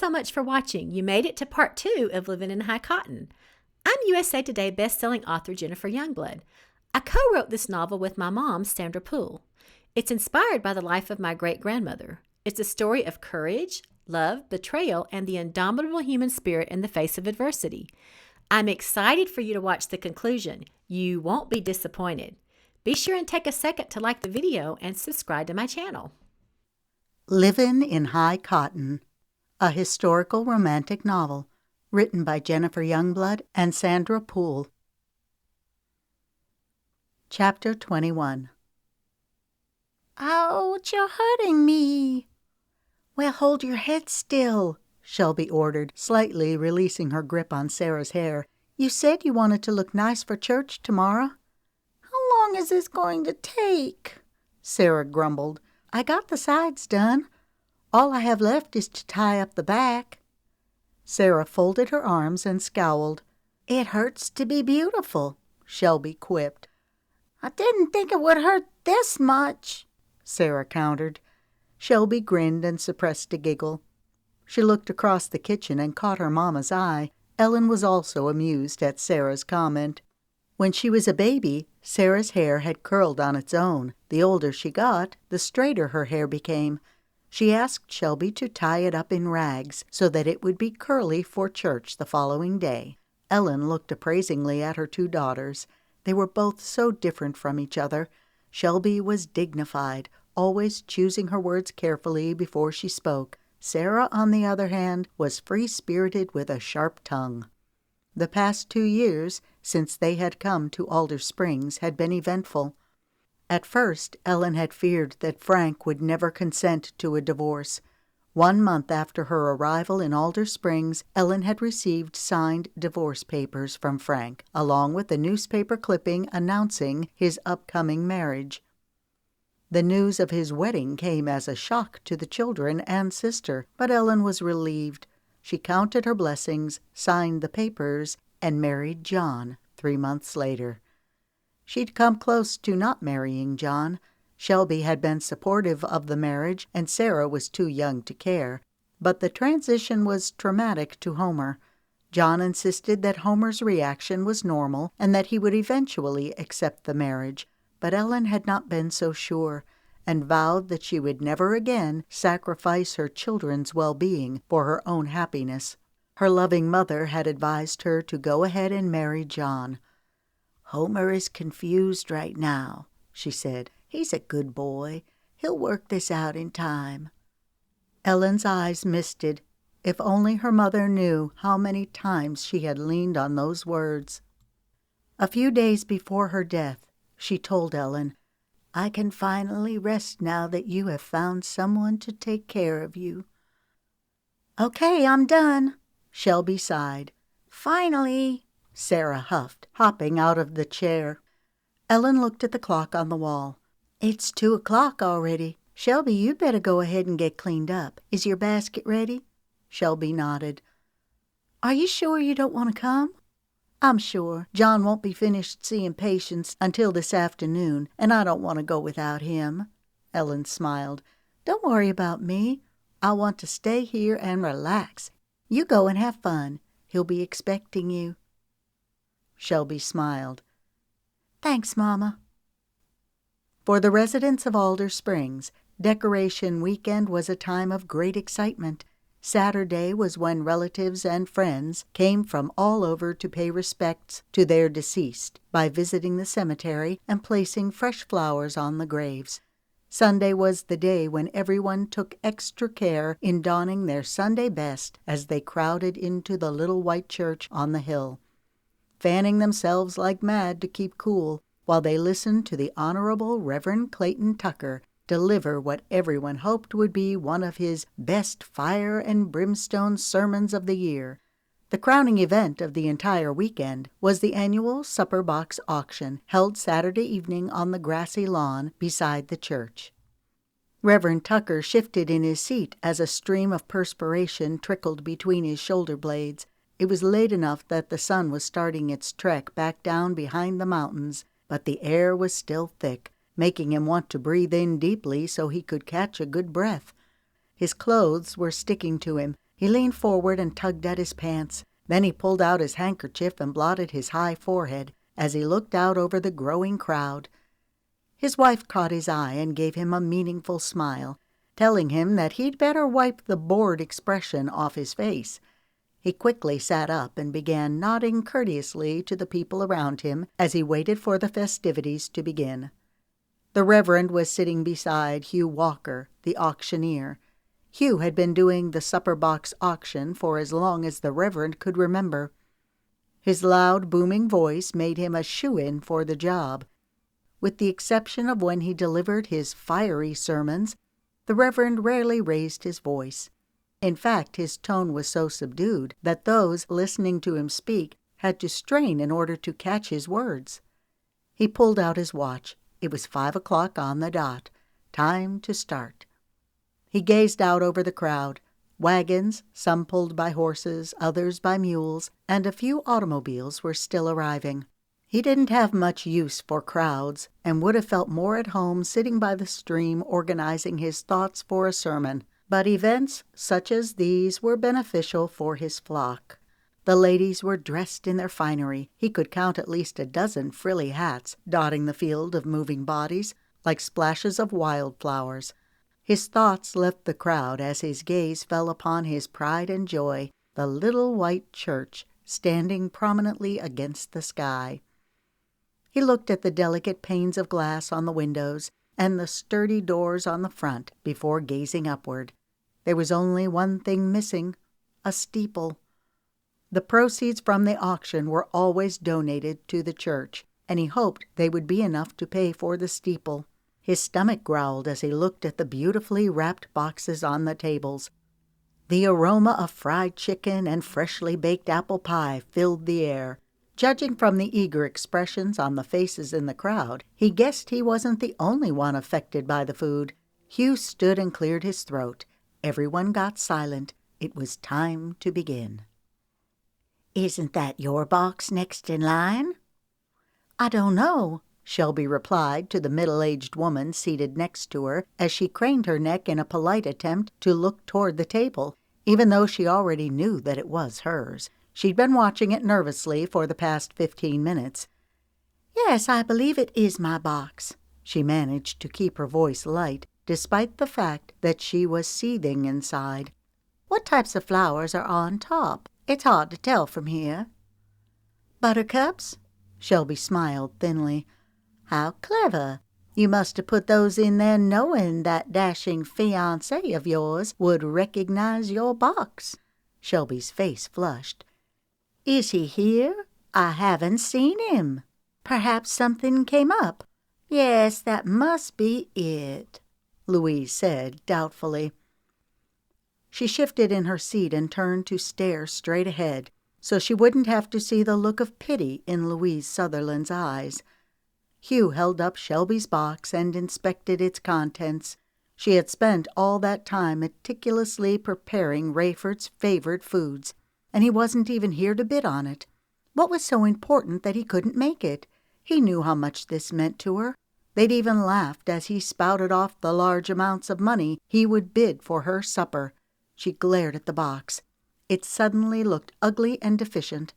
so much for watching. You made it to part 2 of Living in High Cotton. I'm USA Today bestselling author Jennifer Youngblood. I co-wrote this novel with my mom, Sandra Poole. It's inspired by the life of my great-grandmother. It's a story of courage, love, betrayal, and the indomitable human spirit in the face of adversity. I'm excited for you to watch the conclusion. You won't be disappointed. Be sure and take a second to like the video and subscribe to my channel. Livin' in High Cotton, a historical romantic novel written by Jennifer Youngblood and Sandra Poole. Chapter 21. Ouch, you're hurting me. Well, hold your head still, Shelby ordered, slightly releasing her grip on Sarah's hair. You said you wanted to look nice for church tomorrow. How long is this going to take? Sarah grumbled. I got the sides done. All I have left is to tie up the back. Sarah folded her arms and scowled. It hurts to be beautiful, Shelby quipped. I didn't think it would hurt this much, Sarah countered. Shelby grinned and suppressed a giggle. She looked across the kitchen and caught her mama's eye. Ellen was also amused at Sarah's comment. When she was a baby, Sarah's hair had curled on its own. The older she got, the straighter her hair became. She asked Shelby to tie it up in rags so that it would be curly for church the following day. Ellen looked appraisingly at her two daughters. They were both so different from each other. Shelby was dignified, always choosing her words carefully before she spoke. Sarah, on the other hand, was free-spirited with a sharp tongue. The past 2 years, since they had come to Alder Springs, had been eventful. At first, Ellen had feared that Frank would never consent to a divorce. 1 month after her arrival in Alder Springs, Ellen had received signed divorce papers from Frank, along with a newspaper clipping announcing his upcoming marriage. The news of his wedding came as a shock to the children and sister, but Ellen was relieved. She counted her blessings, signed the papers, and married John 3 months later. She'd come close to not marrying John. Shelby had been supportive of the marriage, and Sarah was too young to care. But the transition was traumatic to Homer. John insisted that Homer's reaction was normal and that he would eventually accept the marriage. But Ellen had not been so sure, and vowed that she would never again sacrifice her children's well-being for her own happiness. Her loving mother had advised her to go ahead and marry John. Homer is confused right now, she said. He's a good boy. He'll work this out in time. Ellen's eyes misted. If only her mother knew how many times she had leaned on those words. A few days before her death, she told Ellen, I can finally rest now that you have found someone to take care of you. Okay, I'm done, Shelby sighed. Finally, Sarah huffed, hopping out of the chair. Ellen looked at the clock on the wall. It's 2 o'clock already. Shelby, you'd better go ahead and get cleaned up. Is your basket ready? Shelby nodded. Are you sure you don't want to come? I'm sure. John won't be finished seeing patients until this afternoon, and I don't want to go without him. Ellen smiled. Don't worry about me. I want to stay here and relax. You go and have fun. He'll be expecting you. Shelby smiled. Thanks, Mama. For the residents of Alder Springs, Decoration Weekend was a time of great excitement. Saturday was when relatives and friends came from all over to pay respects to their deceased by visiting the cemetery and placing fresh flowers on the graves. Sunday was the day when everyone took extra care in donning their Sunday best as they crowded into the little white church on the hill, fanning themselves like mad to keep cool while they listened to the Honorable Reverend Clayton Tucker deliver what everyone hoped would be one of his best fire and brimstone sermons of the year. The crowning event of the entire weekend was the annual supper box auction held Saturday evening on the grassy lawn beside the church. Reverend Tucker shifted in his seat as a stream of perspiration trickled between his shoulder blades. It was late enough that the sun was starting its trek back down behind the mountains, but the air was still thick, making him want to breathe in deeply so he could catch a good breath. His clothes were sticking to him. He leaned forward and tugged at his pants. Then he pulled out his handkerchief and blotted his high forehead as he looked out over the growing crowd. His wife caught his eye and gave him a meaningful smile, telling him that he'd better wipe the bored expression off his face. He quickly sat up and began nodding courteously to the people around him as he waited for the festivities to begin. The Reverend was sitting beside Hugh Walker, the auctioneer. Hugh had been doing the supper box auction for as long as the Reverend could remember. His loud, booming voice made him a shoo-in for the job. With the exception of when he delivered his fiery sermons, the Reverend rarely raised his voice. In fact, his tone was so subdued that those listening to him speak had to strain in order to catch his words. He pulled out his watch. It was 5 o'clock on the dot. Time to start. He gazed out over the crowd. Wagons, some pulled by horses, others by mules, and a few automobiles were still arriving. He didn't have much use for crowds and would have felt more at home sitting by the stream organizing his thoughts for a sermon. But events such as these were beneficial for his flock. The ladies were dressed in their finery. He could count at least a dozen frilly hats dotting the field of moving bodies like splashes of wildflowers. His thoughts left the crowd as his gaze fell upon his pride and joy, the little white church standing prominently against the sky. He looked at the delicate panes of glass on the windows and the sturdy doors on the front before gazing upward. There was only one thing missing, a steeple. The proceeds from the auction were always donated to the church, and he hoped they would be enough to pay for the steeple. His stomach growled as he looked at the beautifully wrapped boxes on the tables. The aroma of fried chicken and freshly baked apple pie filled the air. Judging from the eager expressions on the faces in the crowd, he guessed he wasn't the only one affected by the food. Hugh stood and cleared his throat. Everyone got silent. It was time to begin. "Isn't that your box next in line?" "I don't know," Shelby replied to the middle-aged woman seated next to her as she craned her neck in a polite attempt to look toward the table, even though she already knew that it was hers. She'd been watching it nervously for the past 15 minutes. "Yes, I believe it is my box." She managed to keep her voice light, despite the fact that she was seething inside. "What types of flowers are on top? It's hard to tell from here." "Buttercups?" Shelby smiled thinly. "How clever. You must have put those in there knowing that dashing fiancé of yours would recognize your box." Shelby's face flushed. "Is he here? I haven't seen him. Perhaps something came up." "Yes, that must be it," Louise said doubtfully. She shifted in her seat and turned to stare straight ahead, so she wouldn't have to see the look of pity in Louise Sutherland's eyes. Hugh held up Shelby's box and inspected its contents. She had spent all that time meticulously preparing Rayford's favorite foods, and he wasn't even here to bid on it. What was so important that he couldn't make it? He knew how much this meant to her. They'd even laughed as he spouted off the large amounts of money he would bid for her supper. She glared at the box. It suddenly looked ugly and deficient.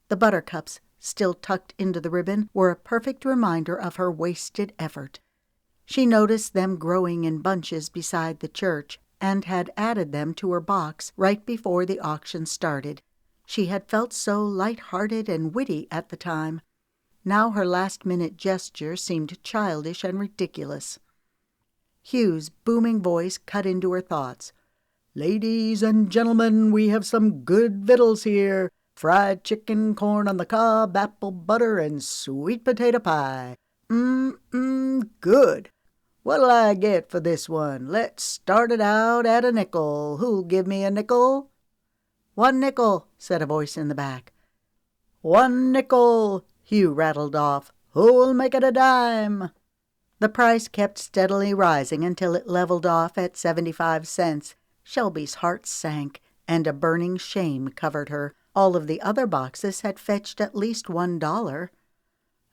The buttercups, still tucked into the ribbon, were a perfect reminder of her wasted effort. She noticed them growing in bunches beside the church and had added them to her box right before the auction started. She had felt so light-hearted and witty at the time. Now her last-minute gesture seemed childish and ridiculous. Hugh's booming voice cut into her thoughts. "Ladies and gentlemen, we have some good victuals here. Fried chicken, corn on the cob, apple butter, and sweet potato pie. Good. What'll I get for this one? Let's start it out at a nickel. Who'll give me a nickel?" "1 nickel," said a voice in the back. "1 nickel," Hugh rattled off. "Who'll make it a dime?" The price kept steadily rising until it leveled off at 75 cents. Shelby's heart sank, and a burning shame covered her. All of the other boxes had fetched at least $1.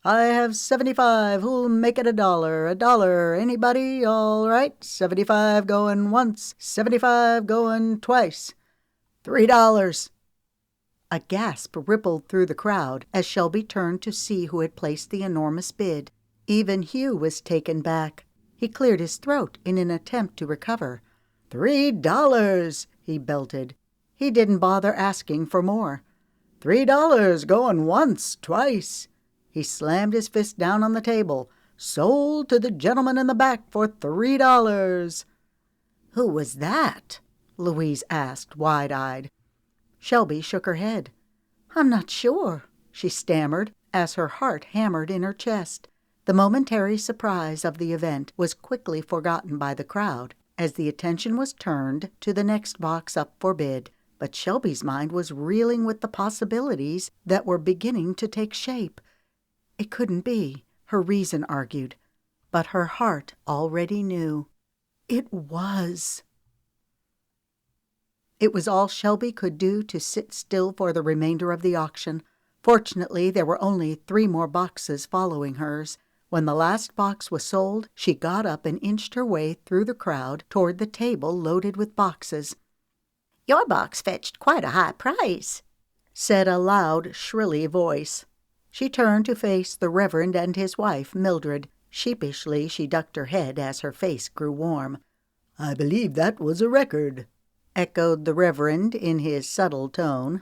"I have 75. Who'll make it $1? $1. Anybody? All right. 75 going once. 75 going twice." $3. A gasp rippled through the crowd as Shelby turned to see who had placed the enormous bid. Even Hugh was taken back. He cleared his throat in an attempt to recover. $3, he belted. He didn't bother asking for more. $3 going once, twice. He slammed his fist down on the table. Sold to the gentleman in the back for $3. Who was that? Louise asked, wide-eyed. Shelby shook her head. I'm not sure, she stammered as her heart hammered in her chest. The momentary surprise of the event was quickly forgotten by the crowd as the attention was turned to the next box up for bid. But Shelby's mind was reeling with the possibilities that were beginning to take shape. It couldn't be, her reason argued, but her heart already knew. It was. It was all Shelby could do to sit still for the remainder of the auction. Fortunately, there were only 3 more boxes following hers. When the last box was sold, she got up and inched her way through the crowd toward the table loaded with boxes. Your box fetched quite a high price, said a loud, shrilly voice. She turned to face the Reverend and his wife, Mildred. Sheepishly, she ducked her head as her face grew warm. I believe that was a record, echoed the Reverend in his subtle tone.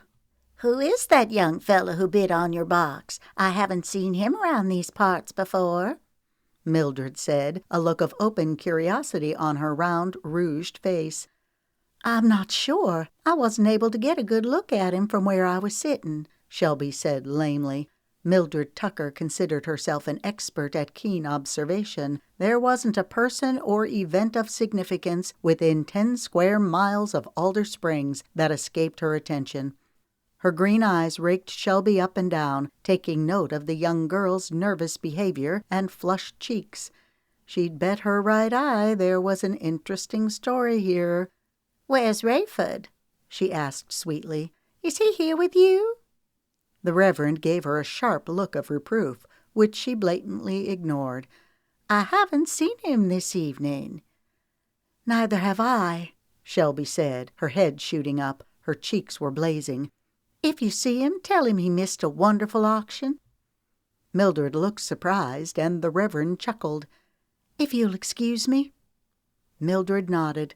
Who is that young fellow who bid on your box? I haven't seen him around these parts before, Mildred said, a look of open curiosity on her round, rouged face. I'm not sure. I wasn't able to get a good look at him from where I was sitting, Shelby said lamely. Mildred Tucker considered herself an expert at keen observation. There wasn't a person or event of significance within 10 square miles of Alder Springs that escaped her attention. Her green eyes raked Shelby up and down, taking note of the young girl's nervous behavior and flushed cheeks. She'd bet her right eye there was an interesting story here. Where's Rayford? She asked sweetly. Is he here with you? The Reverend gave her a sharp look of reproof, which she blatantly ignored. I haven't seen him this evening. Neither have I, Shelby said, her head shooting up. Her cheeks were blazing. If you see him, tell him he missed a wonderful auction. Mildred looked surprised, and the Reverend chuckled. If you'll excuse me. Mildred nodded.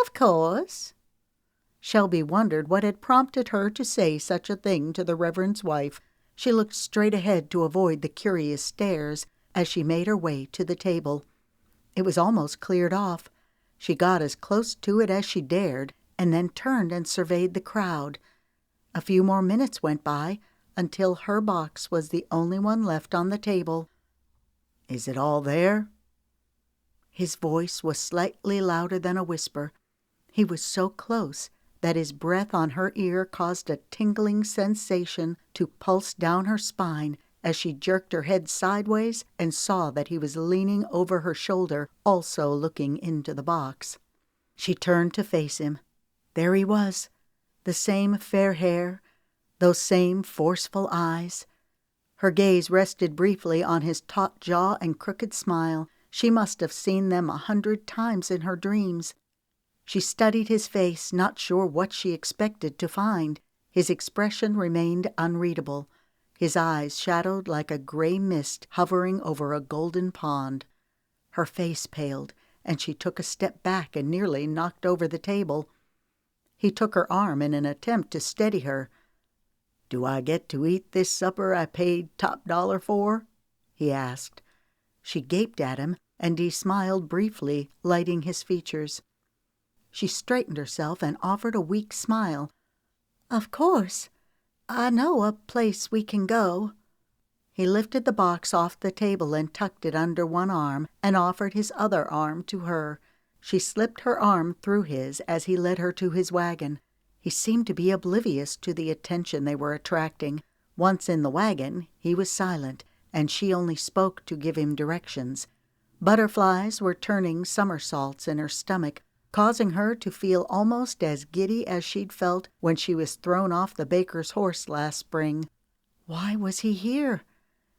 Of course. Shelby wondered what had prompted her to say such a thing to the Reverend's wife. She looked straight ahead to avoid the curious stares as she made her way to the table. It was almost cleared off. She got as close to it as she dared, and then turned and surveyed the crowd. A few more minutes went by until her box was the only one left on the table. Is it all there? His voice was slightly louder than a whisper. He was so close that his breath on her ear caused a tingling sensation to pulse down her spine as she jerked her head sideways and saw that he was leaning over her shoulder, also looking into the box. She turned to face him. There he was, the same fair hair, those same forceful eyes. Her gaze rested briefly on his taut jaw and crooked smile. She must have seen them 100 times in her dreams. She studied his face, not sure what she expected to find. His expression remained unreadable, his eyes shadowed like a gray mist hovering over a golden pond. Her face paled, and she took a step back and nearly knocked over the table. He took her arm in an attempt to steady her. Do I get to eat this supper I paid top dollar for? He asked. She gaped at him, and he smiled briefly, lighting his features. She straightened herself and offered a weak smile. Of course. I know a place we can go. He lifted the box off the table and tucked it under one arm and offered his other arm to her. She slipped her arm through his as he led her to his wagon. He seemed to be oblivious to the attention they were attracting. Once in the wagon, he was silent, and she only spoke to give him directions. Butterflies were turning somersaults in her stomach, causing her to feel almost as giddy as she'd felt when she was thrown off the baker's horse last spring. Why was he here?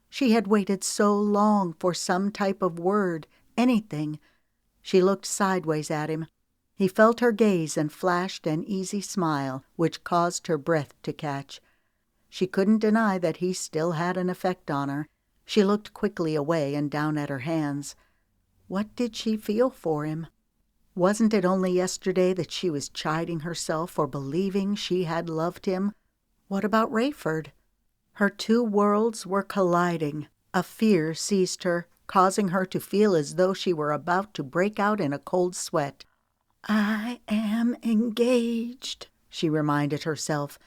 She had waited so long for some type of word, anything. She looked sideways at him. He felt her gaze and flashed an easy smile, which caused her breath to catch. She couldn't deny that he still had an effect on her. She looked quickly away and down at her hands. What did she feel for him? Wasn't it only yesterday that she was chiding herself for believing she had loved him? What about Rayford? Her two worlds were colliding. A fear seized her, causing her to feel as though she were about to break out in a cold sweat. "I am engaged," she reminded herself.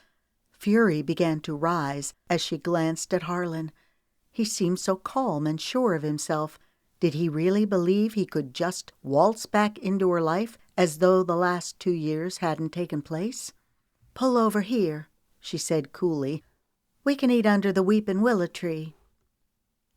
Fury began to rise as she glanced at Harlan. He seemed so calm and sure of himself. Did he really believe he could just waltz back into her life as though the last 2 years hadn't taken place? "Pull over here," she said coolly. "We can eat under the weeping willow tree."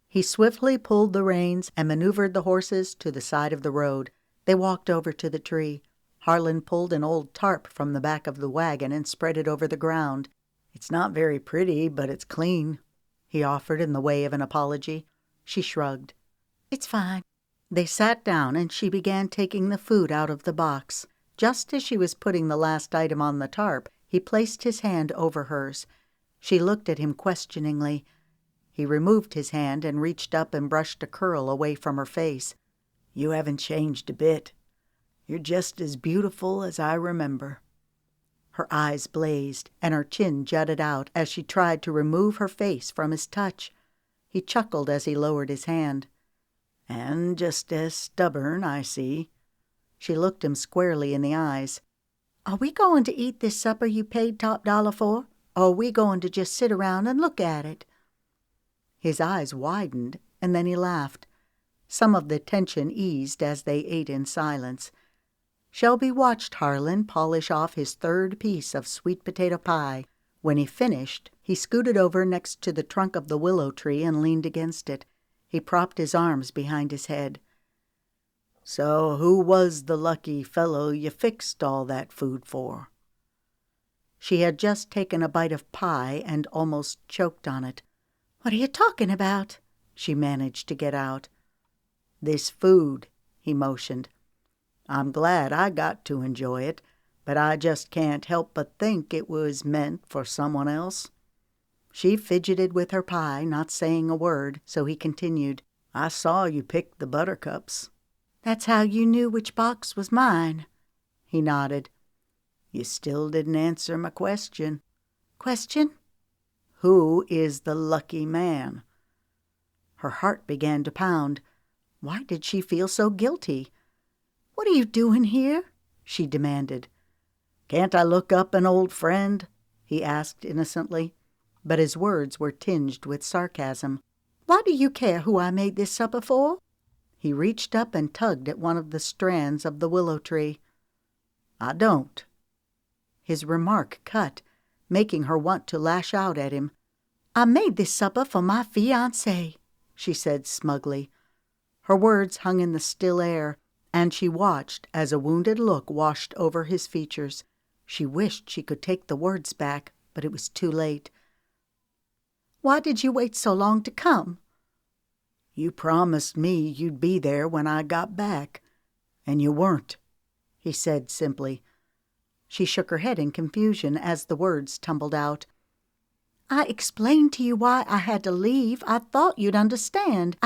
He swiftly pulled the reins and maneuvered the horses to the side of the road. They walked over to the tree. Harlan pulled an old tarp from the back of the wagon and spread it over the ground. "It's not very pretty, but it's clean," he offered in the way of an apology. She shrugged. "It's fine." They sat down and she began taking the food out of the box. Just as she was putting the last item on the tarp, he placed his hand over hers. She looked at him questioningly. He removed his hand and reached up and brushed a curl away from her face. "You haven't changed a bit. You're just as beautiful as I remember." Her eyes blazed and her chin jutted out as she tried to remove her face from his touch. He chuckled as he lowered his hand. "And just as stubborn, I see." She looked him squarely in the eyes. "Are we going to eat this supper you paid top dollar for, or are we going to just sit around and look at it?" His eyes widened, and then he laughed. Some of the tension eased as they ate in silence. Shelby watched Harlan polish off his third piece of sweet potato pie. When he finished, he scooted over next to the trunk of the willow tree and leaned against it. He propped his arms behind his head. "So who was the lucky fellow you fixed all that food for?" She had just taken a bite of pie and almost choked on it. "What are you talking about?" she managed to get out. "This food," he motioned. "I'm glad I got to enjoy it, but I just can't help but think it was meant for someone else." She fidgeted with her pie, not saying a word, so he continued. "I saw you pick the buttercups." "That's how you knew which box was mine." He nodded. "You still didn't answer my question." "Question?" "Who is the lucky man?" Her heart began to pound. Why did she feel so guilty? "What are you doing here?" she demanded. "Can't I look up an old friend?" he asked innocently, but his words were tinged with sarcasm. "Why do you care who I made this supper for?" He reached up and tugged at one of the strands of the willow tree. "I don't." His remark cut, making her want to lash out at him. "I made this supper for my fiancé," she said smugly. Her words hung in the still air, and she watched as a wounded look washed over his features. She wished she could take the words back, but it was too late. "Why did you wait so long to come?" "You promised me you'd be there when I got back, and you weren't," he said simply. She shook her head in confusion as the words tumbled out. "I explained to you why I had to leave. I thought you'd understand.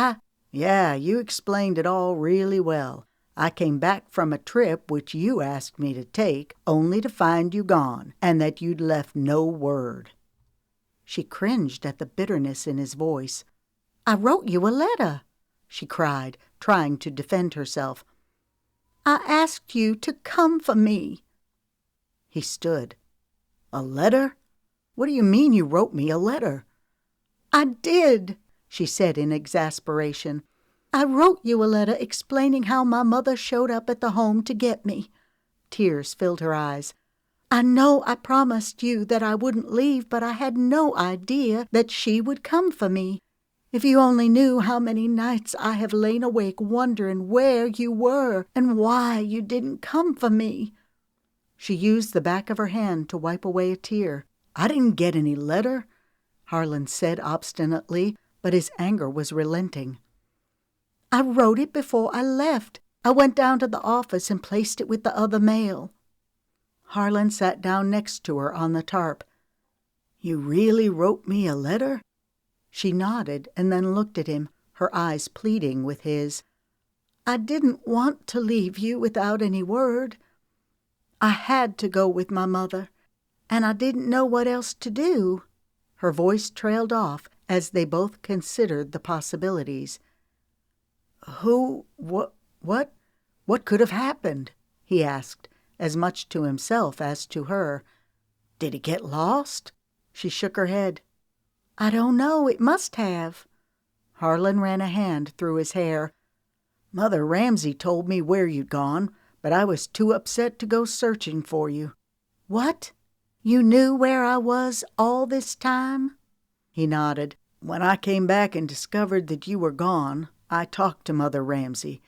"Yeah, you explained it all really well. I came back from a trip which you asked me to take, only to find you gone, and that you'd left no word." She cringed at the bitterness in his voice. "I wrote you a letter," she cried, trying to defend herself. "I asked you to come for me." He stood. "A letter? What do you mean you wrote me a letter?" "I did," she said in exasperation. "I wrote you a letter explaining how my mother showed up at the home to get me." Tears filled her eyes. "I know I promised you that I wouldn't leave, but I had no idea that she would come for me. If you only knew how many nights I have lain awake wondering where you were and why you didn't come for me." She used the back of her hand to wipe away a tear. "I didn't get any letter," Harlan said obstinately, but his anger was relenting. "I wrote it before I left. I went down to the office and placed it with the other mail." Harlan sat down next to her on the tarp. "You really wrote me a letter?" She nodded and then looked at him, her eyes pleading with his. "I didn't want to leave you without any word. I had to go with my mother, and I didn't know what else to do." Her voice trailed off as they both considered the possibilities. What could have happened?" he asked, as much to himself as to her. "Did he get lost?" She shook her head. "I don't know. It must have." Harlan ran a hand through his hair. "Mother Ramsay told me where you'd gone, but I was too upset to go searching for you." "What? You knew where I was all this time?" He nodded. "When I came back and discovered that you were gone, I talked to Mother Ramsay.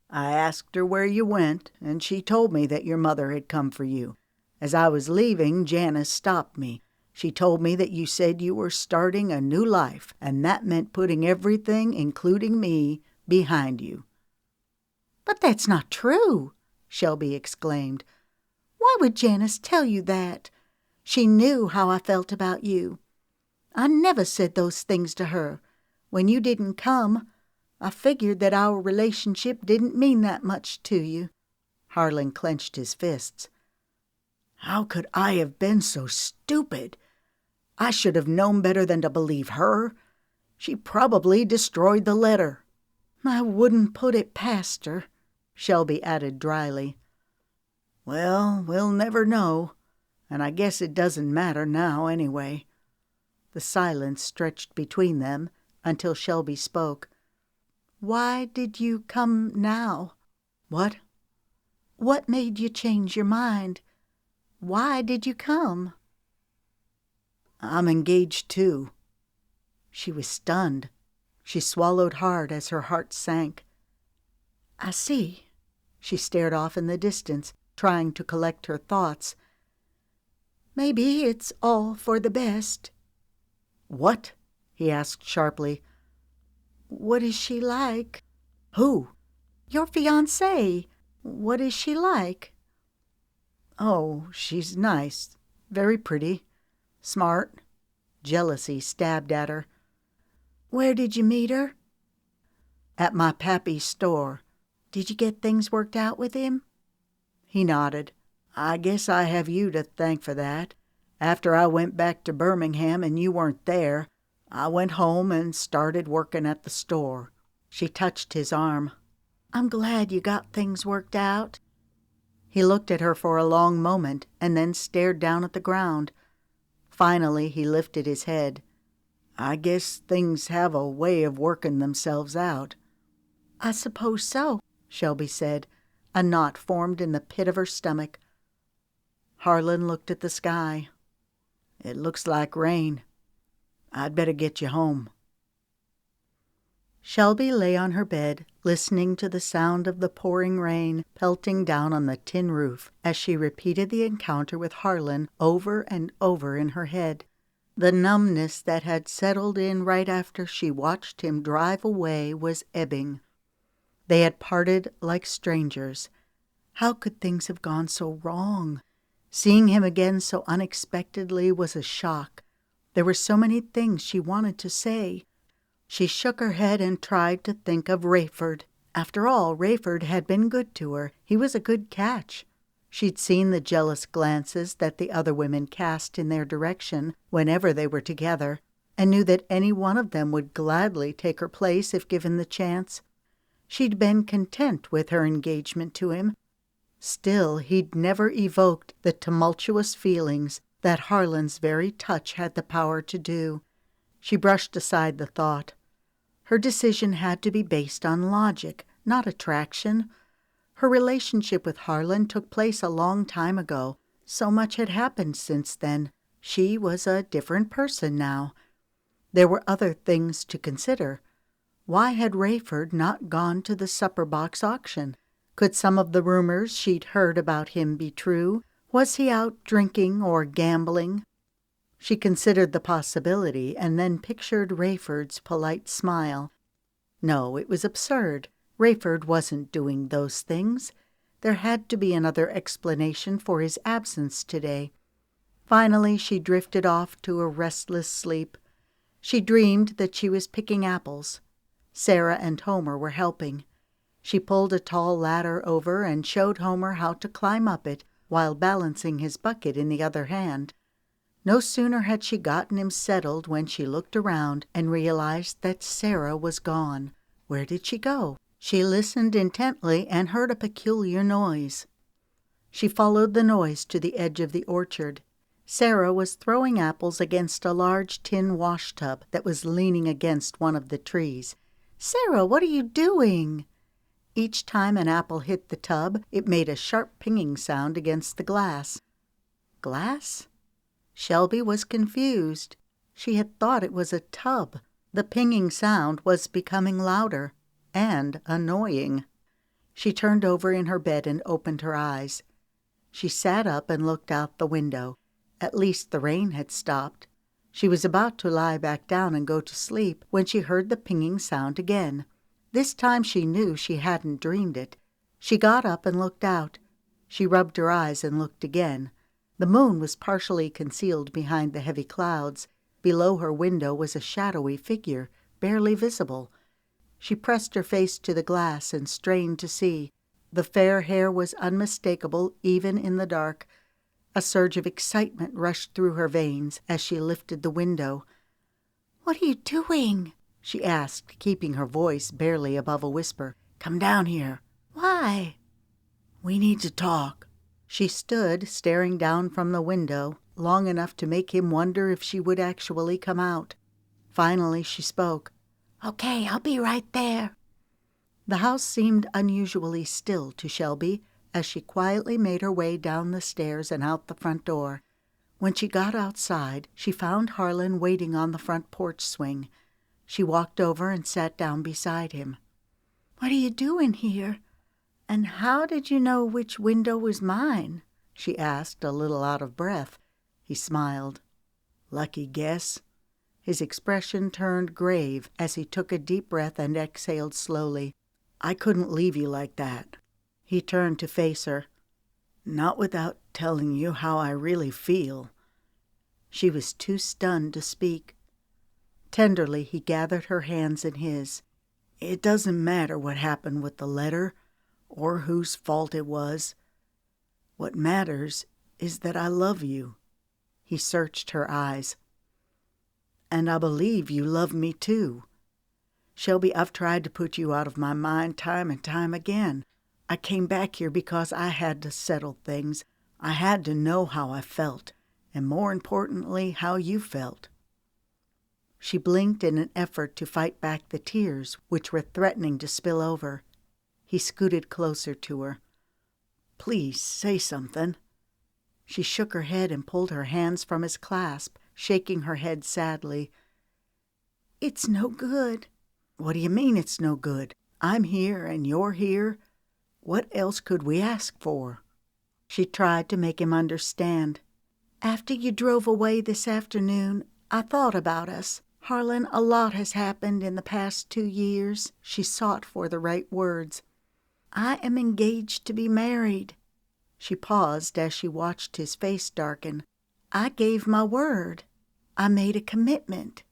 I asked her where you went, and she told me that your mother had come for you. As I was leaving, Janice stopped me. She told me that you said you were starting a new life, and that meant putting everything, including me, behind you." "But that's not true," Shelby exclaimed. "Why would Janice tell you that? She knew how I felt about you. I never said those things to her. When you didn't come, I figured that our relationship didn't mean that much to you." Harlan clenched his fists. "How could I have been so stupid? I should have known better than to believe her. She probably destroyed the letter." "I wouldn't put it past her," Shelby added dryly. "Well, we'll never know, and I guess it doesn't matter now anyway." The silence stretched between them until Shelby spoke. "Why did you come now?" "What?" "What made you change your mind? Why did you come?" "I'm engaged, too." She was stunned. She swallowed hard as her heart sank. "I see." She stared off in the distance, trying to collect her thoughts. "Maybe it's all for the best." "What?" he asked sharply. "What is she like?" "Who?" "Your fiancée. What is she like?" "Oh, she's nice, very pretty, smart." Jealousy stabbed at her. "Where did you meet her?" "At my pappy's store." "Did you get things worked out with him?" He nodded. "I guess I have you to thank for that. After I went back to Birmingham and you weren't there, I went home and started working at the store." She touched his arm. "I'm glad you got things worked out." He looked at her for a long moment and then stared down at the ground. Finally, he lifted his head. "I guess things have a way of working themselves out." "I suppose so," Shelby said. A knot formed in the pit of her stomach. Harlan looked at the sky. "It looks like rain. I'd better get you home." Shelby lay on her bed, listening to the sound of the pouring rain pelting down on the tin roof as she repeated the encounter with Harlan over and over in her head. The numbness that had settled in right after she watched him drive away was ebbing. They had parted like strangers. How could things have gone so wrong? Seeing him again so unexpectedly was a shock. There were so many things she wanted to say. She shook her head and tried to think of Rayford. After all, Rayford had been good to her. He was a good catch. She'd seen the jealous glances that the other women cast in their direction whenever they were together, and knew that any one of them would gladly take her place if given the chance. She'd been content with her engagement to him. Still, he'd never evoked the tumultuous feelings that Harlan's very touch had the power to do. She brushed aside the thought. Her decision had to be based on logic, not attraction. Her relationship with Harlan took place a long time ago. So much had happened since then. She was a different person now. There were other things to consider. Why had Rayford not gone to the supper box auction? Could some of the rumors she'd heard about him be true? Was he out drinking or gambling? She considered the possibility and then pictured Rayford's polite smile. No, it was absurd. Rayford wasn't doing those things. There had to be another explanation for his absence today. Finally, she drifted off to a restless sleep. She dreamed that she was picking apples. Sarah and Homer were helping. She pulled a tall ladder over and showed Homer how to climb up it while balancing his bucket in the other hand. No sooner had she gotten him settled when she looked around and realized that Sarah was gone. Where did she go? She listened intently and heard a peculiar noise. She followed the noise to the edge of the orchard. Sarah was throwing apples against a large tin washtub that was leaning against one of the trees. "Sarah, what are you doing?" Each time an apple hit the tub, it made a sharp pinging sound against the glass. Glass? Shelby was confused. She had thought it was a tub. The pinging sound was becoming louder and annoying. She turned over in her bed and opened her eyes. She sat up and looked out the window. At least the rain had stopped. She was about to lie back down and go to sleep when she heard the pinging sound again. This time she knew she hadn't dreamed it. She got up and looked out. She rubbed her eyes and looked again. The moon was partially concealed behind the heavy clouds. Below her window was a shadowy figure, barely visible. She pressed her face to the glass and strained to see. The fair hair was unmistakable even in the dark. A surge of excitement rushed through her veins as she lifted the window. "What are you doing?" she asked, keeping her voice barely above a whisper. "Come down here." "Why?" "We need to talk." She stood, staring down from the window, long enough to make him wonder if she would actually come out. Finally she spoke. "Okay, I'll be right there." The house seemed unusually still to Shelby as she quietly made her way down the stairs and out the front door. When she got outside, she found Harlan waiting on the front porch swing. She walked over and sat down beside him. "What are you doing here? And how did you know which window was mine?" she asked, a little out of breath. He smiled. "Lucky guess." His expression turned grave as he took a deep breath and exhaled slowly. "I couldn't leave you like that." He turned to face her. "Not without telling you how I really feel." She was too stunned to speak. Tenderly he gathered her hands in his. "It doesn't matter what happened with the letter or whose fault it was. What matters is that I love you." He searched her eyes. "And I believe you love me too. Shelby, I've tried to put you out of my mind time and time again. I came back here because I had to settle things. I had to know how I felt, and more importantly, how you felt." She blinked in an effort to fight back the tears which were threatening to spill over. He scooted closer to her. "Please, say something." She shook her head and pulled her hands from his clasp, shaking her head sadly. "It's no good." "What do you mean it's no good? I'm here and you're here. What else could we ask for?" She tried to make him understand. "After you drove away this afternoon, I thought about us. Harlan, a lot has happened in the past 2 years." She sought for the right words. "I am engaged to be married." She paused as she watched his face darken. "I gave my word. I made a commitment."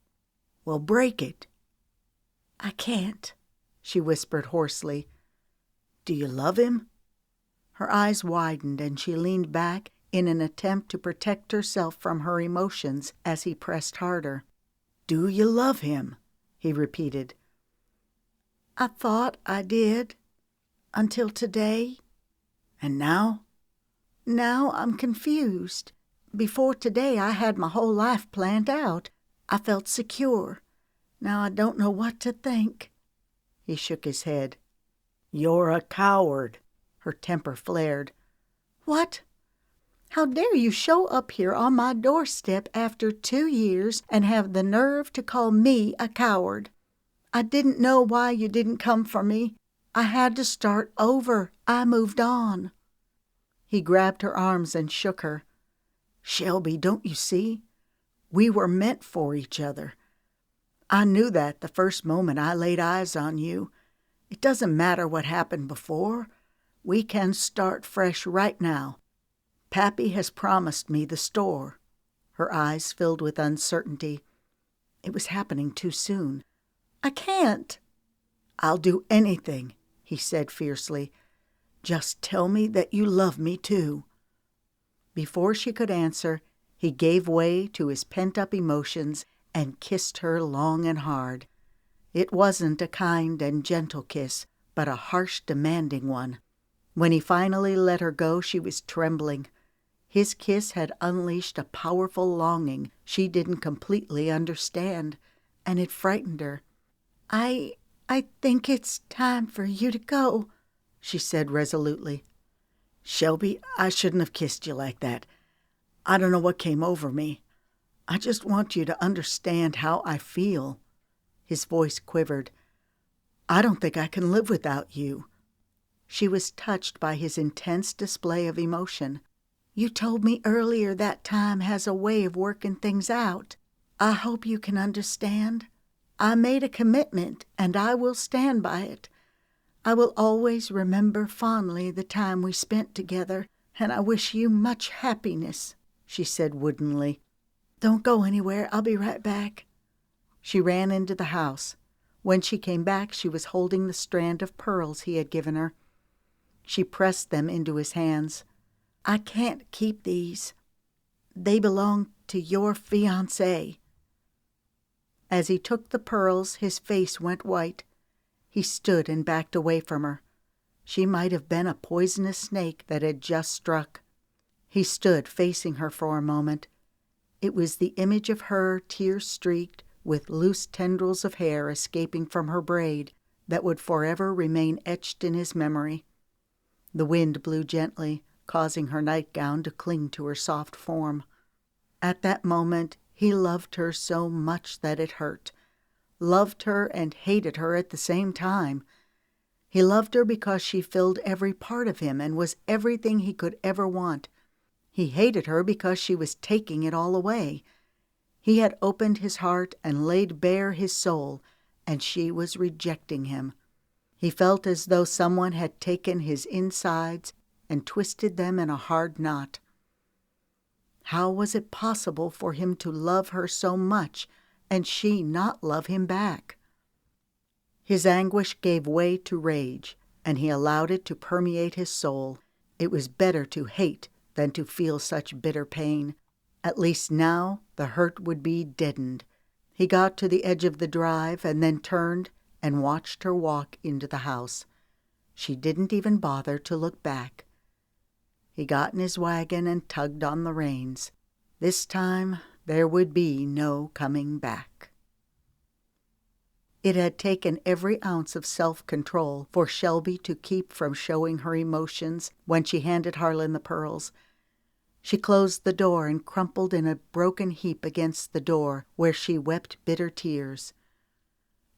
"Well, break it." "I can't," she whispered hoarsely. "Do you love him?" Her eyes widened and she leaned back in an attempt to protect herself from her emotions as he pressed harder. "Do you love him?" he repeated. "I thought I did, until today." "And now?" "Now I'm confused. Before today I had my whole life planned out. I felt secure. Now I don't know what to think." He shook his head. "You're a coward." Her temper flared. "What? How dare you show up here on my doorstep after 2 years and have the nerve to call me a coward? I didn't know why you didn't come for me. I had to start over. I moved on." He grabbed her arms and shook her. "Shelby, don't you see? We were meant for each other. I knew that the first moment I laid eyes on you. It doesn't matter what happened before. We can start fresh right now. Pappy has promised me the store." Her eyes filled with uncertainty. It was happening too soon. "I can't." "I'll do anything," he said fiercely. "Just tell me that you love me too." Before she could answer, he gave way to his pent-up emotions and kissed her long and hard. It wasn't a kind and gentle kiss, but a harsh, demanding one. When he finally let her go, she was trembling. His kiss had unleashed a powerful longing she didn't completely understand, and it frightened her. I think it's time for you to go," she said resolutely. "Shelby, I shouldn't have kissed you like that. I don't know what came over me. I just want you to understand how I feel." His voice quivered. "I don't think I can live without you." She was touched by his intense display of emotion. "You told me earlier that time has a way of working things out. I hope you can understand. I made a commitment, and I will stand by it. I will always remember fondly the time we spent together, and I wish you much happiness," she said woodenly. "Don't go anywhere. I'll be right back." She ran into the house. When she came back, she was holding the strand of pearls he had given her. She pressed them into his hands. "I can't keep these. They belong to your fiancé." As he took the pearls, his face went white. He stood and backed away from her. She might have been a poisonous snake that had just struck. He stood facing her for a moment. It was the image of her, tear-streaked, with loose tendrils of hair escaping from her braid, that would forever remain etched in his memory. The wind blew gently, causing her nightgown to cling to her soft form. At that moment, he loved her so much that it hurt. Loved her and hated her at the same time. He loved her because she filled every part of him and was everything he could ever want. He hated her because she was taking it all away. He had opened his heart and laid bare his soul, and she was rejecting him. He felt as though someone had taken his insides and twisted them in a hard knot. How was it possible for him to love her so much and she not love him back? His anguish gave way to rage, and he allowed it to permeate his soul. It was better to hate than to feel such bitter pain. At least now the hurt would be deadened. He got to the edge of the drive and then turned and watched her walk into the house. She didn't even bother to look back. He got in his wagon and tugged on the reins. This time there would be no coming back. It had taken every ounce of self-control for Shelby to keep from showing her emotions when she handed Harlan the pearls. She closed the door and crumpled in a broken heap against the door, where she wept bitter tears.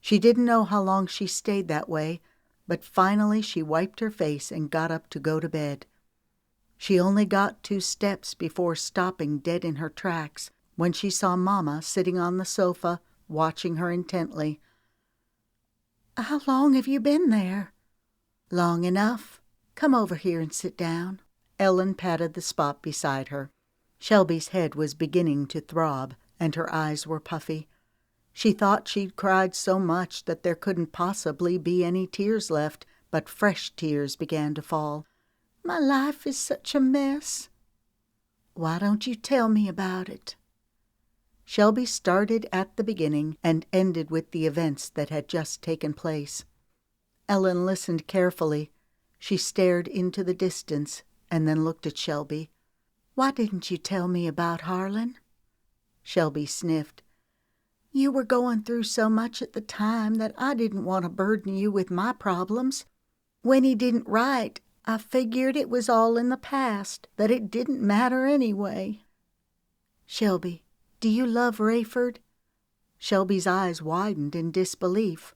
She didn't know how long she stayed that way, but finally she wiped her face and got up to go to bed. She only got 2 steps before stopping dead in her tracks when she saw Mama sitting on the sofa, watching her intently. "How long have you been there?" "Long enough. Come over here and sit down." Ellen patted the spot beside her. Shelby's head was beginning to throb, and her eyes were puffy. She thought she'd cried so much that there couldn't possibly be any tears left, but fresh tears began to fall. "My life is such a mess." "Why don't you tell me about it?" Shelby started at the beginning and ended with the events that had just taken place. Ellen listened carefully. She stared into the distance and then looked at Shelby. "Why didn't you tell me about Harlan?" Shelby sniffed. "You were going through so much at the time that I didn't want to burden you with my problems. When he didn't write, I figured it was all in the past, that it didn't matter anyway." "Shelby, do you love Rayford?" Shelby's eyes widened in disbelief.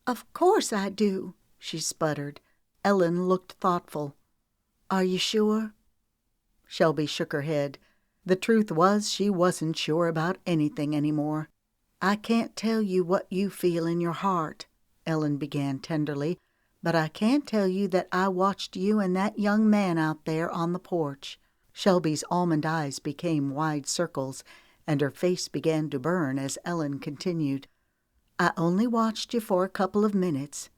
"Of course I do," she sputtered. Ellen looked thoughtful. "Are you sure?" Shelby shook her head. The truth was she wasn't sure about anything anymore. "I can't tell you what you feel in your heart," Ellen began tenderly, "but I can tell you that I watched you and that young man out there on the porch." Shelby's almond eyes became wide circles, and her face began to burn as Ellen continued. "I only watched you for a couple of minutes,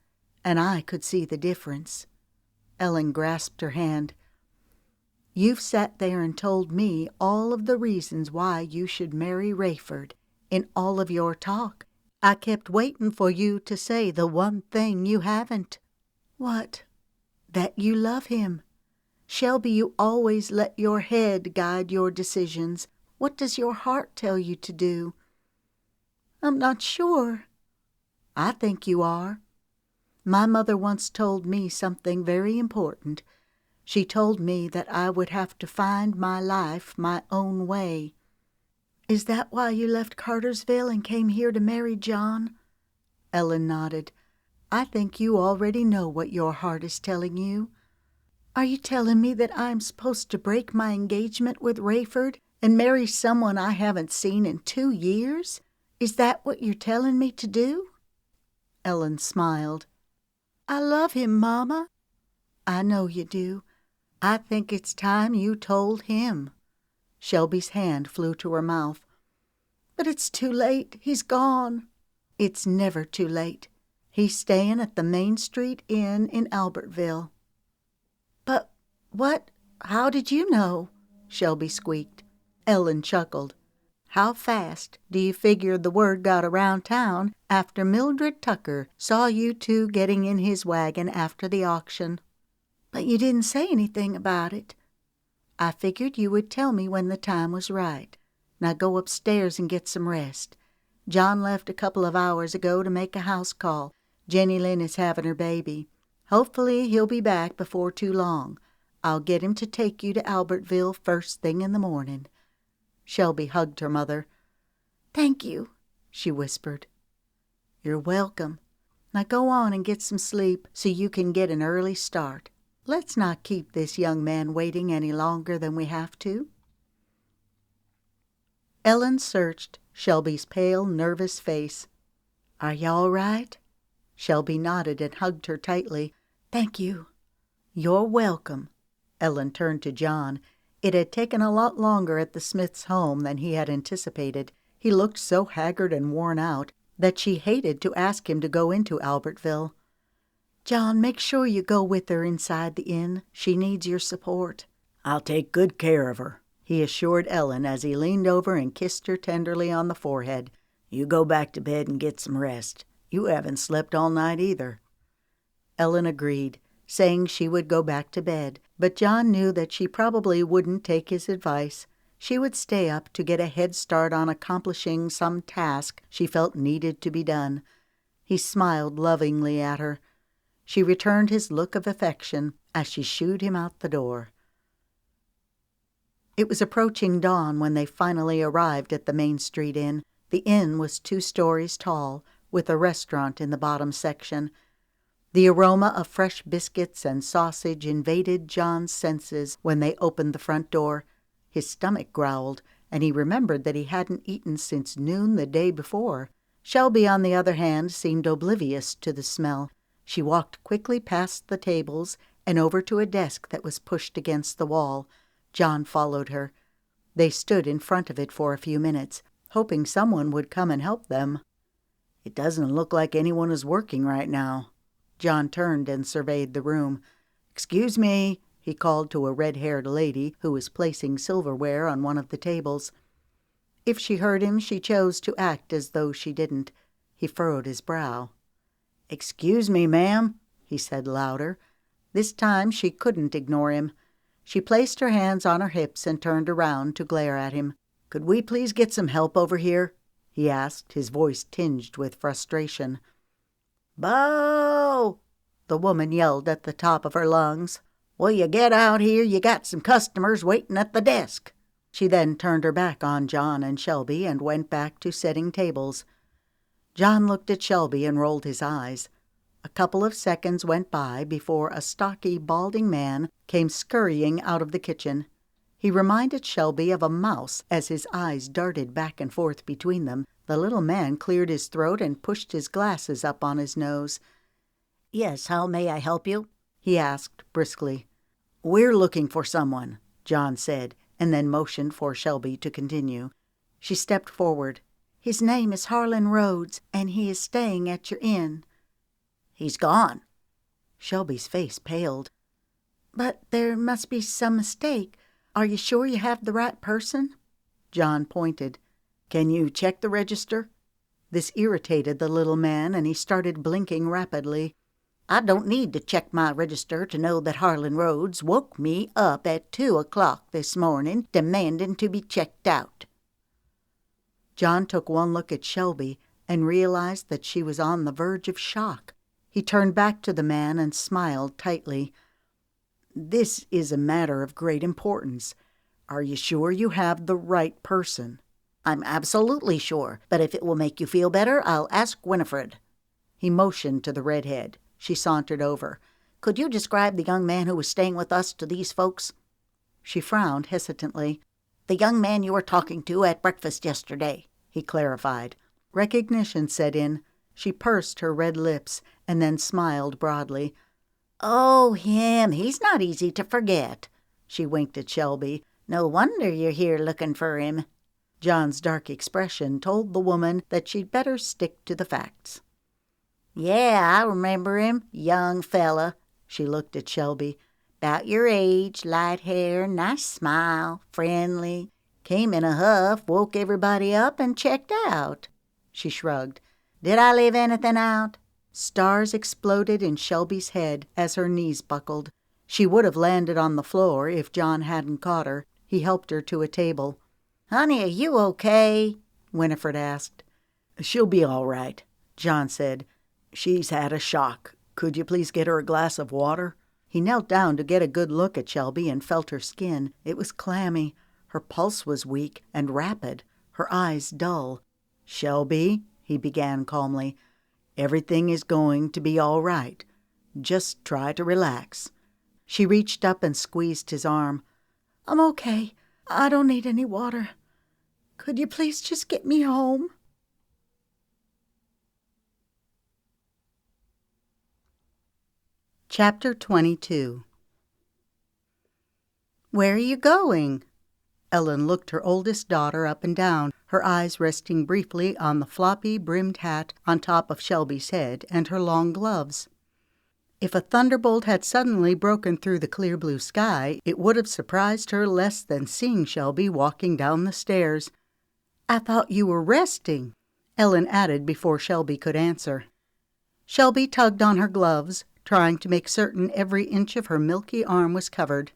and I could see the difference." Ellen grasped her hand. "You've sat there and told me all of the reasons why you should marry Rayford. In all of your talk, I kept waiting for you to say the one thing you haven't." "What?" "That you love him. Shelby, you always let your head guide your decisions. What does your heart tell you to do?" "I'm not sure." "I think you are. My mother once told me something very important. She told me that I would have to find my life my own way." "Is that why you left Cartersville and came here to marry John?" Ellen nodded. "I think you already know what your heart is telling you." "Are you telling me that I'm supposed to break my engagement with Rayford and marry someone I haven't seen in 2 years? Is that what you're telling me to do?" Ellen smiled. "I love him, Mama." "I know you do. I think it's time you told him." Shelby's hand flew to her mouth. "But it's too late. He's gone." "It's never too late. He's staying at the Main Street Inn in Albertville." "But what? How did you know?" Shelby squeaked. Ellen chuckled. "How fast do you figure the word got around town after Mildred Tucker saw you two getting in his wagon after the auction?" "But you didn't say anything about it." "I figured you would tell me when the time was right. Now go upstairs and get some rest. John left a couple of hours ago to make a house call. Jenny Lynn is having her baby. Hopefully he'll be back before too long. I'll get him to take you to Albertville first thing in the morning." Shelby hugged her mother. "Thank you," she whispered. "You're welcome. Now go on and get some sleep so you can get an early start. Let's not keep this young man waiting any longer than we have to." Ellen searched Shelby's pale, nervous face. "Are you all right?" Shelby nodded and hugged her tightly. "Thank you." "You're welcome." Ellen turned to John. It had taken a lot longer at the Smiths' home than he had anticipated. He looked so haggard and worn out that she hated to ask him to go into Albertville. "John, make sure you go with her inside the inn. She needs your support." "I'll take good care of her," he assured Ellen as he leaned over and kissed her tenderly on the forehead. "You go back to bed and get some rest. You haven't slept all night either." Ellen agreed, saying she would go back to bed, but John knew that she probably wouldn't take his advice. She would stay up to get a head start on accomplishing some task she felt needed to be done. He smiled lovingly at her. She returned his look of affection as she shooed him out the door. It was approaching dawn when they finally arrived at the Main Street Inn. The inn was 2 stories tall, with a restaurant in the bottom section. The aroma of fresh biscuits and sausage invaded John's senses when they opened the front door. His stomach growled, and he remembered that he hadn't eaten since noon the day before. Shelby, on the other hand, seemed oblivious to the smell. She walked quickly past the tables and over to a desk that was pushed against the wall. John followed her. They stood in front of it for a few minutes, hoping someone would come and help them. "It doesn't look like anyone is working right now." John turned and surveyed the room. "Excuse me," he called to a red-haired lady who was placing silverware on one of the tables. If she heard him, she chose to act as though she didn't. He furrowed his brow. "Excuse me, ma'am," he said louder. This time she couldn't ignore him. She placed her hands on her hips and turned around to glare at him. "Could we please get some help over here?" he asked, his voice tinged with frustration. "Bo!" the woman yelled at the top of her lungs. "Will you get out here? You got some customers waiting at the desk." She then turned her back on John and Shelby and went back to setting tables. John looked at Shelby and rolled his eyes. A couple of seconds went by before a stocky, balding man came scurrying out of the kitchen. He reminded Shelby of a mouse as his eyes darted back and forth between them. The little man cleared his throat and pushed his glasses up on his nose. "Yes, how may I help you?" he asked briskly. "We're looking for someone," John said, and then motioned for Shelby to continue. She stepped forward. "His name is Harlan Rhodes, and he is staying at your inn." "He's gone." Shelby's face paled. "But there must be some mistake. Are you sure you have the right person?" John pointed. "Can you check the register?" This irritated the little man, and he started blinking rapidly. "I don't need to check my register to know that Harlan Rhodes woke me up at 2 o'clock this morning demanding to be checked out." John took one look at Shelby and realized that she was on the verge of shock. He turned back to the man and smiled tightly. "This is a matter of great importance. Are you sure you have the right person?" "I'm absolutely sure, but if it will make you feel better, I'll ask Winifred." He motioned to the redhead. She sauntered over. "Could you describe the young man who was staying with us to these folks?" She frowned hesitantly. "The young man you were talking to at breakfast yesterday," he clarified. Recognition set in. She pursed her red lips and then smiled broadly. "Oh, him. He's not easy to forget." She winked at Shelby. "No wonder you're here looking for him." John's dark expression told the woman that she'd better stick to the facts. "Yeah, I remember him. Young fella." She looked at Shelby. "'Bout your age, light hair, nice smile, friendly. Came in a huff, woke everybody up, and checked out." She shrugged. "Did I leave anything out?" Stars exploded in Shelby's head as her knees buckled. She would have landed on the floor if John hadn't caught her. He helped her to a table. "Honey, are you okay?" Winifred asked. "She'll be all right," John said. "She's had a shock. Could you please get her a glass of water?" He knelt down to get a good look at Shelby and felt her skin. It was clammy. Her pulse was weak and rapid, her eyes dull. "Shelby," he began calmly, "everything is going to be all right. Just try to relax." She reached up and squeezed his arm. "I'm okay. I don't need any water. Could you please just get me home?" Chapter 22. "Where are you going?" Ellen looked her oldest daughter up and down, her eyes resting briefly on the floppy brimmed hat on top of Shelby's head and her long gloves. If a thunderbolt had suddenly broken through the clear blue sky, it would have surprised her less than seeing Shelby walking down the stairs. "I thought you were resting," Ellen added before Shelby could answer. Shelby tugged on her gloves, trying to make certain every inch of her milky arm was covered.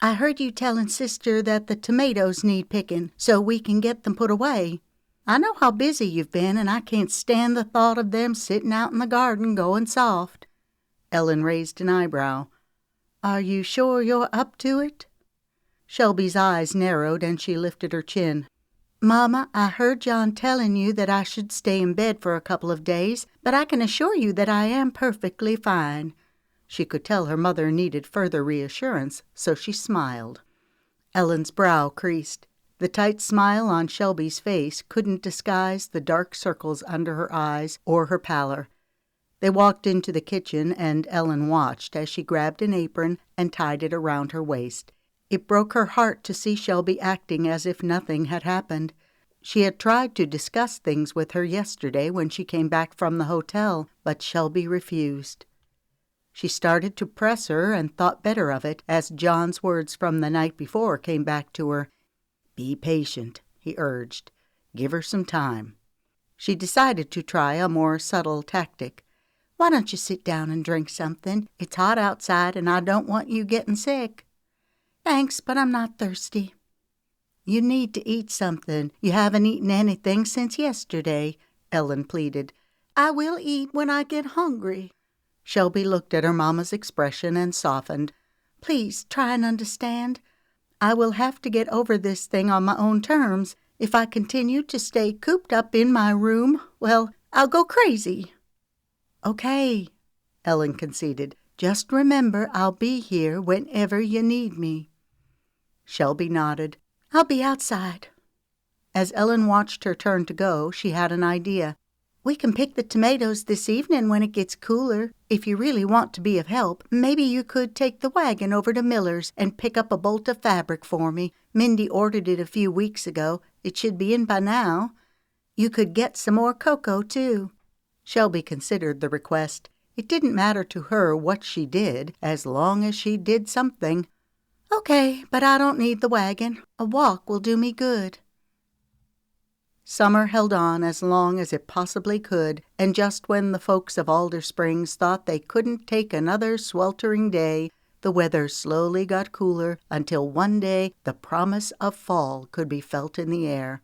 "I heard you telling Sister that the tomatoes need picking so we can get them put away. I know how busy you've been, and I can't stand the thought of them sitting out in the garden going soft." Ellen raised an eyebrow. "Are you sure you're up to it?" Shelby's eyes narrowed and she lifted her chin. "Mama, I heard John telling you that I should stay in bed for a couple of days, but I can assure you that I am perfectly fine." She could tell her mother needed further reassurance, so she smiled. Ellen's brow creased. The tight smile on Shelby's face couldn't disguise the dark circles under her eyes or her pallor. They walked into the kitchen, and Ellen watched as she grabbed an apron and tied it around her waist. It broke her heart to see Shelby acting as if nothing had happened. She had tried to discuss things with her yesterday when she came back from the hotel, but Shelby refused. She started to press her and thought better of it as John's words from the night before came back to her. "Be patient," he urged. "Give her some time." She decided to try a more subtle tactic. "Why don't you sit down and drink something? It's hot outside and I don't want you getting sick." "Thanks, but I'm not thirsty." "You need to eat something. You haven't eaten anything since yesterday," Ellen pleaded. "I will eat when I get hungry." Shelby looked at her mama's expression and softened. "Please try and understand. I will have to get over this thing on my own terms. If I continue to stay cooped up in my room, well, I'll go crazy." "Okay," Ellen conceded. "Just remember I'll be here whenever you need me." Shelby nodded. "I'll be outside." As Ellen watched her turn to go, she had an idea. "We can pick the tomatoes this evening when it gets cooler. If you really want to be of help, maybe you could take the wagon over to Miller's and pick up a bolt of fabric for me. Mindy ordered it a few weeks ago. It should be in by now. You could get some more cocoa, too." Shelby considered the request. It didn't matter to her what she did, as long as she did something. "Okay, but I don't need the wagon. A walk will do me good." Summer held on as long as it possibly could, and just when the folks of Alder Springs thought they couldn't take another sweltering day, the weather slowly got cooler until one day the promise of fall could be felt in the air.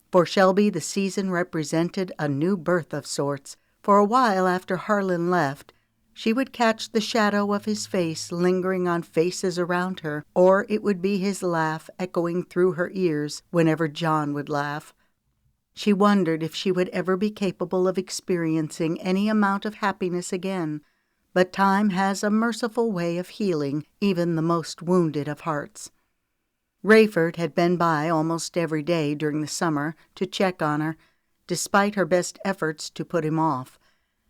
For Shelby, the season represented a new birth of sorts. For a while after Harlan left, she would catch the shadow of his face lingering on faces around her, or it would be his laugh echoing through her ears whenever John would laugh. She wondered if she would ever be capable of experiencing any amount of happiness again, but time has a merciful way of healing even the most wounded of hearts. Rayford had been by almost every day during the summer to check on her, despite her best efforts to put him off.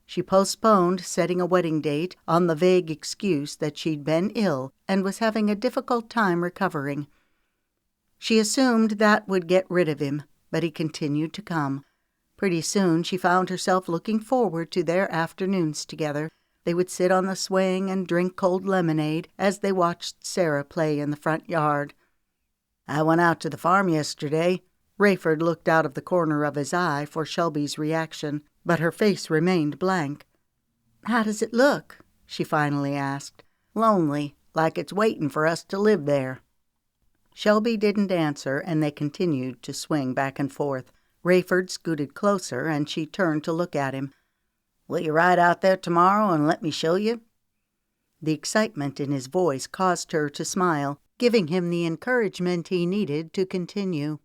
She postponed setting a wedding date on the vague excuse that she'd been ill and was having a difficult time recovering. She assumed that would get rid of him, but he continued to come. Pretty soon she found herself looking forward to their afternoons together. They would sit on the swing and drink cold lemonade as they watched Sarah play in the front yard. "I went out to the farm yesterday." Rayford looked out of the corner of his eye for Shelby's reaction, but her face remained blank. "How does it look?" she finally asked. "Lonely, like it's waiting for us to live there." Shelby didn't answer, and they continued to swing back and forth. Rayford scooted closer, and she turned to look at him. "Will you ride out there tomorrow and let me show you?" The excitement in his voice caused her to smile, giving him the encouragement he needed to continue.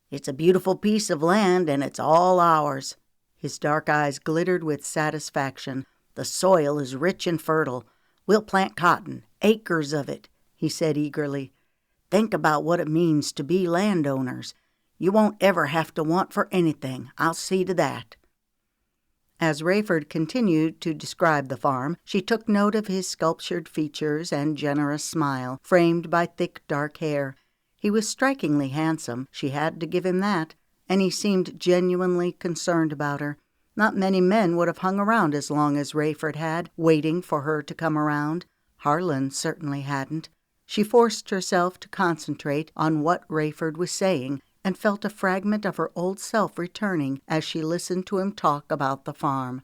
"It's a beautiful piece of land, and it's all ours." His dark eyes glittered with satisfaction. "The soil is rich and fertile. We'll plant cotton, acres of it," he said eagerly. "Think about what it means to be landowners. You won't ever have to want for anything. I'll see to that." As Rayford continued to describe the farm, she took note of his sculptured features and generous smile, framed by thick dark hair. He was strikingly handsome, she had to give him that, and he seemed genuinely concerned about her. Not many men would have hung around as long as Rayford had, waiting for her to come around. Harlan certainly hadn't. She forced herself to concentrate on what Rayford was saying, and felt a fragment of her old self returning as she listened to him talk about the farm.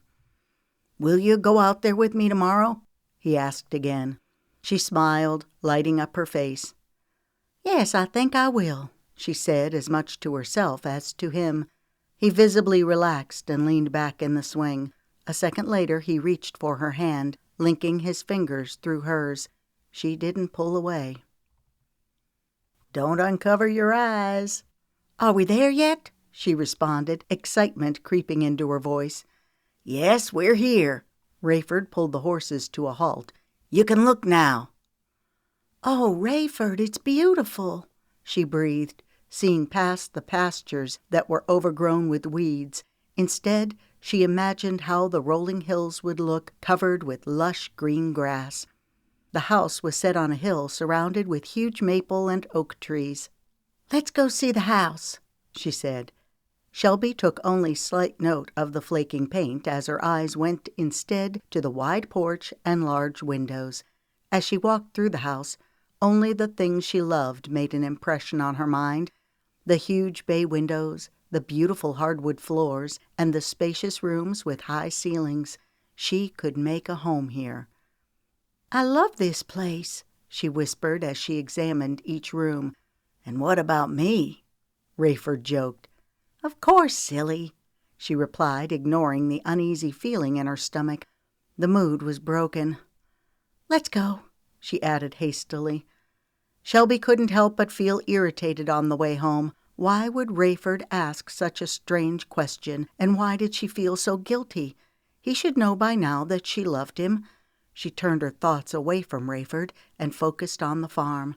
"Will you go out there with me tomorrow?" he asked again. She smiled, lighting up her face. "Yes, I think I will," she said, as much to herself as to him. He visibly relaxed and leaned back in the swing. A second later he reached for her hand, linking his fingers through hers. She didn't pull away. "Don't uncover your eyes." "Are we there yet?" she responded, excitement creeping into her voice. "Yes, we're here." Rayford pulled the horses to a halt. "You can look now." "Oh, Rayford, it's beautiful," she breathed, seeing past the pastures that were overgrown with weeds. Instead, she imagined how the rolling hills would look, covered with lush green grass. The house was set on a hill surrounded with huge maple and oak trees. "Let's go see the house," she said. Shelby took only slight note of the flaking paint as her eyes went instead to the wide porch and large windows. As she walked through the house, only the things she loved made an impression on her mind. The huge bay windows, the beautiful hardwood floors, and the spacious rooms with high ceilings. She could make a home here. "I love this place," she whispered as she examined each room. "And what about me?" Rayford joked. "Of course, silly," she replied, ignoring the uneasy feeling in her stomach. The mood was broken. "Let's go," she added hastily. Shelby couldn't help but feel irritated on the way home. Why would Rayford ask such a strange question, and why did she feel so guilty? He should know by now that she loved him. She turned her thoughts away from Rayford and focused on the farm.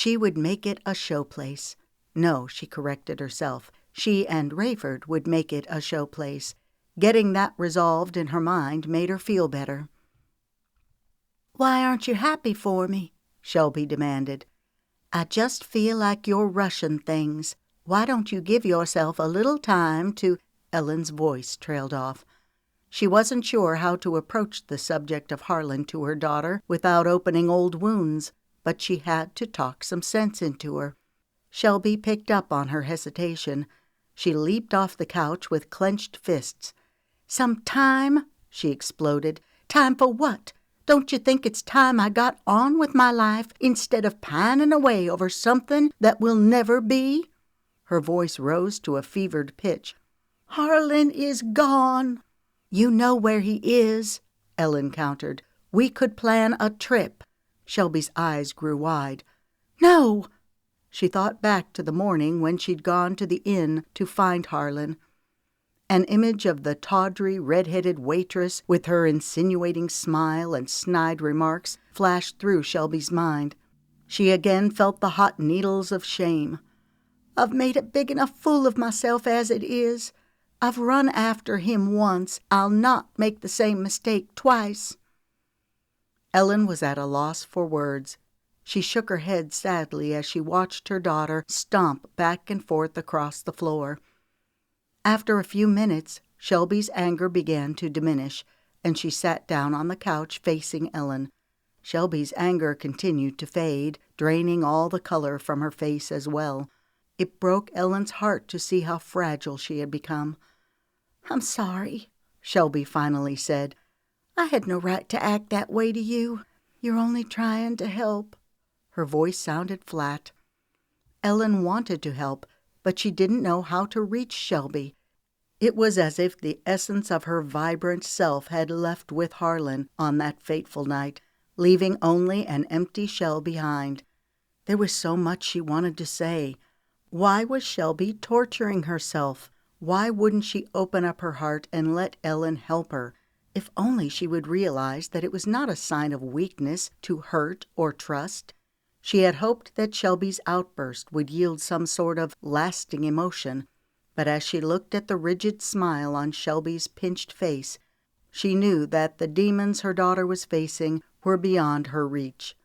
She would make it a showplace. No, she corrected herself. She and Rayford would make it a showplace. Getting that resolved in her mind made her feel better. "Why aren't you happy for me?" Shelby demanded. "I just feel like you're rushing things. Why don't you give yourself a little time to—" Ellen's voice trailed off. She wasn't sure how to approach the subject of Harlan to her daughter without opening old wounds, but she had to talk some sense into her. Shelby picked up on her hesitation. She leaped off the couch with clenched fists. "Some time?" she exploded. "Time for what? Don't you think it's time I got on with my life instead of pining away over something that will never be?" Her voice rose to a fevered pitch. "Harlan is gone." "You know where he is," Ellen countered. "We could plan a trip." Shelby's eyes grew wide. "No!" She thought back to the morning when she'd gone to the inn to find Harlan. An image of the tawdry, red-headed waitress with her insinuating smile and snide remarks flashed through Shelby's mind. She again felt the hot needles of shame. "I've made a big enough fool of myself as it is. I've run after him once. I'll not make the same mistake twice." Ellen was at a loss for words. She shook her head sadly as she watched her daughter stomp back and forth across the floor. After a few minutes, Shelby's anger began to diminish, and she sat down on the couch facing Ellen. Shelby's anger continued to fade, draining all the color from her face as well. It broke Ellen's heart to see how fragile she had become. "I'm sorry," Shelby finally said. "I had no right to act that way to you. You're only trying to help." Her voice sounded flat. Ellen wanted to help, but she didn't know how to reach Shelby. It was as if the essence of her vibrant self had left with Harlan on that fateful night, leaving only an empty shell behind. There was so much she wanted to say. Why was Shelby torturing herself? Why wouldn't she open up her heart and let Ellen help her? If only she would realize that it was not a sign of weakness to hurt or trust. She had hoped that Shelby's outburst would yield some sort of lasting emotion, but as she looked at the rigid smile on Shelby's pinched face, she knew that the demons her daughter was facing were beyond her reach.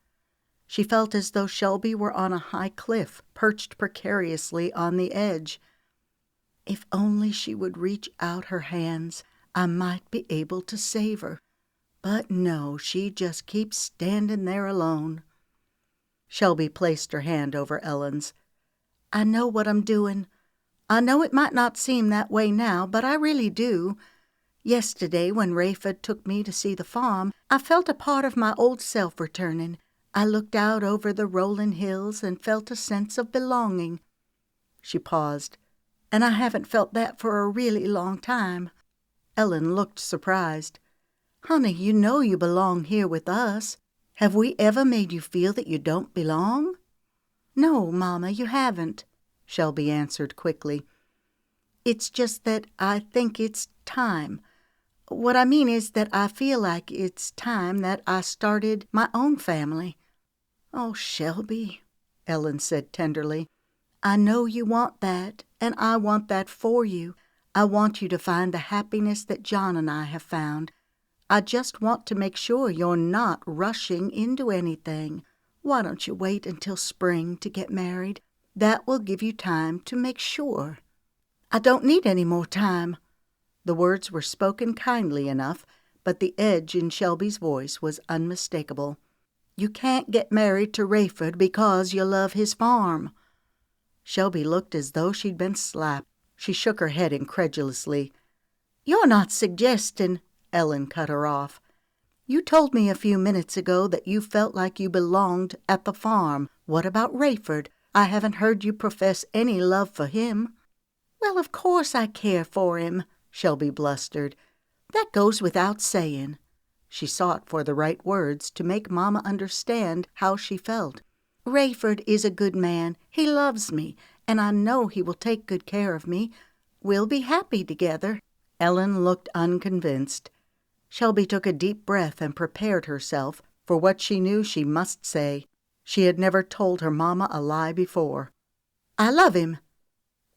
She felt as though Shelby were on a high cliff, perched precariously on the edge. If only she would reach out her hands, I might be able to save her. But no, she just keeps standing there alone. Shelby placed her hand over Ellen's. "I know what I'm doing. I know it might not seem that way now, but I really do. Yesterday, when Rayford took me to see the farm, I felt a part of my old self returning. I looked out over the rolling hills and felt a sense of belonging." She paused. "And I haven't felt that for a really long time." Ellen looked surprised. "Honey, you know you belong here with us. Have we ever made you feel that you don't belong?" "No, Mama, you haven't," Shelby answered quickly. "It's just that I think it's time. What I mean is that I feel like it's time that I started my own family." "Oh, Shelby," Ellen said tenderly, "I know you want that, and I want that for you. I want you to find the happiness that John and I have found. I just want to make sure you're not rushing into anything. Why don't you wait until spring to get married? That will give you time to make sure." "I don't need any more time." The words were spoken kindly enough, but the edge in Shelby's voice was unmistakable. "You can't get married to Rayford because you love his farm." Shelby looked as though she'd been slapped. She shook her head incredulously. "You're not suggesting—" Ellen cut her off. "You told me a few minutes ago that you felt like you belonged at the farm. What about Rayford? I haven't heard you profess any love for him." "Well, of course I care for him," Shelby blustered. "That goes without saying." She sought for the right words to make Mama understand how she felt. "Rayford is a good man. He loves me, and I know he will take good care of me. We'll be happy together." Ellen looked unconvinced. Shelby took a deep breath and prepared herself for what she knew she must say. She had never told her mama a lie before. "I love him.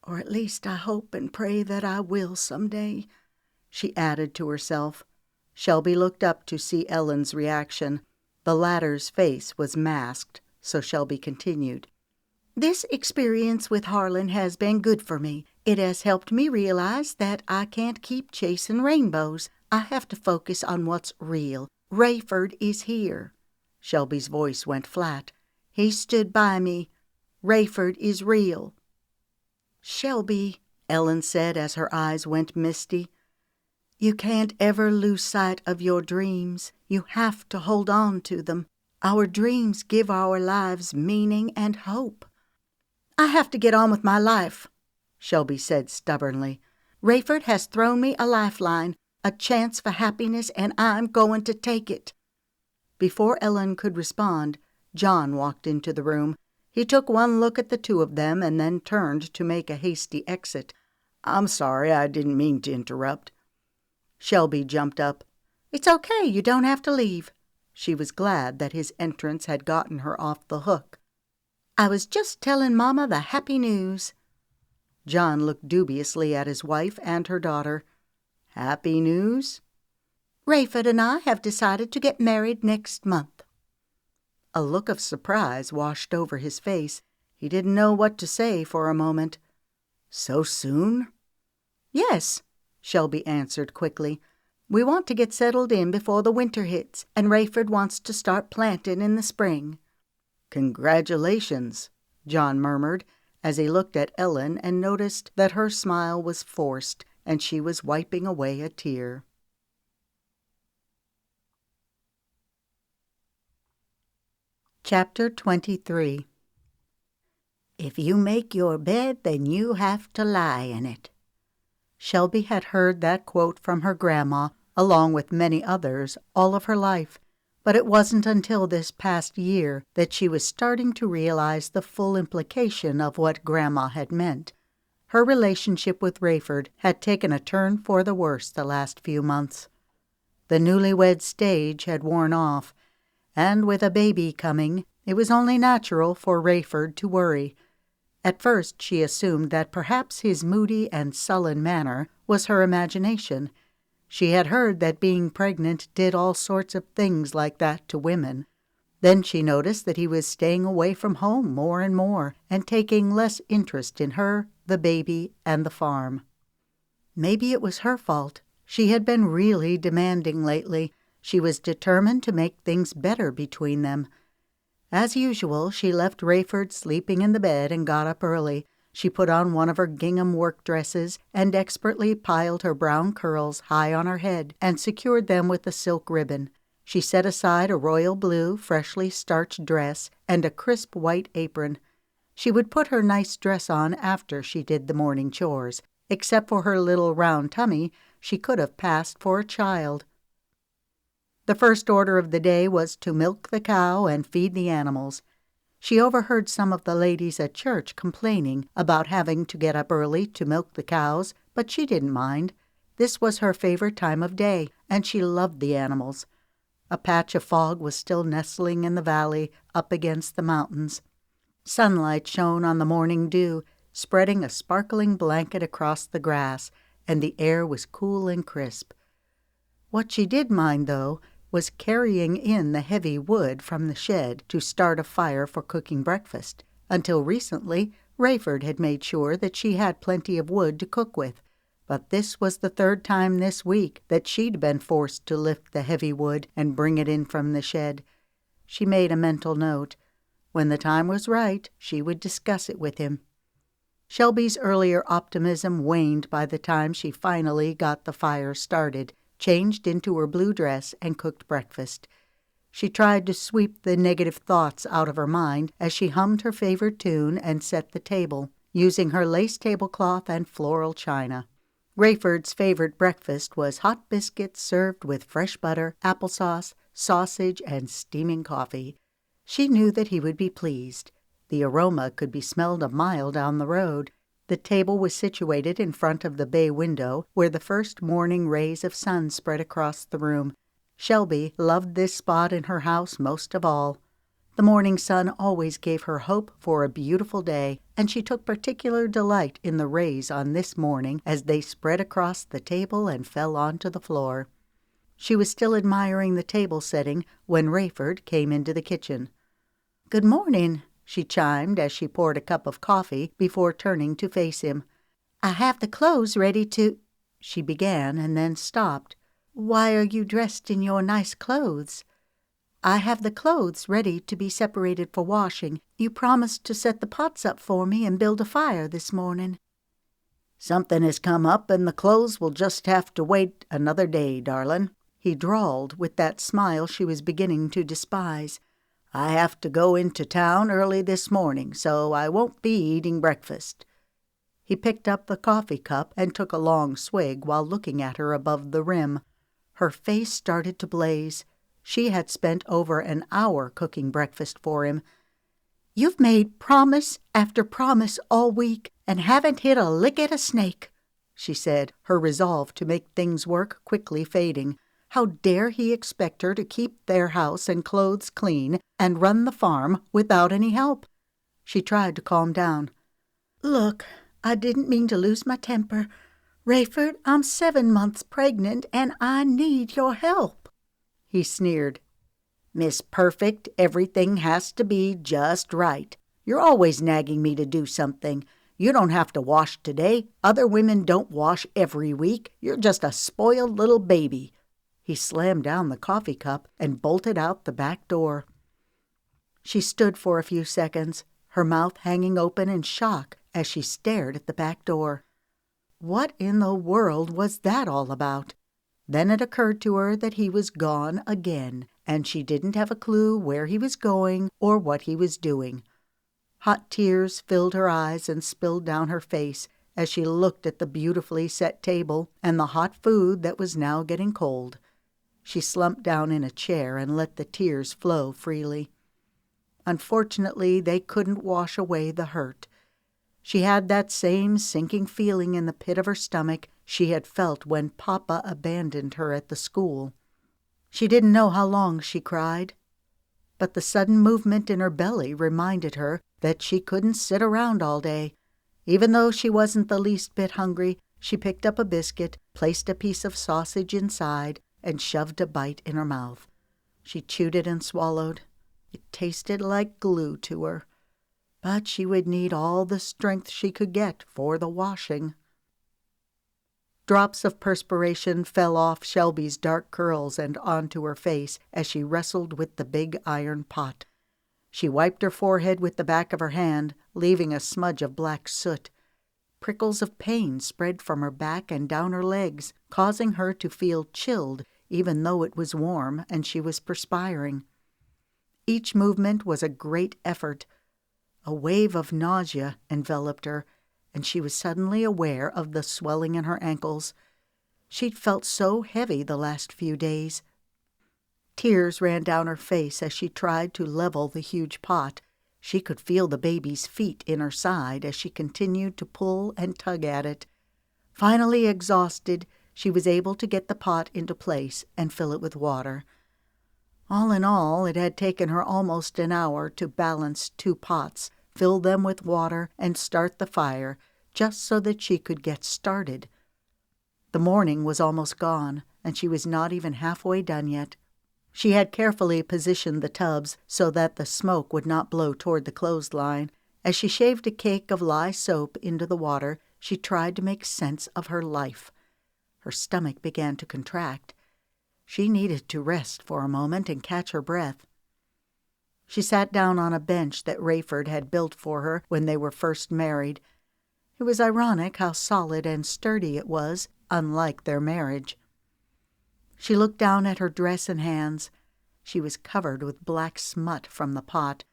Or at least I hope and pray that I will someday," she added to herself. Shelby looked up to see Ellen's reaction. The latter's face was masked, so Shelby continued. "This experience with Harlan has been good for me. It has helped me realize that I can't keep chasing rainbows. I have to focus on what's real. Rayford is here." Shelby's voice went flat. "He stood by me. Rayford is real." "Shelby," Ellen said as her eyes went misty, "you can't ever lose sight of your dreams. You have to hold on to them. Our dreams give our lives meaning and hope." "I have to get on with my life," Shelby said stubbornly. "Rayford has thrown me a lifeline, a chance for happiness, and I'm going to take it." Before Ellen could respond, John walked into the room. He took one look at the two of them and then turned to make a hasty exit. "I'm sorry, I didn't mean to interrupt." Shelby jumped up. "It's okay, you don't have to leave." She was glad that his entrance had gotten her off the hook. "I was just telling Mama the happy news." John looked dubiously at his wife and her daughter. "Happy news?" "Rayford and I have decided to get married next month." A look of surprise washed over his face. He didn't know what to say for a moment. "So soon?" "Yes," Shelby answered quickly. "We want to get settled in before the winter hits, and Rayford wants to start planting in the spring." "Congratulations," John murmured, as he looked at Ellen and noticed that her smile was forced and she was wiping away a tear. Chapter 23. "If you make your bed, then you have to lie in it." Shelby had heard that quote from her grandma, along with many others, all of her life, but it wasn't until this past year that she was starting to realize the full implication of what Grandma had meant. Her relationship with Rayford had taken a turn for the worse the last few months. The newlywed stage had worn off, and with a baby coming, it was only natural for Rayford to worry. At first she assumed that perhaps his moody and sullen manner was her imagination. She had heard that being pregnant did all sorts of things like that to women. Then she noticed that he was staying away from home more and more, and taking less interest in her, the baby, and the farm. Maybe it was her fault. She had been really demanding lately. She was determined to make things better between them. As usual, she left Rayford sleeping in the bed and got up early. She put on one of her gingham work dresses and expertly piled her brown curls high on her head and secured them with a silk ribbon. She set aside a royal blue, freshly starched dress and a crisp white apron. She would put her nice dress on after she did the morning chores. Except for her little round tummy, she could have passed for a child. The first order of the day was to milk the cow and feed the animals. She overheard some of the ladies at church complaining about having to get up early to milk the cows, but she didn't mind. This was her favorite time of day, and she loved the animals. A patch of fog was still nestling in the valley up against the mountains. Sunlight shone on the morning dew, spreading a sparkling blanket across the grass, and the air was cool and crisp. What she did mind, though, was carrying in the heavy wood from the shed to start a fire for cooking breakfast. Until recently, Rayford had made sure that she had plenty of wood to cook with, but this was the third time this week that she'd been forced to lift the heavy wood and bring it in from the shed. She made a mental note. When the time was right, she would discuss it with him. Shelby's earlier optimism waned by the time she finally got the fire started, changed into her blue dress, and cooked breakfast. She tried to sweep the negative thoughts out of her mind as she hummed her favorite tune and set the table, using her lace tablecloth and floral china. Rayford's favorite breakfast was hot biscuits served with fresh butter, applesauce, sausage, and steaming coffee. She knew that he would be pleased. The aroma could be smelled a mile down the road. The table was situated in front of the bay window, where the first morning rays of sun spread across the room. Shelby loved this spot in her house most of all. The morning sun always gave her hope for a beautiful day, and she took particular delight in the rays on this morning as they spread across the table and fell onto the floor. She was still admiring the table setting when Rayford came into the kitchen. "Good morning," she chimed as she poured a cup of coffee before turning to face him. "I have the clothes ready to—" she began and then stopped. "Why are you dressed in your nice clothes?" "I have the clothes ready to be separated for washing. You promised to set the pots up for me and build a fire this morning." "Something has come up, and the clothes will just have to wait another day, darling," he drawled with that smile she was beginning to despise. "I have to go into town early this morning, so I won't be eating breakfast." He picked up the coffee cup and took a long swig while looking at her above the rim. Her face started to blaze. She had spent over an hour cooking breakfast for him. "You've made promise after promise all week and haven't hit a lick at a snake," she said, her resolve to make things work quickly fading. How dare he expect her to keep their house and clothes clean and run the farm without any help? She tried to calm down. "Look, I didn't mean to lose my temper. Rayford, I'm 7 months pregnant, and I need your help." He sneered. "Miss Perfect, everything has to be just right. You're always nagging me to do something. You don't have to wash today. Other women don't wash every week. You're just a spoiled little baby." He slammed down the coffee cup and bolted out the back door. She stood for a few seconds, her mouth hanging open in shock as she stared at the back door. What in the world was that all about? Then it occurred to her that he was gone again, and she didn't have a clue where he was going or what he was doing. Hot tears filled her eyes and spilled down her face as she looked at the beautifully set table and the hot food that was now getting cold. She slumped down in a chair and let the tears flow freely. Unfortunately, they couldn't wash away the hurt. She had that same sinking feeling in the pit of her stomach she had felt when Papa abandoned her at the school. She didn't know how long she cried, but the sudden movement in her belly reminded her that she couldn't sit around all day. Even though she wasn't the least bit hungry, she picked up a biscuit, placed a piece of sausage inside, and shoved a bite in her mouth. She chewed it and swallowed. It tasted like glue to her. But she would need all the strength she could get for the washing. Drops of perspiration fell off Shelby's dark curls and onto her face as she wrestled with the big iron pot. She wiped her forehead with the back of her hand, leaving a smudge of black soot. Prickles of pain spread from her back and down her legs, causing her to feel chilled even though it was warm and she was perspiring. Each movement was a great effort. A wave of nausea enveloped her, and she was suddenly aware of the swelling in her ankles. She'd felt so heavy the last few days. Tears ran down her face as she tried to level the huge pot. She could feel the baby's feet in her side as she continued to pull and tug at it. Finally exhausted, she was able to get the pot into place and fill it with water. All in all, it had taken her almost an hour to balance 2 pots, fill them with water, and start the fire, just so that she could get started. The morning was almost gone, and she was not even halfway done yet. She had carefully positioned the tubs so that the smoke would not blow toward the clothesline. As she shaved a cake of lye soap into the water, she tried to make sense of her life. Her stomach began to contract. She needed to rest for a moment and catch her breath. She sat down on a bench that Rayford had built for her when they were first married. It was ironic how solid and sturdy it was, unlike their marriage. She looked down at her dress and hands. She was covered with black smut from the pot.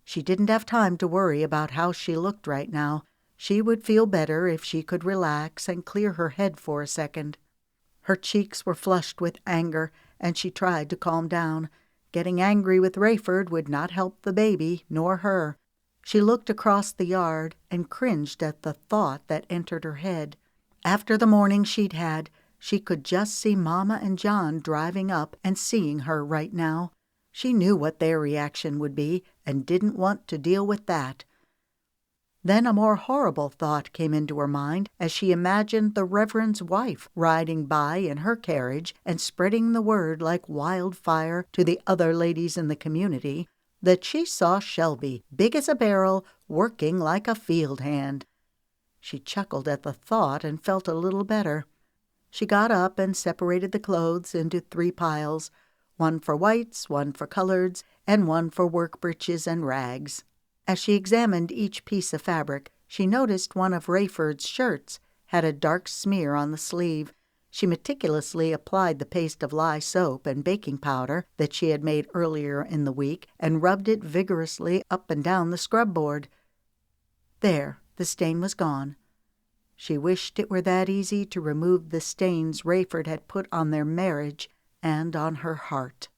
She didn't have time to worry about how she looked right now. She would feel better if she could relax and clear her head for a second. Her cheeks were flushed with anger, and she tried to calm down. Getting angry with Rayford would not help the baby, nor her. She looked across the yard and cringed at the thought that entered her head. After the morning she'd had, she could just see Mama and John driving up and seeing her right now. She knew what their reaction would be and didn't want to deal with that. Then a more horrible thought came into her mind as she imagined the Reverend's wife riding by in her carriage and spreading the word like wildfire to the other ladies in the community that she saw Shelby, big as a barrel, working like a field hand. She chuckled at the thought and felt a little better. She got up and separated the clothes into 3 piles, one for whites, one for coloreds, and one for work breeches and rags. As she examined each piece of fabric, she noticed one of Rayford's shirts had a dark smear on the sleeve. She meticulously applied the paste of lye soap and baking powder that she had made earlier in the week and rubbed it vigorously up and down the scrub board. There, the stain was gone. She wished it were that easy to remove the stains Rayford had put on their marriage and on her heart.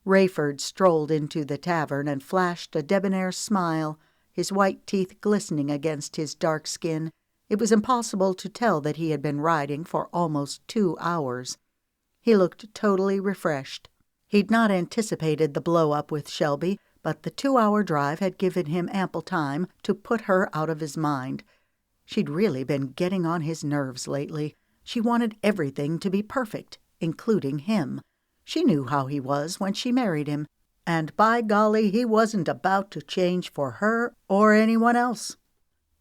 Rayford strolled into the tavern and flashed a debonair smile, his white teeth glistening against his dark skin. It was impossible to tell that he had been riding for almost 2 hours. He looked totally refreshed. He'd not anticipated the blow-up with Shelby, but the 2-hour drive had given him ample time to put her out of his mind. She'd really been getting on his nerves lately. She wanted everything to be perfect, including him. She knew how he was when she married him, and by golly, he wasn't about to change for her or anyone else.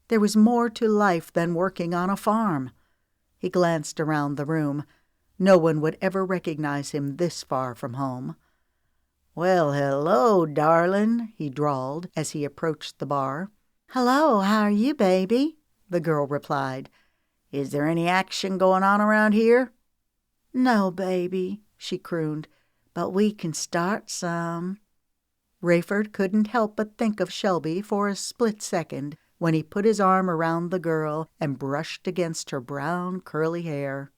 There was more to life than working on a farm. He glanced around the room. No one would ever recognize him this far from home. "Well, hello, darling," he drawled as he approached the bar. "Hello, how are you, baby?" the girl replied. "Is there any action going on around here?" "No, baby," she crooned, "but we can start some." Rayford couldn't help but think of Shelby for a split second when he put his arm around the girl and brushed against her brown, curly hair.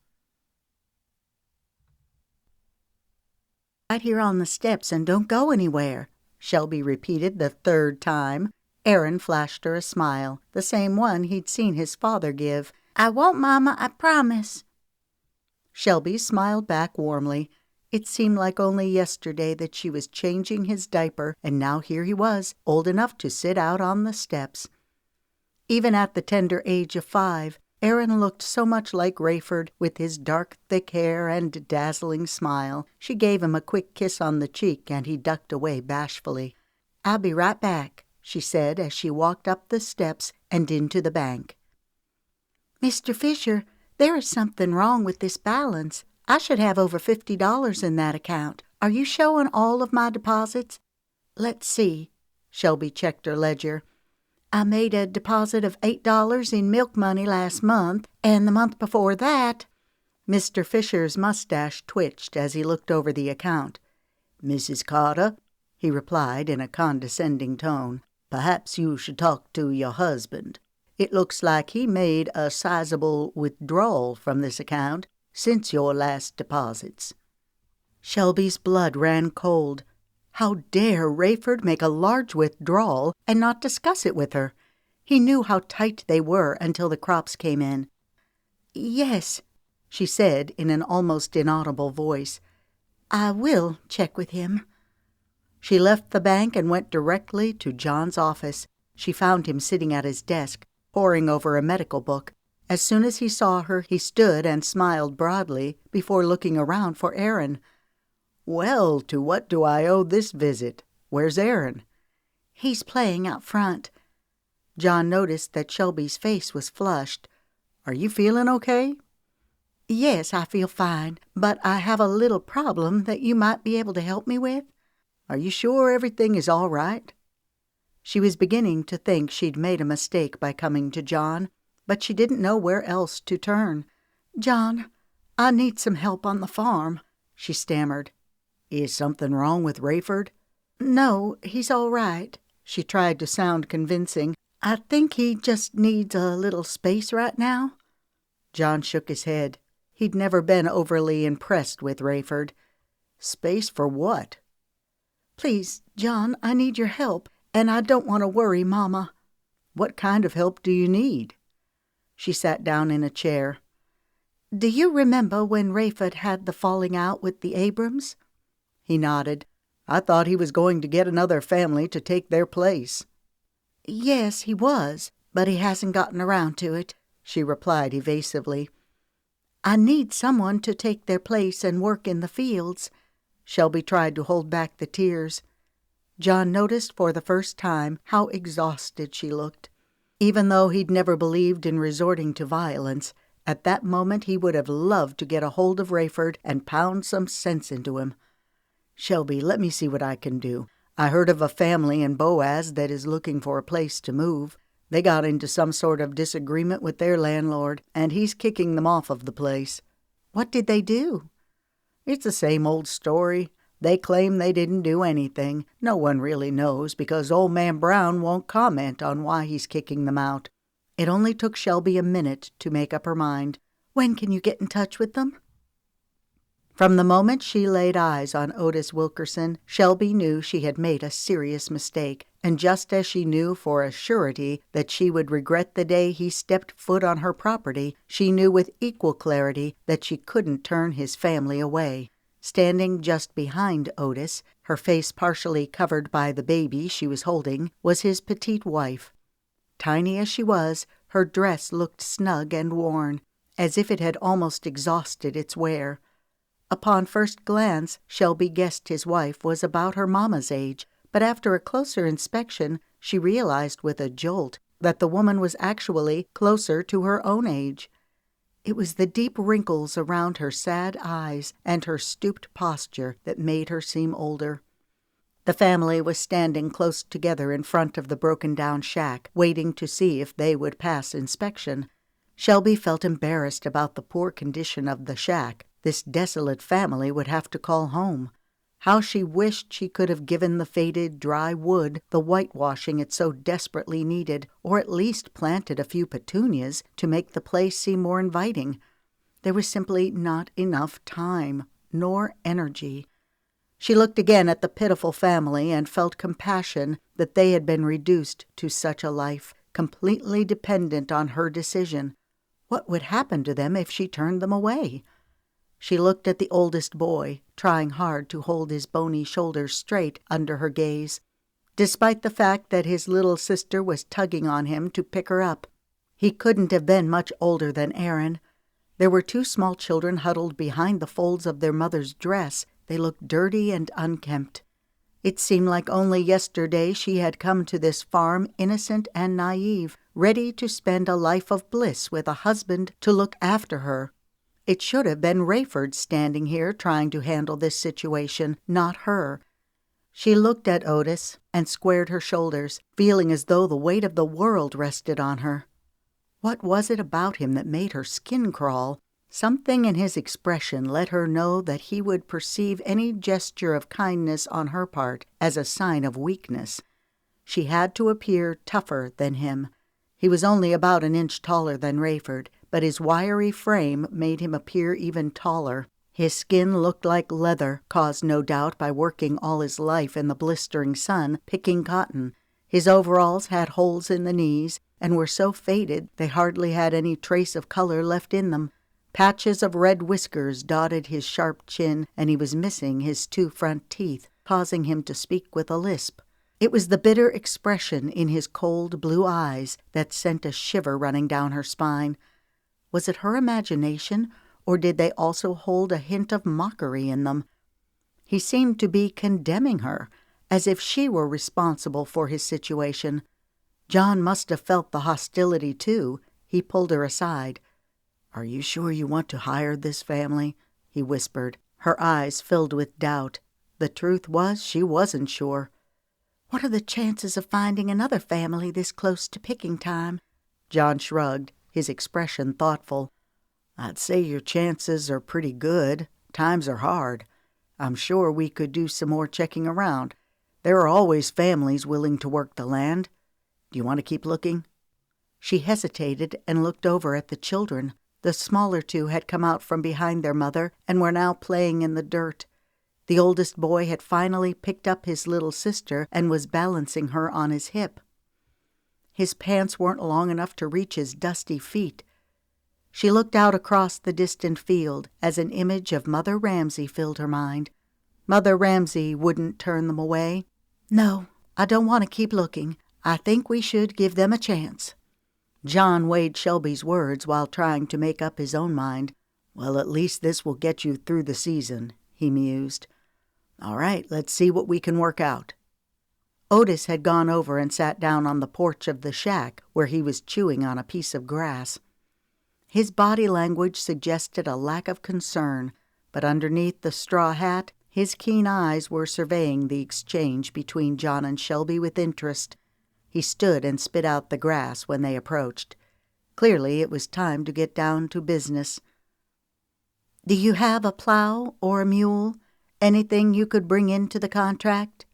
"Right here on the steps and don't go anywhere," Shelby repeated the 3rd time. Aaron flashed her a smile, the same one he'd seen his father give. "I won't, Mama, I promise." Shelby smiled back warmly. It seemed like only yesterday that she was changing his diaper, and now here he was, old enough to sit out on the steps. Even at the tender age of 5, Aaron looked so much like Rayford with his dark, thick hair and dazzling smile. She gave him a quick kiss on the cheek, and he ducked away bashfully. "I'll be right back," she said as she walked up the steps and into the bank. "Mr. Fisher, there is something wrong with this balance. I should have over $50 in that account. Are you showing all of my deposits?" "Let's see." Shelby checked her ledger. "I made a deposit of $8 in milk money last month, and the month before that—" Mr. Fisher's mustache twitched as he looked over the account. "Mrs. Carter," he replied in a condescending tone, "perhaps you should talk to your husband. It looks like he made a sizable withdrawal from this account since your last deposits." Shelby's blood ran cold. How dare Rayford make a large withdrawal and not discuss it with her? He knew how tight they were until the crops came in. "Yes," she said in an almost inaudible voice. "I will check with him." She left the bank and went directly to John's office. She found him sitting at his desk, poring over a medical book. As soon as he saw her, he stood and smiled broadly before looking around for Aaron. "Well, to what do I owe this visit? Where's Aaron?" "He's playing out front." John noticed that Shelby's face was flushed. "Are you feeling okay?" "Yes, I feel fine, but I have a little problem that you might be able to help me with." "Are you sure everything is all right?" She was beginning to think she'd made a mistake by coming to John, but she didn't know where else to turn. "John, I need some help on the farm," she stammered. "Is something wrong with Rayford?" "No, he's all right." She tried to sound convincing. "I think he just needs a little space right now." John shook his head. He'd never been overly impressed with Rayford. "Space for what?" "Please, John, I need your help, and I don't want to worry Mama." "What kind of help do you need?" She sat down in a chair. "Do you remember when Rayford had the falling out with the Abrams?" He nodded. "I thought he was going to get another family to take their place." "Yes, he was, but he hasn't gotten around to it," she replied evasively. "I need someone to take their place and work in the fields." Shelby tried to hold back the tears. John noticed for the first time how exhausted she looked. Even though he'd never believed in resorting to violence, at that moment he would have loved to get a hold of Rayford and pound some sense into him. "Shelby, let me see what I can do. I heard of a family in Boaz that is looking for a place to move. They got into some sort of disagreement with their landlord, and he's kicking them off of the place." "What did they do?" "It's the same old story. They claim they didn't do anything. No one really knows because Old Man Brown won't comment on why he's kicking them out." It only took Shelby a minute to make up her mind. "When can you get in touch with them?" From the moment she laid eyes on Otis Wilkerson, Shelby knew she had made a serious mistake, and just as she knew for a surety that she would regret the day he stepped foot on her property, she knew with equal clarity that she couldn't turn his family away. Standing just behind Otis, her face partially covered by the baby she was holding, was his petite wife. Tiny as she was, her dress looked snug and worn, as if it had almost exhausted its wear. Upon first glance, Shelby guessed his wife was about her mamma's age, but after a closer inspection, she realized with a jolt that the woman was actually closer to her own age. It was the deep wrinkles around her sad eyes and her stooped posture that made her seem older. The family was standing close together in front of the broken-down shack, waiting to see if they would pass inspection. Shelby felt embarrassed about the poor condition of the shack. This desolate family would have to call home. How she wished she could have given the faded, dry wood the whitewashing it so desperately needed, or at least planted a few petunias to make the place seem more inviting. There was simply not enough time, nor energy. She looked again at the pitiful family and felt compassion that they had been reduced to such a life, completely dependent on her decision. What would happen to them if she turned them away? She looked at the oldest boy, trying hard to hold his bony shoulders straight under her gaze, despite the fact that his little sister was tugging on him to pick her up. He couldn't have been much older than Aaron. There were two small children huddled behind the folds of their mother's dress. They looked dirty and unkempt. It seemed like only yesterday she had come to this farm innocent and naive, ready to spend a life of bliss with a husband to look after her. It should have been Rayford standing here trying to handle this situation, not her. She looked at Otis and squared her shoulders, feeling as though the weight of the world rested on her. What was it about him that made her skin crawl? Something in his expression let her know that he would perceive any gesture of kindness on her part as a sign of weakness. She had to appear tougher than him. He was only about an inch taller than Rayford, but his wiry frame made him appear even taller. His skin looked like leather, caused no doubt by working all his life in the blistering sun picking cotton. His overalls had holes in the knees and were so faded they hardly had any trace of color left in them. Patches of red whiskers dotted his sharp chin, and he was missing his two front teeth, causing him to speak with a lisp. It was the bitter expression in his cold blue eyes that sent a shiver running down her spine. Was it her imagination, or did they also hold a hint of mockery in them? He seemed to be condemning her, as if she were responsible for his situation. John must have felt the hostility, too. He pulled her aside. "Are you sure you want to hire this family?" he whispered. Her eyes filled with doubt. The truth was, she wasn't sure. "What are the chances of finding another family this close to picking time?" John shrugged, his expression thoughtful. "I'd say your chances are pretty good. Times are hard. I'm sure we could do some more checking around. There are always families willing to work the land. Do you want to keep looking?" She hesitated and looked over at the children. The smaller two had come out from behind their mother and were now playing in the dirt. The oldest boy had finally picked up his little sister and was balancing her on his hip. His pants weren't long enough to reach his dusty feet. She looked out across the distant field as an image of Mother Ramsay filled her mind. Mother Ramsay wouldn't turn them away. No, I don't want to keep looking. I think we should give them a chance. John weighed Shelby's words while trying to make up his own mind. Well, at least this will get you through the season, he mused. All right, let's see what we can work out. Otis had gone over and sat down on the porch of the shack where he was chewing on a piece of grass. His body language suggested a lack of concern, but underneath the straw hat, his keen eyes were surveying the exchange between John and Shelby with interest. He stood and spit out the grass when they approached. Clearly it was time to get down to business. Do you have a plow or a mule? Anything you could bring into the contract?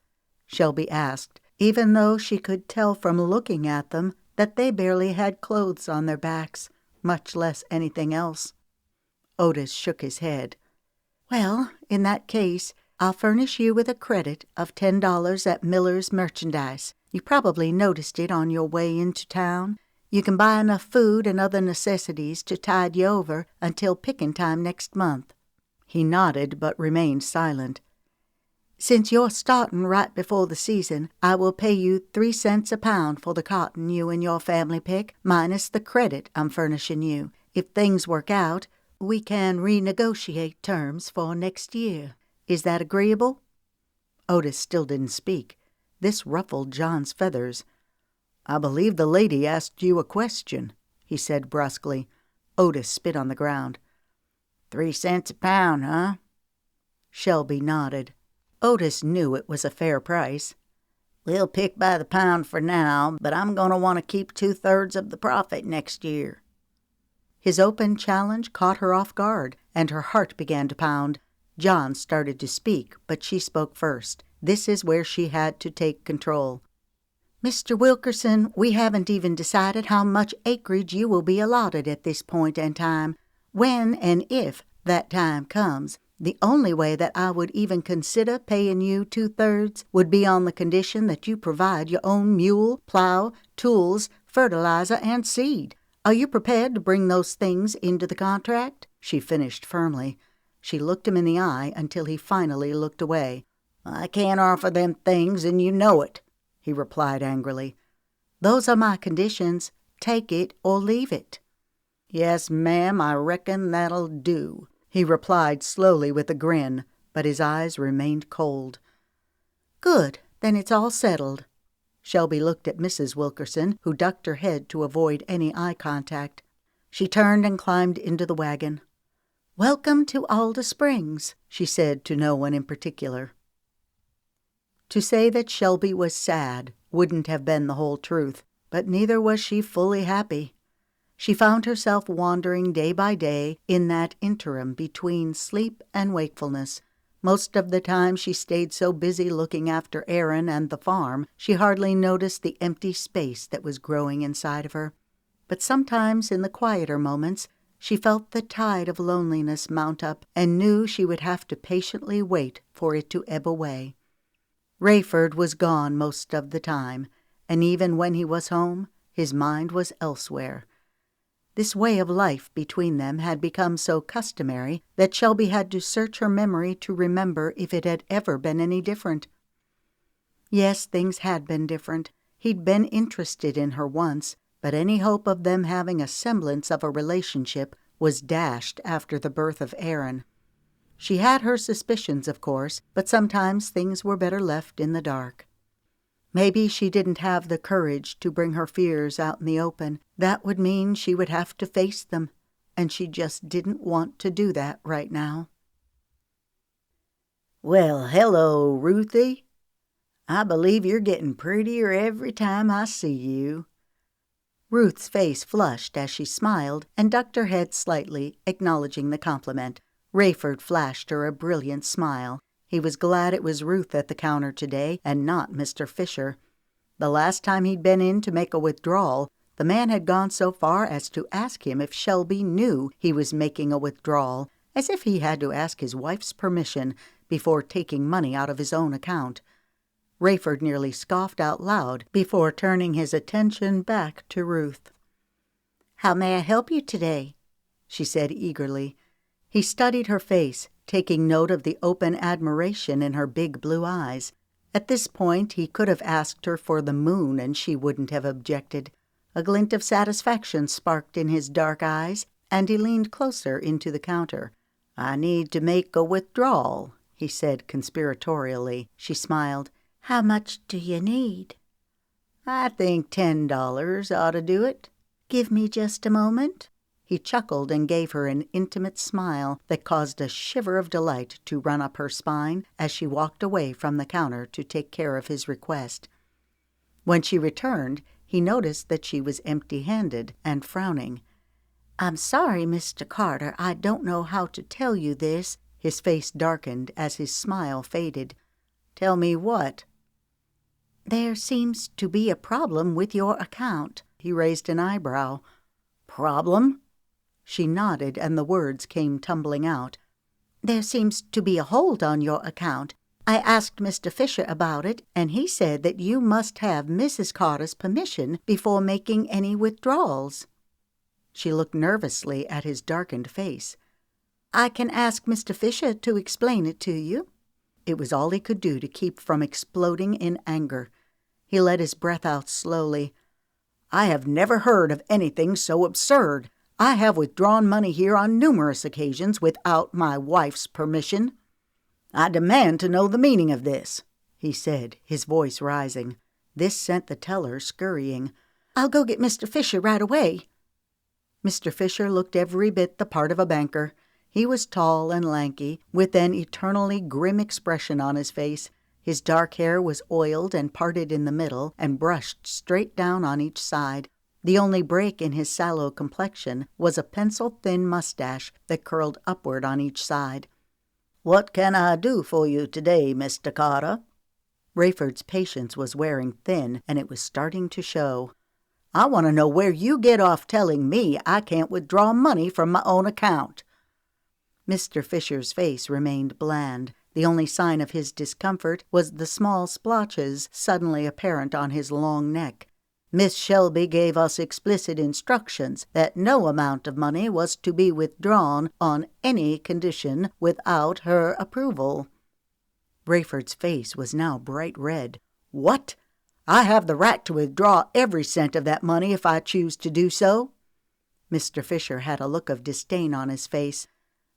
Shelby asked, even though she could tell from looking at them that they barely had clothes on their backs, much less anything else. Otis shook his head. Well, in that case, I'll furnish you with a credit of $10 at Miller's Merchandise. You probably noticed it on your way into town. You can buy enough food and other necessities to tide you over until picking time next month. He nodded but remained silent. Since you're starting right before the season, I will pay you 3 cents a pound for the cotton you and your family pick, minus the credit I'm furnishing you. If things work out, we can renegotiate terms for next year. Is that agreeable? Otis still didn't speak. This ruffled John's feathers. I believe the lady asked you a question, he said brusquely. Otis spit on the ground. 3 cents a pound, huh? Shelby nodded. Otis knew it was a fair price. We'll pick by the pound for now, but I'm going to want to keep 2/3 of the profit next year. His open challenge caught her off guard, and her heart began to pound. John started to speak, but she spoke first. This is where she had to take control. Mr. Wilkerson, we haven't even decided how much acreage you will be allotted at this point in time. When and if that time comes, the only way that I would even consider paying you 2/3 would be on the condition that you provide your own mule, plow, tools, fertilizer, and seed. Are you prepared to bring those things into the contract? She finished firmly. She looked him in the eye until he finally looked away. I can't offer them things, and you know it, he replied angrily. Those are my conditions. Take it or leave it. Yes, ma'am, I reckon that'll do, he replied slowly with a grin, but his eyes remained cold. Good, then it's all settled. Shelby looked at Mrs. Wilkerson, who ducked her head to avoid any eye contact. She turned and climbed into the wagon. Welcome to Alder Springs, she said to no one in particular. To say that Shelby was sad wouldn't have been the whole truth, but neither was she fully happy. She found herself wandering day by day in that interim between sleep and wakefulness. Most of the time she stayed so busy looking after Aaron and the farm, she hardly noticed the empty space that was growing inside of her. But sometimes in the quieter moments, she felt the tide of loneliness mount up and knew she would have to patiently wait for it to ebb away. Rayford was gone most of the time, and even when he was home, his mind was elsewhere. This way of life between them had become so customary that Shelby had to search her memory to remember if it had ever been any different. Yes, things had been different. He'd been interested in her once, but any hope of them having a semblance of a relationship was dashed after the birth of Aaron. She had her suspicions, of course, but sometimes things were better left in the dark. Maybe she didn't have the courage to bring her fears out in the open. That would mean she would have to face them, and she just didn't want to do that right now. Well, hello, Ruthie. I believe you're getting prettier every time I see you. Ruth's face flushed as she smiled and ducked her head slightly, acknowledging the compliment. Rayford flashed her a brilliant smile. He was glad it was Ruth at the counter today and not Mr. Fisher. The last time he'd been in to make a withdrawal, the man had gone so far as to ask him if Shelby knew he was making a withdrawal, as if he had to ask his wife's permission before taking money out of his own account. Rayford nearly scoffed out loud before turning his attention back to Ruth. "How may I help you today?" she said eagerly. He studied her face, taking note of the open admiration in her big blue eyes. At this point, he could have asked her for the moon and she wouldn't have objected. A glint of satisfaction sparked in his dark eyes, and he leaned closer into the counter. "I need to make a withdrawal," he said conspiratorially. She smiled. "How much do you need?" "I think $10 ought to do it." "Give me just a moment." He chuckled and gave her an intimate smile that caused a shiver of delight to run up her spine as she walked away from the counter to take care of his request. When she returned, he noticed that she was empty-handed and frowning. "I'm sorry, Mr. Carter, I don't know how to tell you this." His face darkened as his smile faded. "Tell me what?" "There seems to be a problem with your account." He raised an eyebrow. "Problem?" She nodded, and the words came tumbling out. "There seems to be a hold on your account. I asked Mr. Fisher about it, and he said that you must have Mrs. Carter's permission before making any withdrawals." She looked nervously at his darkened face. "I can ask Mr. Fisher to explain it to you." It was all he could do to keep from exploding in anger. He let his breath out slowly. "I have never heard of anything so absurd. I have withdrawn money here on numerous occasions without my wife's permission. I demand to know the meaning of this," he said, his voice rising. This sent the teller scurrying. "I'll go get Mr. Fisher right away." Mr. Fisher looked every bit the part of a banker. He was tall and lanky, with an eternally grim expression on his face. His dark hair was oiled and parted in the middle and brushed straight down on each side. The only break in his sallow complexion was a pencil-thin mustache that curled upward on each side. "What can I do for you today, Mr. Carter?" Rayford's patience was wearing thin, and it was starting to show. "I want to know where you get off telling me I can't withdraw money from my own account." Mr. Fisher's face remained bland. The only sign of his discomfort was the small splotches suddenly apparent on his long neck. "Miss Shelby gave us explicit instructions that no amount of money was to be withdrawn on any condition without her approval." Rayford's face was now bright red. "What? I have the right to withdraw every cent of that money if I choose to do so?" Mr. Fisher had a look of disdain on his face.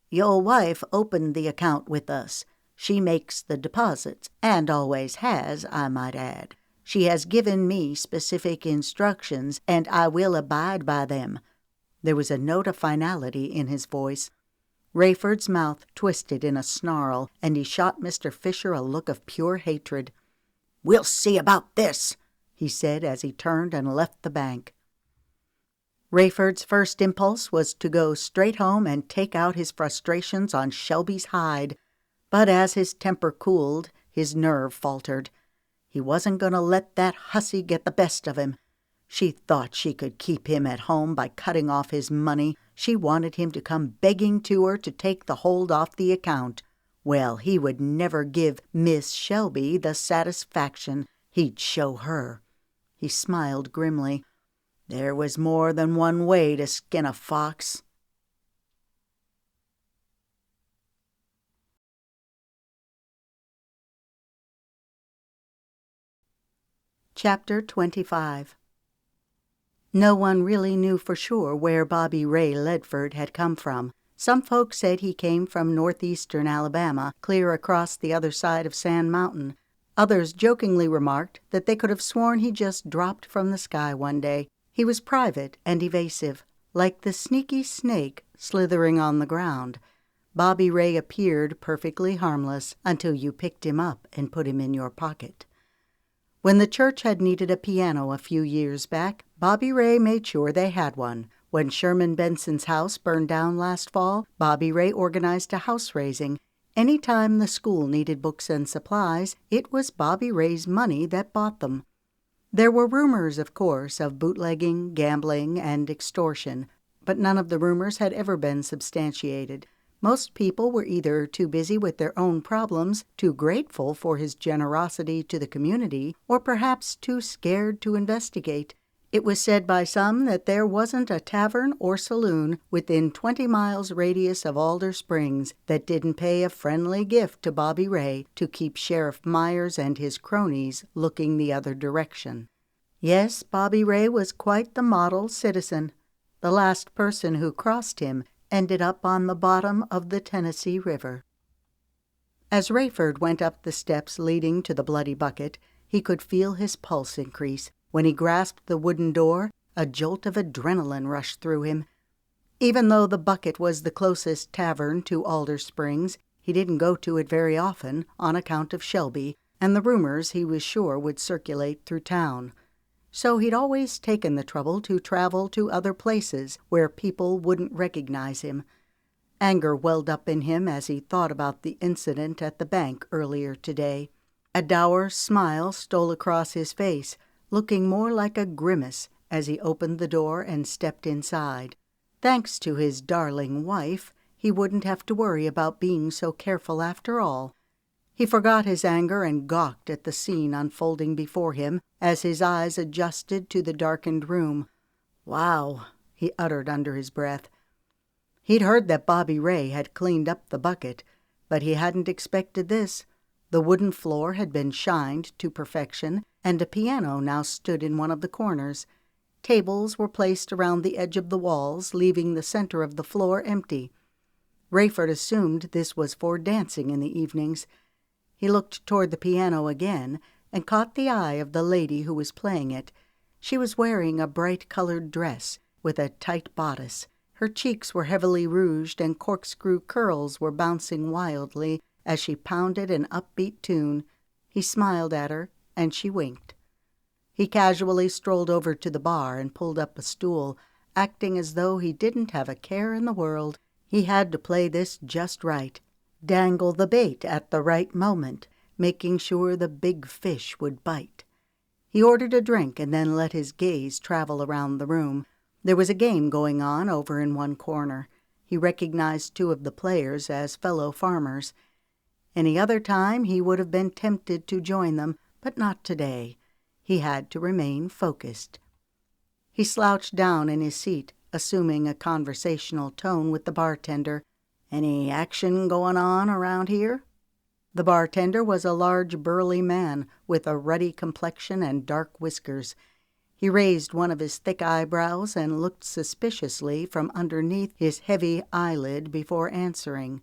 "Your wife opened the account with us. She makes the deposits, and always has, I might add. She has given me specific instructions, and I will abide by them." There was a note of finality in his voice. Rayford's mouth twisted in a snarl, and he shot Mr. Fisher a look of pure hatred. "We'll see about this," he said as he turned and left the bank. Rayford's first impulse was to go straight home and take out his frustrations on Shelby's hide, but as his temper cooled, his nerve faltered. He wasn't going to let that hussy get the best of him. She thought she could keep him at home by cutting off his money. She wanted him to come begging to her to take the hold off the account. Well, he would never give Miss Shelby the satisfaction. He'd show her. He smiled grimly. There was more than one way to skin a fox. Chapter 25. No one really knew for sure where Bobby Ray Ledford had come from. Some folks said he came from northeastern Alabama, clear across the other side of Sand Mountain. Others jokingly remarked that they could have sworn he just dropped from the sky one day. He was private and evasive, like the sneaky snake slithering on the ground. Bobby Ray appeared perfectly harmless until you picked him up and put him in your pocket. When the church had needed a piano a few years back, Bobby Ray made sure they had one. When Sherman Benson's house burned down last fall, Bobby Ray organized a house raising. Any time the school needed books and supplies, it was Bobby Ray's money that bought them. There were rumors, of course, of bootlegging, gambling, and extortion, but none of the rumors had ever been substantiated. Most people were either too busy with their own problems, too grateful for his generosity to the community, or perhaps too scared to investigate. It was said by some that there wasn't a tavern or saloon within 20 miles radius of Alder Springs that didn't pay a friendly gift to Bobby Ray to keep Sheriff Myers and his cronies looking the other direction. Yes, Bobby Ray was quite the model citizen. The last person who crossed him ended up on the bottom of the Tennessee River. As Rayford went up the steps leading to the Bloody Bucket, he could feel his pulse increase. When he grasped the wooden door, a jolt of adrenaline rushed through him. Even though the Bucket was the closest tavern to Alder Springs, he didn't go to it very often on account of Shelby and the rumors he was sure would circulate through town. So he'd always taken the trouble to travel to other places where people wouldn't recognize him. Anger welled up in him as he thought about the incident at the bank earlier today. A dour smile stole across his face, looking more like a grimace as he opened the door and stepped inside. Thanks to his darling wife, he wouldn't have to worry about being so careful after all. He forgot his anger and gawked at the scene unfolding before him as his eyes adjusted to the darkened room. "Wow," he uttered under his breath. He'd heard that Bobby Ray had cleaned up the Bucket, but he hadn't expected this. The wooden floor had been shined to perfection, and a piano now stood in one of the corners. Tables were placed around the edge of the walls, leaving the center of the floor empty. Rayford assumed this was for dancing in the evenings. He looked toward the piano again and caught the eye of the lady who was playing it. She was wearing a bright-colored dress with a tight bodice. Her cheeks were heavily rouged and corkscrew curls were bouncing wildly as she pounded an upbeat tune. He smiled at her, and she winked. He casually strolled over to the bar and pulled up a stool, acting as though he didn't have a care in the world. He had to play this just right, dangle the bait at the right moment, making sure the big fish would bite. He ordered a drink and then let his gaze travel around the room. There was a game going on over in one corner. He recognized two of the players as fellow farmers. Any other time he would have been tempted to join them, but not today. He had to remain focused. He slouched down in his seat, assuming a conversational tone with the bartender. "Any action going on around here?" The bartender was a large, burly man with a ruddy complexion and dark whiskers. He raised one of his thick eyebrows and looked suspiciously from underneath his heavy eyelid before answering.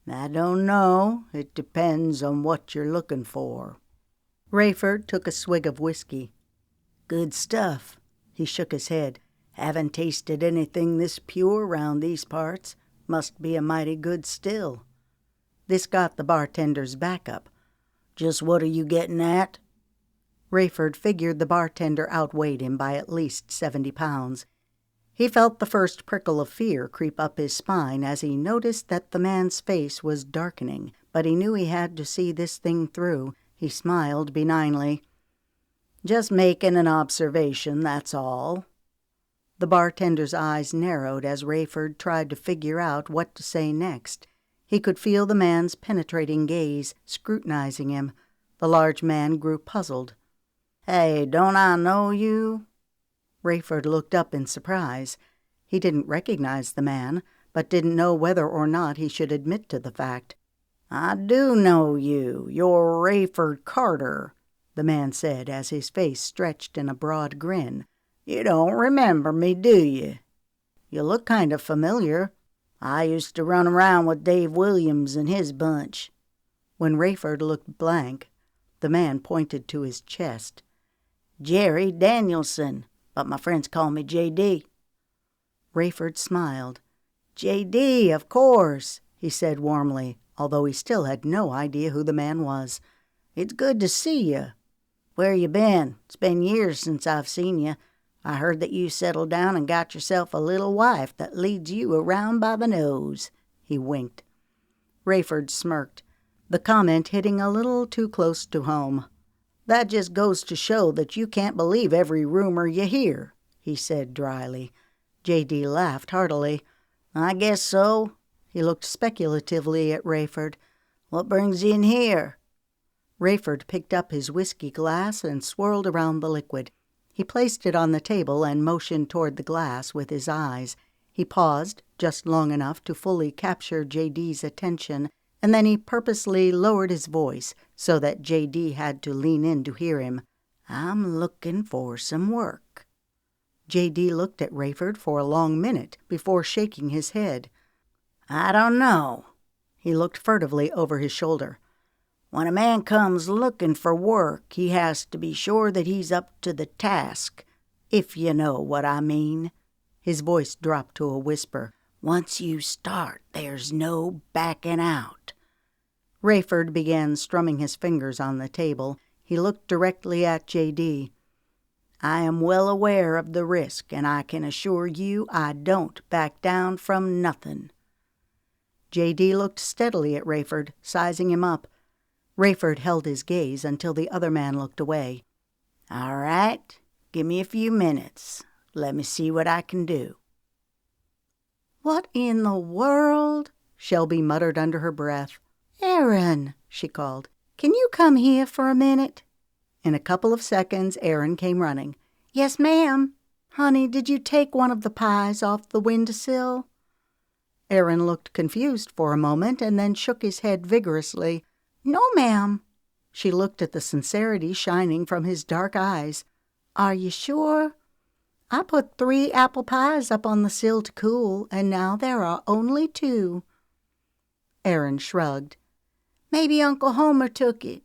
"I don't know. It depends on what you're looking for." Rayford took a swig of whiskey. "Good stuff." He shook his head. "Haven't tasted anything this pure round these parts. Must be a mighty good still." This got the bartender's back up. "Just what are you getting at?" Rayford figured the bartender outweighed him by at least 70 pounds. He felt the first prickle of fear creep up his spine as he noticed that the man's face was darkening, but he knew he had to see this thing through. He smiled benignly. "Just making an observation, that's all." The bartender's eyes narrowed as Rayford tried to figure out what to say next. He could feel the man's penetrating gaze scrutinizing him. The large man grew puzzled. "Hey, don't I know you?" Rayford looked up in surprise. He didn't recognize the man, but didn't know whether or not he should admit to the fact. "I do know you. You're Rayford Carter," the man said as his face stretched in a broad grin. "You don't remember me, do you?" "You look kind of familiar." "I used to run around with Dave Williams and his bunch." When Rayford looked blank, the man pointed to his chest. "Jerry Danielson, but my friends call me J.D." Rayford smiled. "J.D., of course," he said warmly, although he still had no idea who the man was. "It's good to see you. Where you been? It's been years since I've seen you. I heard that you settled down and got yourself a little wife that leads you around by the nose." He winked. Rayford smirked, the comment hitting a little too close to home. "That just goes to show that you can't believe every rumor you hear," he said dryly. J.D. laughed heartily. "I guess so." He looked speculatively at Rayford. "What brings you in here?" Rayford picked up his whiskey glass and swirled around the liquid. He placed it on the table and motioned toward the glass with his eyes. He paused just long enough to fully capture J.D.'s attention, and then he purposely lowered his voice so that J.D. had to lean in to hear him. "I'm looking for some work." J.D. looked at Rayford for a long minute before shaking his head. "I don't know." He looked furtively over his shoulder. "When a man comes looking for work, he has to be sure that he's up to the task, if you know what I mean." His voice dropped to a whisper. "Once you start, there's no backing out." Rayford began strumming his fingers on the table. He looked directly at J.D. "I am well aware of the risk, and I can assure you I don't back down from nothing." J.D. looked steadily at Rayford, sizing him up. Rayford held his gaze until the other man looked away. "All right, give me a few minutes. Let me see what I can do." "What in the world?" Shelby muttered under her breath. "Aaron," she called, "can you come here for a minute?" In a couple of seconds, Aaron came running. "Yes, ma'am." "Honey, did you take one of the pies off the windowsill?" Aaron looked confused for a moment and then shook his head vigorously. "No, ma'am." She looked at the sincerity shining from his dark eyes. "Are you sure? I put 3 apple pies up on the sill to cool, and now there are only 2. Aaron shrugged. "Maybe Uncle Homer took it."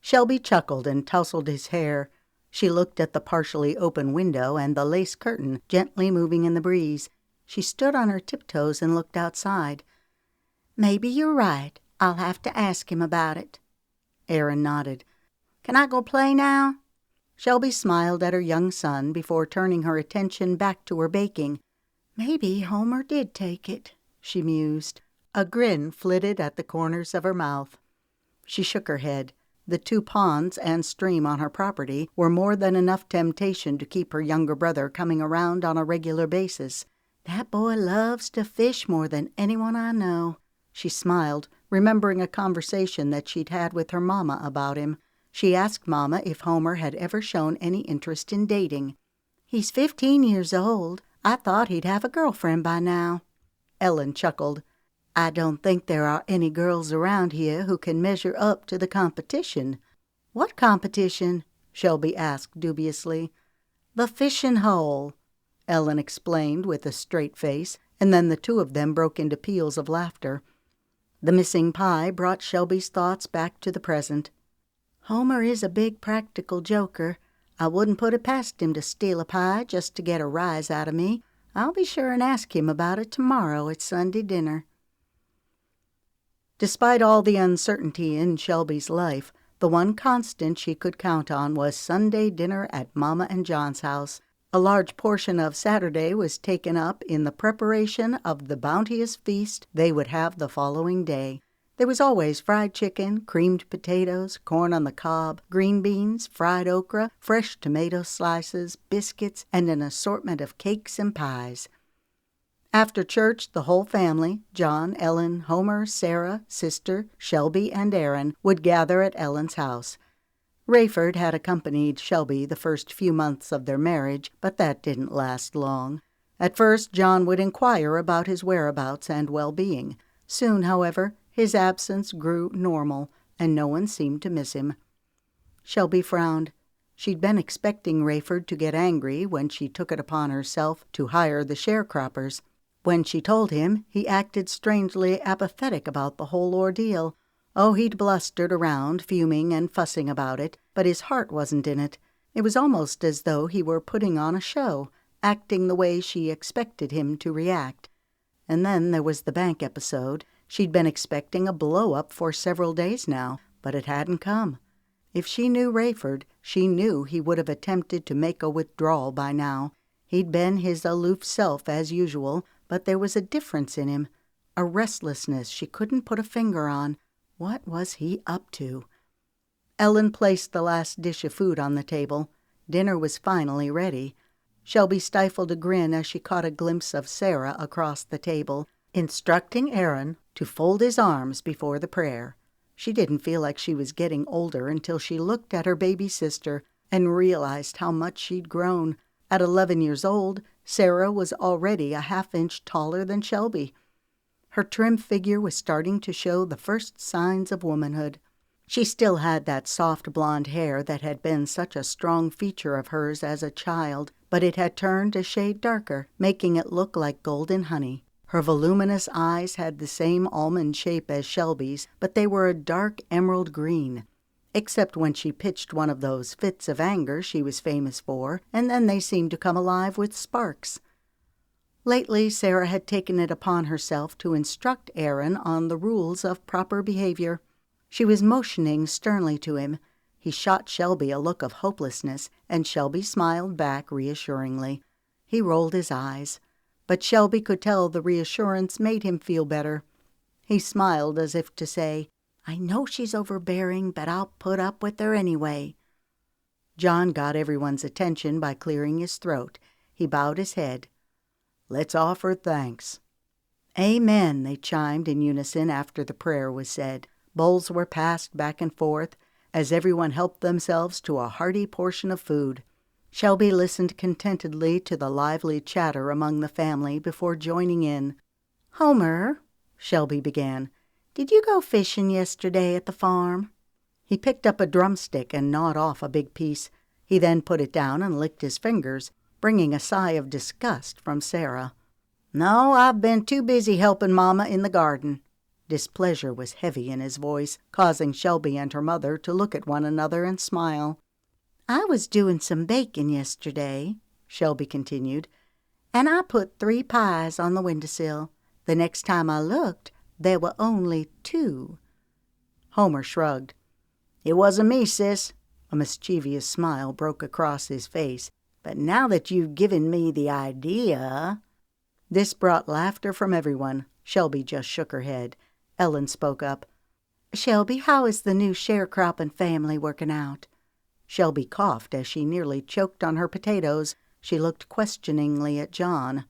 Shelby chuckled and tousled his hair. She looked at the partially open window and the lace curtain gently moving in the breeze. She stood on her tiptoes and looked outside. "Maybe you're right. I'll have to ask him about it." Aaron nodded. "Can I go play now?" Shelby smiled at her young son before turning her attention back to her baking. "Maybe Homer did take it," she mused. A grin flitted at the corners of her mouth. She shook her head. The 2 ponds and stream on her property were more than enough temptation to keep her younger brother coming around on a regular basis. "That boy loves to fish more than anyone I know." She smiled, remembering a conversation that she'd had with her mama about him. She asked Mama if Homer had ever shown any interest in dating. "He's 15 years old. I thought he'd have a girlfriend by now." Ellen chuckled. "I don't think there are any girls around here who can measure up to the competition." "What competition?" Shelby asked dubiously. "The fishing hole," Ellen explained with a straight face, and then the 2 of them broke into peals of laughter. The missing pie brought Shelby's thoughts back to the present. "Homer is a big practical joker. I wouldn't put it past him to steal a pie just to get a rise out of me. I'll be sure and ask him about it tomorrow at Sunday dinner." Despite all the uncertainty in Shelby's life, the one constant she could count on was Sunday dinner at Mama and John's house. A large portion of Saturday was taken up in the preparation of the bounteous feast they would have the following day. There was always fried chicken, creamed potatoes, corn on the cob, green beans, fried okra, fresh tomato slices, biscuits, and an assortment of cakes and pies. After church, the whole family, John, Ellen, Homer, Sarah, sister, Shelby, and Aaron, would gather at Ellen's house. Rayford had accompanied Shelby the first few months of their marriage, but that didn't last long. At first, John would inquire about his whereabouts and well-being. Soon, however, his absence grew normal, and no one seemed to miss him. Shelby frowned. She'd been expecting Rayford to get angry when she took it upon herself to hire the sharecroppers. When she told him, he acted strangely apathetic about the whole ordeal. Oh, he'd blustered around, fuming and fussing about it, but his heart wasn't in it. It was almost as though he were putting on a show, acting the way she expected him to react. And then there was the bank episode. She'd been expecting a blow-up for several days now, but it hadn't come. If she knew Rayford, she knew he would have attempted to make a withdrawal by now. He'd been his aloof self as usual, but there was a difference in him, a restlessness she couldn't put a finger on. What was he up to? Ellen placed the last dish of food on the table. Dinner was finally ready. Shelby stifled a grin as she caught a glimpse of Sarah across the table, instructing Aaron to fold his arms before the prayer. She didn't feel like she was getting older until she looked at her baby sister. and realized how much she'd grown. At 11 years old, Sarah was already a half-inch taller than Shelby. Her trim figure was starting to show the first signs of womanhood. She still had that soft blonde hair that had been such a strong feature of hers as a child, but it had turned a shade darker, making it look like golden honey. Her voluminous eyes had the same almond shape as Shelby's, but they were a dark emerald green, except when she pitched one of those fits of anger she was famous for, and then they seemed to come alive with sparks. Lately, Sarah had taken it upon herself to instruct Aaron on the rules of proper behavior. She was motioning sternly to him. He shot Shelby a look of hopelessness, and Shelby smiled back reassuringly. He rolled his eyes, but Shelby could tell the reassurance made him feel better. He smiled as if to say, "I know she's overbearing, but I'll put up with her anyway." John got everyone's attention by clearing his throat. He bowed his head. "Let's offer thanks." "Amen," they chimed in unison after the prayer was said. Bowls were passed back and forth as everyone helped themselves to a hearty portion of food. Shelby listened contentedly to the lively chatter among the family before joining in. "Homer," Shelby began, "did you go fishing yesterday at the farm?" He picked up a drumstick and gnawed off a big piece. He then put it down and licked his fingers, bringing a sigh of disgust from Sarah. "No, I've been too busy helping Mama in the garden." Displeasure was heavy in his voice, causing Shelby and her mother to look at one another and smile. "I was doing some baking yesterday," Shelby continued, "and I put 3 pies on the windowsill. The next time I looked, there were only 2. Homer shrugged. "It wasn't me, sis." A mischievous smile broke across his face. "But now that you've given me the idea—" This brought laughter from everyone. Shelby just shook her head. Ellen spoke up. "Shelby, how is the new sharecropping family working out?" Shelby coughed as she nearly choked on her potatoes. She looked questioningly at John.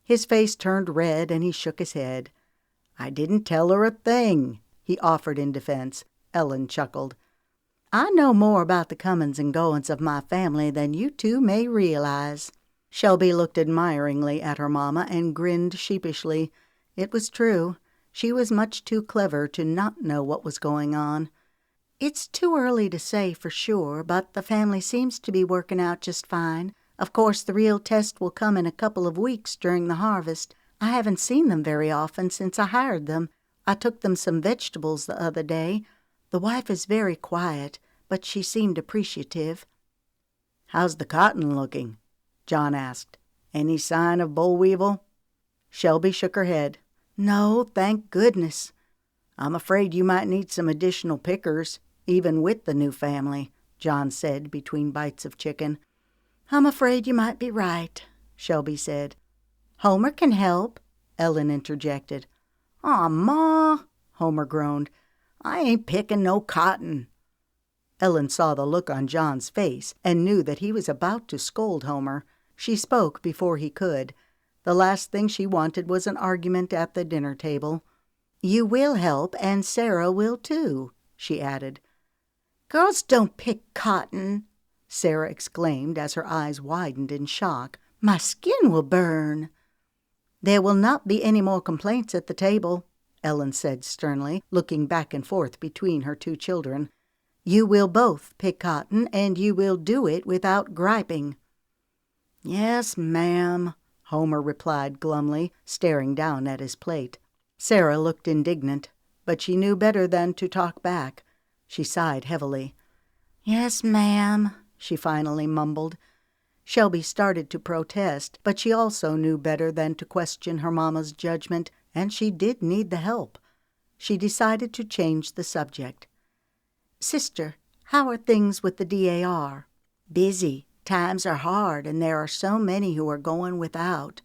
His face turned red and he shook his head. "I didn't tell her a thing," he offered in defense. Ellen chuckled. "I know more about the comings and goings of my family than you two may realize." Shelby looked admiringly at her mamma and grinned sheepishly. It was true. She was much too clever to not know what was going on. "It's too early to say for sure, but the family seems to be working out just fine. Of course, the real test will come in a couple of weeks during the harvest. I haven't seen them very often since I hired them. I took them some vegetables the other day. The wife is very quiet, but she seemed appreciative." "How's the cotton looking?" John asked. "Any sign of boll weevil?" Shelby shook her head. "No, thank goodness." "I'm afraid you might need some additional pickers, even with the new family," John said between bites of chicken. "I'm afraid you might be right," Shelby said. "Homer can help," Ellen interjected. "Aw, Ma," Homer groaned. "I ain't picking no cotton." Ellen saw the look on John's face and knew that he was about to scold Homer. She spoke before he could. The last thing she wanted was an argument at the dinner table. "You will help, and Sarah will too," she added. "Girls don't pick cotton," Sarah exclaimed as her eyes widened in shock. "My skin will burn." "There will not be any more complaints at the table," Ellen said sternly, looking back and forth between her 2 children. "You will both pick cotton, and you will do it without griping." "Yes, ma'am," Homer replied glumly, staring down at his plate. Sarah looked indignant, but she knew better than to talk back. She sighed heavily. "Yes, ma'am," she finally mumbled. Shelby started to protest, but she also knew better than to question her mamma's judgment, and she did need the help. She decided to change the subject. "Sister, how are things with the DAR?" "Busy. Times are hard, and there are so many who are going without.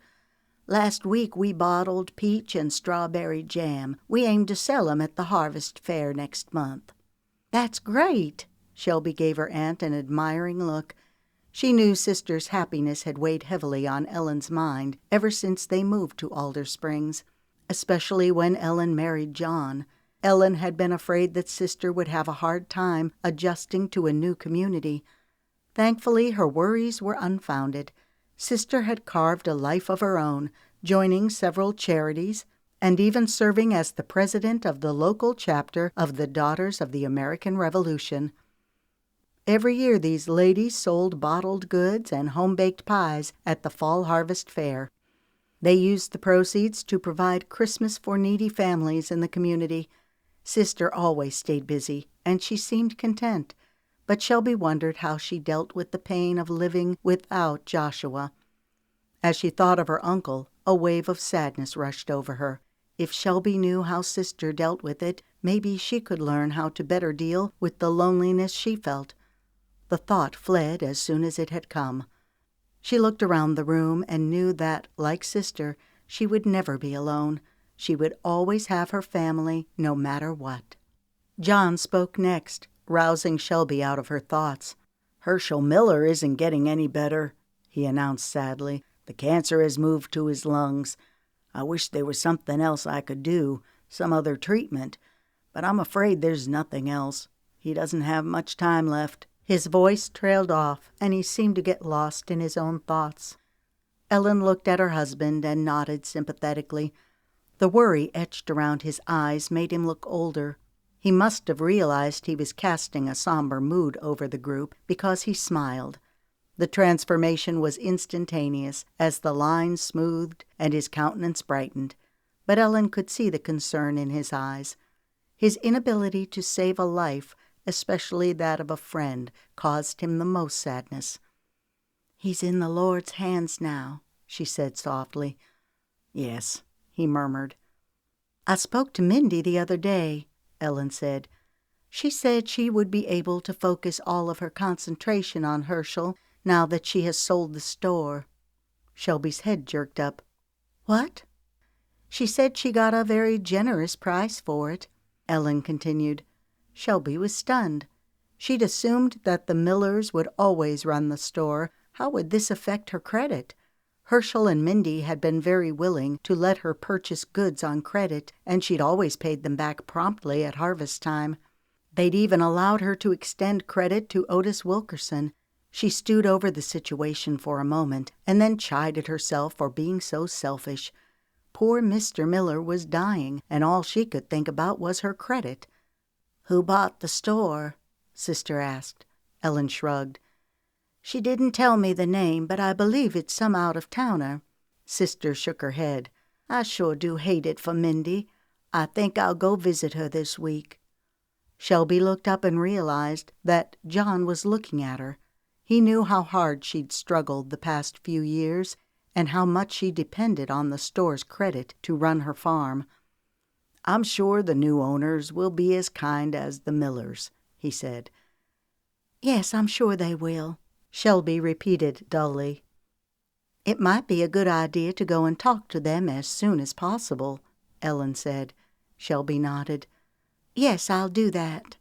Last week we bottled peach and strawberry jam. We aim to sell 'em at the harvest fair next month." "That's great." Shelby gave her aunt an admiring look. She knew Sister's happiness had weighed heavily on Ellen's mind ever since they moved to Alder Springs, especially when Ellen married John. Ellen had been afraid that Sister would have a hard time adjusting to a new community. Thankfully, her worries were unfounded. Sister had carved a life of her own, joining several charities, and even serving as the president of the local chapter of the Daughters of the American Revolution. Every year these ladies sold bottled goods and home-baked pies at the fall harvest fair. They used the proceeds to provide Christmas for needy families in the community. Sister always stayed busy, and she seemed content, but Shelby wondered how she dealt with the pain of living without Joshua. As she thought of her uncle, a wave of sadness rushed over her. If Shelby knew how Sister dealt with it, maybe she could learn how to better deal with the loneliness she felt. The thought fled as soon as it had come. She looked around the room and knew that, like Sister, she would never be alone. She would always have her family, no matter what. John spoke next, rousing Shelby out of her thoughts. "Herschel Miller isn't getting any better," he announced sadly. "The cancer has moved to his lungs. I wish there was something else I could do, some other treatment, but I'm afraid there's nothing else. He doesn't have much time left." His voice trailed off, and he seemed to get lost in his own thoughts. Ellen looked at her husband and nodded sympathetically. The worry etched around his eyes made him look older. He must have realized he was casting a somber mood over the group because he smiled. The transformation was instantaneous as the lines smoothed and his countenance brightened, but Ellen could see the concern in his eyes. His inability to save a life, especially that of a friend, caused him the most sadness. "He's in the Lord's hands now," she said softly. "Yes," he murmured. "I spoke to Mindy the other day," Ellen said. "She said she would be able to focus all of her concentration on Herschel now that she has sold the store." Shelby's head jerked up. "What?" "She said she got a very generous price for it," Ellen continued. Shelby was stunned. She'd assumed that the Millers would always run the store. How would this affect her credit? Herschel and Mindy had been very willing to let her purchase goods on credit, and she'd always paid them back promptly at harvest time. They'd even allowed her to extend credit to Otis Wilkerson. She stewed over the situation for a moment, and then chided herself for being so selfish. Poor Mr. Miller was dying, and all she could think about was her credit. "Who bought the store?" Sister asked. Ellen shrugged. "She didn't tell me the name, but I believe it's some out-of-towner." Sister shook her head. "I sure do hate it for Mindy. I think I'll go visit her this week." Shelby looked up and realized that John was looking at her. He knew how hard she'd struggled the past few years and how much she depended on the store's credit to run her farm. "I'm sure the new owners will be as kind as the Millers," he said. "Yes, I'm sure they will," Shelby repeated dully. "It might be a good idea to go and talk to them as soon as possible," Ellen said. Shelby nodded. "Yes, I'll do that."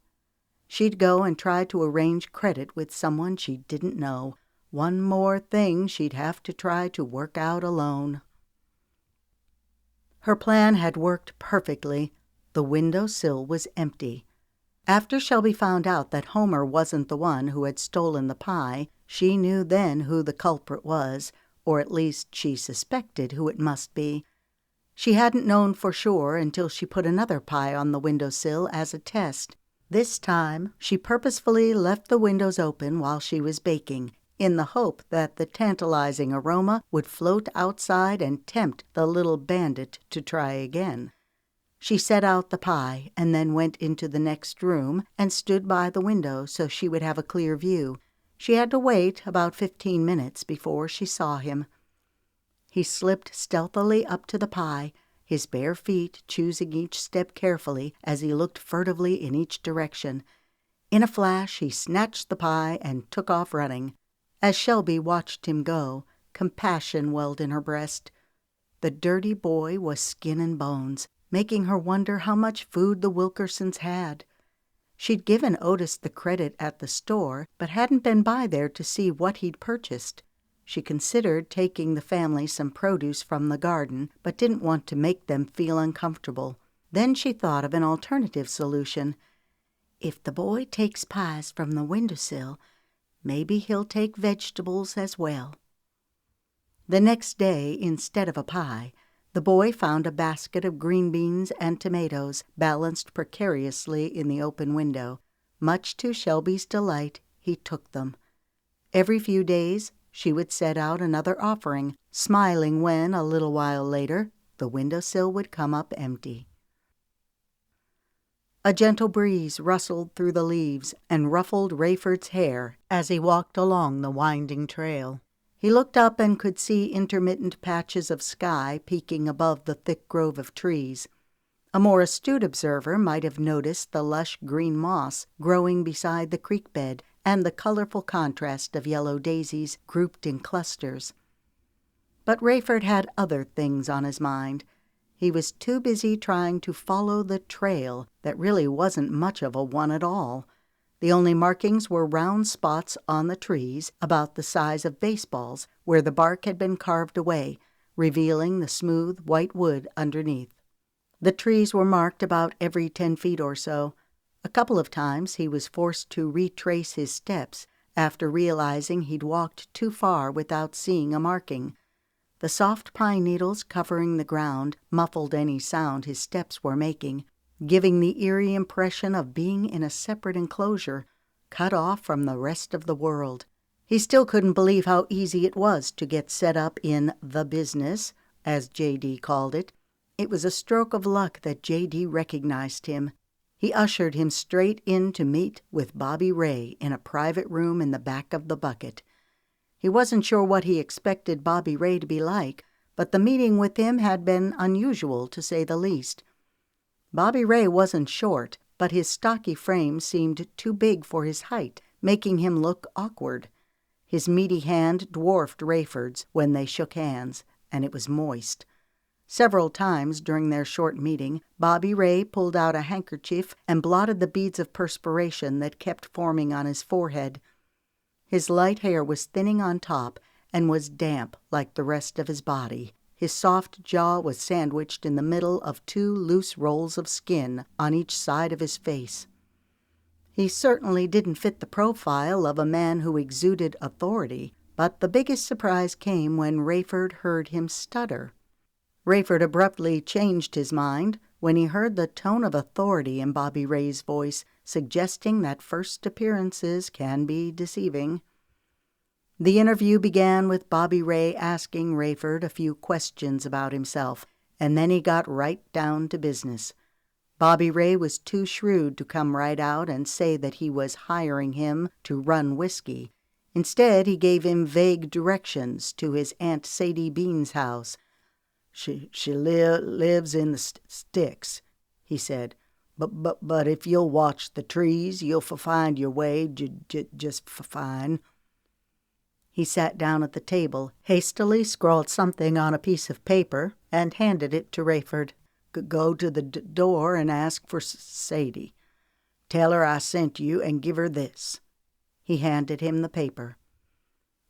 She'd go and try to arrange credit with someone she didn't know. One more thing she'd have to try to work out alone. Her plan had worked perfectly. The window sill was empty. After Shelby found out that Homer wasn't the one who had stolen the pie, she knew then who the culprit was, or at least she suspected who it must be. She hadn't known for sure until she put another pie on the window sill as a test. This time, she purposefully left the windows open while she was baking, in the hope that the tantalizing aroma would float outside and tempt the little bandit to try again. She set out the pie and then went into the next room and stood by the window so she would have a clear view. She had to wait about 15 minutes before she saw him. He slipped stealthily up to the pie, his bare feet choosing each step carefully as he looked furtively in each direction. In a flash he snatched the pie and took off running. As Shelby watched him go, compassion welled in her breast. The dirty boy was skin and bones, making her wonder how much food the Wilkersons had. She'd given Otis the credit at the store, but hadn't been by there to see what he'd purchased. She considered taking the family some produce from the garden, but didn't want to make them feel uncomfortable. Then she thought of an alternative solution. If the boy takes pies from the windowsill, Maybe he'll take vegetables as well. The next day, instead of a pie, the boy found a basket of green beans and tomatoes balanced precariously in the open window. Much to Shelby's delight, he took them. Every few days she would set out another offering, smiling when, a little while later, the windowsill would come up empty. A gentle breeze rustled through the leaves and ruffled Rayford's hair as he walked along the winding trail. He looked up and could see intermittent patches of sky peeking above the thick grove of trees. A more astute observer might have noticed the lush green moss growing beside the creek bed and the colorful contrast of yellow daisies grouped in clusters. But Rayford had other things on his mind. He was too busy trying to follow the trail that really wasn't much of a one at all. The only markings were round spots on the trees about the size of baseballs where the bark had been carved away, revealing the smooth white wood underneath. The trees were marked about every 10 feet or so. A couple of times he was forced to retrace his steps after realizing he'd walked too far without seeing a marking. The soft pine needles covering the ground muffled any sound his steps were making, giving the eerie impression of being in a separate enclosure, cut off from the rest of the world. He still couldn't believe how easy it was to get set up in the business, as J.D. called it. It was a stroke of luck that J.D. recognized him. He ushered him straight in to meet with Bobby Ray in a private room in the back of the bucket. He wasn't sure what he expected Bobby Ray to be like, but the meeting with him had been unusual, to say the least. Bobby Ray wasn't short, but his stocky frame seemed too big for his height, making him look awkward. His meaty hand dwarfed Rayford's when they shook hands, and it was moist. Several times during their short meeting, Bobby Ray pulled out a handkerchief and blotted the beads of perspiration that kept forming on his forehead. His light hair was thinning on top and was damp like the rest of his body. His soft jaw was sandwiched in the middle of 2 loose rolls of skin on each side of his face. He certainly didn't fit the profile of a man who exuded authority, but the biggest surprise came when Rayford heard him stutter. Rayford abruptly changed his mind when he heard the tone of authority in Bobby Ray's voice, suggesting that first appearances can be deceiving. The interview began with Bobby Ray asking Rayford a few questions about himself, and then he got right down to business. Bobby Ray was too shrewd to come right out and say that he was hiring him to run whiskey. Instead, he gave him vague directions to his Aunt Sadie Bean's house. She lives in the sticks, he said. But if you'll watch the trees, you'll find your way just fine. He sat down at the table, hastily scrawled something on a piece of paper, and handed it to Rayford. Go to the door and ask for Sadie. Tell her I sent you and give her this. He handed him the paper.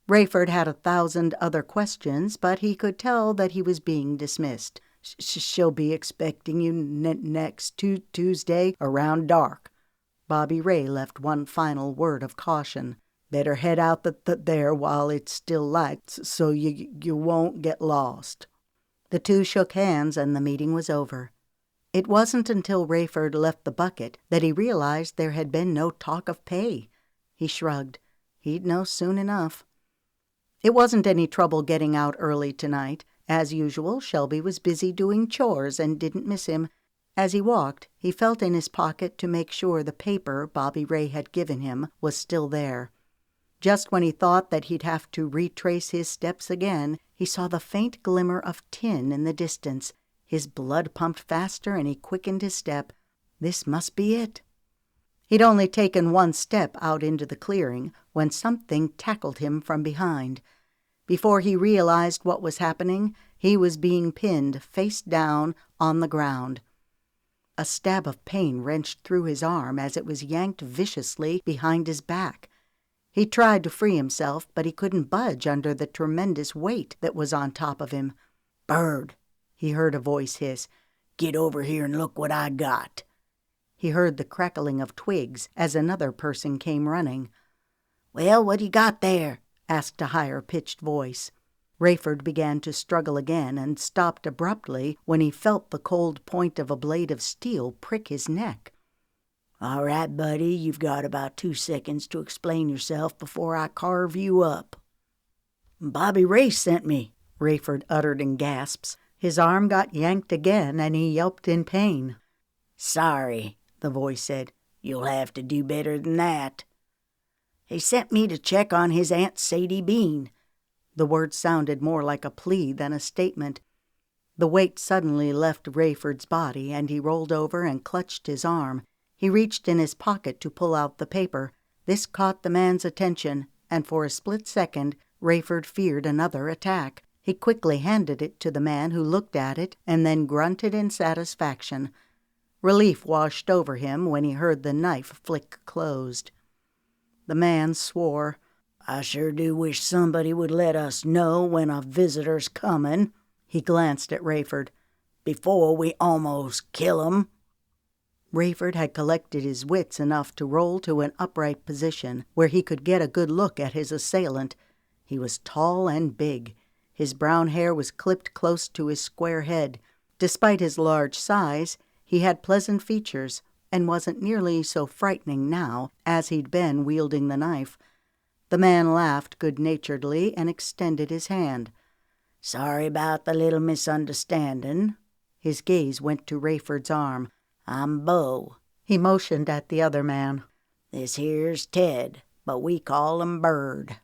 Rayford had 1,000 other questions, but he could tell that he was being dismissed. She'll be expecting you next Tuesday around dark. Bobby Ray left one final word of caution. Better head out there while it's still light so you won't get lost. The two shook hands and the meeting was over. It wasn't until Rayford left the bucket that he realized there had been no talk of pay. He shrugged. He'd know soon enough. It wasn't any trouble getting out early tonight. As usual, Shelby was busy doing chores and didn't miss him. As he walked, he felt in his pocket to make sure the paper Bobby Ray had given him was still there. Just when he thought that he'd have to retrace his steps again, he saw the faint glimmer of tin in the distance. His blood pumped faster and he quickened his step. This must be it. He'd only taken one step out into the clearing when something tackled him from behind. Before he realized what was happening, he was being pinned face down on the ground. A stab of pain wrenched through his arm as it was yanked viciously behind his back. He tried to free himself, but he couldn't budge under the tremendous weight that was on top of him. "Bird," he heard a voice hiss. "Get over here and look what I got." He heard the crackling of twigs as another person came running. "Well, what you got there?" asked a higher-pitched voice. Rayford began to struggle again and stopped abruptly when he felt the cold point of a blade of steel prick his neck. "All right, buddy, you've got about 2 seconds to explain yourself before I carve you up." "Bobby Ray sent me," Rayford uttered in gasps. His arm got yanked again, and he yelped in pain. "Sorry," the voice said. "You'll have to do better than that." "He sent me to check on his Aunt Sadie Bean." The words sounded more like a plea than a statement. The weight suddenly left Rayford's body, and he rolled over and clutched his arm. He reached in his pocket to pull out the paper. This caught the man's attention, and for a split second, Rayford feared another attack. He quickly handed it to the man, who looked at it and then grunted in satisfaction. Relief washed over him when he heard the knife flick closed. The man swore. "I sure do wish somebody would let us know when a visitor's coming." He glanced at Rayford. "Before we almost kill 'em." Rayford had collected his wits enough to roll to an upright position where he could get a good look at his assailant. He was tall and big. His brown hair was clipped close to his square head. Despite his large size, he had pleasant features and wasn't nearly so frightening now as he'd been wielding the knife. The man laughed good-naturedly and extended his hand. "Sorry about the little misunderstanding." His gaze went to Rayford's arm. "I'm Bo." He motioned at the other man. "This here's Ted, but we call him Bird."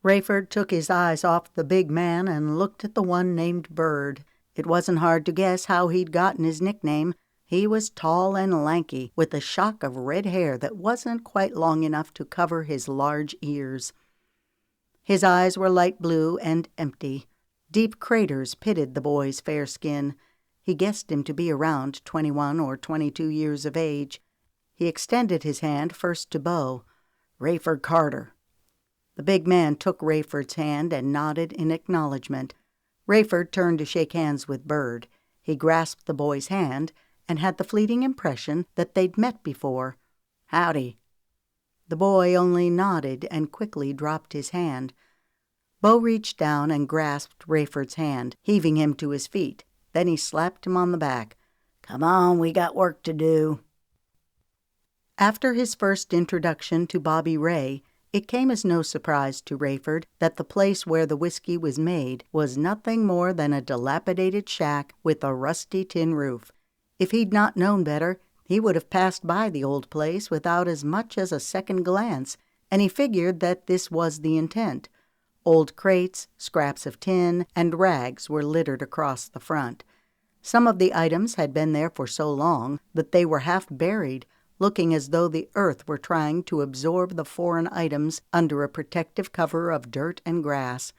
Rayford took his eyes off the big man and looked at the one named Bird. It wasn't hard to guess how he'd gotten his nickname. He was tall and lanky, with a shock of red hair that wasn't quite long enough to cover his large ears. His eyes were light blue and empty. Deep craters pitted the boy's fair skin. He guessed him to be around 21 or 22 years of age. He extended his hand first to Bo. "Rayford Carter." The big man took Rayford's hand and nodded in acknowledgement. Rayford turned to shake hands with Bird. He grasped the boy's hand and had the fleeting impression that they'd met before. "Howdy." The boy only nodded and quickly dropped his hand. Bo reached down and grasped Rayford's hand, heaving him to his feet. Then he slapped him on the back. "Come on, we got work to do." After his first introduction to Bobby Ray, it came as no surprise to Rayford that the place where the whiskey was made was nothing more than a dilapidated shack with a rusty tin roof. If he'd not known better, he would have passed by the old place without as much as a second glance, and he figured that this was the intent. Old crates, scraps of tin, and rags were littered across the front. Some of the items had been there for so long that they were half buried, looking as though the earth were trying to absorb the foreign items under a protective cover of dirt and grass.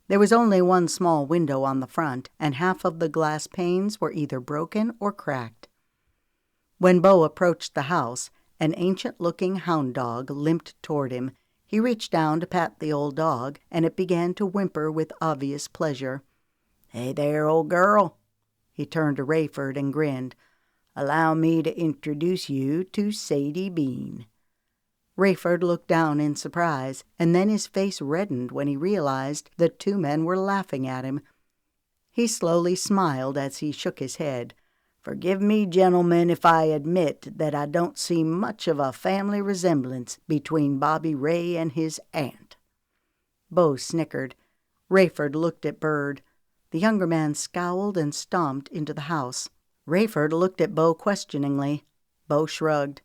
There was only one small window on the front, and half of the glass panes were either broken or cracked. When Bo approached the house, an ancient-looking hound dog limped toward him. He reached down to pat the old dog, and it began to whimper with obvious pleasure. "Hey there, old girl." He turned to Rayford and grinned. "Allow me to introduce you to Sadie Bean." Rayford looked down in surprise, and then his face reddened when he realized that 2 men were laughing at him. He slowly smiled as he shook his head. "Forgive me, gentlemen, if I admit that I don't see much of a family resemblance between Bobby Ray and his aunt." Bo snickered. Rayford looked at Bird. The younger man scowled and stomped into the house. Rayford looked at Bo questioningly. Bo shrugged.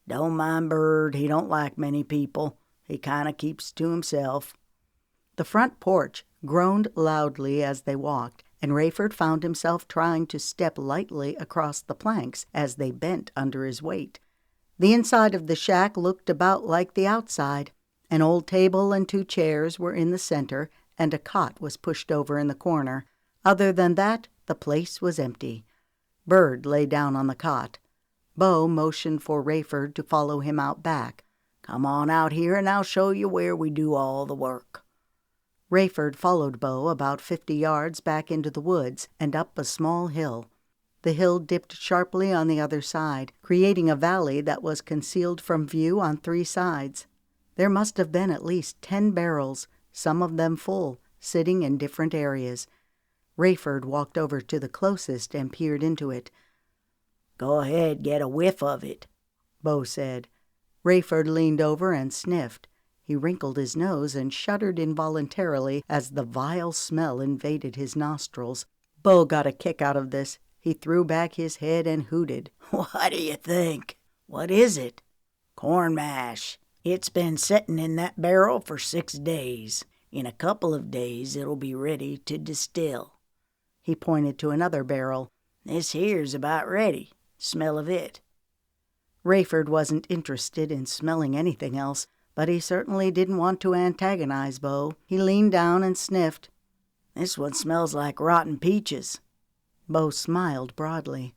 "Don't mind Bird. He don't like many people. He kind of keeps to himself." The front porch groaned loudly as they walked, and Rayford found himself trying to step lightly across the planks as they bent under his weight. The inside of the shack looked about like the outside. An old table and 2 chairs were in the center, and a cot was pushed over in the corner. Other than that, the place was empty. Bird lay down on the cot. Bo motioned for Rayford to follow him out back. "Come on out here and I'll show you where we do all the work." Rayford followed Bo about 50 yards back into the woods and up a small hill. The hill dipped sharply on the other side, creating a valley that was concealed from view on 3 sides. There must have been at least 10 barrels, some of them full, sitting in different areas. Rayford walked over to the closest and peered into it. "Go ahead, get a whiff of it," Bo said. Rayford leaned over and sniffed. He wrinkled his nose and shuddered involuntarily as the vile smell invaded his nostrils. Bo got a kick out of this. He threw back his head and hooted. "What do you think? What is it?" "Corn mash. It's been setting in that barrel for 6 days. In a couple of days it'll be ready to distill." He pointed to another barrel. "This here's about ready. Smell of it." Rayford wasn't interested in smelling anything else, but he certainly didn't want to antagonize Bo. He leaned down and sniffed. "This one smells like rotten peaches." Bo smiled broadly.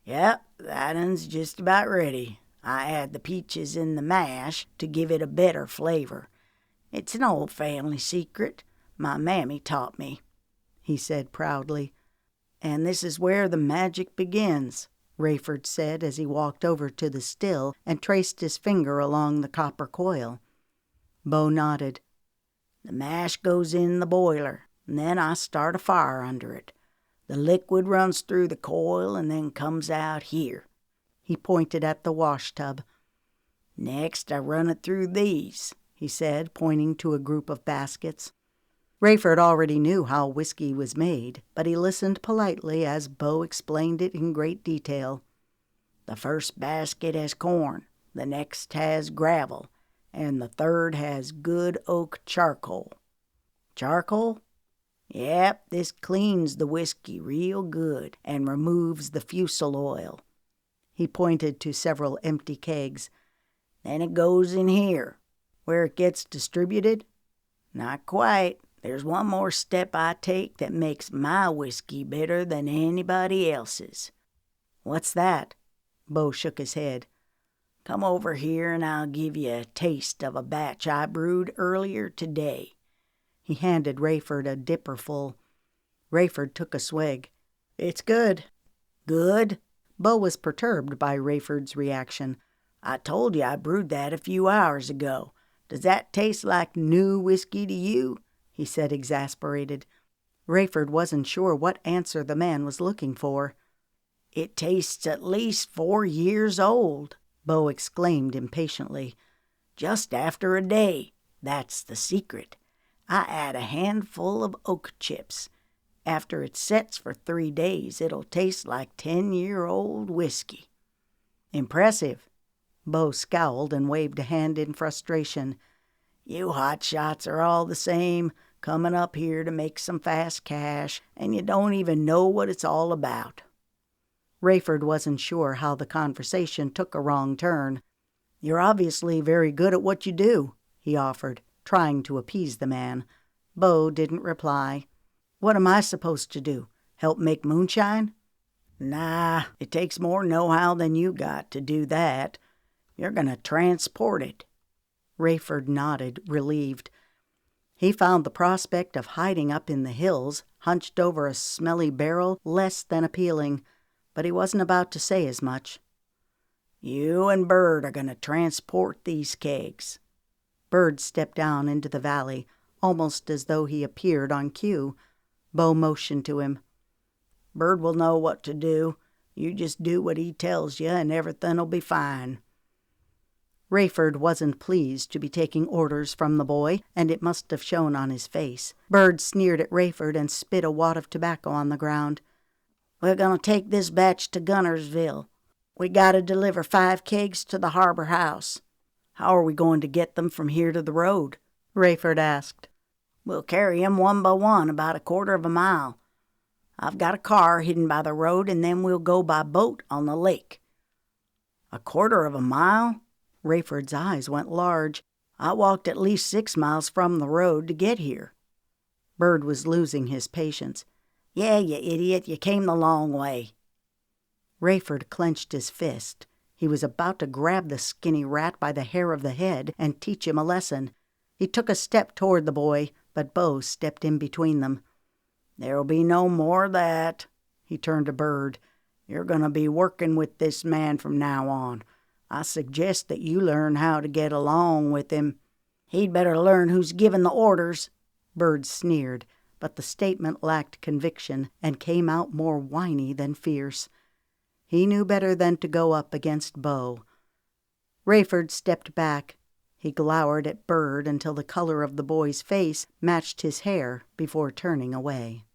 "Yep, that one's just about ready. I add the peaches in the mash to give it a better flavor. It's an old family secret. My mammy taught me," he said proudly. "and this is where the magic begins," Rayford said as he walked over to the still and traced his finger along the copper coil. Bo nodded. "The mash goes in the boiler, and then I start a fire under it. The liquid runs through the coil and then comes out here." He pointed at the wash tub. "Next, I run it through these," he said, pointing to a group of baskets. Rayford already knew how whiskey was made, but he listened politely as Bo explained it in great detail. "The first basket has corn, the next has gravel, and the third has good oak charcoal." "Charcoal?" "Yep, this cleans the whiskey real good and removes the fusel oil." He pointed to several empty kegs. "Then it goes in here." "Where it gets distributed?" "Not quite. There's one more step I take that makes my whiskey better than anybody else's." "What's that?" Bo shook his head. "Come over here and I'll give you a taste of a batch I brewed earlier today." He handed Rayford a dipperful. Rayford took a swig. "It's good." "Good?" Bo was perturbed by Rayford's reaction. "I told you I brewed that a few hours ago. Does that taste like new whiskey to you?" he said, exasperated. Rayford wasn't sure what answer the man was looking for. "It tastes at least 4 years old," Bo exclaimed impatiently. "Just after a day. That's the secret. I add a handful of oak chips. After it sets for 3 days, it'll taste like 10-year-old whiskey." "Impressive." Bo scowled and waved a hand in frustration. "You hotshots are all the same, coming up here to make some fast cash, and you don't even know what it's all about." Rayford wasn't sure how the conversation took a wrong turn. "You're obviously very good at what you do," he offered, trying to appease the man. Bo didn't reply. "What am I supposed to do? Help make moonshine?" "Nah, it takes more know-how than you got to do that. You're going to transport it." Rayford nodded, relieved. He found the prospect of hiding up in the hills, hunched over a smelly barrel, less than appealing, but he wasn't about to say as much. "You and Bird are going to transport these kegs." Bird stepped down into the valley, almost as though he appeared on cue. Bo motioned to him. "Bird will know what to do. You just do what he tells you and everything'll be fine." Rayford wasn't pleased to be taking orders from the boy, and it must have shown on his face. Bird sneered at Rayford and spit a wad of tobacco on the ground. "We're going to take this batch to Gunnersville. We got to deliver 5 kegs to the harbor house." "How are we going to get them from here to the road?" Rayford asked. "We'll carry 'em one by one about a quarter of a mile. I've got a car hidden by the road, and then we'll go by boat on the lake." "A quarter of a mile?" Rayford's eyes went large. "I walked at least 6 miles from the road to get here." Bird was losing his patience. "Yeah, you idiot, you came the long way." Rayford clenched his fist. He was about to grab the skinny rat by the hair of the head and teach him a lesson. He took a step toward the boy, but Bo stepped in between them. "There'll be no more of that." He turned to Bird. "You're going to be working with this man from now on. I suggest that you learn how to get along with him." He'd better learn who's giving the orders, Bird sneered, but the statement lacked conviction and came out more whiny than fierce. He knew better than to go up against Bo. Rayford stepped back. He glowered at Bird until the color of the boy's face matched his hair before turning away.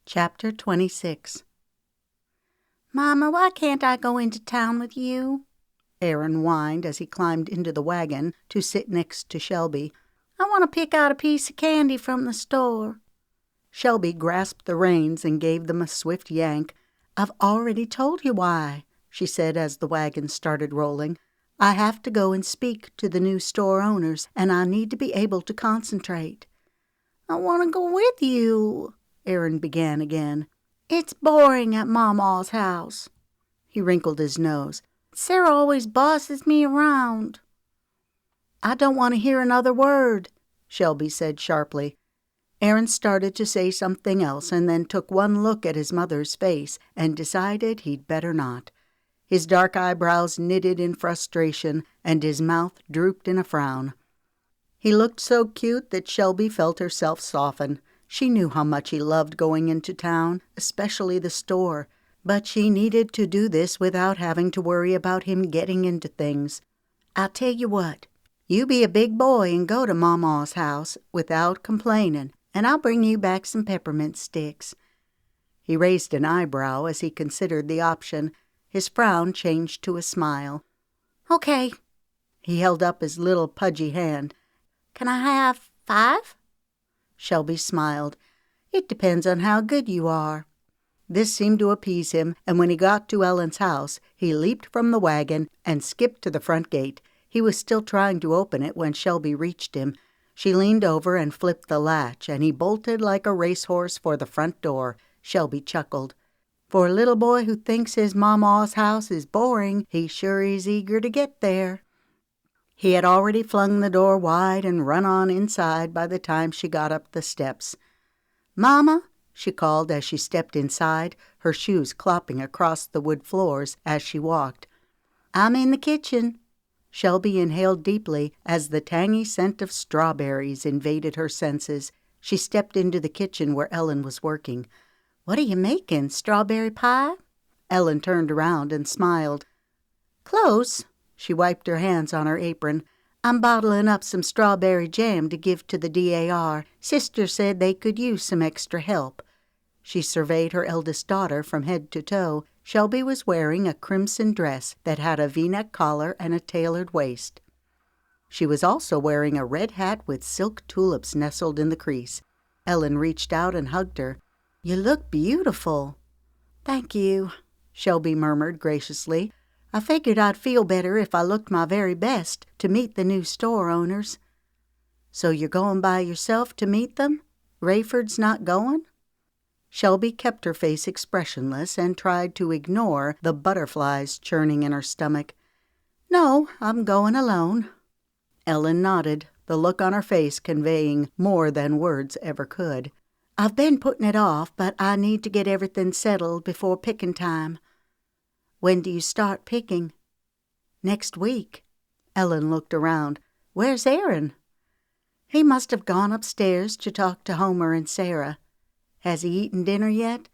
Chapter 26. "Mama, why can't I go into town with you?" Aaron whined as he climbed into the wagon to sit next to Shelby. "I want to pick out a piece of candy from the store." Shelby grasped the reins and gave them a swift yank. "I've already told you why," she said as the wagon started rolling. "I have to go and speak to the new store owners, and I need to be able to concentrate." "I want to go with you," Aaron began again. "It's boring at Mama's house." He wrinkled his nose. "Sarah always bosses me around." "I don't want to hear another word," Shelby said sharply. Aaron started to say something else and then took one look at his mother's face and decided he'd better not. His dark eyebrows knitted in frustration and his mouth drooped in a frown. He looked so cute that Shelby felt herself soften. She knew how much he loved going into town, especially the store, but she needed to do this without having to worry about him getting into things. "I'll tell you what, you be a big boy and go to Mama's house without complaining, and I'll bring you back some peppermint sticks." He raised an eyebrow as he considered the option. His frown changed to a smile. "Okay." He held up his little pudgy hand. "Can I have 5? Shelby smiled. "It depends on how good you are." This seemed to appease him, and when he got to Ellen's house, he leaped from the wagon and skipped to the front gate. He was still trying to open it when Shelby reached him. She leaned over and flipped the latch, and he bolted like a racehorse for the front door. Shelby chuckled. For a little boy who thinks his mama's house is boring, he sure is eager to get there. He had already flung the door wide and run on inside by the time she got up the steps. "Mama," she called as she stepped inside, her shoes clopping across the wood floors as she walked. "I'm in the kitchen." Shelby inhaled deeply as the tangy scent of strawberries invaded her senses. She stepped into the kitchen where Ellen was working. "What are you making, strawberry pie?" Ellen turned around and smiled. "Close." She wiped her hands on her apron. "I'm bottling up some strawberry jam to give to the DAR. Sister said they could use some extra help." She surveyed her eldest daughter from head to toe. Shelby was wearing a crimson dress that had a V-neck collar and a tailored waist. She was also wearing a red hat with silk tulips nestled in the crease. Ellen reached out and hugged her. "You look beautiful." "Thank you," Shelby murmured graciously. "I figured I'd feel better if I looked my very best to meet the new store owners." "So you're going by yourself to meet them? Rayford's not going?" Shelby kept her face expressionless and tried to ignore the butterflies churning in her stomach. "No, I'm going alone." Ellen nodded, the look on her face conveying more than words ever could. "I've been putting it off, but I need to get everything settled before picking time." "When do you start picking?" "Next week." Ellen looked around. "Where's Aaron?" "He must have gone upstairs to talk to Homer and Sarah." "Has he eaten dinner yet?"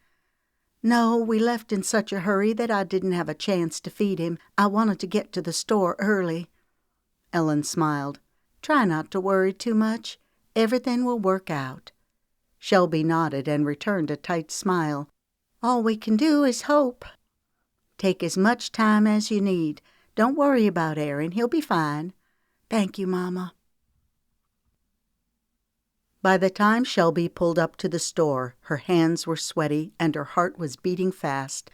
"No, we left in such a hurry that I didn't have a chance to feed him. I wanted to get to the store early." Ellen smiled. "Try not to worry too much. Everything will work out." Shelby nodded and returned a tight smile. "All we can do is hope." "Take as much time as you need. Don't worry about Aaron. He'll be fine." "Thank you, Mama." By the time Shelby pulled up to the store, her hands were sweaty and her heart was beating fast.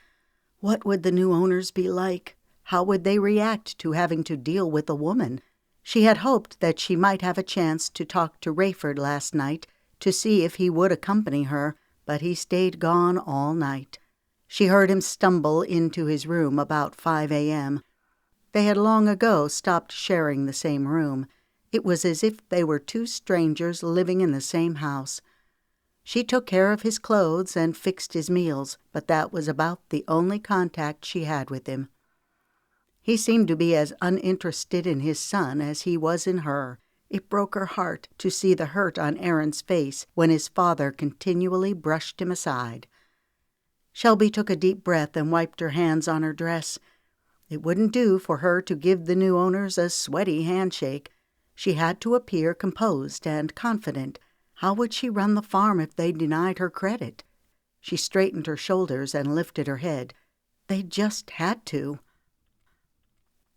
What would the new owners be like? How would they react to having to deal with a woman? She had hoped that she might have a chance to talk to Rayford last night to see if he would accompany her, but he stayed gone all night. She heard him stumble into his room about 5 a.m. They had long ago stopped sharing the same room. It was as if they were two strangers living in the same house. She took care of his clothes and fixed his meals, but that was about the only contact she had with him. He seemed to be as uninterested in his son as he was in her. It broke her heart to see the hurt on Aaron's face when his father continually brushed him aside. Shelby took a deep breath and wiped her hands on her dress. It wouldn't do for her to give the new owners a sweaty handshake. She had to appear composed and confident. How would she run the farm if they denied her credit? She straightened her shoulders and lifted her head. They just had to.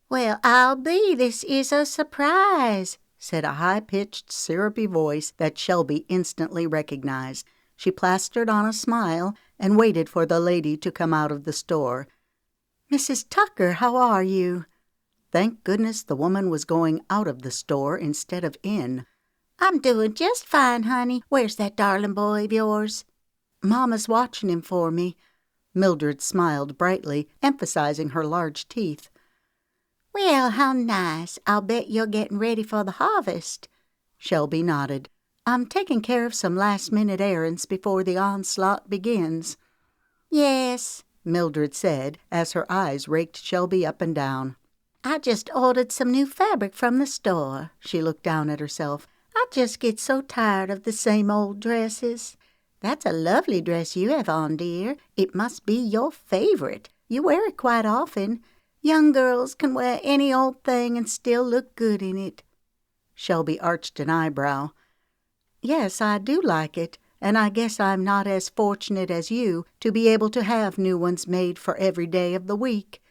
"Well, I'll be, this is a surprise," said a high-pitched, syrupy voice that Shelby instantly recognized. She plastered on a smile and waited for the lady to come out of the store. "Mrs. Tucker, how are you?" Thank goodness the woman was going out of the store instead of in. "I'm doing just fine, honey. Where's that darling boy of yours?" "Mama's watching him for me." Mildred smiled brightly, emphasizing her large teeth. "Well, how nice. I'll bet you're getting ready for the harvest." Shelby nodded. "I'm taking care of some last-minute errands before the onslaught begins." "Yes," Mildred said, as her eyes raked Shelby up and down. "I just ordered some new fabric from the store." She looked down at herself. "I just get so tired of the same old dresses." "That's a lovely dress you have on, dear. It must be your favorite. You wear it quite often. Young girls can wear any old thing and still look good in it." Shelby arched an eyebrow. "Yes, I do like it, and I guess I'm not as fortunate as you to be able to have new ones made for every day of the week."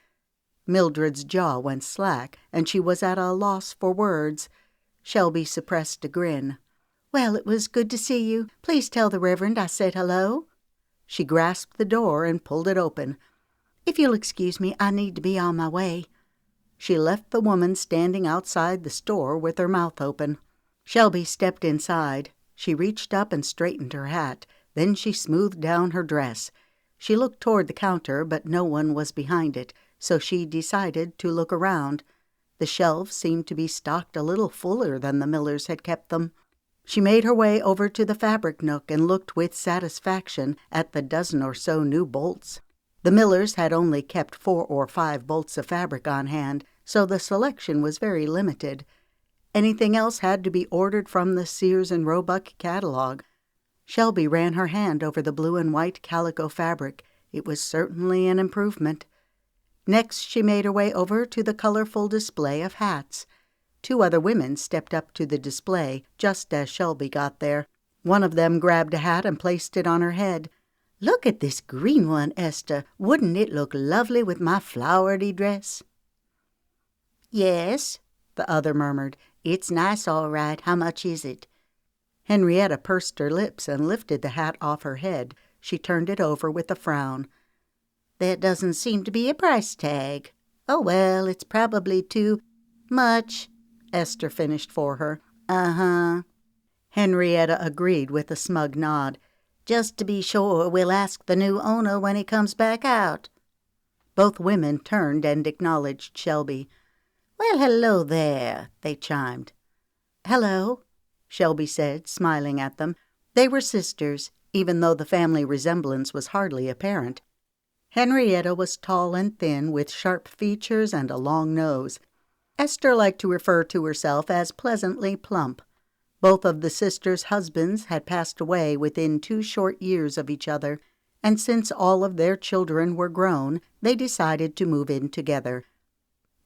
Mildred's jaw went slack, and she was at a loss for words. Shelby suppressed a grin. "Well, it was good to see you. Please tell the Reverend I said hello." She grasped the door and pulled it open. "If you'll excuse me, I need to be on my way." She left the woman standing outside the store with her mouth open. Shelby stepped inside. She reached up and straightened her hat. Then she smoothed down her dress. She looked toward the counter, but no one was behind it, so she decided to look around. The shelves seemed to be stocked a little fuller than the Millers had kept them. She made her way over to the fabric nook and looked with satisfaction at the dozen or so new bolts. The Millers had only kept 4 or 5 bolts of fabric on hand, so the selection was very limited. Anything else had to be ordered from the Sears and Roebuck catalog. Shelby ran her hand over the blue and white calico fabric. It was certainly an improvement. Next, she made her way over to the colorful display of hats. 2 other women stepped up to the display just as Shelby got there. One of them grabbed a hat and placed it on her head. "Look at this green one, Esther. Wouldn't it look lovely with my flowery dress?" "Yes," the other murmured. "It's nice, all right. How much is it?" Henrietta pursed her lips and lifted the hat off her head. She turned it over with a frown. "There doesn't seem to be a price tag." "Oh, well, it's probably too much," Esther finished for her. "Uh-huh." Henrietta agreed with a smug nod. "Just to be sure, we'll ask the new owner when he comes back out." Both women turned and acknowledged Shelby. "Well, hello there," they chimed. "Hello," Shelby said, smiling at them. They were sisters, even though the family resemblance was hardly apparent. Henrietta was tall and thin, with sharp features and a long nose. Esther liked to refer to herself as pleasantly plump. Both of the sisters' husbands had passed away within 2 short years of each other, and since all of their children were grown, they decided to move in together.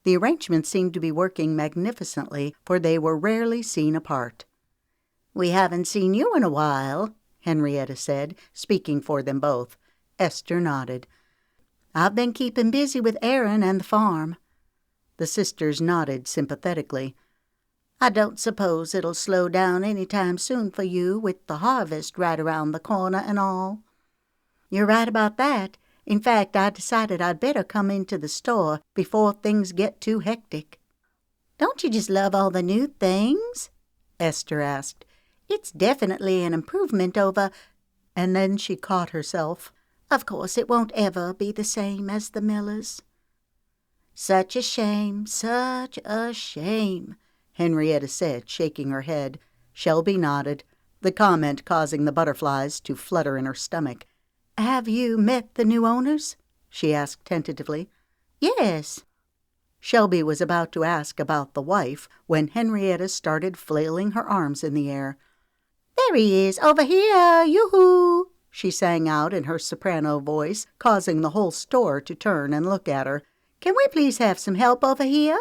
The arrangement seemed to be working magnificently, for they were rarely seen apart. "We haven't seen you in a while," Henrietta said, speaking for them both. Esther nodded. "I've been keeping busy with Aaron and the farm." The sisters nodded sympathetically. "I don't suppose it'll slow down any time soon for you, with the harvest right around the corner and all." "You're right about that. In fact, I decided I'd better come into the store before things get too hectic." "Don't you just love all the new things?" Esther asked. "It's definitely an improvement over—" and then she caught herself. "Of course, it won't ever be the same as the Millers." "Such a shame, such a shame," Henrietta said, shaking her head. Shelby nodded, the comment causing the butterflies to flutter in her stomach. "Have you met the new owners?" she asked tentatively. "Yes." Shelby was about to ask about the wife when Henrietta started flailing her arms in the air. "There he is, over here, yoo-hoo!" she sang out in her soprano voice, causing the whole store to turn and look at her. "Can we please have some help over here?"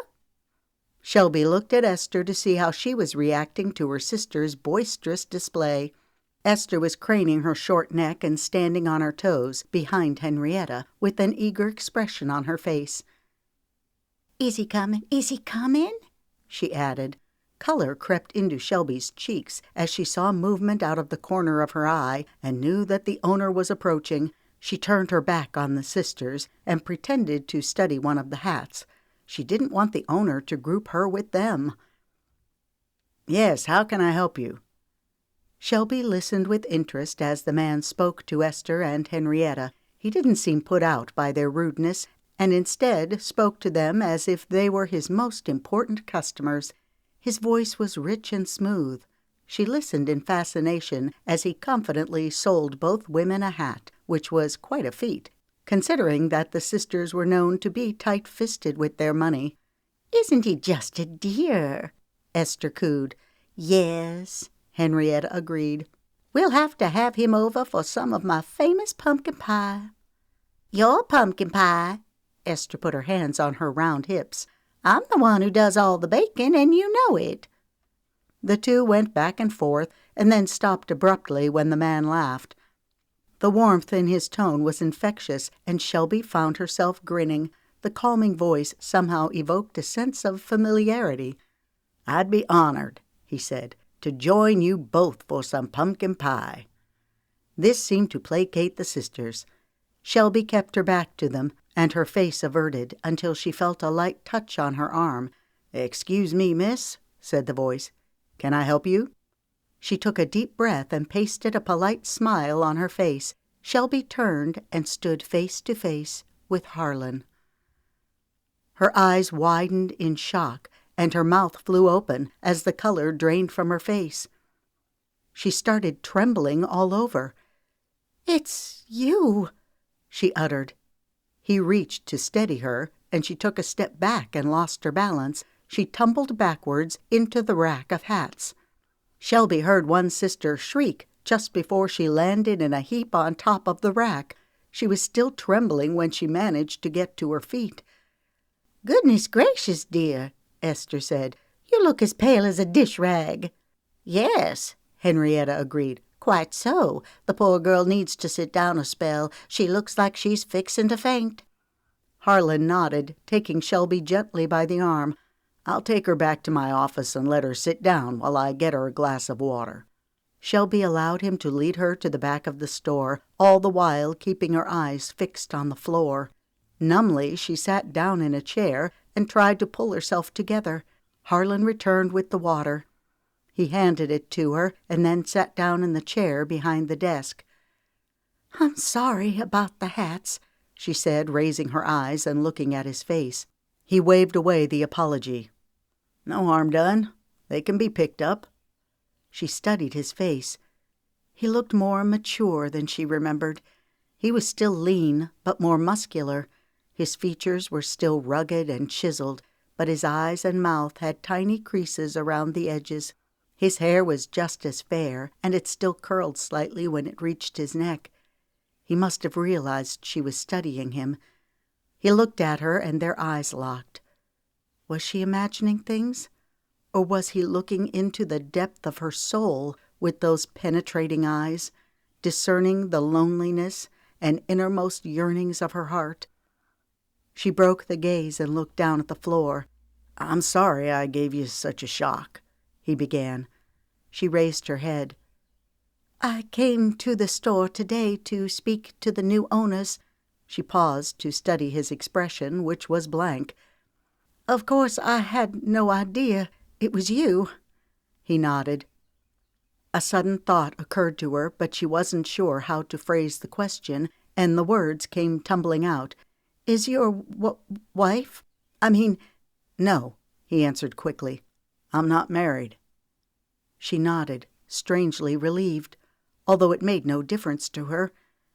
Shelby looked at Esther to see how she was reacting to her sister's boisterous display. Esther was craning her short neck and standing on her toes behind Henrietta with an eager expression on her face. "Is he coming? Is he coming?" she added. Color crept into Shelby's cheeks as she saw movement out of the corner of her eye and knew that the owner was approaching. She turned her back on the sisters and pretended to study one of the hats. She didn't want the owner to group her with them. "Yes, how can I help you?" Shelby listened with interest as the man spoke to Esther and Henrietta. He didn't seem put out by their rudeness, and instead spoke to them as if they were his most important customers. His voice was rich and smooth. She listened in fascination as he confidently sold both women a hat, which was quite a feat, considering that the sisters were known to be tight-fisted with their money. "Isn't he just a dear?" Esther cooed. "Yes," Henrietta agreed. "We'll have to have him over for some of my famous pumpkin pie." "Your pumpkin pie?" Esther put her hands on her round hips. "I'm the one who does all the baking, and you know it." The two went back and forth, and then stopped abruptly when the man laughed. The warmth in his tone was infectious, and Shelby found herself grinning. The calming voice somehow evoked a sense of familiarity. "I'd be honored," he said, "to join you both for some pumpkin pie." This seemed to placate the sisters. Shelby kept her back to them, and her face averted until she felt a light touch on her arm. "Excuse me, miss," said the voice. "Can I help you?" She took a deep breath and pasted a polite smile on her face. Shelby turned and stood face to face with Harlan. Her eyes widened in shock, and her mouth flew open as the color drained from her face. She started trembling all over. "It's you," she uttered. He reached to steady her, and she took a step back and lost her balance. She tumbled backwards into the rack of hats. Shelby heard one sister shriek just before she landed in a heap on top of the rack. She was still trembling when she managed to get to her feet. "Goodness gracious, dear," Esther said. "You look as pale as a dish rag." "Yes," Henrietta agreed. "Quite so. The poor girl needs to sit down a spell. She looks like she's fixin' to faint." Harlan nodded, taking Shelby gently by the arm. "I'll take her back to my office and let her sit down while I get her a glass of water." Shelby allowed him to lead her to the back of the store, all the while keeping her eyes fixed on the floor. Numbly, she sat down in a chair and tried to pull herself together. Harlan returned with the water. He handed it to her and then sat down in the chair behind the desk. "I'm sorry about the hats," she said, raising her eyes and looking at his face. He waved away the apology. "No harm done. They can be picked up." She studied his face. He looked more mature than she remembered. He was still lean, but more muscular. His features were still rugged and chiseled, but his eyes and mouth had tiny creases around the edges. His hair was just as fair, and it still curled slightly when it reached his neck. He must have realized she was studying him. He looked at her, and their eyes locked. Was she imagining things? Or was he looking into the depth of her soul with those penetrating eyes, discerning the loneliness and innermost yearnings of her heart? She broke the gaze and looked down at the floor. "I'm sorry I gave you such a shock," he began. She raised her head. "I came to the store today to speak to the new owners." She paused to study his expression, which was blank. "Of course, I had no idea it was you." He nodded. A sudden thought occurred to her, but she wasn't sure how to phrase the question, and the words came tumbling out. "Is your wife? I mean—" "No," he answered quickly. "I'm not married." She nodded, strangely relieved, although it made no difference to her.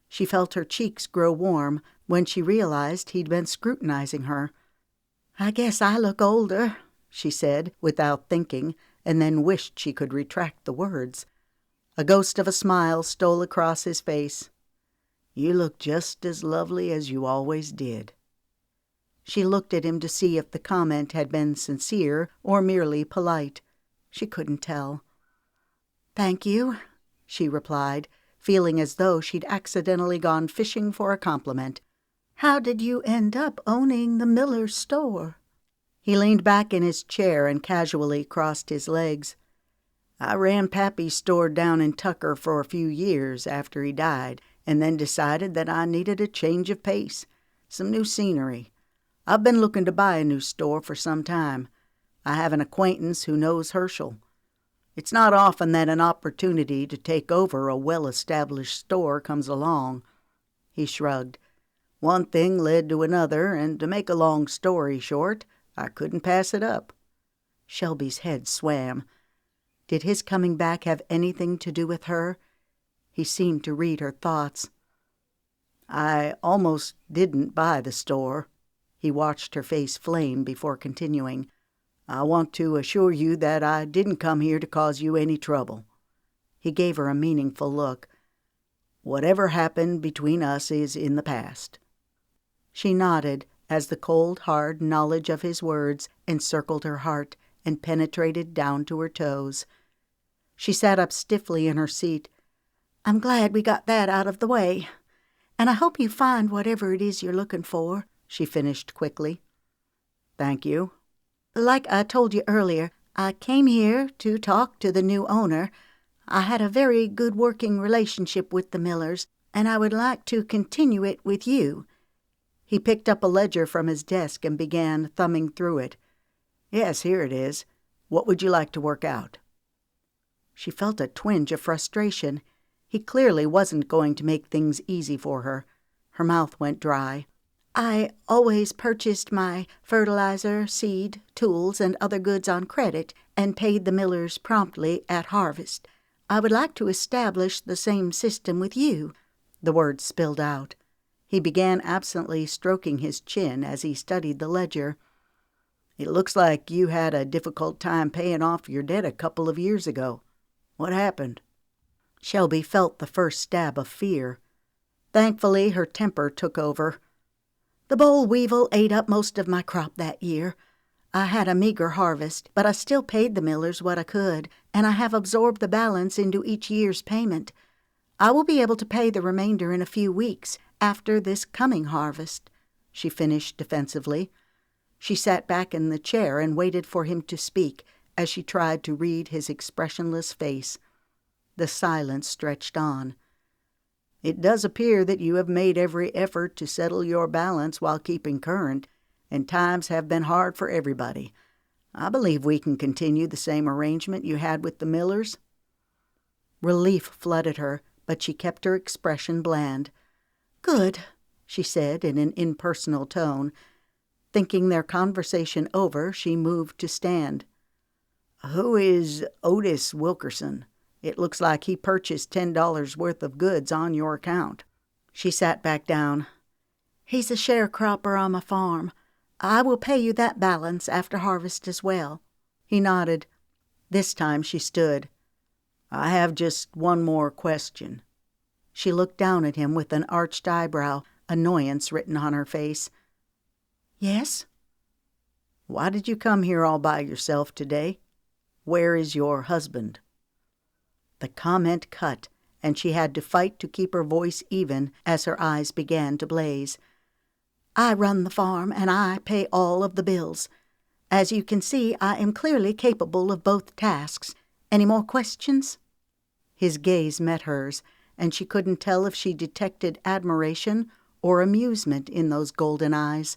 She felt her cheeks grow warm when she realized he'd been scrutinizing her. I guess I look older, she said, without thinking, and then wished she could retract the words. A ghost of a smile stole across his face. You look just as lovely as you always did. She looked at him to see if the comment had been sincere or merely polite. She couldn't tell. Thank you, she replied, feeling as though she'd accidentally gone fishing for a compliment. How did you end up owning the Miller's store? He leaned back in his chair and casually crossed his legs. I ran Pappy's store down in Tucker for a few years after he died, and then decided that I needed a change of pace, some new scenery. I've been looking to buy a new store for some time. I have an acquaintance who knows Herschel. It's not often that an opportunity to take over a well-established store comes along. He shrugged. One thing led to another, and to make a long story short, I couldn't pass it up. Shelby's head swam. Did his coming back have anything to do with her? He seemed to read her thoughts. I almost didn't buy the store. He watched her face flame before continuing. I want to assure you that I didn't come here to cause you any trouble. He gave her a meaningful look. Whatever happened between us is in the past. She nodded as the cold, hard knowledge of his words encircled her heart and penetrated down to her toes. She sat up stiffly in her seat. I'm glad we got that out of the way. And I hope you find whatever it is you're looking for, she finished quickly. Thank you. Like I told you earlier, I came here to talk to the new owner. I had a very good working relationship with the Millers, and I would like to continue it with you. He picked up a ledger from his desk and began thumbing through it. Yes, here it is. What would you like to work out? She felt a twinge of frustration. He clearly wasn't going to make things easy for her. Her mouth went dry. I always purchased my fertilizer, seed, tools, and other goods on credit and paid the Millers promptly at harvest. I would like to establish the same system with you. The words spilled out. He began absently stroking his chin as he studied the ledger. It looks like you had a difficult time paying off your debt a couple of years ago. What happened? Shelby felt the first stab of fear. Thankfully, her temper took over. The boll weevil ate up most of my crop that year. I had a meager harvest, but I still paid the Millers what I could, and I have absorbed the balance into each year's payment. I will be able to pay the remainder in a few weeks, after this coming harvest, she finished defensively. She sat back in the chair and waited for him to speak as she tried to read his expressionless face. The silence stretched on. It does appear that you have made every effort to settle your balance while keeping current, and times have been hard for everybody. I believe we can continue the same arrangement you had with the Millers. Relief flooded her, but she kept her expression bland. Good, she said in an impersonal tone. Thinking their conversation over, she moved to stand. Who is Otis Wilkerson? It looks like he purchased $10 worth of goods on your account. She sat back down. He's a sharecropper on my farm. I will pay you that balance after harvest as well. He nodded. This time she stood. I have just one more question. She looked down at him with an arched eyebrow, annoyance written on her face. Yes? Why did you come here all by yourself today? Where is your husband? The comment cut, and she had to fight to keep her voice even as her eyes began to blaze. I run the farm, and I pay all of the bills. As you can see, I am clearly capable of both tasks. Any more questions? His gaze met hers, and she couldn't tell if she detected admiration or amusement in those golden eyes.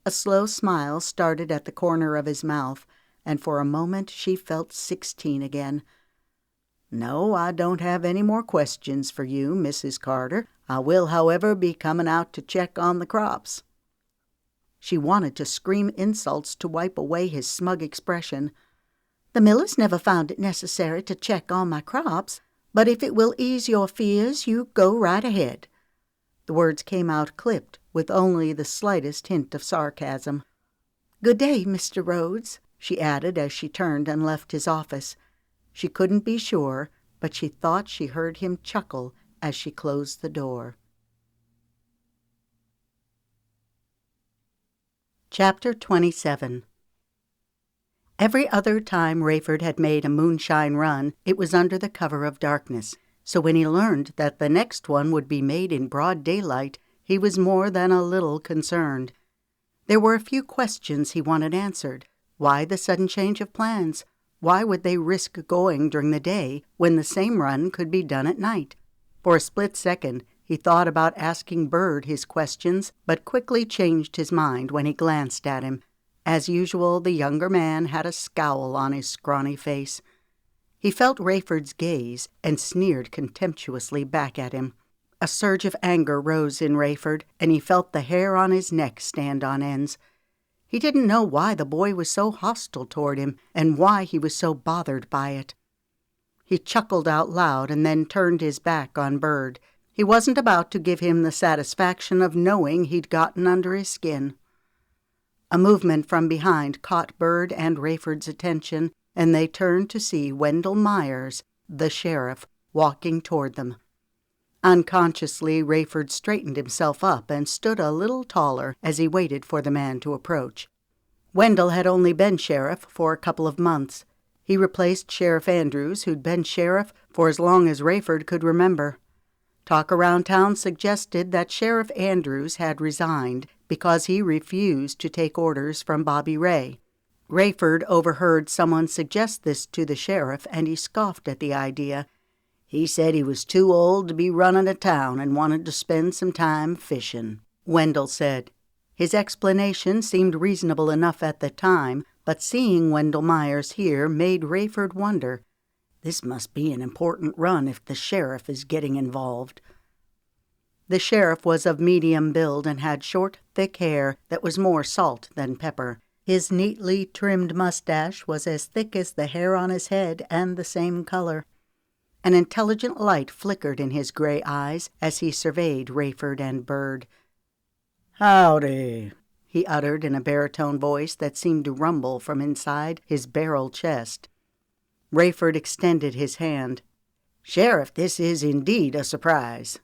A slow smile started at the corner of his mouth, and for a moment she felt 16 again. No, I don't have any more questions for you, Mrs. Carter. I will, however, be coming out to check on the crops. She wanted to scream insults to wipe away his smug expression. The Millers never found it necessary to check on my crops, but if it will ease your fears, you go right ahead. The words came out clipped, with only the slightest hint of sarcasm. Good day, Mr. Rhodes, she added as she turned and left his office. She couldn't be sure, but she thought she heard him chuckle as she closed the door. Chapter 27. Every other time Rayford had made a moonshine run, it was under the cover of darkness, so when he learned that the next one would be made in broad daylight, he was more than a little concerned. There were a few questions he wanted answered. Why the sudden change of plans? Why would they risk going during the day when the same run could be done at night? For a split second, he thought about asking Bird his questions, but quickly changed his mind when he glanced at him. As usual, the younger man had a scowl on his scrawny face. He felt Rayford's gaze and sneered contemptuously back at him. A surge of anger rose in Rayford, and he felt the hair on his neck stand on ends. He didn't know why the boy was so hostile toward him, and why he was so bothered by it. He chuckled out loud and then turned his back on Bird. He wasn't about to give him the satisfaction of knowing he'd gotten under his skin. A movement from behind caught Bird and Rayford's attention, and they turned to see Wendell Myers, the sheriff, walking toward them. Unconsciously, Rayford straightened himself up and stood a little taller as he waited for the man to approach. Wendell had only been sheriff for a couple of months. He replaced Sheriff Andrews, who'd been sheriff for as long as Rayford could remember. Talk around town suggested that Sheriff Andrews had resigned because he refused to take orders from Bobby Ray. Rayford overheard someone suggest this to the sheriff, and he scoffed at the idea. He said he was too old to be running a town and wanted to spend some time fishing, Wendell said. His explanation seemed reasonable enough at the time, but seeing Wendell Myers here made Rayford wonder. This must be an important run if the sheriff is getting involved. The sheriff was of medium build and had short, thick hair that was more salt than pepper. His neatly trimmed mustache was as thick as the hair on his head and the same color. An intelligent light flickered in his gray eyes as he surveyed Rayford and Bird. "Howdy," he uttered in a baritone voice that seemed to rumble from inside his barrel chest. Rayford extended his hand. "Sheriff, this is indeed a surprise."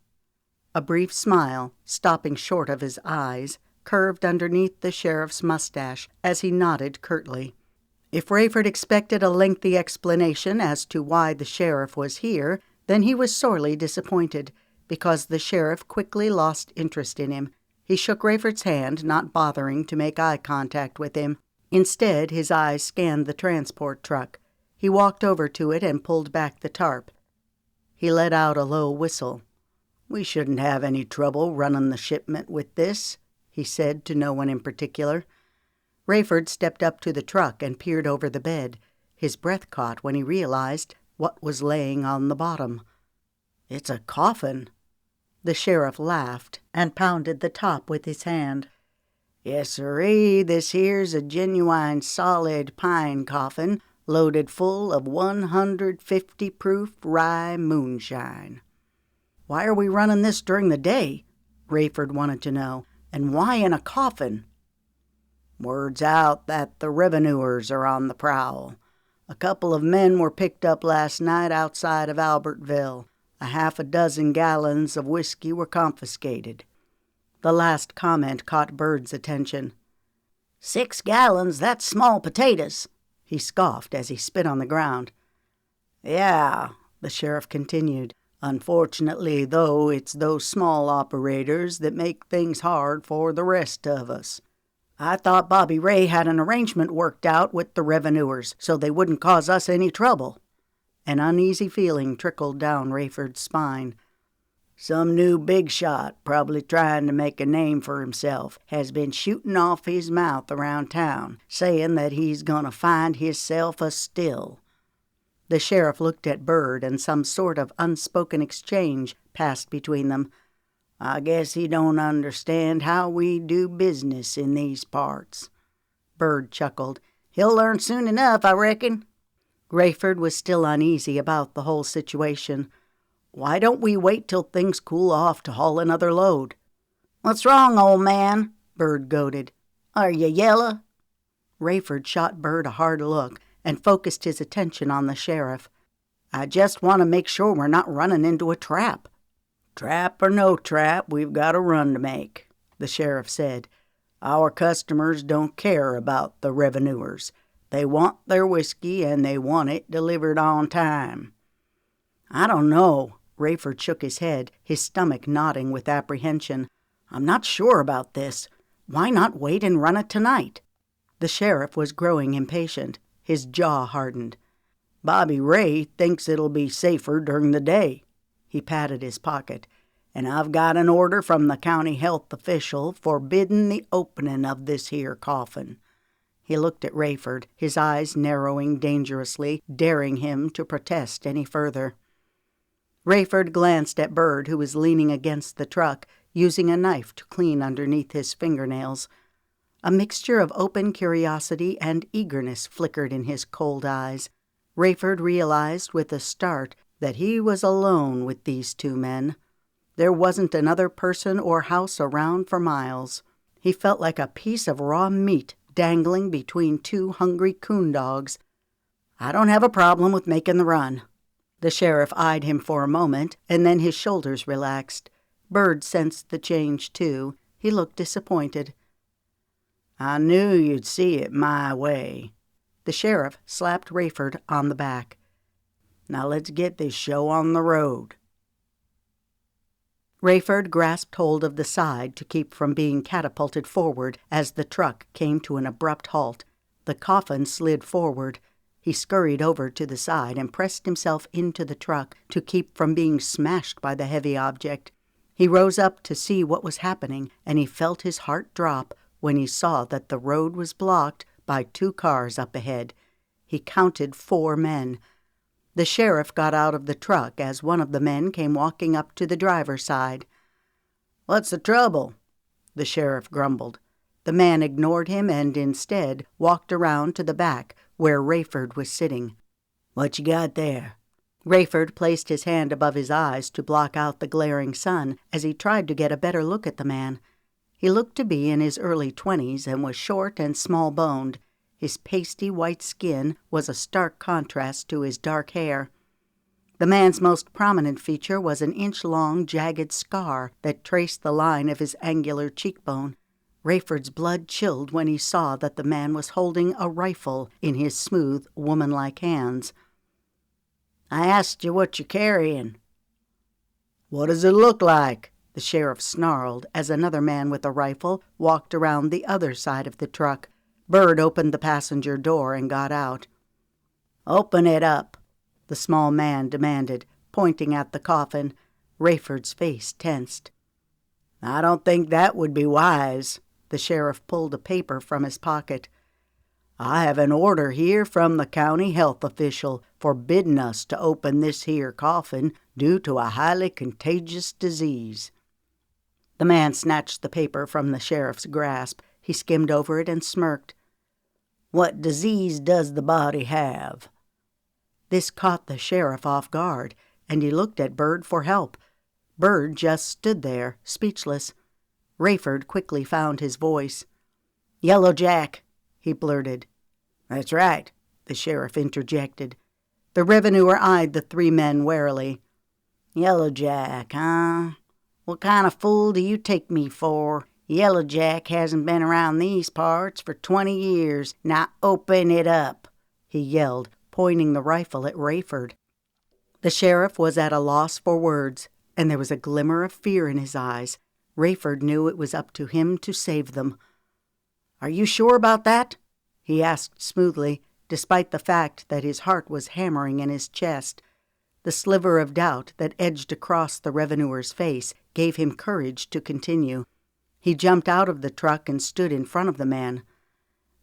A brief smile, stopping short of his eyes, curved underneath the sheriff's mustache as he nodded curtly. If Rayford expected a lengthy explanation as to why the sheriff was here, then he was sorely disappointed, because the sheriff quickly lost interest in him. He shook Rayford's hand, not bothering to make eye contact with him. Instead, his eyes scanned the transport truck. He walked over to it and pulled back the tarp. He let out a low whistle. "We shouldn't have any trouble running the shipment with this," he said to no one in particular. Rayford stepped up to the truck and peered over the bed. His breath caught when he realized what was laying on the bottom. "It's a coffin." The sheriff laughed and pounded the top with his hand. "Yes, sirree, this here's a genuine solid pine coffin loaded full of 150 proof rye moonshine." "Why are we running this during the day?" Rayford wanted to know. "And why in a coffin?" "Word's out that the revenuers are on the prowl. A couple of men were picked up last night outside of Albertville. A half a dozen gallons of whiskey were confiscated." The last comment caught Bird's attention. 6 gallons, that's small potatoes," he scoffed as he spit on the ground. "Yeah," the sheriff continued. "Unfortunately, though, it's those small operators that make things hard for the rest of us. I thought Bobby Ray had an arrangement worked out with the revenuers so they wouldn't cause us any trouble." An uneasy feeling trickled down Rayford's spine. "Some new big shot, probably trying to make a name for himself, has been shooting off his mouth around town, saying that he's going to find hisself a still." The sheriff looked at Bird, and some sort of unspoken exchange passed between them. "I guess he don't understand how we do business in these parts." Bird chuckled. "He'll learn soon enough, I reckon." Rayford was still uneasy about the whole situation. "Why don't we wait till things cool off to haul another load?" "What's wrong, old man?" Bird goaded. "Are you yellow?" Rayford shot Bird a hard look and focused his attention on the sheriff. "I just want to make sure we're not running into a trap." "Trap or no trap, we've got a run to make," the sheriff said. "Our customers don't care about the revenuers. They want their whiskey, and they want it delivered on time." "I don't know." Rayford shook his head, his stomach knotting with apprehension. "I'm not sure about this. Why not wait and run it tonight?" The sheriff was growing impatient. His jaw hardened. "Bobby Ray thinks it'll be safer during the day." He patted his pocket. "And I've got an order from the county health official forbidding the opening of this here coffin." He looked at Rayford, his eyes narrowing dangerously, daring him to protest any further. Rayford glanced at Bird, who was leaning against the truck, using a knife to clean underneath his fingernails. A mixture of open curiosity and eagerness flickered in his cold eyes. Rayford realized with a start that he was alone with these two men. There wasn't another person or house around for miles. He felt like a piece of raw meat dangling between two hungry coon dogs. "I don't have a problem with making the run." The sheriff eyed him for a moment, and then his shoulders relaxed. Bird sensed the change, too. He looked disappointed. "I knew you'd see it my way." The sheriff slapped Rayford on the back. "Now let's get this show on the road." Rayford grasped hold of the side to keep from being catapulted forward as the truck came to an abrupt halt. The coffin slid forward. He scurried over to the side and pressed himself into the truck to keep from being smashed by the heavy object. He rose up to see what was happening, and he felt his heart drop when he saw that the road was blocked by 2 cars up ahead. He counted 4 men. The sheriff got out of the truck as one of the men came walking up to the driver's side. "What's the trouble?" the sheriff grumbled. The man ignored him and instead walked around to the back where Rayford was sitting. "What you got there?" Rayford placed his hand above his eyes to block out the glaring sun as he tried to get a better look at the man. He looked to be in his early 20s and was short and small-boned. His pasty white skin was a stark contrast to his dark hair. The man's most prominent feature was an inch-long, jagged scar that traced the line of his angular cheekbone. Rayford's blood chilled when he saw that the man was holding a rifle in his smooth, woman-like hands. "I asked you what you're carrying." "What does it look like?" the sheriff snarled as another man with a rifle walked around the other side of the truck. Bird opened the passenger door and got out. "Open it up," the small man demanded, pointing at the coffin. Rayford's face tensed. "I don't think that would be wise." The sheriff pulled a paper from his pocket. "I have an order here from the county health official forbidding us to open this here coffin due to a highly contagious disease." The man snatched the paper from the sheriff's grasp. He skimmed over it and smirked. "What disease does the body have?" This caught the sheriff off guard, and he looked at Bird for help. Bird just stood there, speechless. Rayford quickly found his voice. "Yellow Jack," he blurted. "That's right," the sheriff interjected. The revenuer eyed the 3 men warily. "Yellow Jack, huh? What kind of fool do you take me for? Yellow Jack hasn't been around these parts for 20 years. Now open it up," he yelled, pointing the rifle at Rayford. The sheriff was at a loss for words, and there was a glimmer of fear in his eyes. Rayford knew it was up to him to save them. "Are you sure about that?" he asked smoothly, despite the fact that his heart was hammering in his chest. The sliver of doubt that edged across the revenuer's face gave him courage to continue. He jumped out of the truck and stood in front of the man.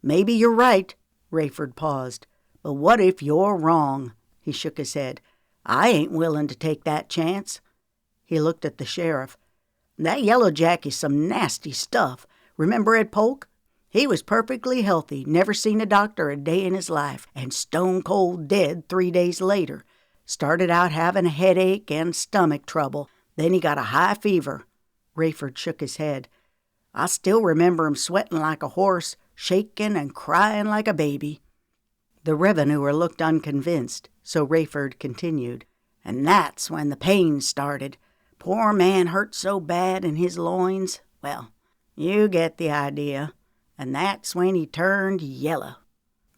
"Maybe you're right." Rayford paused. "But what if you're wrong?" He shook his head. "I ain't willing to take that chance." He looked at the sheriff. "That Yellow Jack is some nasty stuff. Remember Ed Polk? He was perfectly healthy, never seen a doctor a day in his life, and stone cold dead 3 days later. Started out having a headache and stomach trouble. Then he got a high fever." Rayford shook his head. "I still remember him sweating like a horse, shaking and crying like a baby. The revenuer looked unconvinced, so Rayford continued. And that's when the pain started. Poor man hurt so bad in his loins. Well, you get the idea. And that's when he turned yellow.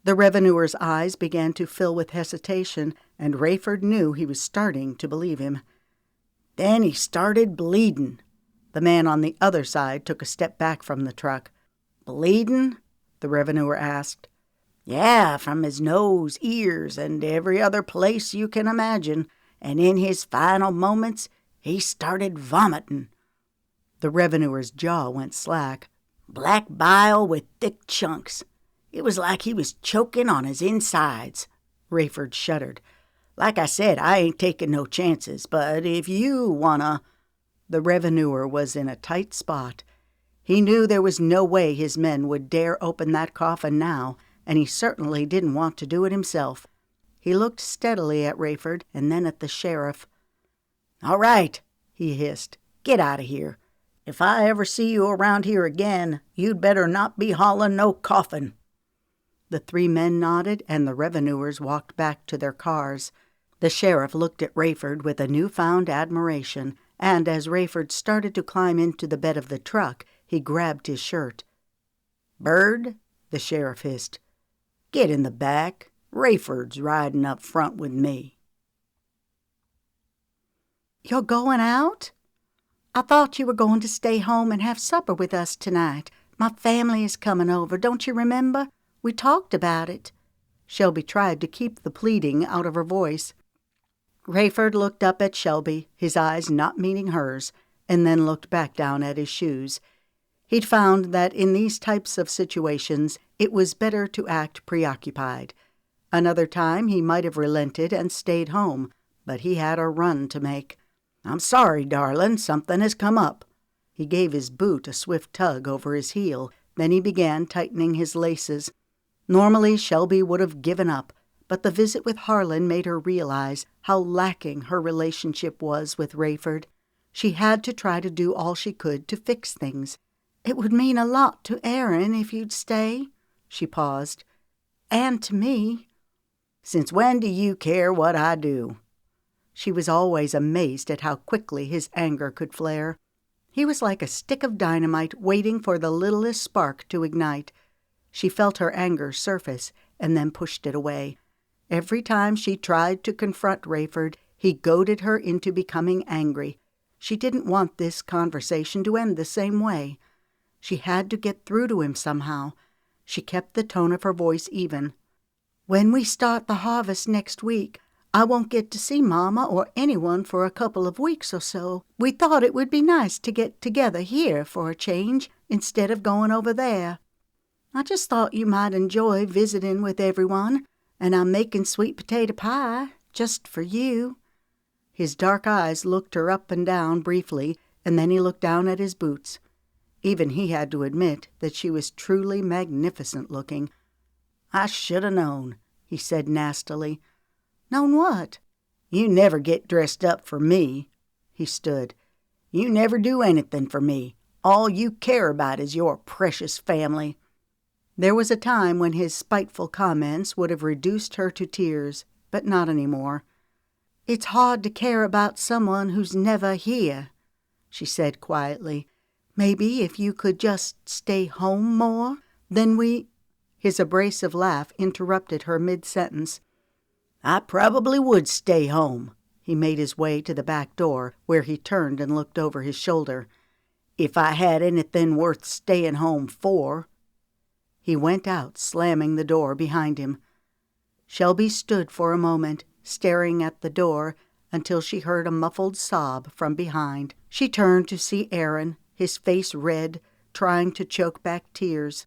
The revenuer's eyes began to fill with hesitation, and Rayford knew he was starting to believe him. Then he started bleeding. The man on the other side took a step back from the truck. Bleeding? The revenuer asked. Yeah, from his nose, ears, and every other place you can imagine. And in his final moments, he started vomiting. The revenuer's jaw went slack. Black bile with thick chunks. It was like he was choking on his insides. Rayford shuddered. Like I said, I ain't taking no chances, but if you wanna... The revenuer was in a tight spot. He knew there was no way his men would dare open that coffin now, and he certainly didn't want to do it himself. He looked steadily at Rayford and then at the sheriff. All right, he hissed. Get out of here. If I ever see you around here again, you'd better not be hauling no coffin. The three men nodded, and the revenuers walked back to their cars. The sheriff looked at Rayford with a newfound admiration, and as Rayford started to climb into the bed of the truck, he grabbed his shirt. Bird, the sheriff hissed. Get in the back. Rayford's riding up front with me. You're going out? I thought you were going to stay home and have supper with us tonight. My family is coming over, don't you remember? We talked about it. Shelby tried to keep the pleading out of her voice. Rayford looked up at Shelby, his eyes not meeting hers, and then looked back down at his shoes. He'd found that in these types of situations, it was better to act preoccupied. Another time he might have relented and stayed home, but he had a run to make. I'm sorry, darling, something has come up. He gave his boot a swift tug over his heel, then he began tightening his laces. Normally, Shelby would have given up, but the visit with Harlan made her realize how lacking her relationship was with Rayford. She had to try to do all she could to fix things. It would mean a lot to Aaron if you'd stay. She paused. And to me. Since when do you care what I do? She was always amazed at how quickly his anger could flare. He was like a stick of dynamite waiting for the littlest spark to ignite. She felt her anger surface and then pushed it away. Every time she tried to confront Rayford, he goaded her into becoming angry. She didn't want this conversation to end the same way. She had to get through to him somehow. She kept the tone of her voice even. When we start the harvest next week, I won't get to see Mama or anyone for a couple of weeks or so. We thought it would be nice to get together here for a change instead of going over there. I just thought you might enjoy visiting with everyone, and I'm making sweet potato pie just for you. His dark eyes looked her up and down briefly, and then he looked down at his boots. Even he had to admit that she was truly magnificent looking. I should have known, he said nastily. Known what? You never get dressed up for me. He stood. You never do anything for me. All you care about is your precious family. There was a time when his spiteful comments would have reduced her to tears, but not anymore. It's hard to care about someone who's never here, she said quietly. Maybe if you could just stay home more, then we... His abrasive laugh interrupted her mid-sentence. I probably would stay home. He made his way to the back door, where he turned and looked over his shoulder. If I had anything worth staying home for. He went out, slamming the door behind him. Shelby stood for a moment, staring at the door, until she heard a muffled sob from behind. She turned to see Aaron, his face red, trying to choke back tears.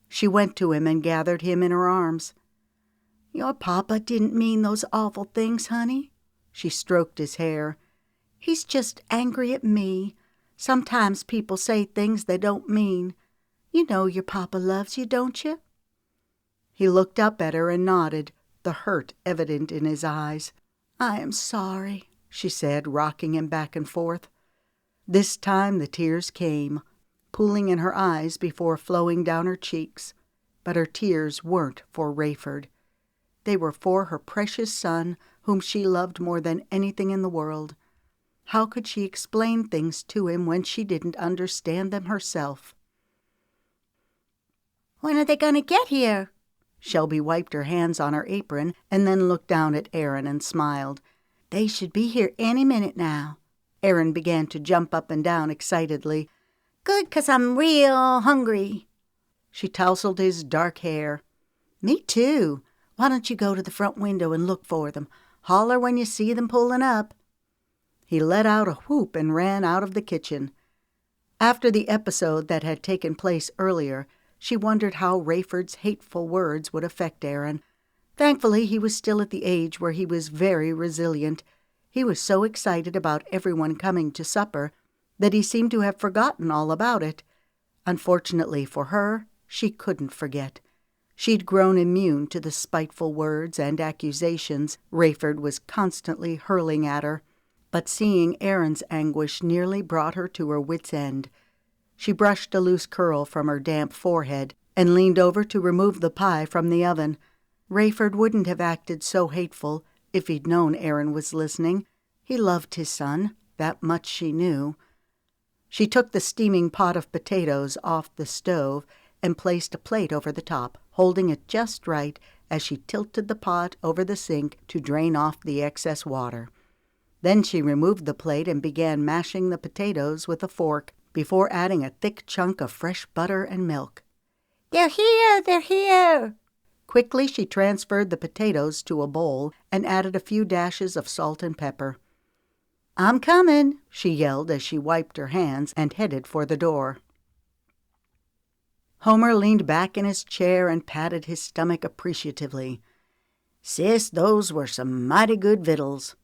She went to him and gathered him in her arms. Your papa didn't mean those awful things, honey. She stroked his hair. He's just angry at me. Sometimes people say things they don't mean. You know your papa loves you, don't you? He looked up at her and nodded, the hurt evident in his eyes. I am sorry, she said, rocking him back and forth. This time the tears came, pooling in her eyes before flowing down her cheeks. but her tears weren't for Rayford. They were for her precious son, whom she loved more than anything in the world. How could she explain things to him when she didn't understand them herself? "When are they going to get here?" Shelby wiped her hands on her apron and then looked down at Aaron and smiled. "They should be here any minute now." Aaron began to jump up and down excitedly. "Good, 'cause I'm real hungry." She tousled his dark hair. "Me too. Why don't you go to the front window and look for them? Holler when you see them pulling up." He let out a whoop and ran out of the kitchen. After the episode that had taken place earlier, she wondered how Rayford's hateful words would affect Aaron. Thankfully, he was still at the age where he was very resilient. He was so excited about everyone coming to supper that he seemed to have forgotten all about it. Unfortunately for her, she couldn't forget. She'd grown immune to the spiteful words and accusations Rayford was constantly hurling at her. But seeing Aaron's anguish nearly brought her to her wits' end. She brushed a loose curl from her damp forehead and leaned over to remove the pie from the oven. Rayford wouldn't have acted so hateful if he'd known Aaron was listening. He loved his son, that much she knew. She took the steaming pot of potatoes off the stove and placed a plate over the top, holding it just right as she tilted the pot over the sink to drain off the excess water. Then she removed the plate and began mashing the potatoes with a fork before adding a thick chunk of fresh butter and milk. "They're here! They're here!" Quickly she transferred the potatoes to a bowl and added a few dashes of salt and pepper. "I'm coming," she yelled as she wiped her hands and headed for the door. Homer leaned back in his chair and patted his stomach appreciatively. "Sis, those were some mighty good victuals."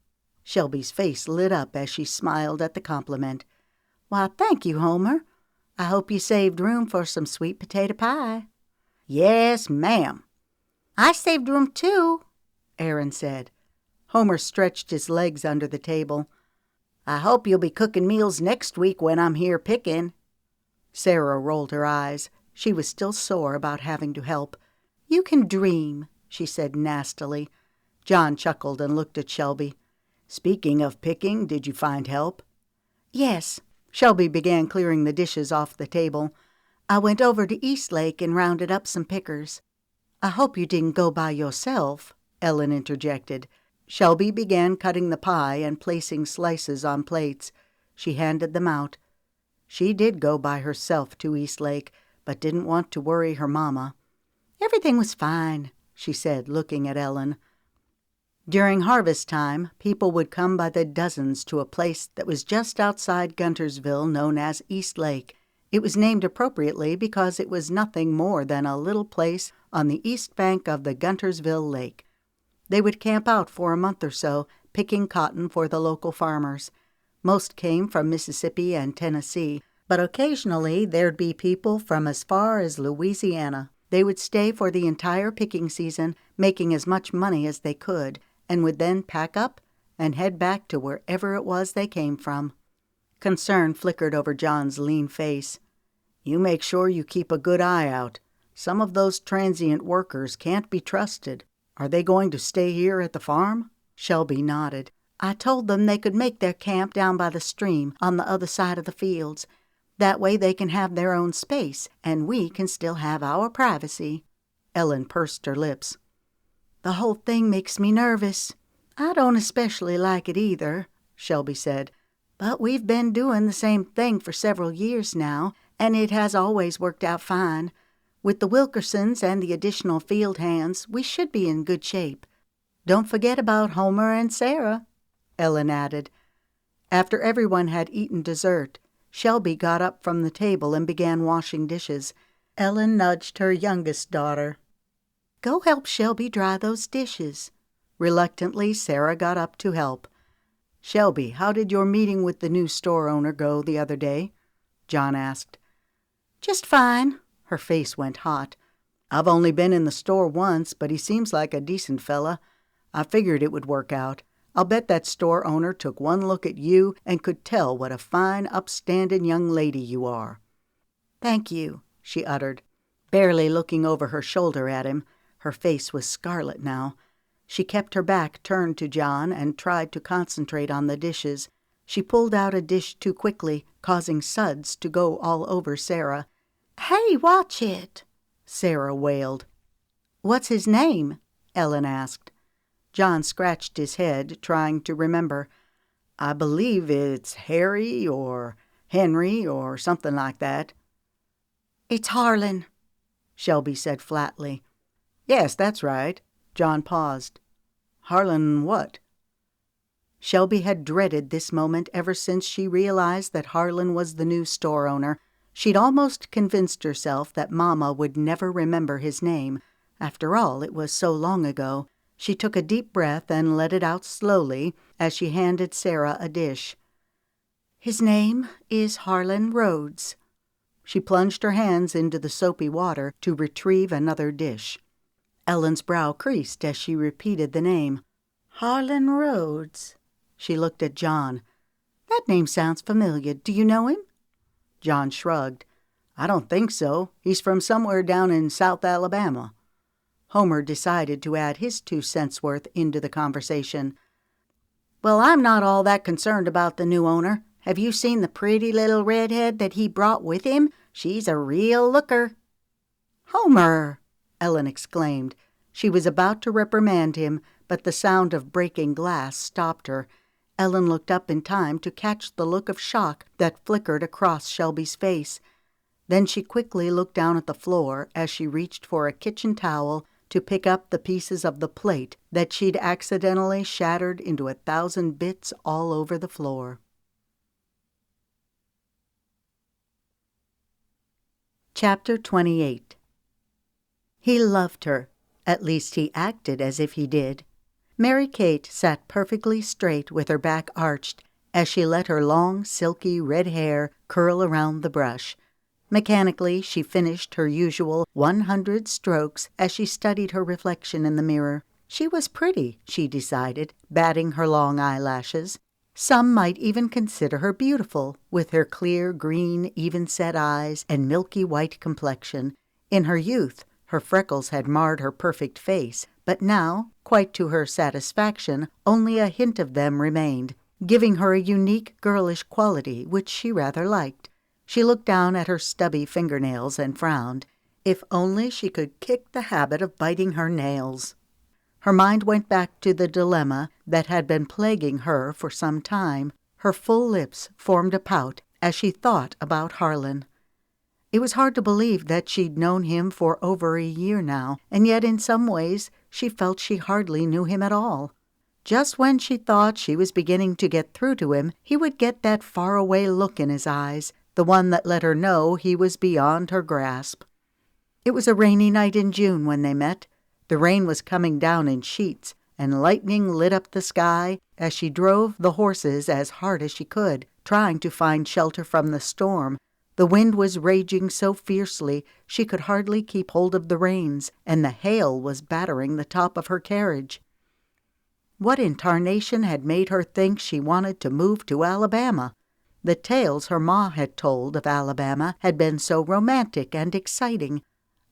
Shelby's face lit up as she smiled at the compliment. "Why, thank you, Homer. I hope you saved room for some sweet potato pie." "Yes, ma'am." "I saved room, too," Aaron said. Homer stretched his legs under the table. "I hope you'll be cooking meals next week when I'm here picking." Sarah rolled her eyes. She was still sore about having to help. "You can dream," she said nastily. John chuckled and looked at Shelby. "Speaking of picking, did you find help?" "Yes." Shelby began clearing the dishes off the table. "I went over to Eastlake and rounded up some pickers." "I hope you didn't go by yourself," Ellen interjected. Shelby began cutting the pie and placing slices on plates. She handed them out. She did go by herself to Eastlake, but didn't want to worry her mama. "Everything was fine," she said, looking at Ellen. During harvest time, people would come by the dozens to a place that was just outside Guntersville known as Eastlake. It was named appropriately because it was nothing more than a little place on the east bank of the Guntersville Lake. They would camp out for a month or so, picking cotton for the local farmers. Most came from Mississippi and Tennessee, but occasionally there'd be people from as far as Louisiana. They would stay for the entire picking season, making as much money as they could, and would then pack up and head back to wherever it was they came from. Concern flickered over John's lean face. "You make sure you keep a good eye out. Some of those transient workers can't be trusted. Are they going to stay here at the farm?" Shelby nodded. "I told them they could make their camp down by the stream on the other side of the fields. That way they can have their own space, and we can still have our privacy." Ellen pursed her lips. "The whole thing makes me nervous." "I don't especially like it either," Shelby said. "But we've been doing the same thing for several years now, and it has always worked out fine. With the Wilkersons and the additional field hands, we should be in good shape." "Don't forget about Homer and Sarah," Ellen added. After everyone had eaten dessert, Shelby got up from the table and began washing dishes. Ellen nudged her youngest daughter. "Go help Shelby dry those dishes." Reluctantly, Sarah got up to help. "Shelby, how did your meeting with the new store owner go the other day?" John asked. "Just fine." Her face went hot. "I've only been in the store once, but he seems like a decent fella. I figured it would work out. I'll bet that store owner took one look at you and could tell what a fine, upstanding young lady you are." "Thank you," she uttered. Barely looking over her shoulder at him, her face was scarlet now. She kept her back turned to John and tried to concentrate on the dishes. She pulled out a dish too quickly, causing suds to go all over Sarah. "Hey, watch it!" Sarah wailed. "What's his name?" Ellen asked. John scratched his head, trying to remember. "I believe it's Harry or Henry or something like that." "It's Harlan," Shelby said flatly. "Yes, that's right." John paused. "Harlan what?" Shelby had dreaded this moment ever since she realized that Harlan was the new store owner. She'd almost convinced herself that Mama would never remember his name. After all, it was so long ago. She took a deep breath and let it out slowly as she handed Sarah a dish. "His name is Harlan Rhodes." She plunged her hands into the soapy water to retrieve another dish. Ellen's brow creased as she repeated the name. "Harlan Rhodes." She looked at John. "That name sounds familiar. Do you know him?" John shrugged. "I don't think so. He's from somewhere down in South Alabama." Homer decided to add his 2 cents worth into the conversation. "Well, I'm not all that concerned about the new owner. Have you seen the pretty little redhead that he brought with him? She's a real looker." "Homer!" Ellen exclaimed. She was about to reprimand him, but the sound of breaking glass stopped her. Ellen looked up in time to catch the look of shock that flickered across Shelby's face. Then she quickly looked down at the floor as she reached for a kitchen towel to pick up the pieces of the plate that she'd accidentally shattered into 1,000 bits all over the floor. Chapter 28. He loved her. At least he acted as if he did. Mary Kate sat perfectly straight with her back arched as she let her long, silky red hair curl around the brush. Mechanically, she finished her usual 100 strokes as she studied her reflection in the mirror. She was pretty, she decided, batting her long eyelashes. Some might even consider her beautiful, with her clear green, even-set eyes and milky white complexion. In her youth, her freckles had marred her perfect face, but now, quite to her satisfaction, only a hint of them remained, giving her a unique girlish quality which she rather liked. She looked down at her stubby fingernails and frowned. If only she could kick the habit of biting her nails. Her mind went back to the dilemma that had been plaguing her for some time. Her full lips formed a pout as she thought about Harlan. It was hard to believe that she'd known him for over a year now, and yet in some ways she felt she hardly knew him at all. Just when she thought she was beginning to get through to him, he would get that faraway look in his eyes, the one that let her know he was beyond her grasp. It was a rainy night in June when they met. The rain was coming down in sheets, and lightning lit up the sky as she drove the horses as hard as she could, trying to find shelter from the storm. The wind was raging so fiercely she could hardly keep hold of the reins, and the hail was battering the top of her carriage. What in tarnation had made her think she wanted to move to Alabama? The tales her ma had told of Alabama had been so romantic and exciting.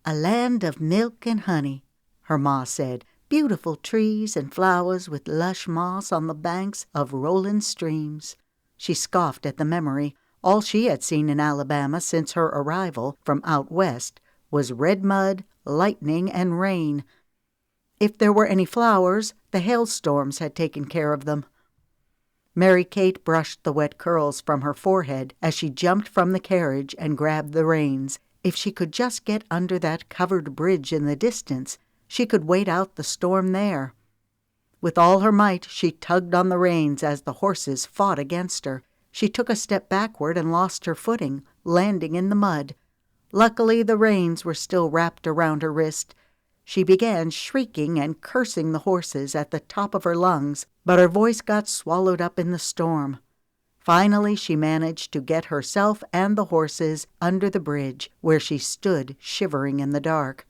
"A land of milk and honey," her ma said, "beautiful trees and flowers with lush moss on the banks of rolling streams." She scoffed at the memory. All she had seen in Alabama since her arrival from out west was red mud, lightning, and rain. If there were any flowers, the hailstorms had taken care of them. Mary Kate brushed the wet curls from her forehead as she jumped from the carriage and grabbed the reins. If she could just get under that covered bridge in the distance, she could wait out the storm there. With all her might, she tugged on the reins as the horses fought against her. She took a step backward and lost her footing, landing in the mud. Luckily, the reins were still wrapped around her wrist. She began shrieking and cursing the horses at the top of her lungs, but her voice got swallowed up in the storm. Finally, she managed to get herself and the horses under the bridge, where she stood shivering in the dark.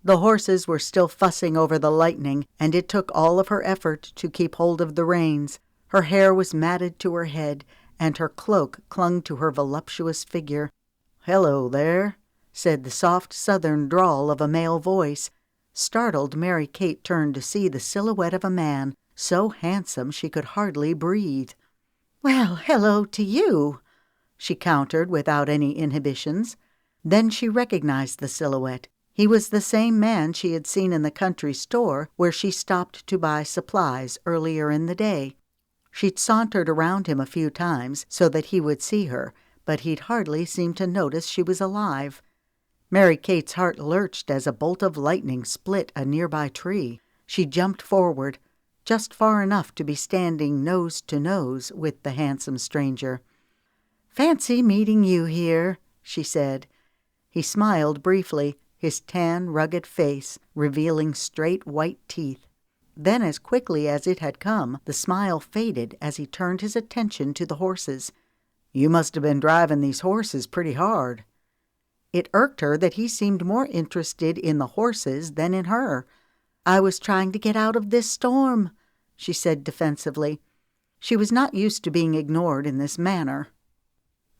The horses were still fussing over the lightning, and it took all of her effort to keep hold of the reins. Her hair was matted to her head, and her cloak clung to her voluptuous figure. "Hello there," said the soft southern drawl of a male voice. Startled, Mary Kate turned to see the silhouette of a man, so handsome she could hardly breathe. "Well, hello to you," she countered without any inhibitions. Then she recognized the silhouette. He was the same man she had seen in the country store where she stopped to buy supplies earlier in the day. She'd sauntered around him a few times so that he would see her, but he'd hardly seemed to notice she was alive. Mary Kate's heart lurched as a bolt of lightning split a nearby tree. She jumped forward, just far enough to be standing nose to nose with the handsome stranger. "Fancy meeting you here," she said. He smiled briefly, his tan, rugged face revealing straight white teeth. Then, as quickly as it had come, the smile faded as he turned his attention to the horses. "You must have been driving these horses pretty hard." It irked her that he seemed more interested in the horses than in her. "I was trying to get out of this storm," she said defensively. She was not used to being ignored in this manner.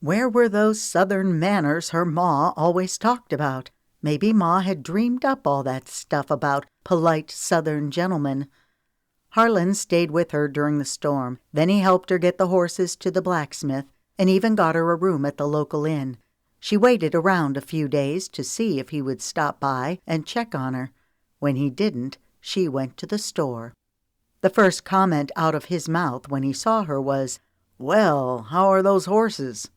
Where were those southern manners her ma always talked about? Maybe Ma had dreamed up all that stuff about polite southern gentlemen. Harlan stayed with her during the storm. Then he helped her get the horses to the blacksmith and even got her a room at the local inn. She waited around a few days to see if he would stop by and check on her. When he didn't, she went to the store. The first comment out of his mouth when he saw her was, "Well, how are those horses?"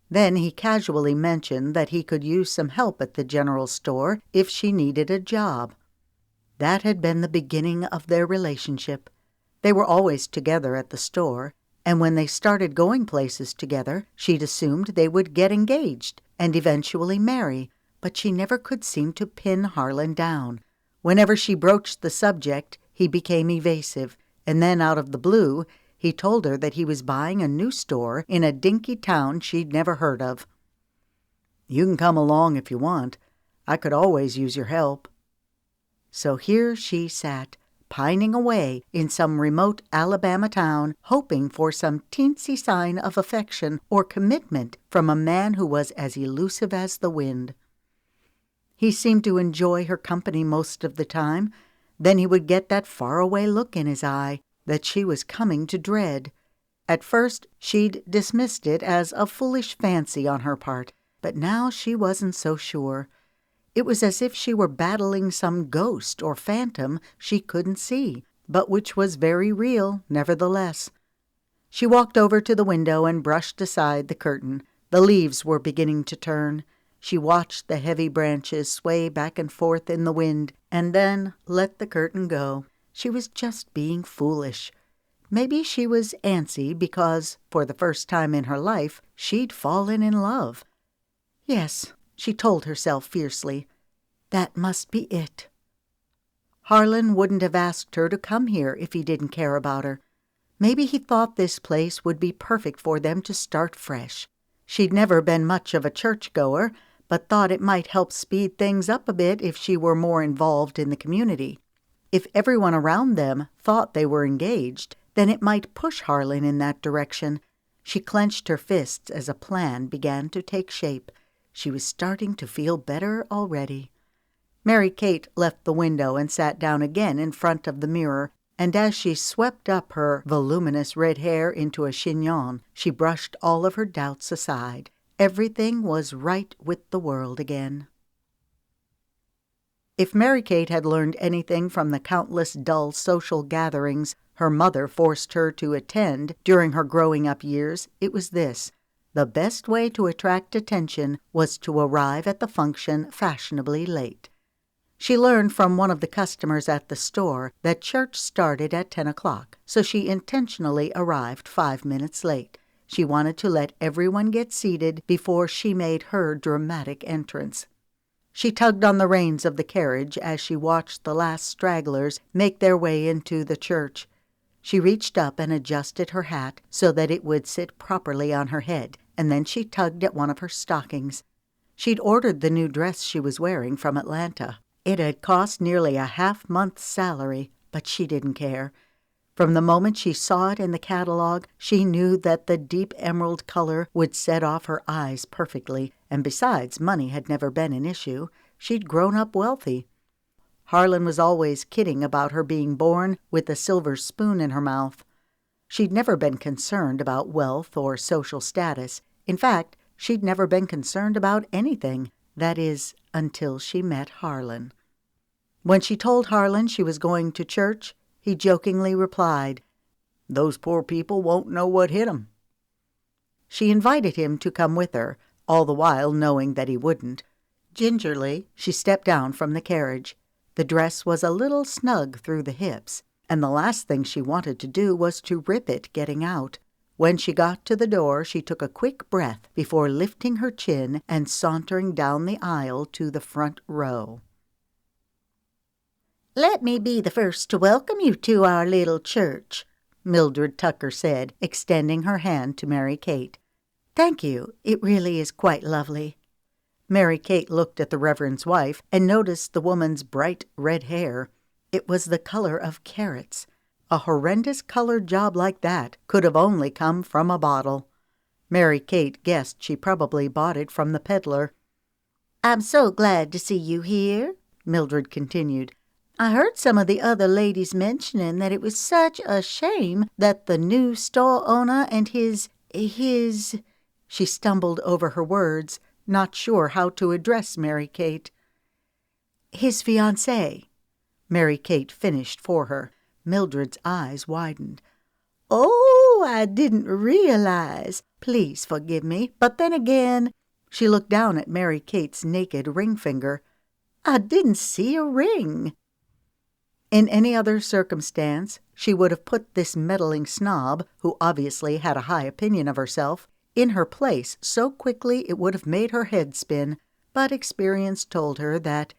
Then he casually mentioned that he could use some help at the general store if she needed a job. That had been the beginning of their relationship. They were always together at the store, and when they started going places together, she'd assumed they would get engaged and eventually marry, but she never could seem to pin Harlan down. Whenever she broached the subject, he became evasive, and then out of the blue, he told her that he was buying a new store in a dinky town she'd never heard of. "You can come along if you want. I could always use your help." So here she sat, pining away in some remote Alabama town, hoping for some teensy sign of affection or commitment from a man who was as elusive as the wind. He seemed to enjoy her company most of the time. Then he would get that faraway look in his eye that she was coming to dread. At first she'd dismissed it as a foolish fancy on her part, but now she wasn't so sure. It was as if she were battling some ghost or phantom she couldn't see, but which was very real nevertheless. She walked over to the window and brushed aside the curtain. The leaves were beginning to turn. She watched the heavy branches sway back and forth in the wind, and then let the curtain go. She was just being foolish. Maybe she was antsy because, for the first time in her life, she'd fallen in love. Yes, she told herself fiercely, that must be it. Harlan wouldn't have asked her to come here if he didn't care about her. Maybe he thought this place would be perfect for them to start fresh. She'd never been much of a churchgoer, but thought it might help speed things up a bit if she were more involved in the community. If everyone around them thought they were engaged, then it might push Harlan in that direction. She clenched her fists as a plan began to take shape. She was starting to feel better already. Mary Kate left the window and sat down again in front of the mirror, and as she swept up her voluminous red hair into a chignon, she brushed all of her doubts aside. Everything was right with the world again. If Mary Kate had learned anything from the countless dull social gatherings her mother forced her to attend during her growing-up years, it was this: the best way to attract attention was to arrive at the function fashionably late. She learned from one of the customers at the store that church started at 10 o'clock, so she intentionally arrived 5 minutes late. She wanted to let everyone get seated before she made her dramatic entrance. She tugged on the reins of the carriage as she watched the last stragglers make their way into the church. She reached up and adjusted her hat so that it would sit properly on her head, and then she tugged at one of her stockings. She'd ordered the new dress she was wearing from Atlanta. It had cost nearly a half-month's salary, but she didn't care. From the moment she saw it in the catalog, she knew that the deep emerald color would set off her eyes perfectly, and besides, money had never been an issue. She'd grown up wealthy. Harlan was always kidding about her being born with a silver spoon in her mouth. She'd never been concerned about wealth or social status. In fact, she'd never been concerned about anything. That is, until she met Harlan. When she told Harlan she was going to church, he jokingly replied, "Those poor people won't know what hit 'em." She invited him to come with her, all the while knowing that he wouldn't. Gingerly, she stepped down from the carriage. The dress was a little snug through the hips, and the last thing she wanted to do was to rip it getting out. When she got to the door, she took a quick breath before lifting her chin and sauntering down the aisle to the front row. "Let me be the first to welcome you to our little church," Mildred Tucker said, extending her hand to Mary Kate. "Thank you. It really is quite lovely." Mary Kate looked at the Reverend's wife and noticed the woman's bright red hair. It was the color of carrots. A horrendous colored job like that could have only come from a bottle. Mary Kate guessed she probably bought it from the peddler. "I'm so glad to see you here," Mildred continued. "I heard some of the other ladies mentioning that it was such a shame that the new store owner and his... She stumbled over her words, not sure how to address Mary Kate. "His fiancée," Mary Kate finished for her. Mildred's eyes widened. "Oh, I didn't realize. Please forgive me. But then again," she looked down at Mary Kate's naked ring finger, "I didn't see a ring." In any other circumstance, she would have put this meddling snob, who obviously had a high opinion of herself, in her place so quickly it would have made her head spin, but experience told her that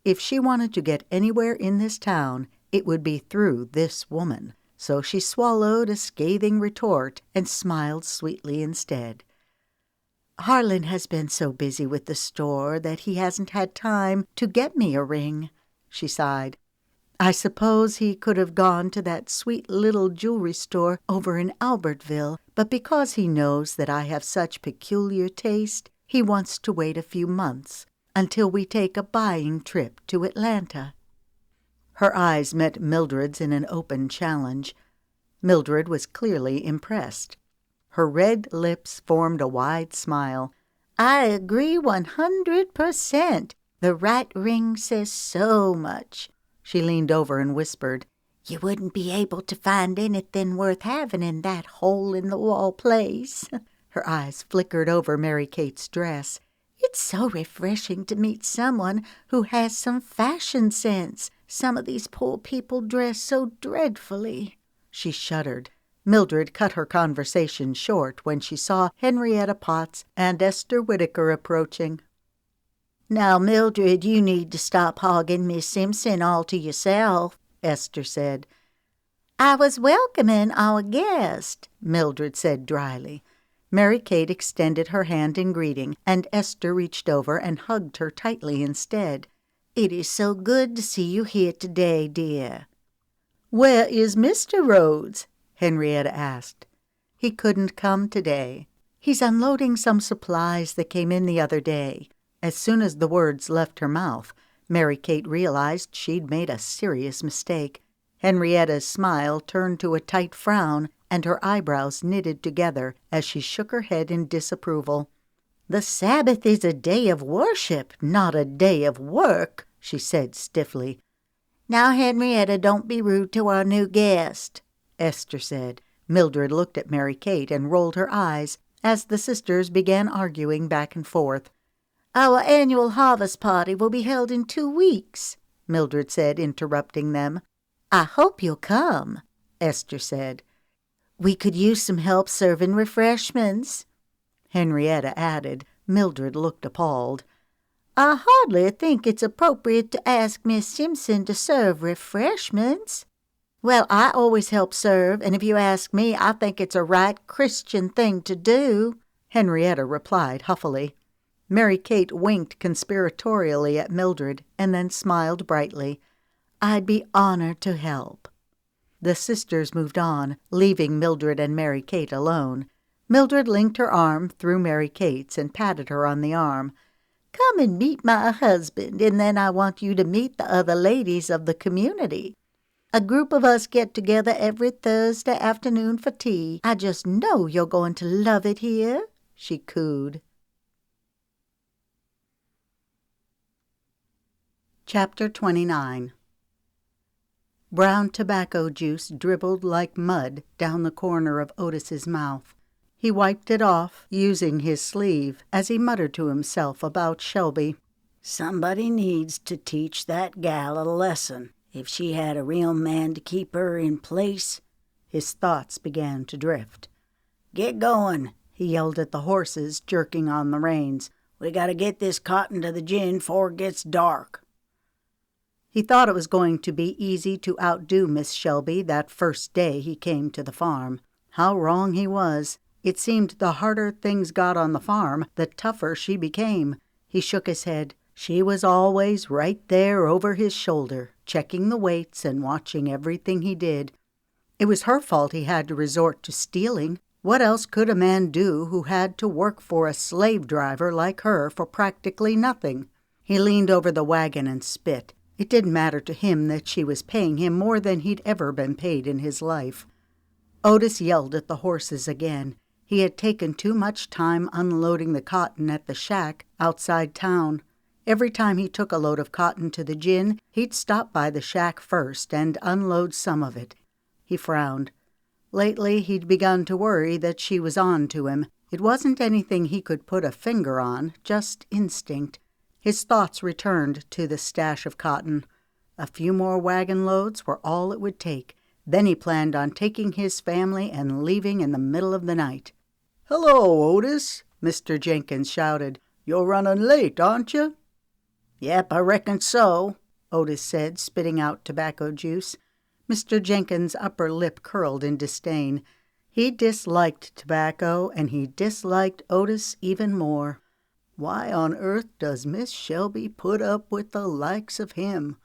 if she wanted to get anywhere in this town, it would be through this woman. So she swallowed a scathing retort and smiled sweetly instead. "Harlan has been so busy with the store that he hasn't had time to get me a ring," she sighed. "I suppose he could have gone to that sweet little jewelry store over in Albertville, but because he knows that I have such peculiar taste, he wants to wait a few months until we take a buying trip to Atlanta." Her eyes met Mildred's in an open challenge. Mildred was clearly impressed. Her red lips formed a wide smile. "I agree 100%. The right ring says so much." She leaned over and whispered, "You wouldn't be able to find anything worth having in that hole-in-the-wall place." Her eyes flickered over Mary Kate's dress. "It's so refreshing to meet someone who has some fashion sense. Some of these poor people dress so dreadfully." She shuddered. Mildred cut her conversation short when she saw Henrietta Potts and Esther Whitaker approaching. "Now, Mildred, you need to stop hogging Miss Simpson all to yourself," Esther said. "I was welcoming our guest," Mildred said dryly. Mary Kate extended her hand in greeting, and Esther reached over and hugged her tightly instead. "It is so good to see you here today, dear." "Where is Mr. Rhodes?" Henrietta asked. "He couldn't come today. He's unloading some supplies that came in the other day." As soon as the words left her mouth, Mary Kate realized she'd made a serious mistake. Henrietta's smile turned to a tight frown, and her eyebrows knitted together as she shook her head in disapproval. "The Sabbath is a day of worship, not a day of work," she said stiffly. "Now, Henrietta, don't be rude to our new guest," Esther said. Mildred looked at Mary Kate and rolled her eyes as the sisters began arguing back and forth. "Our annual harvest party will be held in 2 weeks," Mildred said, interrupting them. "I hope you'll come," Esther said. "We could use some help serving refreshments," Henrietta added. Mildred looked appalled. "I hardly think it's appropriate to ask Miss Simpson to serve refreshments." "Well, I always help serve, and if you ask me, I think it's a right Christian thing to do," Henrietta replied huffily. Mary Kate winked conspiratorially at Mildred and then smiled brightly. "I'd be honored to help." The sisters moved on, leaving Mildred and Mary Kate alone. Mildred linked her arm through Mary Kate's and patted her on the arm. "Come and meet my husband, and then I want you to meet the other ladies of the community. A group of us get together every Thursday afternoon for tea. I just know you're going to love it here," she cooed. Chapter 29. Brown tobacco juice dribbled like mud down the corner of Otis's mouth. He wiped it off, using his sleeve, as he muttered to himself about Shelby. Somebody needs to teach that gal a lesson. If she had a real man to keep her in place. His thoughts began to drift. "Get going," he yelled at the horses, jerking on the reins. "We gotta get this cotton to the gin 'fore it gets dark." He thought it was going to be easy to outdo Miss Shelby that first day he came to the farm. How wrong he was. It seemed the harder things got on the farm, the tougher she became. He shook his head. She was always right there over his shoulder, checking the weights and watching everything he did. It was her fault he had to resort to stealing. What else could a man do who had to work for a slave driver like her for practically nothing? He leaned over the wagon and spit. It didn't matter to him that she was paying him more than he'd ever been paid in his life. Otis yelled at the horses again. He had taken too much time unloading the cotton at the shack outside town. Every time he took a load of cotton to the gin, he'd stop by the shack first and unload some of it. He frowned. Lately, he'd begun to worry that she was on to him. It wasn't anything he could put a finger on, just instinct. His thoughts returned to the stash of cotton. A few more wagon loads were all it would take. Then he planned on taking his family and leaving in the middle of the night. "Hello, Otis," Mr. Jenkins shouted. "You're running late, aren't you?" "Yep, I reckon so," Otis said, spitting out tobacco juice. Mr. Jenkins' upper lip curled in disdain. He disliked tobacco, and he disliked Otis even more. Why on earth does Miss Shelby put up with the likes of him?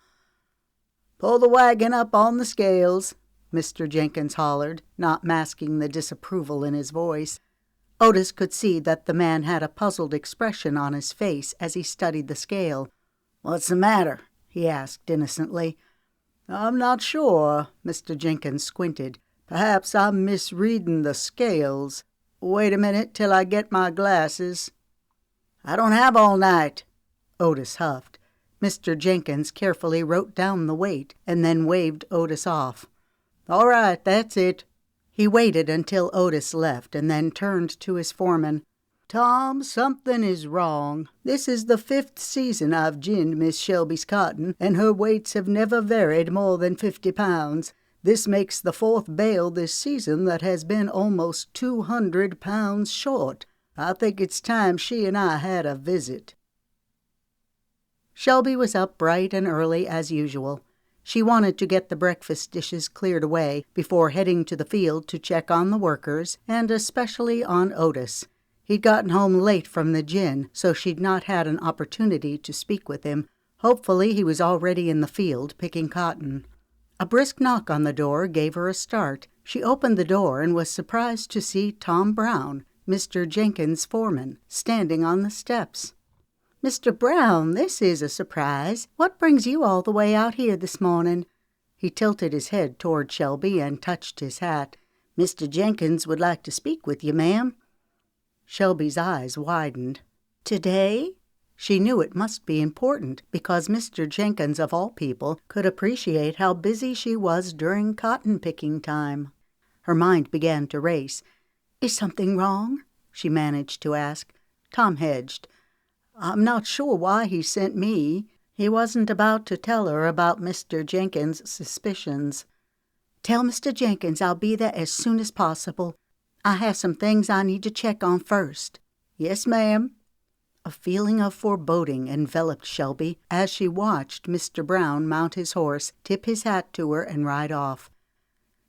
"Pull the wagon up on the scales," Mr. Jenkins hollered, not masking the disapproval in his voice. Otis could see that the man had a puzzled expression on his face as he studied the scale. "What's the matter?" he asked innocently. "I'm not sure," Mr. Jenkins squinted. "Perhaps I'm misreading the scales. Wait a minute till I get my glasses." "I don't have all night," Otis huffed. Mr. Jenkins carefully wrote down the weight and then waved Otis off. "All right, that's it." He waited until Otis left and then turned to his foreman. "Tom, something is wrong. This is the 5th season I've ginned Miss Shelby's cotton, and her weights have never varied more than 50 pounds. This makes the 4th bale this season that has been almost 200 pounds short. I think it's time she and I had a visit." Shelby was up bright and early as usual. She wanted to get the breakfast dishes cleared away before heading to the field to check on the workers, and especially on Otis. He'd gotten home late from the gin, so she'd not had an opportunity to speak with him. Hopefully he was already in the field picking cotton. A brisk knock on the door gave her a start. She opened the door and was surprised to see Tom Brown, Mr. Jenkins' foreman, standing on the steps. "Mr. Brown, this is a surprise. What brings you all the way out here this morning?" He tilted his head toward Shelby and touched his hat. "Mr. Jenkins would like to speak with you, ma'am." Shelby's eyes widened. "Today?" She knew it must be important, because Mr. Jenkins, of all people, could appreciate how busy she was during cotton-picking time. Her mind began to race. "Is something wrong?" she managed to ask. Tom hedged. "I'm not sure why he sent me." He wasn't about to tell her about Mr. Jenkins' suspicions. "Tell Mr. Jenkins I'll be there as soon as possible. I have some things I need to check on first." "Yes, ma'am." A feeling of foreboding enveloped Shelby as she watched Mr. Brown mount his horse, tip his hat to her, and ride off.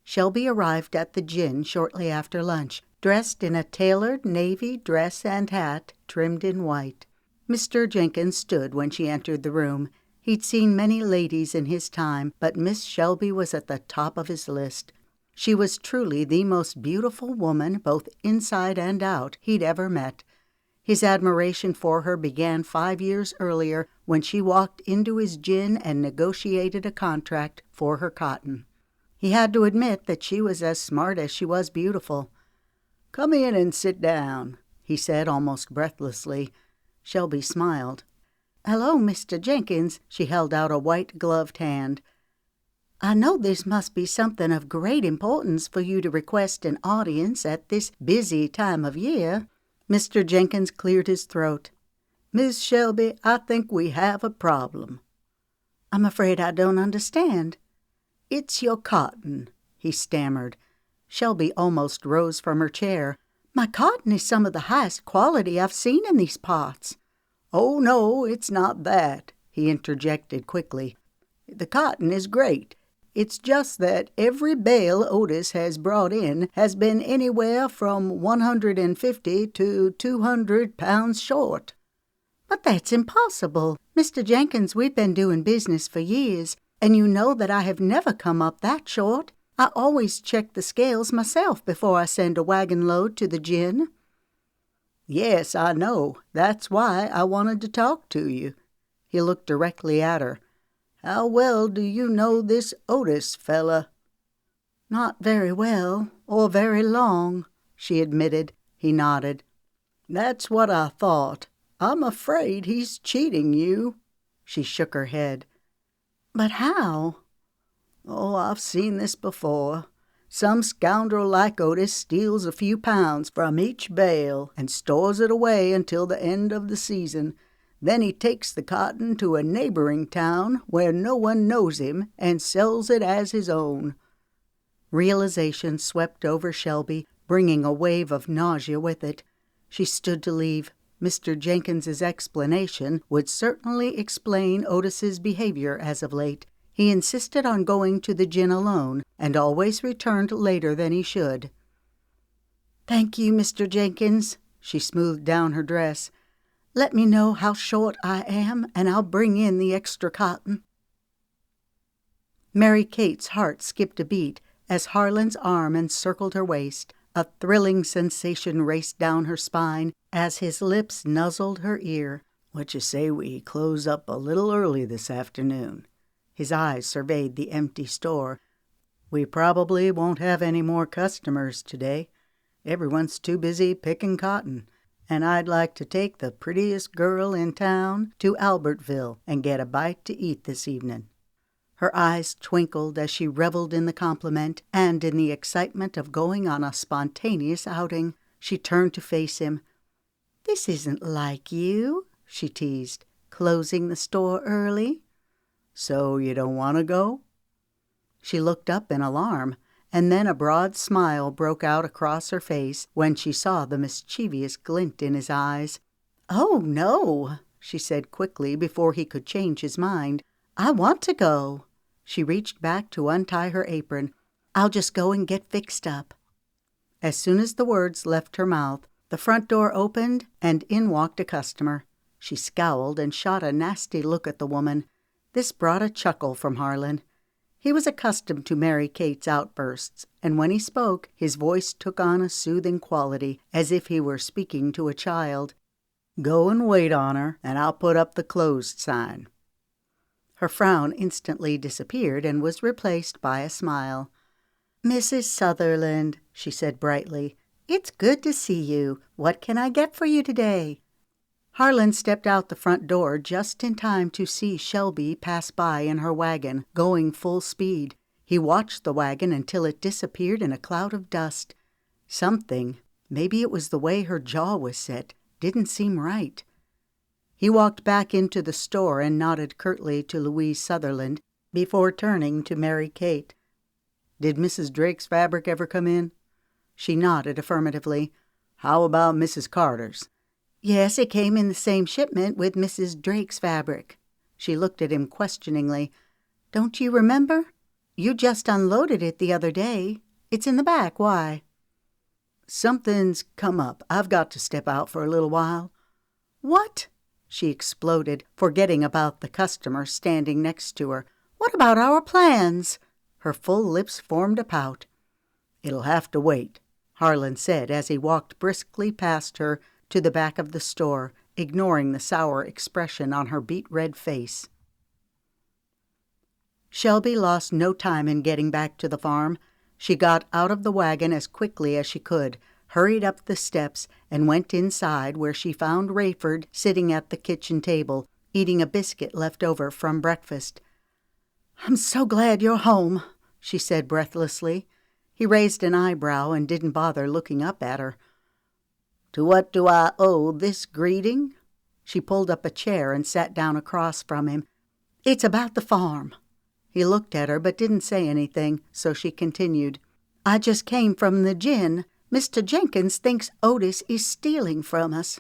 Shelby arrived at the gin shortly after lunch, dressed in a tailored navy dress and hat trimmed in white. Mr. Jenkins stood when she entered the room. He'd seen many ladies in his time, but Miss Shelby was at the top of his list. She was truly the most beautiful woman, both inside and out, he'd ever met. His admiration for her began 5 years earlier when she walked into his gin and negotiated a contract for her cotton. He had to admit that she was as smart as she was beautiful. "Come in and sit down," he said almost breathlessly. Shelby smiled. "Hello, Mr. Jenkins." She held out a white-gloved hand. "I know this must be something of great importance for you to request an audience at this busy time of year." Mr. Jenkins cleared his throat. "Miss Shelby, I think we have a problem." "I'm afraid I don't understand." "It's your cotton," he stammered. Shelby almost rose from her chair. "My cotton is some of the highest quality I've seen in these parts." "Oh, no, it's not that," he interjected quickly. "The cotton is great. It's just that every bale Otis has brought in has been anywhere from 150 to 200 pounds short." "But that's impossible. Mr. Jenkins, we've been doing business for years, and you know that I have never come up that short. I always check the scales myself before I send a wagon load to the gin." "Yes, I know. That's why I wanted to talk to you." He looked directly at her. "How well do you know this Otis fella?" "Not very well, or very long," she admitted. He nodded. "That's what I thought. I'm afraid he's cheating you." She shook her head. "But how?" "Oh, I've seen this before. Some scoundrel like Otis steals a few pounds from each bale and stores it away until the end of the season. Then he takes the cotton to a neighboring town where no one knows him and sells it as his own." Realization swept over Shelby, bringing a wave of nausea with it. She stood to leave. Mr. Jenkins's explanation would certainly explain Otis's behavior as of late. He insisted on going to the gin alone, and always returned later than he should. "Thank you, Mr. Jenkins." She smoothed down her dress. "Let me know how short I am, and I'll bring in the extra cotton." Mary Kate's heart skipped a beat as Harlan's arm encircled her waist. A thrilling sensation raced down her spine as his lips nuzzled her ear. "What you say we close up a little early this afternoon?" His eyes surveyed the empty store. "We probably won't have any more customers today. Everyone's too busy picking cotton. And I'd like to take the prettiest girl in town to Albertville and get a bite to eat this evening." Her eyes twinkled as she reveled in the compliment and in the excitement of going on a spontaneous outing. She turned to face him. "This isn't like you," she teased, "closing the store early." "So you don't want to go?" She looked up in alarm, and then a broad smile broke out across her face when she saw the mischievous glint in his eyes. "Oh, no," she said quickly before he could change his mind. "I want to go." She reached back to untie her apron. "I'll just go and get fixed up." As soon as the words left her mouth, the front door opened and in walked a customer. She scowled and shot a nasty look at the woman. This brought a chuckle from Harlan. He was accustomed to Mary Kate's outbursts, and when he spoke, his voice took on a soothing quality, as if he were speaking to a child. "Go and wait on her, and I'll put up the closed sign." Her frown instantly disappeared and was replaced by a smile. "Mrs. Sutherland," she said brightly, "it's good to see you. What can I get for you today?" Harlan stepped out the front door just in time to see Shelby pass by in her wagon, going full speed. He watched the wagon until it disappeared in a cloud of dust. Something, maybe it was the way her jaw was set, didn't seem right. He walked back into the store and nodded curtly to Louise Sutherland before turning to Mary Kate. "Did Mrs. Drake's fabric ever come in?" She nodded affirmatively. "How about Mrs. Carter's?" "Yes, it came in the same shipment with Mrs. Drake's fabric." She looked at him questioningly. "Don't you remember? You just unloaded it the other day. It's in the back. Why?" "Something's come up. I've got to step out for a little while." "What?" she exploded, forgetting about the customer standing next to her. "What about our plans?" Her full lips formed a pout. "It'll have to wait," Harlan said as he walked briskly past her to the back of the store, ignoring the sour expression on her beet-red face. Shelby lost no time in getting back to the farm. She got out of the wagon as quickly as she could, hurried up the steps, and went inside, where she found Rayford sitting at the kitchen table, eating a biscuit left over from breakfast. "I'm so glad you're home," she said breathlessly. He raised an eyebrow and didn't bother looking up at her. "To what do I owe this greeting?" She pulled up a chair and sat down across from him. "It's about the farm." He looked at her but didn't say anything, so she continued. "I just came from the gin. Mr. Jenkins thinks Otis is stealing from us."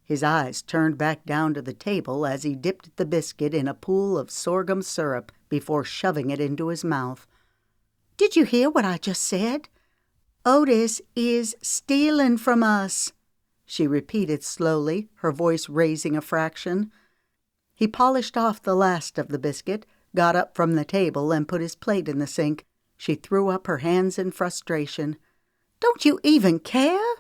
His eyes turned back down to the table as he dipped the biscuit in a pool of sorghum syrup before shoving it into his mouth. "Did you hear what I just said? Otis is stealing from us," she repeated slowly, her voice raising a fraction. He polished off the last of the biscuit, got up from the table, and put his plate in the sink. She threw up her hands in frustration. "Don't you even care?"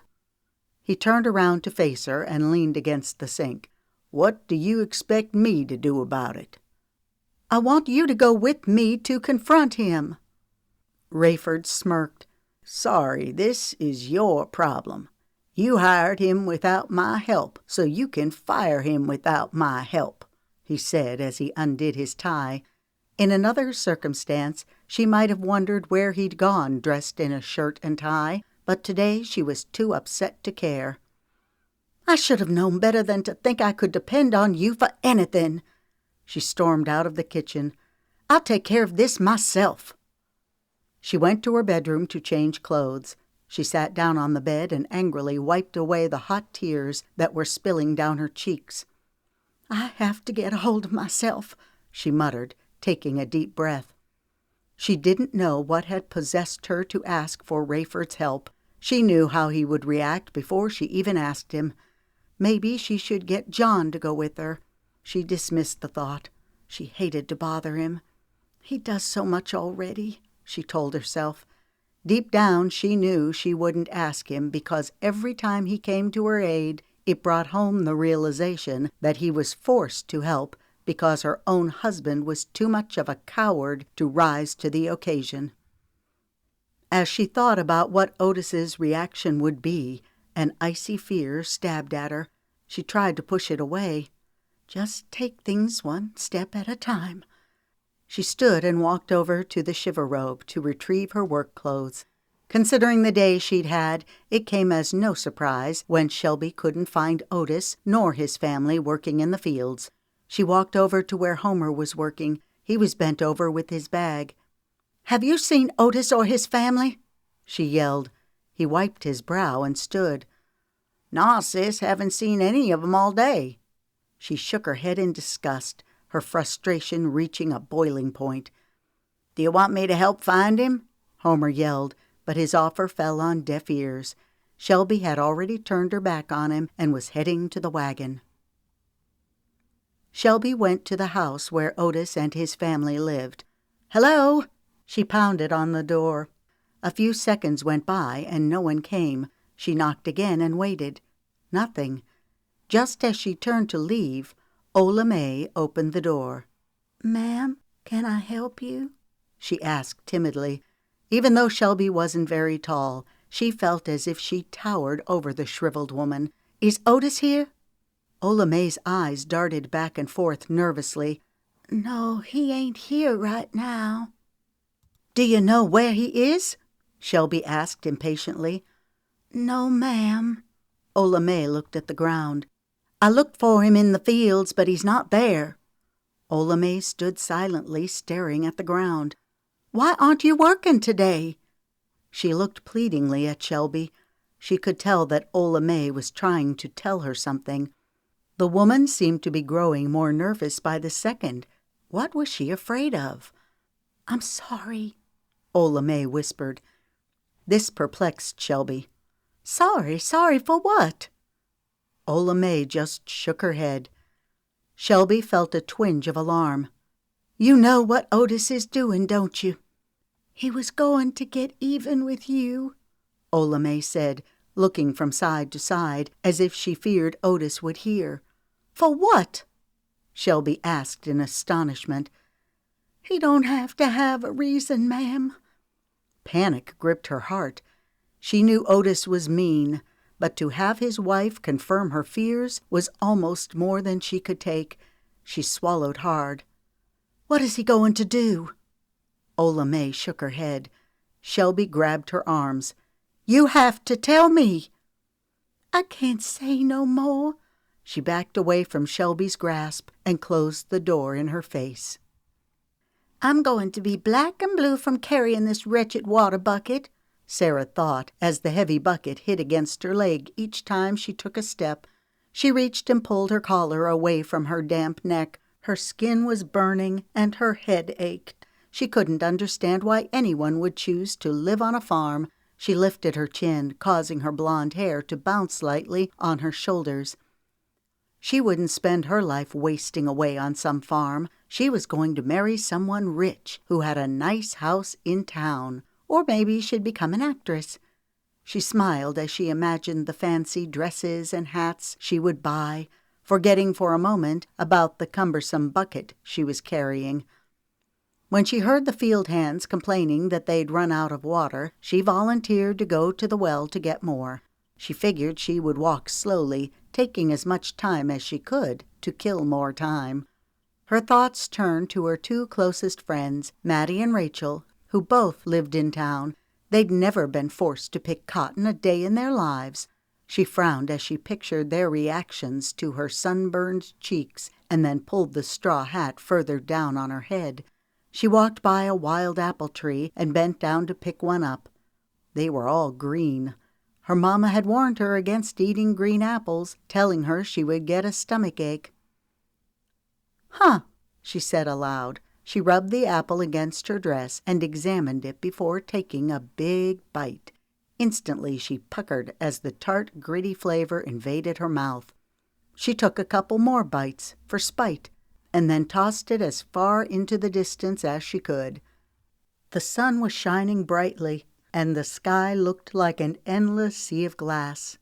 He turned around to face her and leaned against the sink. "What do you expect me to do about it?" "I want you to go with me to confront him." Rayford smirked. "Sorry, this is your problem. You hired him without my help, so you can fire him without my help," he said as he undid his tie. In another circumstance, she might have wondered where he'd gone dressed in a shirt and tie, but today she was too upset to care. "I should have known better than to think I could depend on you for anything." She stormed out of the kitchen. "I'll take care of this myself." She went to her bedroom to change clothes. She sat down on the bed and angrily wiped away the hot tears that were spilling down her cheeks. "I have to get a hold of myself," she muttered, taking a deep breath. She didn't know what had possessed her to ask for Rayford's help. She knew how he would react before she even asked him. Maybe she should get John to go with her. She dismissed the thought. She hated to bother him. "He does so much already," she told herself. Deep down, she knew she wouldn't ask him because every time he came to her aid, it brought home the realization that he was forced to help because her own husband was too much of a coward to rise to the occasion. As she thought about what Otis's reaction would be, an icy fear stabbed at her. She tried to push it away. Just take things one step at a time. She stood and walked over to the shiver robe to retrieve her work clothes. Considering the day she'd had, it came as no surprise when Shelby couldn't find Otis nor his family working in the fields. She walked over to where Homer was working. He was bent over with his bag. "Have you seen Otis or his family?" she yelled. He wiped his brow and stood. "Naw, sis, haven't seen any of 'em all day." She shook her head in disgust, her frustration reaching a boiling point. "Do you want me to help find him?" Homer yelled, but his offer fell on deaf ears. Shelby had already turned her back on him and was heading to the wagon. Shelby went to the house where Otis and his family lived. "Hello!" She pounded on the door. A few seconds went by and no one came. She knocked again and waited. Nothing. Just as she turned to leave, Ola May opened the door. "Ma'am, can I help you?" she asked timidly. Even though Shelby wasn't very tall, she felt as if she towered over the shriveled woman. "Is Otis here?" Ola May's eyes darted back and forth nervously. "No, he ain't here right now." "Do you know where he is?" Shelby asked impatiently. "No, ma'am." Ola May looked at the ground. "I looked for him in the fields, but he's not there." Ola May stood silently staring at the ground. "Why aren't you working today?" She looked pleadingly at Shelby. She could tell that Ola May was trying to tell her something. The woman seemed to be growing more nervous by the second. What was she afraid of? "I'm sorry," Ola May whispered. This perplexed Shelby. "Sorry for what?" Ola May just shook her head. Shelby felt a twinge of alarm. "You know what Otis is doing, don't you?" "He was going to get even with you," Ola May said, looking from side to side as if she feared Otis would hear. "For what?" Shelby asked in astonishment. "He don't have to have a reason, ma'am." Panic gripped her heart. She knew Otis was mean, but to have his wife confirm her fears was almost more than she could take. She swallowed hard. "What is he going to do?" Ola May shook her head. Shelby grabbed her arms. "You have to tell me." "I can't say no more." She backed away from Shelby's grasp and closed the door in her face. "I'm going to be black and blue from carrying this wretched water bucket," Sarah thought, as the heavy bucket hit against her leg each time she took a step. She reached and pulled her collar away from her damp neck. Her skin was burning and her head ached. She couldn't understand why anyone would choose to live on a farm. She lifted her chin, causing her blonde hair to bounce slightly on her shoulders. She wouldn't spend her life wasting away on some farm. She was going to marry someone rich who had a nice house in town. Or maybe she'd become an actress. She smiled as she imagined the fancy dresses and hats she would buy, forgetting for a moment about the cumbersome bucket she was carrying. When she heard the field hands complaining that they'd run out of water, she volunteered to go to the well to get more. She figured she would walk slowly, taking as much time as she could to kill more time. Her thoughts turned to her two closest friends, Maddie and Rachel, who both lived in town. They'd never been forced to pick cotton a day in their lives. She frowned as she pictured their reactions to her sunburned cheeks and then pulled the straw hat further down on her head. She walked by a wild apple tree and bent down to pick one up. They were all green. Her mama had warned her against eating green apples, telling her she would get a stomach ache. "Huh," she said aloud. She rubbed the apple against her dress and examined it before taking a big bite. Instantly she puckered as the tart, gritty flavor invaded her mouth. She took a couple more bites, for spite, and then tossed it as far into the distance as she could. The sun was shining brightly, and the sky looked like an endless sea of glass.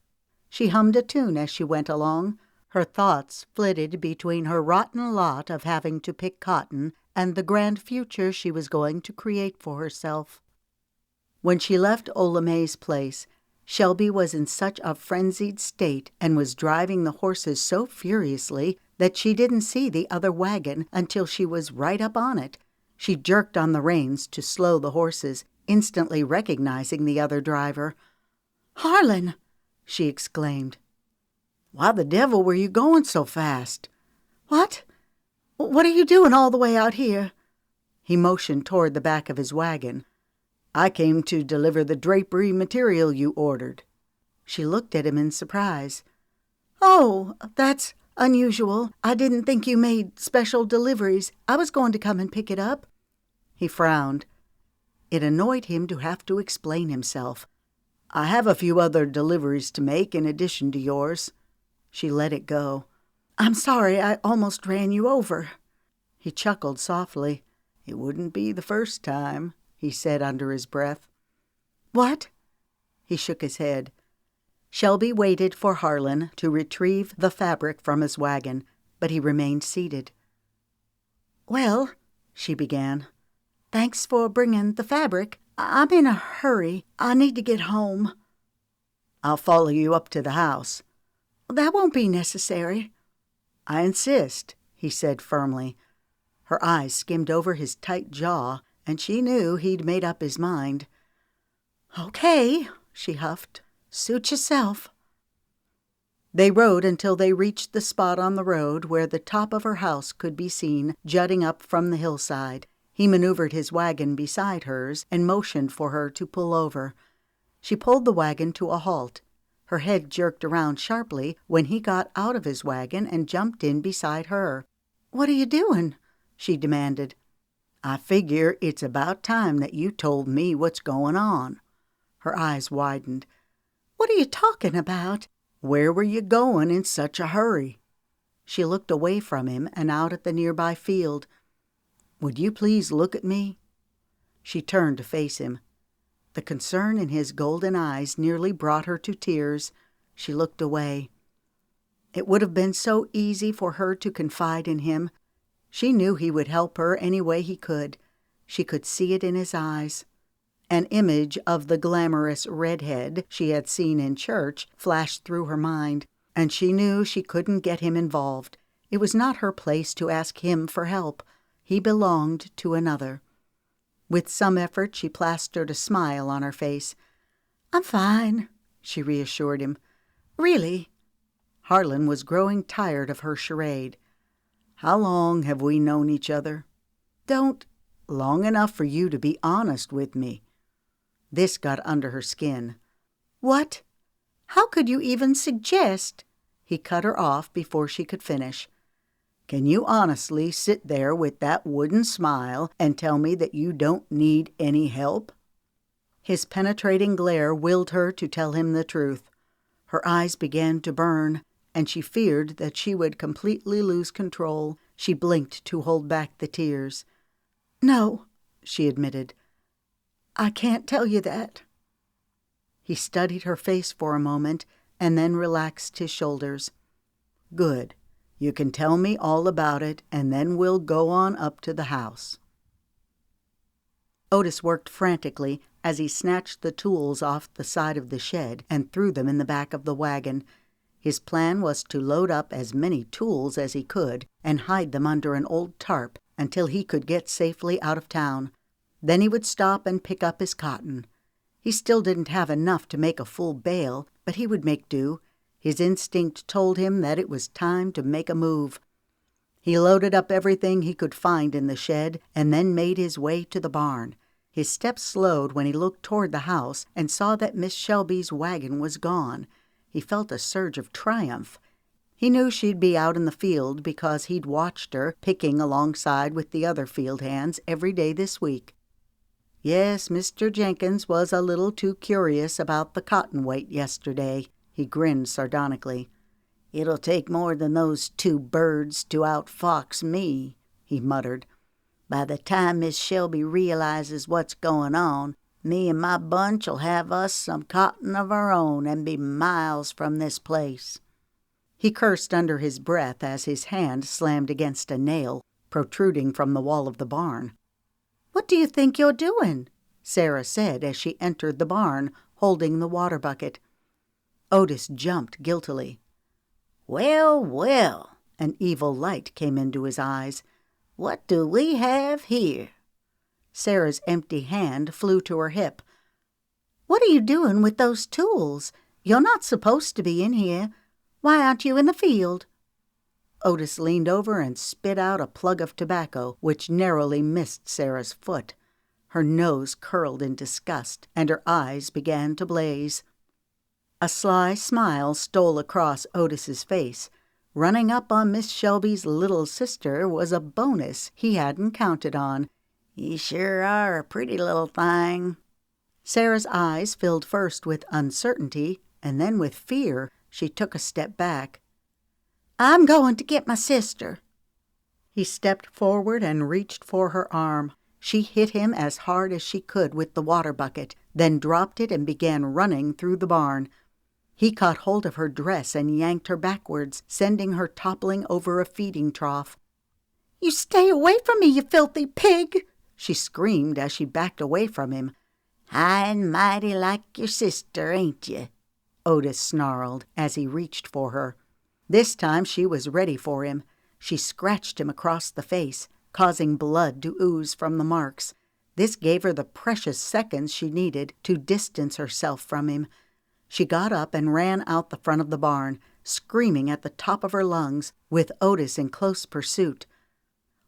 She hummed a tune as she went along. Her thoughts flitted between her rotten lot of having to pick cotton and the grand future she was going to create for herself. When she left Ola May's place, Shelby was in such a frenzied state and was driving the horses so furiously that she didn't see the other wagon until she was right up on it. She jerked on the reins to slow the horses, instantly recognizing the other driver. "Harlan!" she exclaimed. "Why the devil were you going so fast?" "What? What are you doing all the way out here?" He motioned toward the back of his wagon. "I came to deliver the drapery material you ordered." She looked at him in surprise. "Oh, that's unusual. I didn't think you made special deliveries. I was going to come and pick it up." He frowned. It annoyed him to have to explain himself. "I have a few other deliveries to make in addition to yours." She let it go. "I'm sorry I almost ran you over." He chuckled softly. "It wouldn't be the first time," he said under his breath. "What?" He shook his head. Shelby waited for Harlan to retrieve the fabric from his wagon, but he remained seated. "Well," she began, "thanks for bringing the fabric. I'm in a hurry. I need to get home." "I'll follow you up to the house." "That won't be necessary." "I insist," he said firmly. Her eyes skimmed over his tight jaw, and she knew he'd made up his mind. "Okay," she huffed. "Suit yourself." They rode until they reached the spot on the road where the top of her house could be seen jutting up from the hillside. He maneuvered his wagon beside hers and motioned for her to pull over. She pulled the wagon to a halt. Her head jerked around sharply when he got out of his wagon and jumped in beside her. "What are you doing?" she demanded. "I figure it's about time that you told me what's going on." Her eyes widened. "What are you talking about?" "Where were you going in such a hurry?" She looked away from him and out at the nearby field. "Would you please look at me?" She turned to face him. The concern in his golden eyes nearly brought her to tears. She looked away. It would have been so easy for her to confide in him. She knew he would help her any way he could. She could see it in his eyes. An image of the glamorous redhead she had seen in church flashed through her mind, and she knew she couldn't get him involved. It was not her place to ask him for help. He belonged to another. With some effort, she plastered a smile on her face. "I'm fine," she reassured him. "Really." Harlan was growing tired of her charade. "How long have we known each other?" "Don't—" "Long enough for you to be honest with me." This got under her skin. "What? How could you even suggest—" He cut her off before she could finish. "Can you honestly sit there with that wooden smile and tell me that you don't need any help?" His penetrating glare willed her to tell him the truth. Her eyes began to burn, and she feared that she would completely lose control. She blinked to hold back the tears. "No," she admitted. "I can't tell you that." He studied her face for a moment and then relaxed his shoulders. "Good. You can tell me all about it, and then we'll go on up to the house." Otis worked frantically as he snatched the tools off the side of the shed and threw them in the back of the wagon. His plan was to load up as many tools as he could and hide them under an old tarp until he could get safely out of town. Then he would stop and pick up his cotton. He still didn't have enough to make a full bale, but he would make do. His instinct told him that it was time to make a move. He loaded up everything he could find in the shed and then made his way to the barn. His steps slowed when he looked toward the house and saw that Miss Shelby's wagon was gone. He felt a surge of triumph. He knew she'd be out in the field because he'd watched her picking alongside with the other field hands every day this week. Yes, Mr. Jenkins was a little too curious about the cotton weight yesterday. He grinned sardonically. "It'll take more than those two birds to outfox me," he muttered. "By the time Miss Shelby realizes what's going on, me and my bunch'll have us some cotton of our own and be miles from this place." He cursed under his breath as his hand slammed against a nail protruding from the wall of the barn. "What do you think you're doing?" Sarah said as she entered the barn, holding the water bucket. Otis jumped guiltily. "Well, well," an evil light came into his eyes. "What do we have here?" Sarah's empty hand flew to her hip. "What are you doing with those tools? You're not supposed to be in here. Why aren't you in the field?" Otis leaned over and spit out a plug of tobacco, which narrowly missed Sarah's foot. Her nose curled in disgust, and her eyes began to blaze. A sly smile stole across Otis's face. Running up on Miss Shelby's little sister was a bonus he hadn't counted on. "You sure are a pretty little thing." Sarah's eyes filled first with uncertainty and then with fear. She took a step back. "I'm going to get my sister." He stepped forward and reached for her arm. She hit him as hard as she could with the water bucket, then dropped it and began running through the barn. He caught hold of her dress and yanked her backwards, sending her toppling over a feeding trough. "You stay away from me, you filthy pig!" she screamed as she backed away from him. "High and mighty like your sister, ain't you?" Otis snarled as he reached for her. This time she was ready for him. She scratched him across the face, causing blood to ooze from the marks. This gave her the precious seconds she needed to distance herself from him. She got up and ran out the front of the barn, screaming at the top of her lungs, with Otis in close pursuit.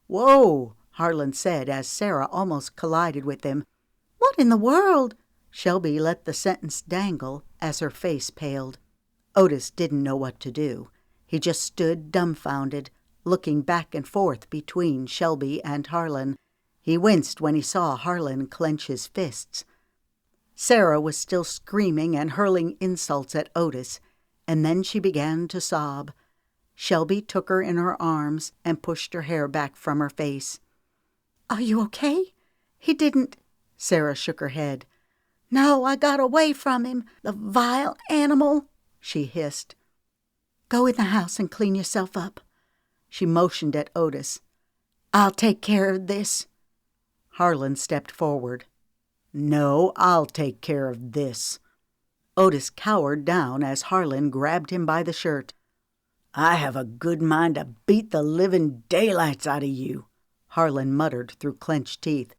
"Whoa!" Harlan said as Sarah almost collided with him. "What in the world?" Shelby let the sentence dangle as her face paled. Otis didn't know what to do. He just stood dumbfounded, looking back and forth between Shelby and Harlan. He winced when he saw Harlan clench his fists. Sarah was still screaming and hurling insults at Otis, and then she began to sob. Shelby took her in her arms and pushed her hair back from her face. "Are you okay? He didn't—" Sarah shook her head. "No, I got away from him, the vile animal," she hissed. "Go in the house and clean yourself up." She motioned at Otis. "I'll take care of this." Harlan stepped forward. "No, I'll take care of this." Otis cowered down as Harlan grabbed him by the shirt. "I have a good mind to beat the living daylights out of you," Harlan muttered through clenched teeth.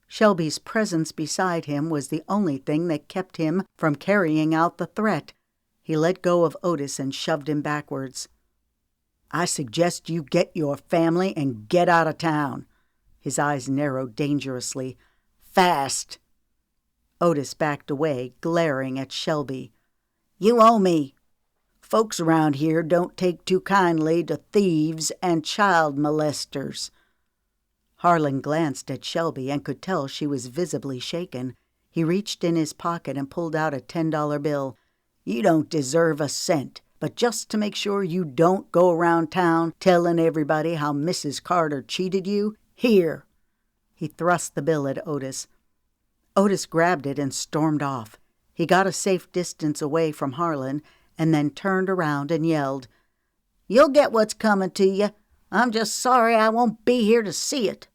Shelby's presence beside him was the only thing that kept him from carrying out the threat. He let go of Otis and shoved him backwards. "I suggest you get your family and get out of town." His eyes narrowed dangerously. "Fast!" Otis backed away, glaring at Shelby. "You owe me. Folks around here don't take too kindly to thieves and child molesters." Harlan glanced at Shelby and could tell she was visibly shaken. He reached in his pocket and pulled out a $10 bill. "You don't deserve a cent, but just to make sure you don't go around town telling everybody how Mrs. Carter cheated you, here." He thrust the bill at Otis. Otis grabbed it and stormed off. He got a safe distance away from Harlan and then turned around and yelled, "You'll get what's coming to you. I'm just sorry I won't be here to see it."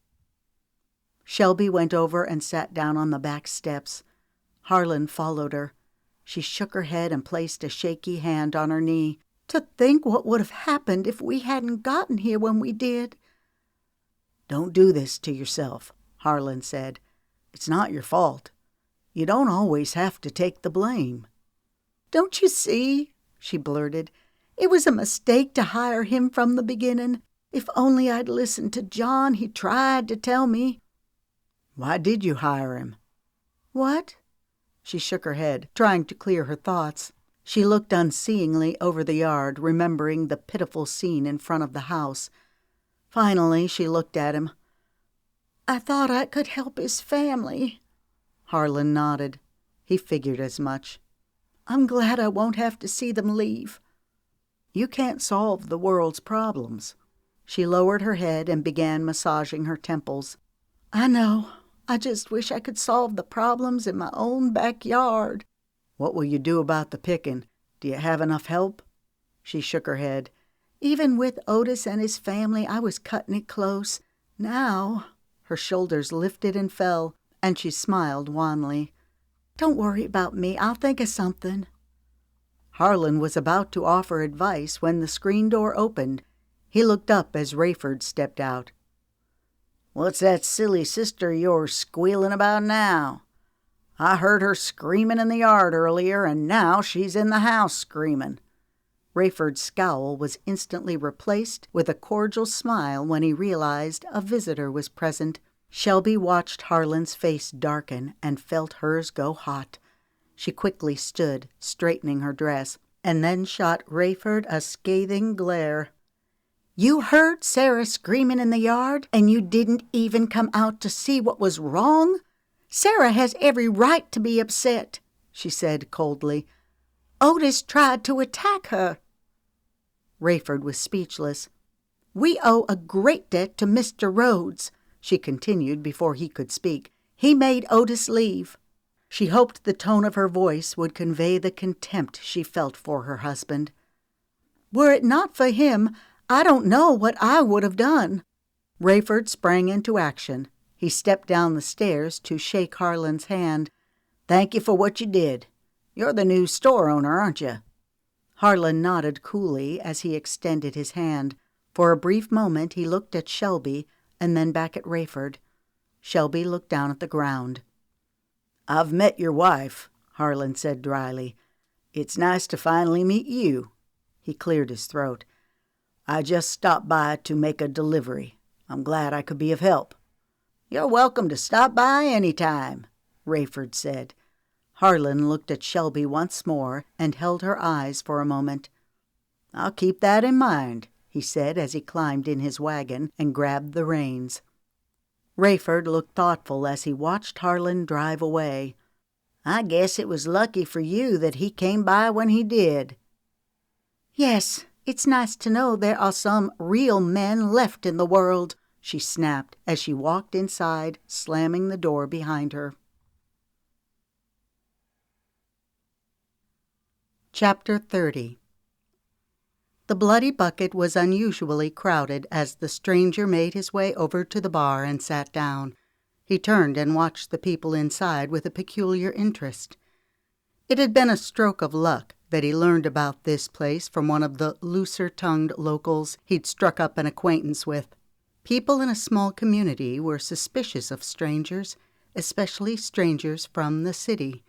Shelby went over and sat down on the back steps. Harlan followed her. She shook her head and placed a shaky hand on her knee. "To think what would have happened if we hadn't gotten here when we did." "Don't do this to yourself," Harlan said. "It's not your fault. You don't always have to take the blame." "Don't you see?" she blurted. "It was a mistake to hire him from the beginning. If only I'd listened to John, he tried to tell me." "Why did you hire him?" "What?" She shook her head, trying to clear her thoughts. She looked unseeingly over the yard, remembering the pitiful scene in front of the house. Finally, she looked at him. "I thought I could help his family." Harlan nodded. He figured as much. "I'm glad I won't have to see them leave." "You can't solve the world's problems." She lowered her head and began massaging her temples. "I know. I just wish I could solve the problems in my own backyard." "What will you do about the picking? Do you have enough help?" She shook her head. "Even with Otis and his family, I was cutting it close. Now—" Her shoulders lifted and fell, and she smiled wanly. "Don't worry about me. I'll think of something." Harlan was about to offer advice when the screen door opened. He looked up as Rayford stepped out. "What's that silly sister of yours squealing about now? I heard her screaming in the yard earlier, and now she's in the house screaming." Rayford's scowl was instantly replaced with a cordial smile when he realized a visitor was present. Shelby watched Harlan's face darken and felt hers go hot. She quickly stood, straightening her dress, and then shot Rayford a scathing glare. "You heard Sarah screaming in the yard, and you didn't even come out to see what was wrong? Sarah has every right to be upset," she said coldly. "Otis tried to attack her." Rayford was speechless. "We owe a great debt to Mr. Rhodes," she continued before he could speak. "He made Otis leave." She hoped the tone of her voice would convey the contempt she felt for her husband. "Were it not for him, I don't know what I would have done." Rayford sprang into action. He stepped down the stairs to shake Harlan's hand. "Thank you for what you did. You're the new store owner, aren't you?" Harlan nodded coolly as he extended his hand. For a brief moment he looked at Shelby and then back at Rayford. Shelby looked down at the ground. "I've met your wife," Harlan said dryly. "It's nice to finally meet you." He cleared his throat. "I just stopped by to make a delivery. I'm glad I could be of help." "You're welcome to stop by any time," Rayford said. Harlan looked at Shelby once more and held her eyes for a moment. "I'll keep that in mind," he said as he climbed in his wagon and grabbed the reins. Rayford looked thoughtful as he watched Harlan drive away. "I guess it was lucky for you that he came by when he did." "Yes, It's nice to know there are some real men left in the world, she snapped as she walked inside, slamming the door behind her. Chapter 30. The Bloody Bucket was unusually crowded as the stranger made his way over to the bar and sat down. He turned and watched the people inside with a peculiar interest. It had been a stroke of luck that he learned about this place from one of the looser-tongued locals he'd struck up an acquaintance with. People in a small community were suspicious of strangers, especially strangers from the city.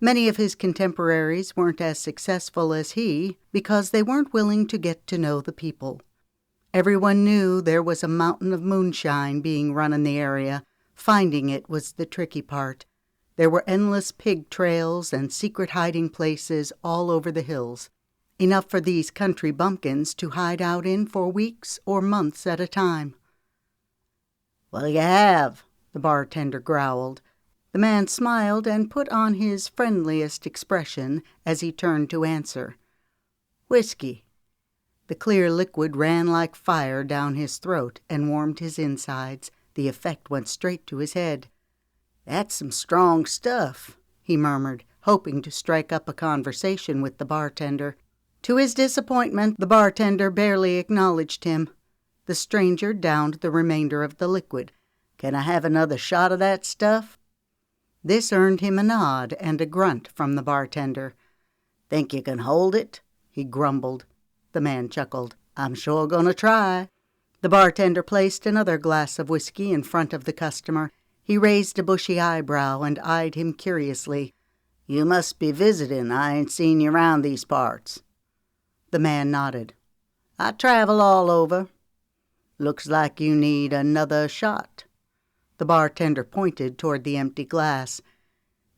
Many of his contemporaries weren't as successful as he because they weren't willing to get to know the people. Everyone knew there was a mountain of moonshine being run in the area. Finding it was the tricky part. There were endless pig trails and secret hiding places all over the hills, enough for these country bumpkins to hide out in for weeks or months at a time. "What'll you have?" the bartender growled. The man smiled and put on his friendliest expression as he turned to answer. "Whiskey." The clear liquid ran like fire down his throat and warmed his insides. The effect went straight to his head. "That's some strong stuff," he murmured, hoping to strike up a conversation with the bartender. To his disappointment, the bartender barely acknowledged him. The stranger downed the remainder of the liquid. "Can I have another shot of that stuff?" This earned him a nod and a grunt from the bartender. "Think you can hold it?" he grumbled. The man chuckled. "I'm sure gonna try." The bartender placed another glass of whiskey in front of the customer. He raised a bushy eyebrow and eyed him curiously. "You must be visiting. I ain't seen you round these parts." The man nodded. "I travel all over. Looks like you need another shot." The bartender pointed toward the empty glass.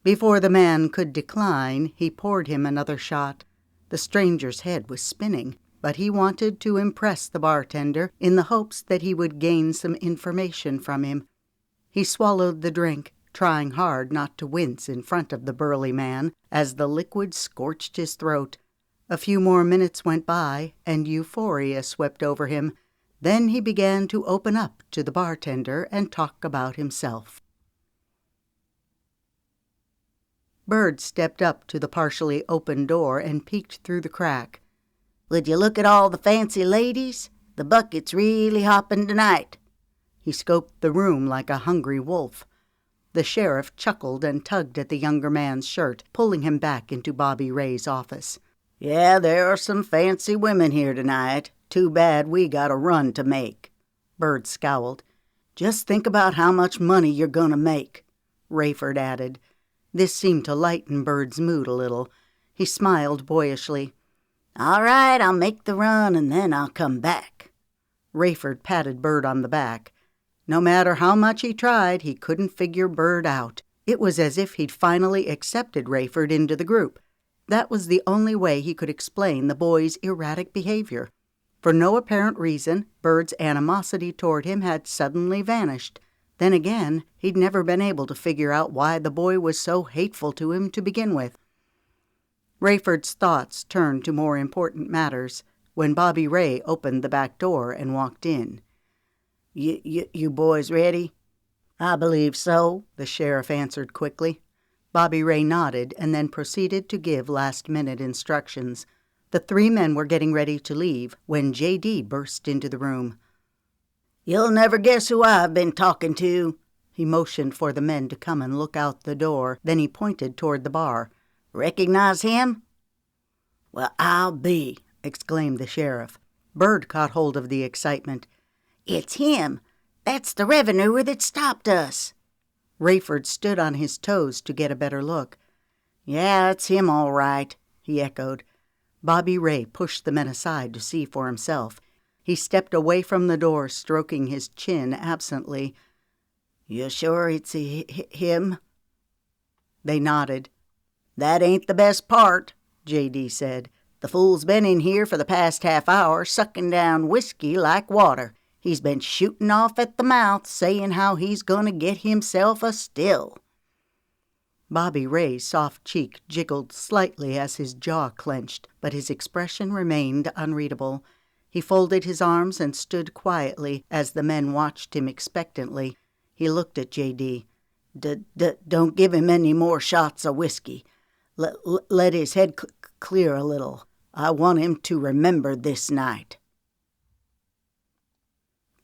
Before the man could decline, he poured him another shot. The stranger's head was spinning, but he wanted to impress the bartender in the hopes that he would gain some information from him. He swallowed the drink, trying hard not to wince in front of the burly man as the liquid scorched his throat. A few more minutes went by, and euphoria swept over him. Then he began to open up to the bartender and talk about himself. Bird stepped up to the partially open door and peeked through the crack. "Would you look at all the fancy ladies? The bucket's really hopping tonight." He scoped the room like a hungry wolf. The sheriff chuckled and tugged at the younger man's shirt, pulling him back into Bobby Ray's office. "Yeah, there are some fancy women here tonight. Too bad we got a run to make." Bird scowled. "Just think about how much money you're going to make," Rayford added. This seemed to lighten Bird's mood a little. He smiled boyishly. "All right, I'll make the run and then I'll come back." Rayford patted Bird on the back. No matter how much he tried, he couldn't figure Bird out. It was as if he'd finally accepted Rayford into the group. That was the only way he could explain the boy's erratic behavior. For no apparent reason, Bird's animosity toward him had suddenly vanished. Then again, he'd never been able to figure out why the boy was so hateful to him to begin with. Rayford's thoughts turned to more important matters when Bobby Ray opened the back door and walked in. You boys ready?" "I believe so," the sheriff answered quickly. Bobby Ray nodded and then proceeded to give last-minute instructions. The three men were getting ready to leave when J.D. burst into the room. "You'll never guess who I've been talking to." He motioned for the men to come and look out the door. Then he pointed toward the bar. "Recognize him?" "Well, I'll be," exclaimed the sheriff. Bird caught hold of the excitement. "It's him. That's the revenuer that stopped us." Rayford stood on his toes to get a better look. "Yeah, it's him all right," he echoed. Bobby Ray pushed the men aside to see for himself. He stepped away from the door, stroking his chin absently. "You sure it's him?" They nodded. "That ain't the best part," J.D. said. "The fool's been in here for the past half hour, sucking down whiskey like water. He's been shooting off at the mouth, saying how he's going to get himself a still." Bobby Ray's soft cheek jiggled slightly as his jaw clenched, but his expression remained unreadable. He folded his arms and stood quietly as the men watched him expectantly. He looked at J.D. Don't give him any more shots of whiskey. Let his head clear a little. I want him to remember this night."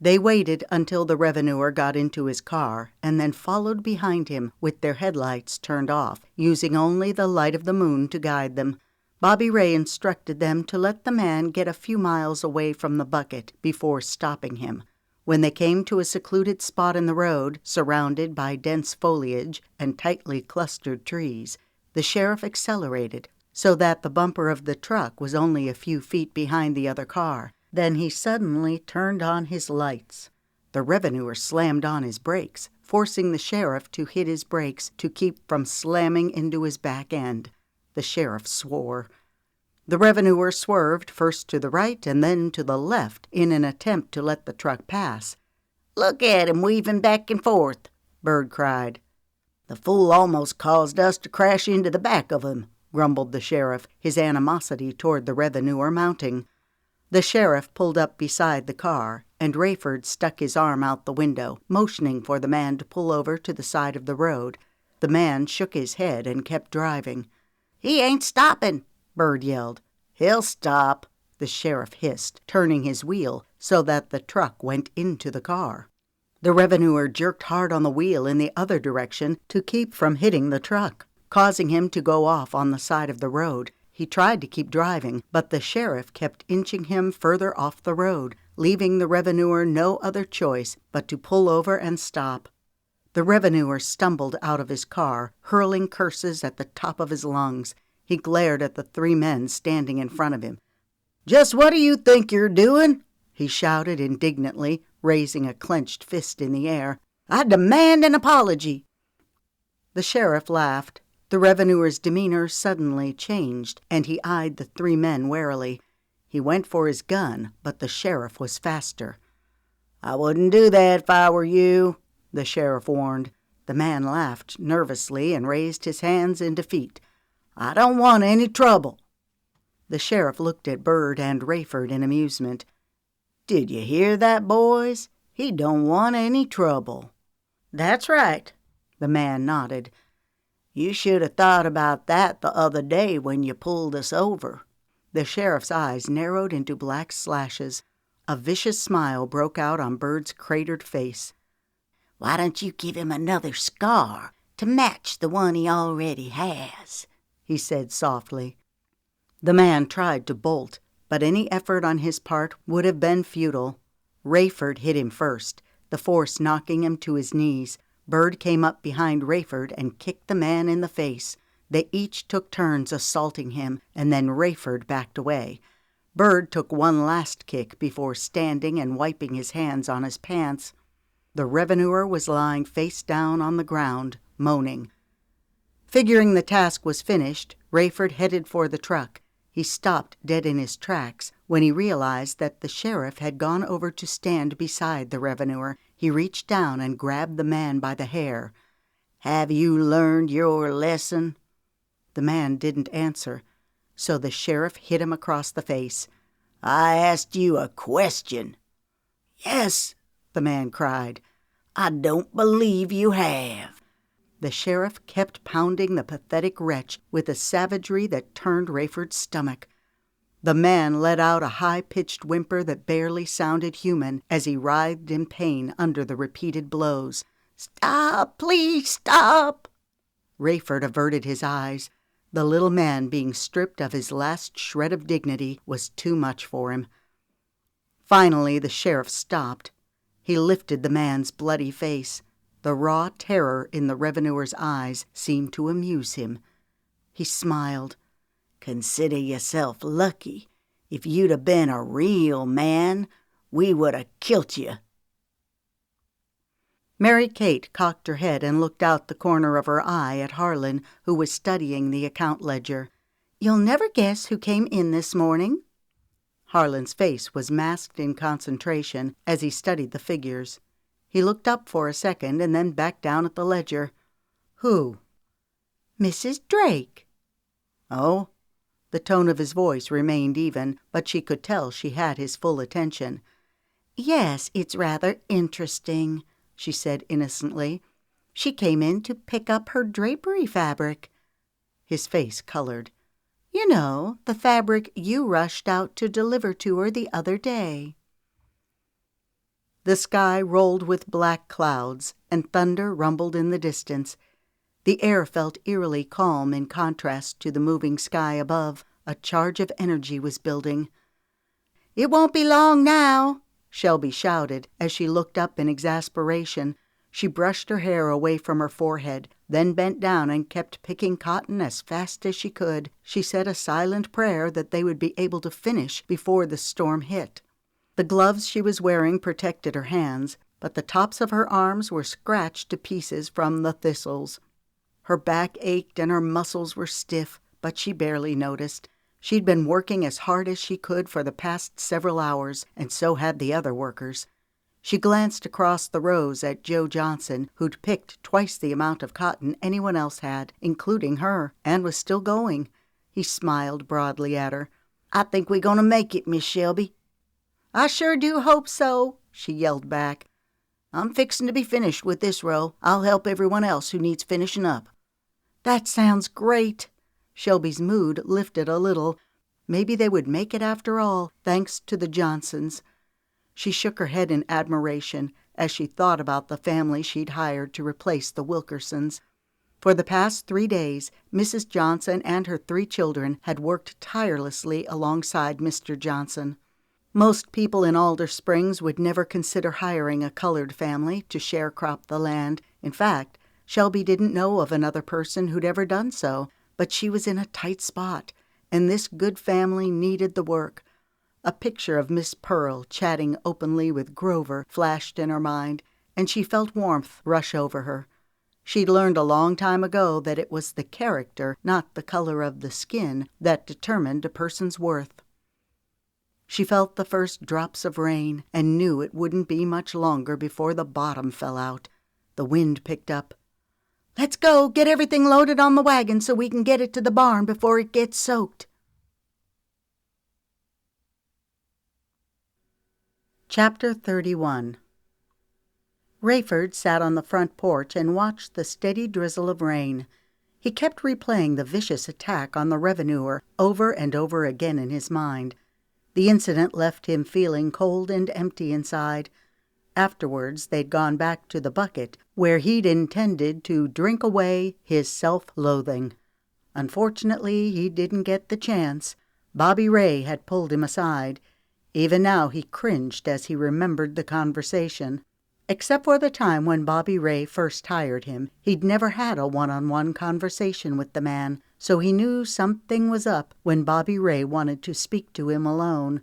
They waited until the revenuer got into his car and then followed behind him with their headlights turned off, using only the light of the moon to guide them. Bobby Ray instructed them to let the man get a few miles away from the bucket before stopping him. When they came to a secluded spot in the road, surrounded by dense foliage and tightly clustered trees, the sheriff accelerated so that the bumper of the truck was only a few feet behind the other car. Then he suddenly turned on his lights. The revenuer slammed on his brakes, forcing the sheriff to hit his brakes to keep from slamming into his back end. The sheriff swore. The revenuer swerved first to the right and then to the left in an attempt to let the truck pass. "Look at him weaving back and forth," Bird cried. "The fool almost caused us to crash into the back of him," grumbled the sheriff, his animosity toward the revenuer mounting. The sheriff pulled up beside the car, and Rayford stuck his arm out the window, motioning for the man to pull over to the side of the road. The man shook his head and kept driving. "He ain't stopping," Bird yelled. "He'll stop," the sheriff hissed, turning his wheel so that the truck went into the car. The revenuer jerked hard on the wheel in the other direction to keep from hitting the truck, causing him to go off on the side of the road. He tried to keep driving, but the sheriff kept inching him further off the road, leaving the revenuer no other choice but to pull over and stop. The revenuer stumbled out of his car, hurling curses at the top of his lungs. He glared at the three men standing in front of him. "Just what do you think you're doing?" he shouted indignantly, raising a clenched fist in the air. "I demand an apology." The sheriff laughed. The revenuer's demeanor suddenly changed, and he eyed the three men warily. He went for his gun, but the sheriff was faster. "I wouldn't do that if I were you," the sheriff warned. The man laughed nervously and raised his hands in defeat. "I don't want any trouble." The sheriff looked at Bird and Rayford in amusement. "Did you hear that, boys? He don't want any trouble." "That's right," the man nodded. "You should have thought about that the other day when you pulled us over." The sheriff's eyes narrowed into black slashes. A vicious smile broke out on Bird's cratered face. "Why don't you give him another scar to match the one he already has?" he said softly. The man tried to bolt, but any effort on his part would have been futile. Rayford hit him first, the force knocking him to his knees. Bird came up behind Rayford and kicked the man in the face. They each took turns assaulting him, and then Rayford backed away. Bird took one last kick before standing and wiping his hands on his pants. The revenuer was lying face down on the ground, moaning. Figuring the task was finished, Rayford headed for the truck. He stopped dead in his tracks when he realized that the sheriff had gone over to stand beside the revenuer. He reached down and grabbed the man by the hair. "Have you learned your lesson?" The man didn't answer, so the sheriff hit him across the face. "I asked you a question." "Yes," the man cried. "I don't believe you have." The sheriff kept pounding the pathetic wretch with a savagery that turned Rayford's stomach. The man let out a high-pitched whimper that barely sounded human as he writhed in pain under the repeated blows. "Stop! Please stop!" Rayford averted his eyes. The little man being stripped of his last shred of dignity was too much for him. Finally, the sheriff stopped. He lifted the man's bloody face. The raw terror in the revenuer's eyes seemed to amuse him. He smiled. "Consider yourself lucky. If you'd have been a real man, we would have killed you." Mary Kate cocked her head and looked out the corner of her eye at Harlan, who was studying the account ledger. "You'll never guess who came in this morning?" Harlan's face was masked in concentration as he studied the figures. He looked up for a second and then back down at the ledger. "Who?" Mrs. Drake." "Oh?" The tone of his voice remained even, but she could tell she had his full attention. "Yes, it's rather interesting," she said innocently. "She came in to pick up her drapery fabric." His face colored. "You know, the fabric you rushed out to deliver to her the other day." The sky rolled with black clouds, and thunder rumbled in the distance. The air felt eerily calm in contrast to the moving sky above. A charge of energy was building. "It won't be long now," Shelby shouted as she looked up in exasperation. She brushed her hair away from her forehead, then bent down and kept picking cotton as fast as she could. She said a silent prayer that they would be able to finish before the storm hit. The gloves she was wearing protected her hands, but the tops of her arms were scratched to pieces from the thistles. Her back ached and her muscles were stiff, but she barely noticed. She'd been working as hard as she could for the past several hours, and so had the other workers. She glanced across the rows at Joe Johnson, who'd picked twice the amount of cotton anyone else had, including her, and was still going. He smiled broadly at her. "I think we're going to make it, Miss Shelby." "I sure do hope so," she yelled back. "I'm fixing to be finished with this row. I'll help everyone else who needs finishing up." "That sounds great." Shelby's mood lifted a little. Maybe they would make it after all, thanks to the Johnsons. She shook her head in admiration as she thought about the family she'd hired to replace the Wilkersons. For the past 3 days, Mrs. Johnson and her 3 children had worked tirelessly alongside Mr. Johnson. Most people in Alder Springs would never consider hiring a colored family to sharecrop the land. In fact, Shelby didn't know of another person who'd ever done so, but she was in a tight spot, and this good family needed the work. A picture of Miss Pearl chatting openly with Grover flashed in her mind, and she felt warmth rush over her. She'd learned a long time ago that it was the character, not the color of the skin, that determined a person's worth. She felt the first drops of rain and knew it wouldn't be much longer before the bottom fell out. The wind picked up. "Let's go, get everything loaded on the wagon so we can get it to the barn before it gets soaked." Chapter 31. Rayford sat on the front porch and watched the steady drizzle of rain. He kept replaying the vicious attack on the revenuer over and over again in his mind. The incident left him feeling cold and empty inside. Afterwards, they'd gone back to the bucket, where he'd intended to drink away his self-loathing. Unfortunately, he didn't get the chance. Bobby Ray had pulled him aside. Even now he cringed as he remembered the conversation. Except for the time when Bobby Ray first hired him, he'd never had a one-on-one conversation with the man, so he knew something was up when Bobby Ray wanted to speak to him alone.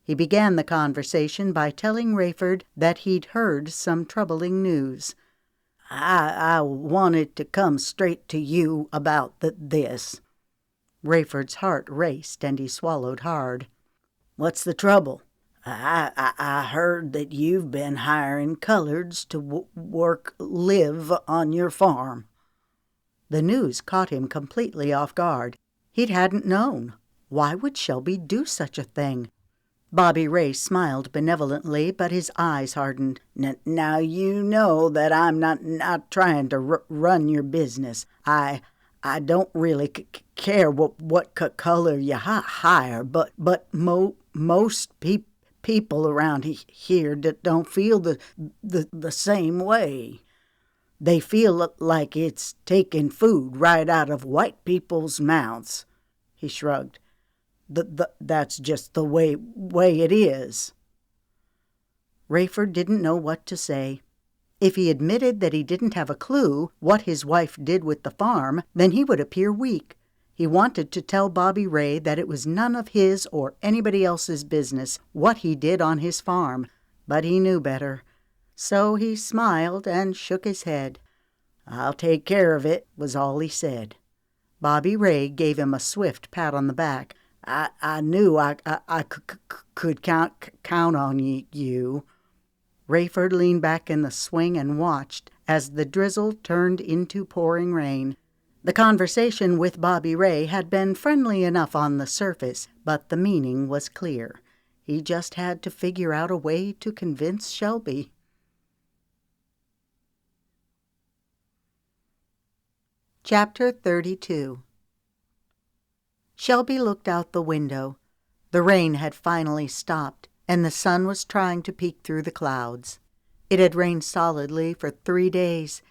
He began the conversation by telling Rayford that he'd heard some troubling news. I wanted to come straight to you about this." Rayford's heart raced and he swallowed hard. "What's the trouble?" I heard that you've been hiring coloreds to live on your farm." The news caught him completely off guard. He hadn't known. Why would Shelby do such a thing? Bobby Ray smiled benevolently, but his eyes hardened. Now you know that I'm not trying to run your business. I don't really care what color you hire, but most people around here don't feel the same way. They feel like it's taking food right out of white people's mouths." He shrugged. That's just the way it is." Rayford didn't know what to say. If he admitted that he didn't have a clue what his wife did with the farm, then he would appear weak. He wanted to tell Bobby Ray that it was none of his or anybody else's business what he did on his farm, but he knew better. So he smiled and shook his head. "I'll take care of it," was all he said. Bobby Ray gave him a swift pat on the back. I knew I could count on you." Rayford leaned back in the swing and watched as the drizzle turned into pouring rain. The conversation with Bobby Ray had been friendly enough on the surface, but the meaning was clear. He just had to figure out a way to convince Shelby. Chapter 32. Shelby looked out the window. The rain had finally stopped, and the sun was trying to peek through the clouds. It had rained solidly for 3 days.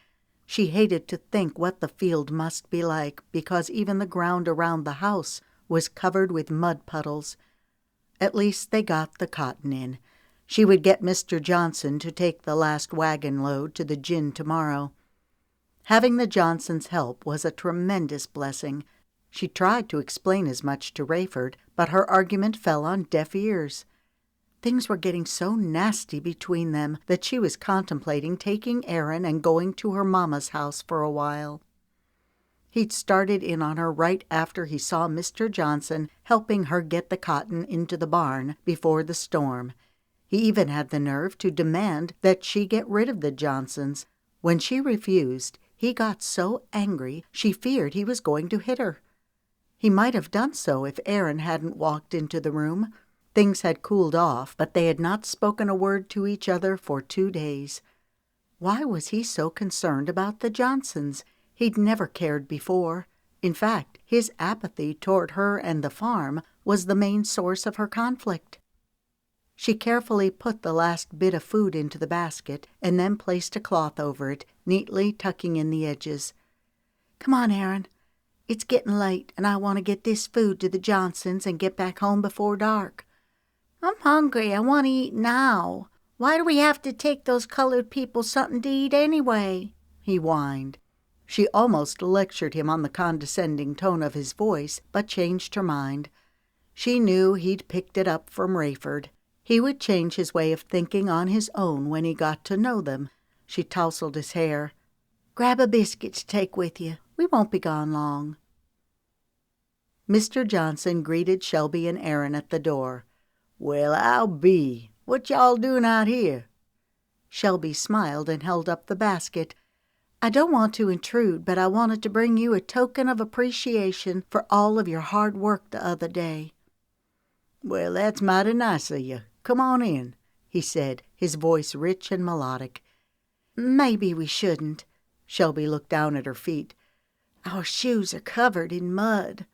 She hated to think what the field must be like, because even the ground around the house was covered with mud puddles. At least they got the cotton in. She would get Mr. Johnson to take the last wagon load to the gin tomorrow. Having the Johnsons' help was a tremendous blessing. She tried to explain as much to Rayford, but her argument fell on deaf ears. Things were getting so nasty between them that she was contemplating taking Aaron and going to her mama's house for a while. He'd started in on her right after he saw Mr. Johnson helping her get the cotton into the barn before the storm. He even had the nerve to demand that she get rid of the Johnsons. When she refused, he got so angry she feared he was going to hit her. He might have done so if Aaron hadn't walked into the room. Things had cooled off, but they had not spoken a word to each other for 2 days. Why was he so concerned about the Johnsons? He'd never cared before. In fact, his apathy toward her and the farm was the main source of her conflict. She carefully put the last bit of food into the basket and then placed a cloth over it, neatly tucking in the edges. "Come on, Aaron. It's getting late, and I want to get this food to the Johnsons and get back home before dark." "I'm hungry. I want to eat now. Why do we have to take those colored people something to eat anyway?" he whined. She almost lectured him on the condescending tone of his voice, but changed her mind. She knew he'd picked it up from Rayford. He would change his way of thinking on his own when he got to know them. She tousled his hair. "Grab a biscuit to take with you. We won't be gone long." Mr. Johnson greeted Shelby and Aaron at the door. "Well, I'll be. What y'all doing out here?" Shelby smiled and held up the basket. "I don't want to intrude, but I wanted to bring you a token of appreciation for all of your hard work the other day." "Well, that's mighty nice of you. Come on in," he said, his voice rich and melodic. "Maybe we shouldn't." Shelby looked down at her feet. "Our shoes are covered in mud."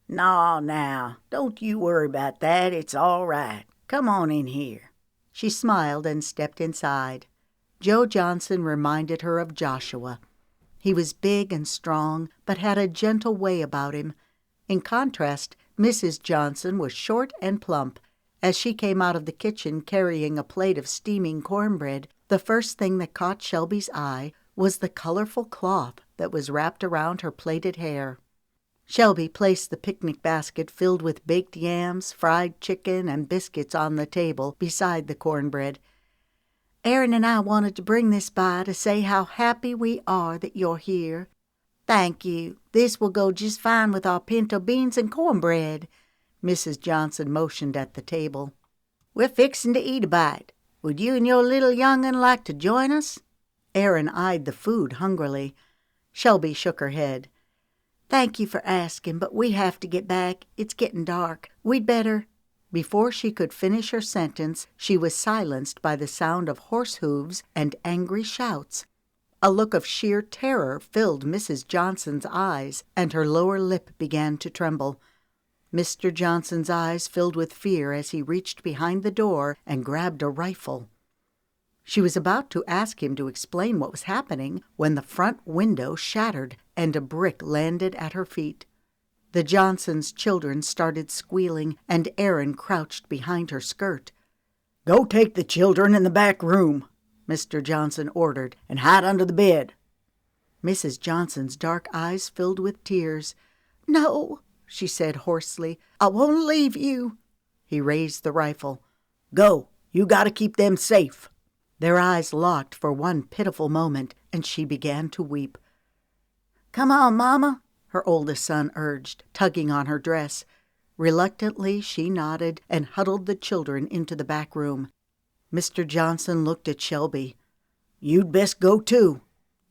"Naw, now, don't you worry about that. It's all right. Come on in here." She smiled and stepped inside. Joe Johnson reminded her of Joshua. He was big and strong, but had a gentle way about him. In contrast, Mrs. Johnson was short and plump. As she came out of the kitchen carrying a plate of steaming cornbread, the first thing that caught Shelby's eye was the colorful cloth that was wrapped around her plaited hair. Shelby placed the picnic basket filled with baked yams, fried chicken, and biscuits on the table beside the cornbread. "Aaron and I wanted to bring this by to say how happy we are that you're here." "Thank you. This will go just fine with our pinto beans and cornbread." Mrs. Johnson motioned at the table. "We're fixing to eat a bite. Would you and your little young'un like to join us?" Aaron eyed the food hungrily. Shelby shook her head. "Thank you for asking, but we have to get back. It's getting dark. We'd better—" Before she could finish her sentence, she was silenced by the sound of horse hooves and angry shouts. A look of sheer terror filled Mrs. Johnson's eyes, and her lower lip began to tremble. Mr. Johnson's eyes filled with fear as he reached behind the door and grabbed a rifle. She was about to ask him to explain what was happening when the front window shattered and a brick landed at her feet. The Johnsons' children started squealing, and Aaron crouched behind her skirt. "Go take the children in the back room," Mr. Johnson ordered, "and hide under the bed." Mrs. Johnson's dark eyes filled with tears. "No," she said hoarsely, "I won't leave you." He raised the rifle. "Go. You gotta keep them safe." Their eyes locked for one pitiful moment, and she began to weep. "Come on, Mama," her oldest son urged, tugging on her dress. Reluctantly, she nodded and huddled the children into the back room. Mr. Johnson looked at Shelby. "You'd best go too."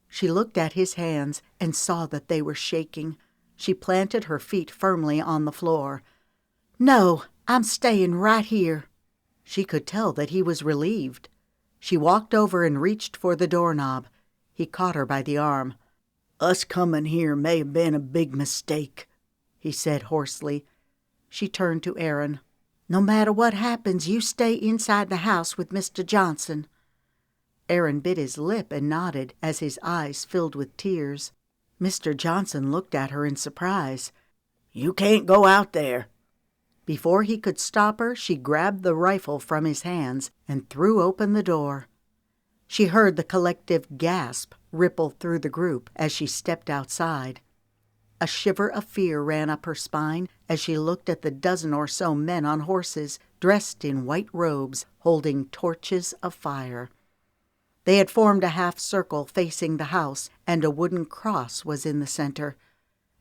She looked at his hands and saw that they were shaking. She planted her feet firmly on the floor. "No, I'm staying right here." She could tell that he was relieved. She walked over and reached for the doorknob. He caught her by the arm. "Us coming here may have been a big mistake," he said hoarsely. She turned to Aaron. "No matter what happens, you stay inside the house with Mr. Johnson." Aaron bit his lip and nodded as his eyes filled with tears. Mr. Johnson looked at her in surprise. "You can't go out there." Before he could stop her, she grabbed the rifle from his hands and threw open the door. She heard the collective gasp ripple through the group as she stepped outside. A shiver of fear ran up her spine as she looked at the dozen or so men on horses, dressed in white robes, holding torches of fire. They had formed a half circle facing the house, and a wooden cross was in the center.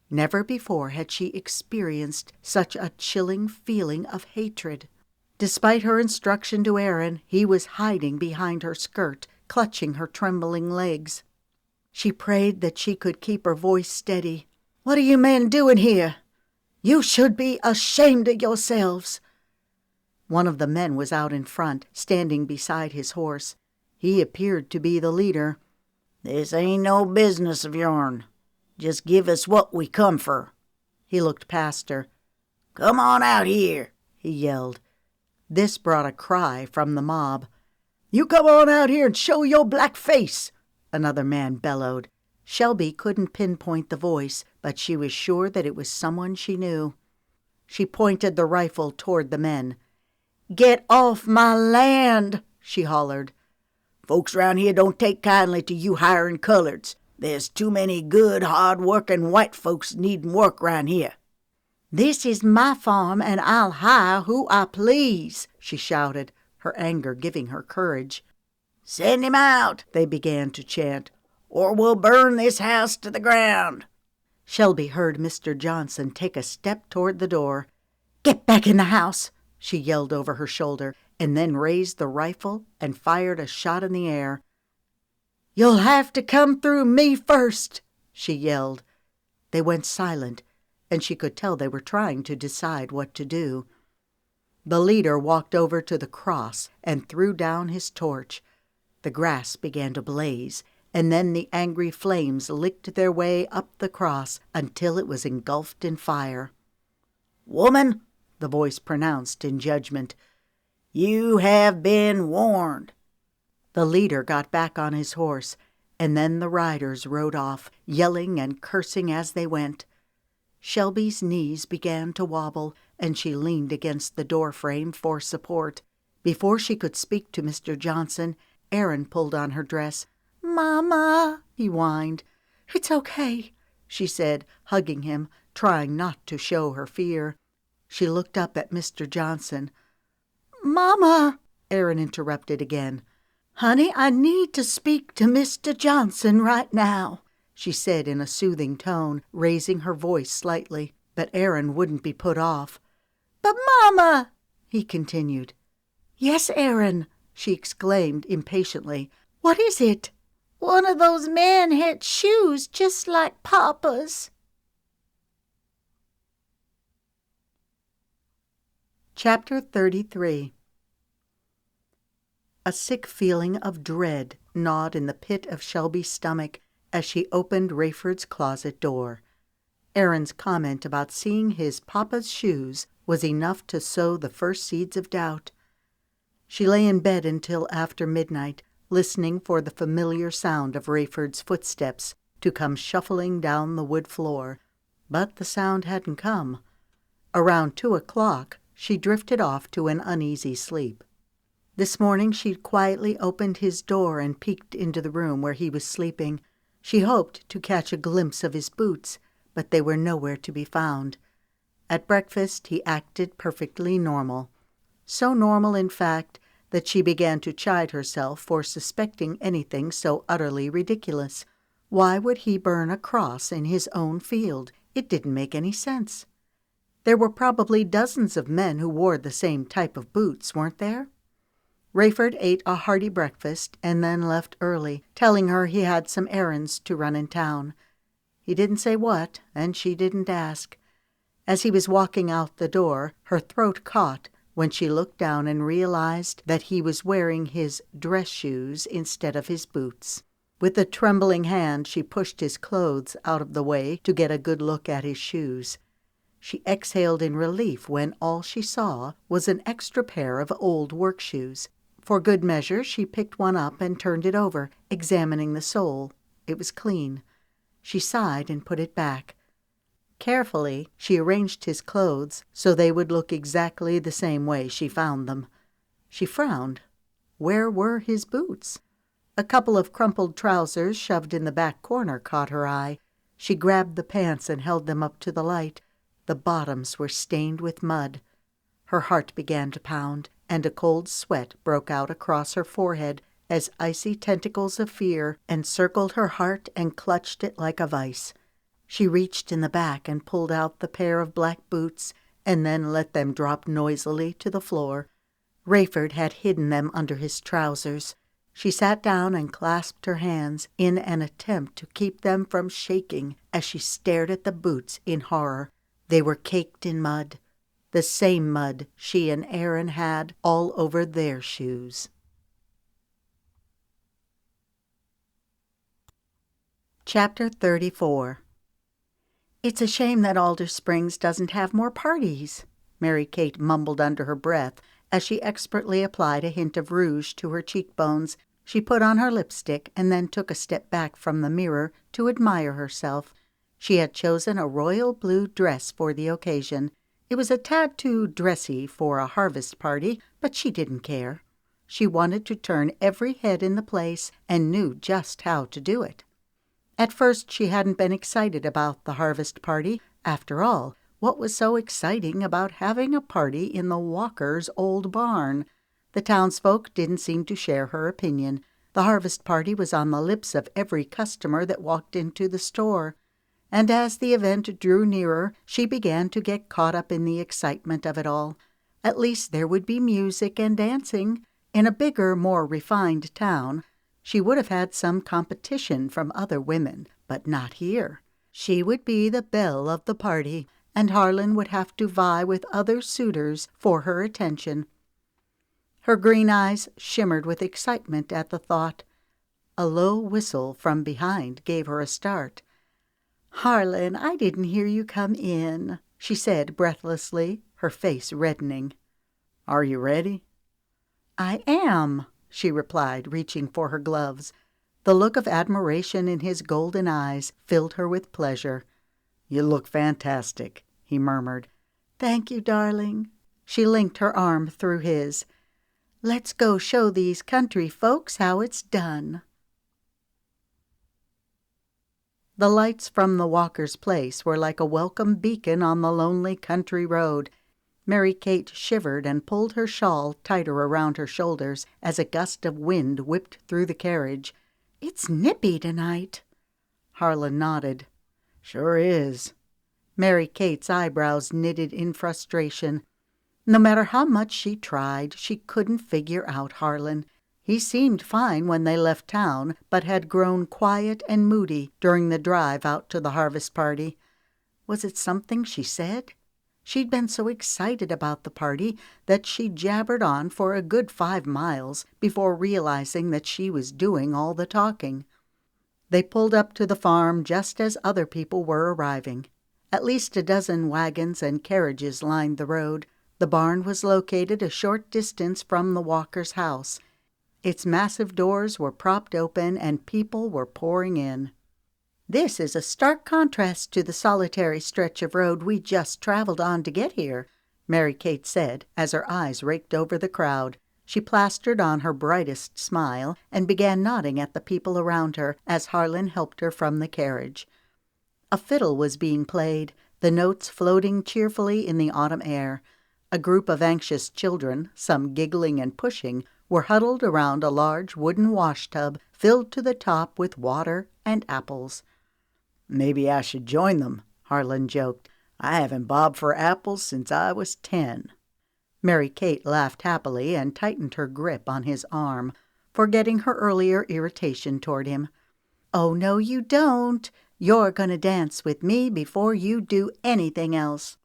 Never before had she experienced such a chilling feeling of hatred. Despite her instruction to Aaron, he was hiding behind her skirt, clutching her trembling legs. She prayed that she could keep her voice steady. "What are you men doing here? You should be ashamed of yourselves." One of the men was out in front, standing beside his horse. He appeared to be the leader. "This ain't no business of yourn. Just give us what we come for." He looked past her. "Come on out here," he yelled. This brought a cry from the mob. "You come on out here and show your black face," another man bellowed. Shelby couldn't pinpoint the voice, but she was sure that it was someone she knew. She pointed the rifle toward the men. "Get off my land," she hollered. "Folks round here don't take kindly to you hiring coloreds. There's too many good, hard-working white folks needin' work round here." "This is my farm, and I'll hire who I please," she shouted, her anger giving her courage. "Send him out," they began to chant, "or we'll burn this house to the ground." Shelby heard Mr. Johnson take a step toward the door. "Get back in the house," she yelled over her shoulder, and then raised the rifle and fired a shot in the air. "You'll have to come through me first," she yelled. They went silent, and she could tell they were trying to decide what to do. The leader walked over to the cross and threw down his torch. The grass began to blaze, and then the angry flames licked their way up the cross until it was engulfed in fire. "Woman," the voice pronounced in judgment, "you have been warned." The leader got back on his horse, and then the riders rode off, yelling and cursing as they went. Shelby's knees began to wobble, and she leaned against the door frame for support. Before she could speak to Mr. Johnson, Aaron pulled on her dress. "Mama," he whined. "It's okay," she said, hugging him, trying not to show her fear. She looked up at Mr. Johnson. "Mama," Aaron interrupted again. "Honey, I need to speak to Mr. Johnson right now," she said in a soothing tone, raising her voice slightly. But Aaron wouldn't be put off. "But, Mama," he continued. "Yes, Aaron," she exclaimed impatiently. "What is it?" "One of those men had shoes just like Papa's." Chapter 33. A sick feeling of dread gnawed in the pit of Shelby's stomach as she opened Rayford's closet door. Aaron's comment about seeing his papa's shoes was enough to sow the first seeds of doubt. She lay in bed until after midnight, listening for the familiar sound of Rayford's footsteps to come shuffling down the wood floor, but the sound hadn't come. Around 2:00, she drifted off to an uneasy sleep. This morning she quietly opened his door and peeked into the room where he was sleeping. She hoped to catch a glimpse of his boots, but they were nowhere to be found. At breakfast he acted perfectly normal. So normal, in fact, that she began to chide herself for suspecting anything so utterly ridiculous. Why would he burn a cross in his own field? It didn't make any sense. There were probably dozens of men who wore the same type of boots, weren't there? Rayford ate a hearty breakfast and then left early, telling her he had some errands to run in town. He didn't say what, and she didn't ask. As he was walking out the door, her throat caught when she looked down and realized that he was wearing his dress shoes instead of his boots. With a trembling hand, she pushed his clothes out of the way to get a good look at his shoes. She exhaled in relief when all she saw was an extra pair of old work shoes. For good measure, she picked one up and turned it over, examining the sole. It was clean. She sighed and put it back. Carefully, she arranged his clothes so they would look exactly the same way she found them. She frowned. Where were his boots? A couple of crumpled trousers shoved in the back corner caught her eye. She grabbed the pants and held them up to the light. The bottoms were stained with mud. Her heart began to pound, and a cold sweat broke out across her forehead as icy tentacles of fear encircled her heart and clutched it like a vice. She reached in the back and pulled out the pair of black boots and then let them drop noisily to the floor. Rayford had hidden them under his trousers. She sat down and clasped her hands in an attempt to keep them from shaking as she stared at the boots in horror. They were caked in mud, the same mud she and Aaron had all over their shoes. Chapter 34. "It's a shame that Alder Springs doesn't have more parties," Mary Kate mumbled under her breath as she expertly applied a hint of rouge to her cheekbones. She put on her lipstick and then took a step back from the mirror to admire herself. She had chosen a royal blue dress for the occasion. It was a tad too dressy for a harvest party, but she didn't care. She wanted to turn every head in the place and knew just how to do it. At first she hadn't been excited about the harvest party. After all, what was so exciting about having a party in the Walkers' old barn? The townsfolk didn't seem to share her opinion. The harvest party was on the lips of every customer that walked into the store. And as the event drew nearer, she began to get caught up in the excitement of it all. At least there would be music and dancing. In a bigger, more refined town, she would have had some competition from other women, but not here. She would be the belle of the party, and Harlan would have to vie with other suitors for her attention. Her green eyes shimmered with excitement at the thought. A low whistle from behind gave her a start. "Harlan, I didn't hear you come in," she said breathlessly, her face reddening. "Are you ready?" "I am," she replied, reaching for her gloves. The look of admiration in his golden eyes filled her with pleasure. "You look fantastic," he murmured. "Thank you, darling." She linked her arm through his. "Let's go show these country folks how it's done." The lights from the Walkers' place were like a welcome beacon on the lonely country road. Mary Kate shivered and pulled her shawl tighter around her shoulders as a gust of wind whipped through the carriage. "It's nippy tonight." Harlan nodded. "Sure is." Mary Kate's eyebrows knitted in frustration. No matter how much she tried, she couldn't figure out Harlan. He seemed fine when they left town, but had grown quiet and moody during the drive out to the harvest party. Was it something she said? She'd been so excited about the party that she jabbered on for a good 5 miles before realizing that she was doing all the talking. They pulled up to the farm just as other people were arriving. At least a dozen wagons and carriages lined the road. The barn was located a short distance from the Walkers' house. Its massive doors were propped open and people were pouring in. "This is a stark contrast to the solitary stretch of road we just traveled on to get here," Mary Kate said as her eyes raked over the crowd. She plastered on her brightest smile and began nodding at the people around her as Harlan helped her from the carriage. A fiddle was being played, the notes floating cheerfully in the autumn air. A group of anxious children, some giggling and pushing, were huddled around a large wooden washtub filled to the top with water and apples. "Maybe I should join them," Harlan joked. "I haven't bobbed for apples since I was 10. Mary-Kate laughed happily and tightened her grip on his arm, forgetting her earlier irritation toward him. "Oh, no, you don't. You're going to dance with me before you do anything else."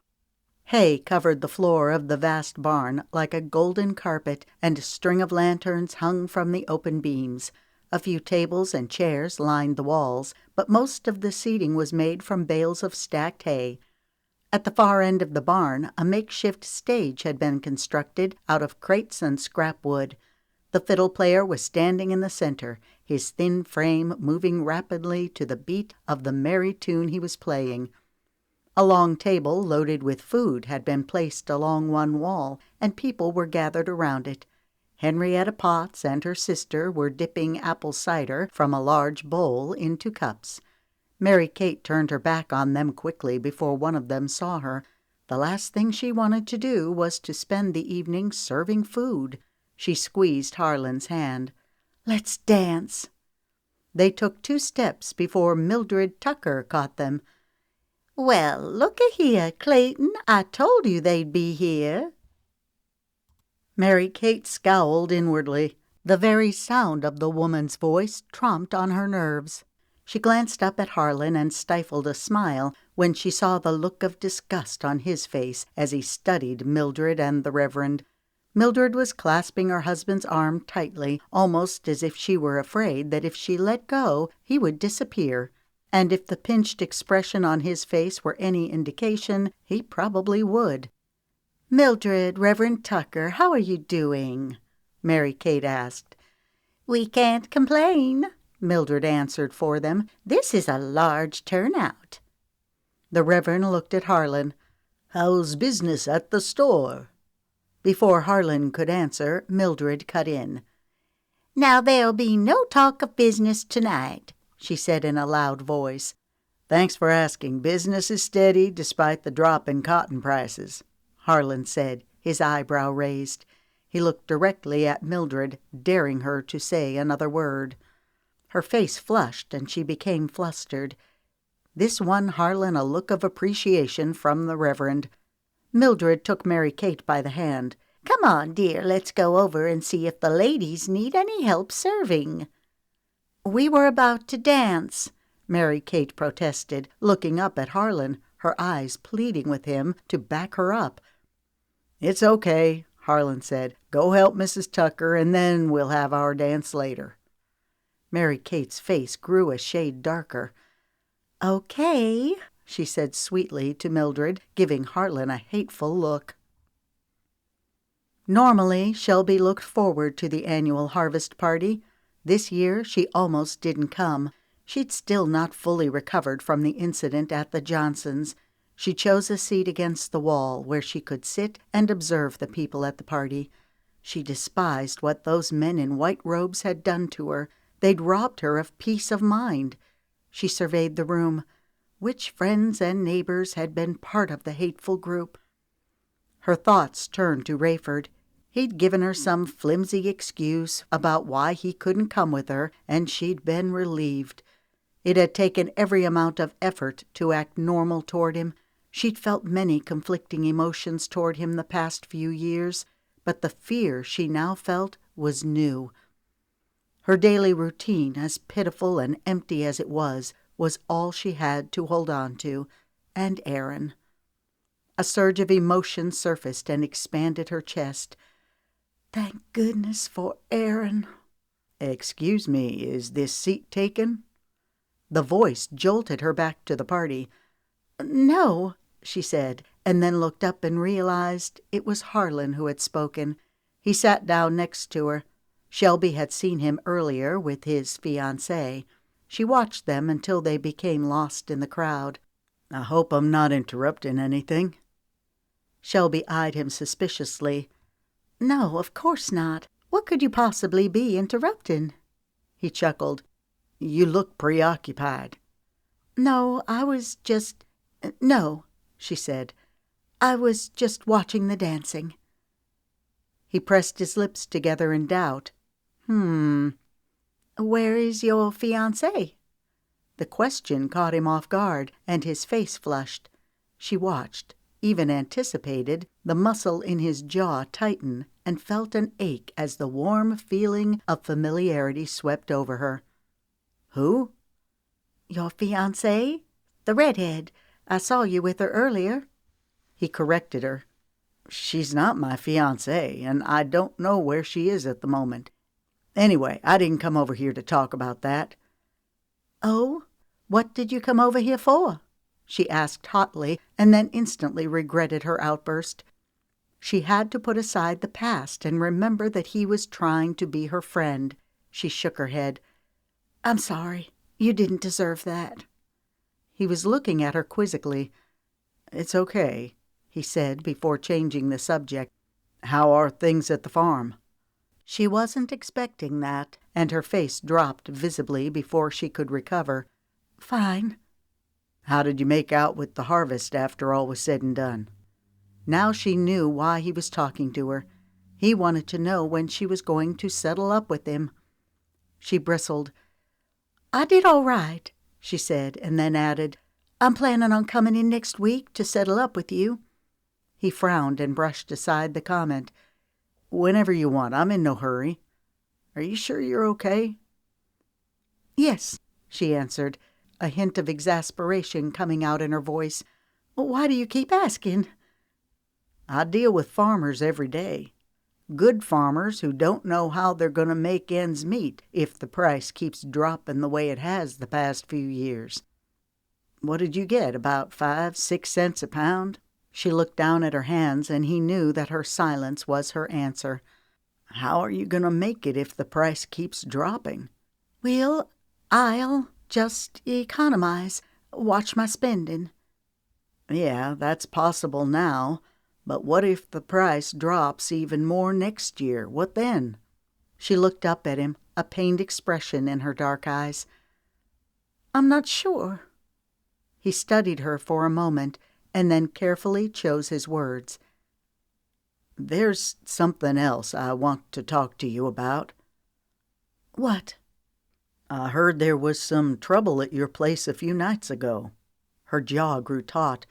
Hay covered the floor of the vast barn like a golden carpet, and a string of lanterns hung from the open beams. A few tables and chairs lined the walls, but most of the seating was made from bales of stacked hay. At the far end of the barn, a makeshift stage had been constructed out of crates and scrap wood. The fiddle player was standing in the center, his thin frame moving rapidly to the beat of the merry tune he was playing. A long table loaded with food had been placed along one wall, and people were gathered around it. Henrietta Potts and her sister were dipping apple cider from a large bowl into cups. Mary-Kate turned her back on them quickly before one of them saw her. The last thing she wanted to do was to spend the evening serving food. She squeezed Harlan's hand. "Let's dance." They took 2 steps before Mildred Tucker caught them. "Well, look-a-here, Clayton. I told you they'd be here." Mary-Kate scowled inwardly. The very sound of the woman's voice tromped on her nerves. She glanced up at Harlan and stifled a smile when she saw the look of disgust on his face as he studied Mildred and the Reverend. Mildred was clasping her husband's arm tightly, almost as if she were afraid that if she let go, he would disappear. And if the pinched expression on his face were any indication, he probably would. "Mildred, Reverend Tucker, how are you doing?" Mary-Kate asked. "We can't complain," Mildred answered for them. "This is a large turnout." The Reverend looked at Harlan. "How's business at the store?" Before Harlan could answer, Mildred cut in. "Now there'll be no talk of business tonight," she said in a loud voice. "Thanks for asking. Business is steady despite the drop in cotton prices," Harlan said, his eyebrow raised. He looked directly at Mildred, daring her to say another word. Her face flushed and she became flustered. This won Harlan a look of appreciation from the Reverend. Mildred took Mary-Kate by the hand. "Come on, dear, let's go over and see if the ladies need any help serving." "We were about to dance," Mary-Kate protested, looking up at Harlan, her eyes pleading with him to back her up. "It's okay," Harlan said. "Go help Mrs. Tucker, and then we'll have our dance later." Mary-Kate's face grew a shade darker. "Okay," she said sweetly to Mildred, giving Harlan a hateful look. Normally, Shelby looked forward to the annual harvest party. This year, she almost didn't come. She'd still not fully recovered from the incident at the Johnsons'. She chose a seat against the wall where she could sit and observe the people at the party. She despised what those men in white robes had done to her. They'd robbed her of peace of mind. She surveyed the room. Which friends and neighbors had been part of the hateful group? Her thoughts turned to Rayford. He'd given her some flimsy excuse about why he couldn't come with her, and she'd been relieved. It had taken every amount of effort to act normal toward him. She'd felt many conflicting emotions toward him the past few years, but the fear she now felt was new. Her daily routine, as pitiful and empty as it was all she had to hold on to, and Aaron. A surge of emotion surfaced and expanded her chest. "Thank goodness for Aaron." "Excuse me, is this seat taken?" The voice jolted her back to the party. "No," she said, and then looked up and realized it was Harlan who had spoken. He sat down next to her. Shelby had seen him earlier with his fiancée. She watched them until they became lost in the crowd. "I hope I'm not interrupting anything." Shelby eyed him suspiciously. "No, of course not. What could you possibly be interrupting?" He chuckled. "You look preoccupied." "No, No," she said. "I was just watching the dancing." He pressed his lips together in doubt. "Where is your fiancé?" The question caught him off guard, and his face flushed. She watched, even anticipated, The muscle in his jaw tightened and felt an ache as the warm feeling of familiarity swept over her. "Who?" "Your fiancée, the redhead. I saw you with her earlier." He corrected her. "She's not my fiancée, and I don't know where she is at the moment. Anyway, I didn't come over here to talk about that." "Oh, what did you come over here for?" she asked hotly, and then instantly regretted her outburst. She had to put aside the past and remember that he was trying to be her friend. She shook her head. "I'm sorry. You didn't deserve that." He was looking at her quizzically. "It's okay," he said before changing the subject. "How are things at the farm?" She wasn't expecting that, and her face dropped visibly before she could recover. "Fine." "How did you make out with the harvest after all was said and done?" Now she knew why he was talking to her. He wanted to know when she was going to settle up with him. She bristled. "I did all right," she said, and then added, "I'm planning on coming in next week to settle up with you." He frowned and brushed aside the comment. "Whenever you want. I'm in no hurry. Are you sure you're okay?" "Yes," she answered, a hint of exasperation coming out in her voice. "Why do you keep asking?" "I deal with farmers every day. Good farmers who don't know how they're going to make ends meet if the price keeps dropping the way it has the past few years. What did you get, about 5-6 cents a pound?" She looked down at her hands, and he knew that her silence was her answer. "How are you going to make it if the price keeps dropping?" "Well, I'll just economize, watch my spending." "Yeah, that's possible now. But what if the price drops even more next year? What then?" She looked up at him, a pained expression in her dark eyes. "I'm not sure." He studied her for a moment, and then carefully chose his words. "There's something else I want to talk to you about." "What?" "I heard there was some trouble at your place a few nights ago." Her jaw grew taut.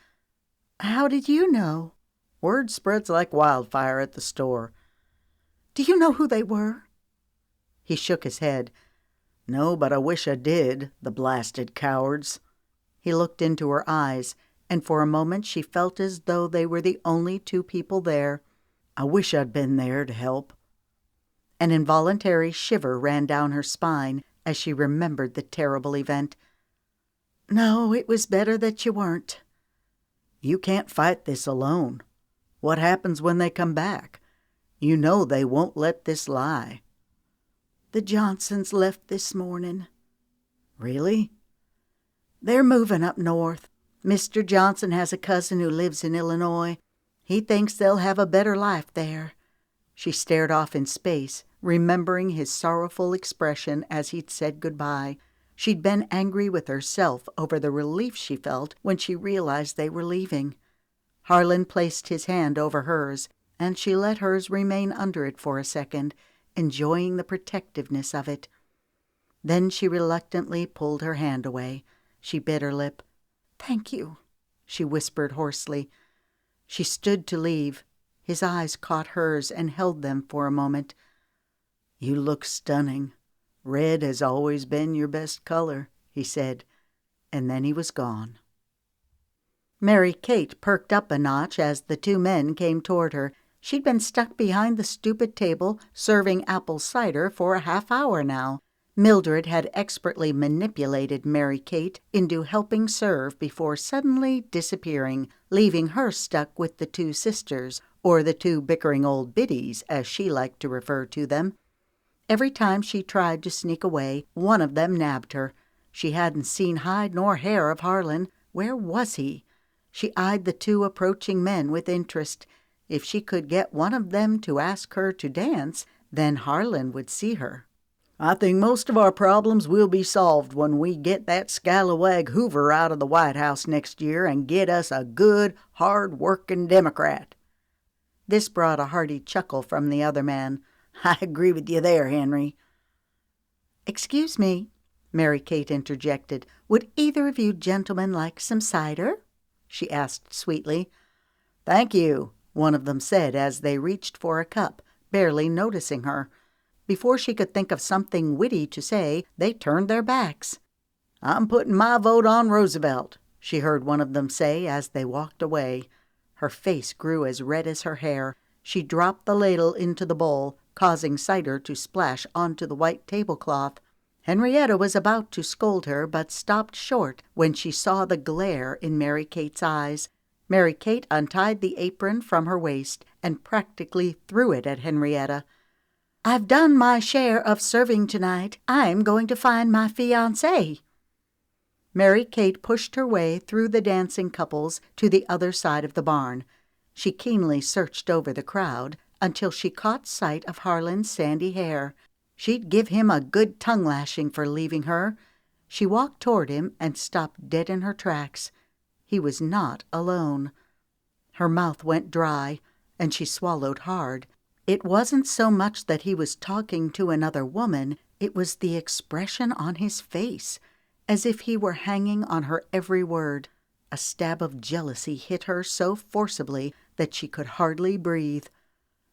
"How did you know?" "Word spreads like wildfire at the store." "Do you know who they were?" He shook his head. "No, but I wish I did, the blasted cowards." He looked into her eyes, and for a moment she felt as though they were the only two people there. "I wish I'd been there to help." An involuntary shiver ran down her spine as she remembered the terrible event. "No, it was better that you weren't." "You can't fight this alone. What happens when they come back? You know they won't let this lie." "The Johnsons left this morning." "Really?" "They're moving up north. Mr. Johnson has a cousin who lives in Illinois. He thinks they'll have a better life there." She stared off in space, remembering his sorrowful expression as he'd said goodbye. She'd been angry with herself over the relief she felt when she realized they were leaving. Harlan placed his hand over hers, and she let hers remain under it for a second, enjoying the protectiveness of it. Then she reluctantly pulled her hand away. She bit her lip. "Thank you," she whispered hoarsely. She stood to leave. His eyes caught hers and held them for a moment. "You look stunning. Red has always been your best color," he said, and then he was gone. Mary Kate perked up a notch as the two men came toward her. She'd been stuck behind the stupid table serving apple cider for a half hour now. Mildred had expertly manipulated Mary Kate into helping serve before suddenly disappearing, leaving her stuck with the two sisters, or the two bickering old biddies, as she liked to refer to them. Every time she tried to sneak away, one of them nabbed her. She hadn't seen hide nor hair of Harlan. Where was he? She eyed the two approaching men with interest. If she could get one of them to ask her to dance, then Harlan would see her. "I think most of our problems will be solved when we get that scalawag Hoover out of the White House next year and get us a good, hard-working Democrat." This brought a hearty chuckle from the other man. "I agree with you there, Henry." "Excuse me," Mary Kate interjected. "Would either of you gentlemen like some cider?" she asked sweetly. "Thank you. one of them said as they reached for a cup, barely noticing her. Before she could think of something witty to say, they turned their backs. "I'm putting my vote on Roosevelt," she heard one of them say as they walked away. Her face grew as red as her hair. She dropped the ladle into the bowl, causing cider to splash onto the white tablecloth. Henrietta was about to scold her, but stopped short when she saw the glare in Mary Kate's eyes. Mary Kate untied the apron from her waist and practically threw it at Henrietta. "I've done my share of serving tonight. I'm going to find my fiancé." Mary Kate pushed her way through the dancing couples to the other side of the barn. She keenly searched over the crowd until she caught sight of Harlan's sandy hair. She'd give him a good tongue-lashing for leaving her. She walked toward him and stopped dead in her tracks. He was not alone. Her mouth went dry, and she swallowed hard. It wasn't so much that he was talking to another woman, it was the expression on his face, as if he were hanging on her every word. A stab of jealousy hit her so forcibly that she could hardly breathe.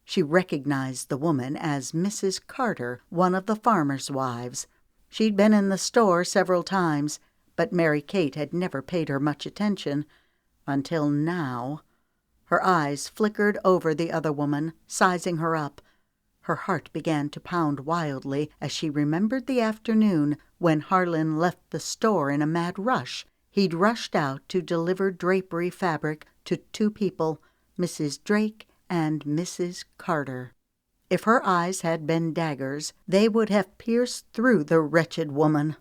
She recognized the woman as Mrs. Carter, one of the farmers' wives. She'd been in the store several times, but Mary Kate had never paid her much attention, until now. Her eyes flickered over the other woman, sizing her up. Her heart began to pound wildly as she remembered the afternoon when Harlan left the store in a mad rush. He'd rushed out to deliver drapery fabric to two people, Mrs. Drake and Mrs. Carter. If her eyes had been daggers, they would have pierced through the wretched woman.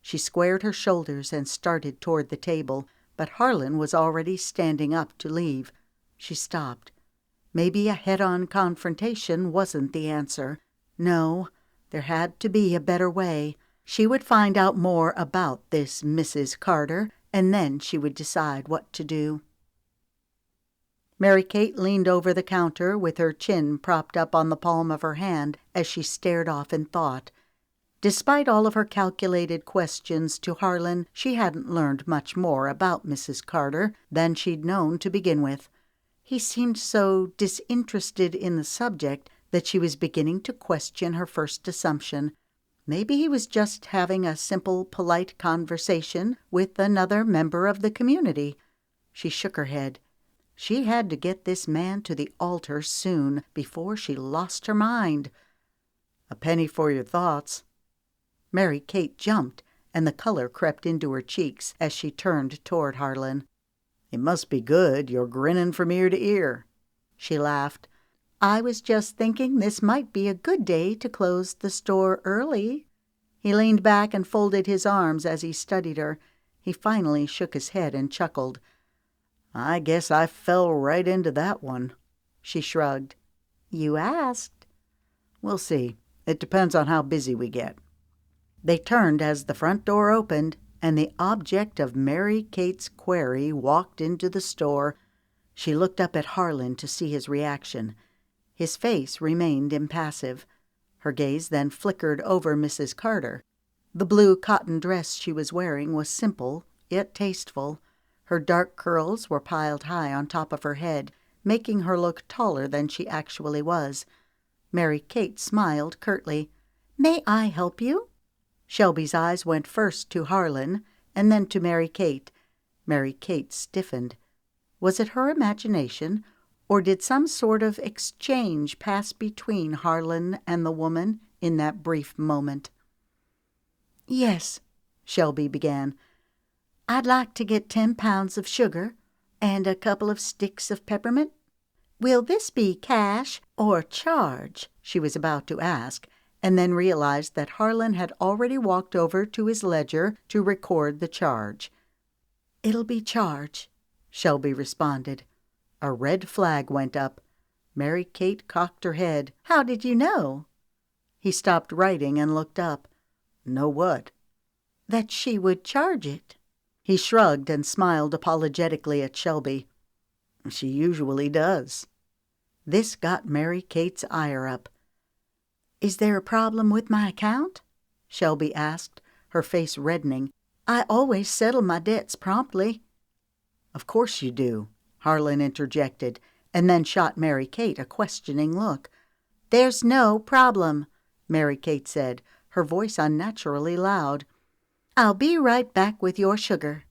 She squared her shoulders and started toward the table, but Harlan was already standing up to leave. She stopped. Maybe a head-on confrontation wasn't the answer. No, there had to be a better way. She would find out more about this Mrs. Carter, and then she would decide what to do. Mary Kate leaned over the counter with her chin propped up on the palm of her hand as she stared off in thought. Despite all of her calculated questions to Harlan, she hadn't learned much more about Mrs. Carter than she'd known to begin with. He seemed so disinterested in the subject that she was beginning to question her first assumption. Maybe he was just having a simple, polite conversation with another member of the community. She shook her head. She had to get this man to the altar soon before she lost her mind. "A penny for your thoughts." Mary Kate jumped, and the color crept into her cheeks as she turned toward Harlan. "It must be good. You're grinning from ear to ear." She laughed. "I was just thinking this might be a good day to close the store early." He leaned back and folded his arms as he studied her. He finally shook his head and chuckled. "I guess I fell right into that one." She shrugged. "You asked." "We'll see. It depends on how busy we get." They turned as the front door opened, and the object of Mary Kate's query walked into the store. She looked up at Harlan to see his reaction. His face remained impassive. Her gaze then flickered over Mrs. Carter. The blue cotton dress she was wearing was simple, yet tasteful. Her dark curls were piled high on top of her head, making her look taller than she actually was. Mary Kate smiled curtly. "May I help you?" Shelby's eyes went first to Harlan, and then to Mary Kate. Mary Kate stiffened. Was it her imagination, or did some sort of exchange pass between Harlan and the woman in that brief moment? "Yes," Shelby began. "I'd like to get 10 pounds of sugar and a couple of sticks of peppermint." "Will this be cash or charge?" she was about to ask, and then realized that Harlan had already walked over to his ledger to record the charge. "It'll be charge," Shelby responded. A red flag went up. Mary Kate cocked her head. "How did you know?" He stopped writing and looked up. "Know what?" "That she would charge it." He shrugged and smiled apologetically at Shelby. "She usually does." This got Mary Kate's ire up. "Is there a problem with my account?" Shelby asked, her face reddening. "I always settle my debts promptly." "Of course you do," Harlan interjected, and then shot Mary Kate a questioning look. "There's no problem," Mary Kate said, her voice unnaturally loud. "I'll be right back with your sugar."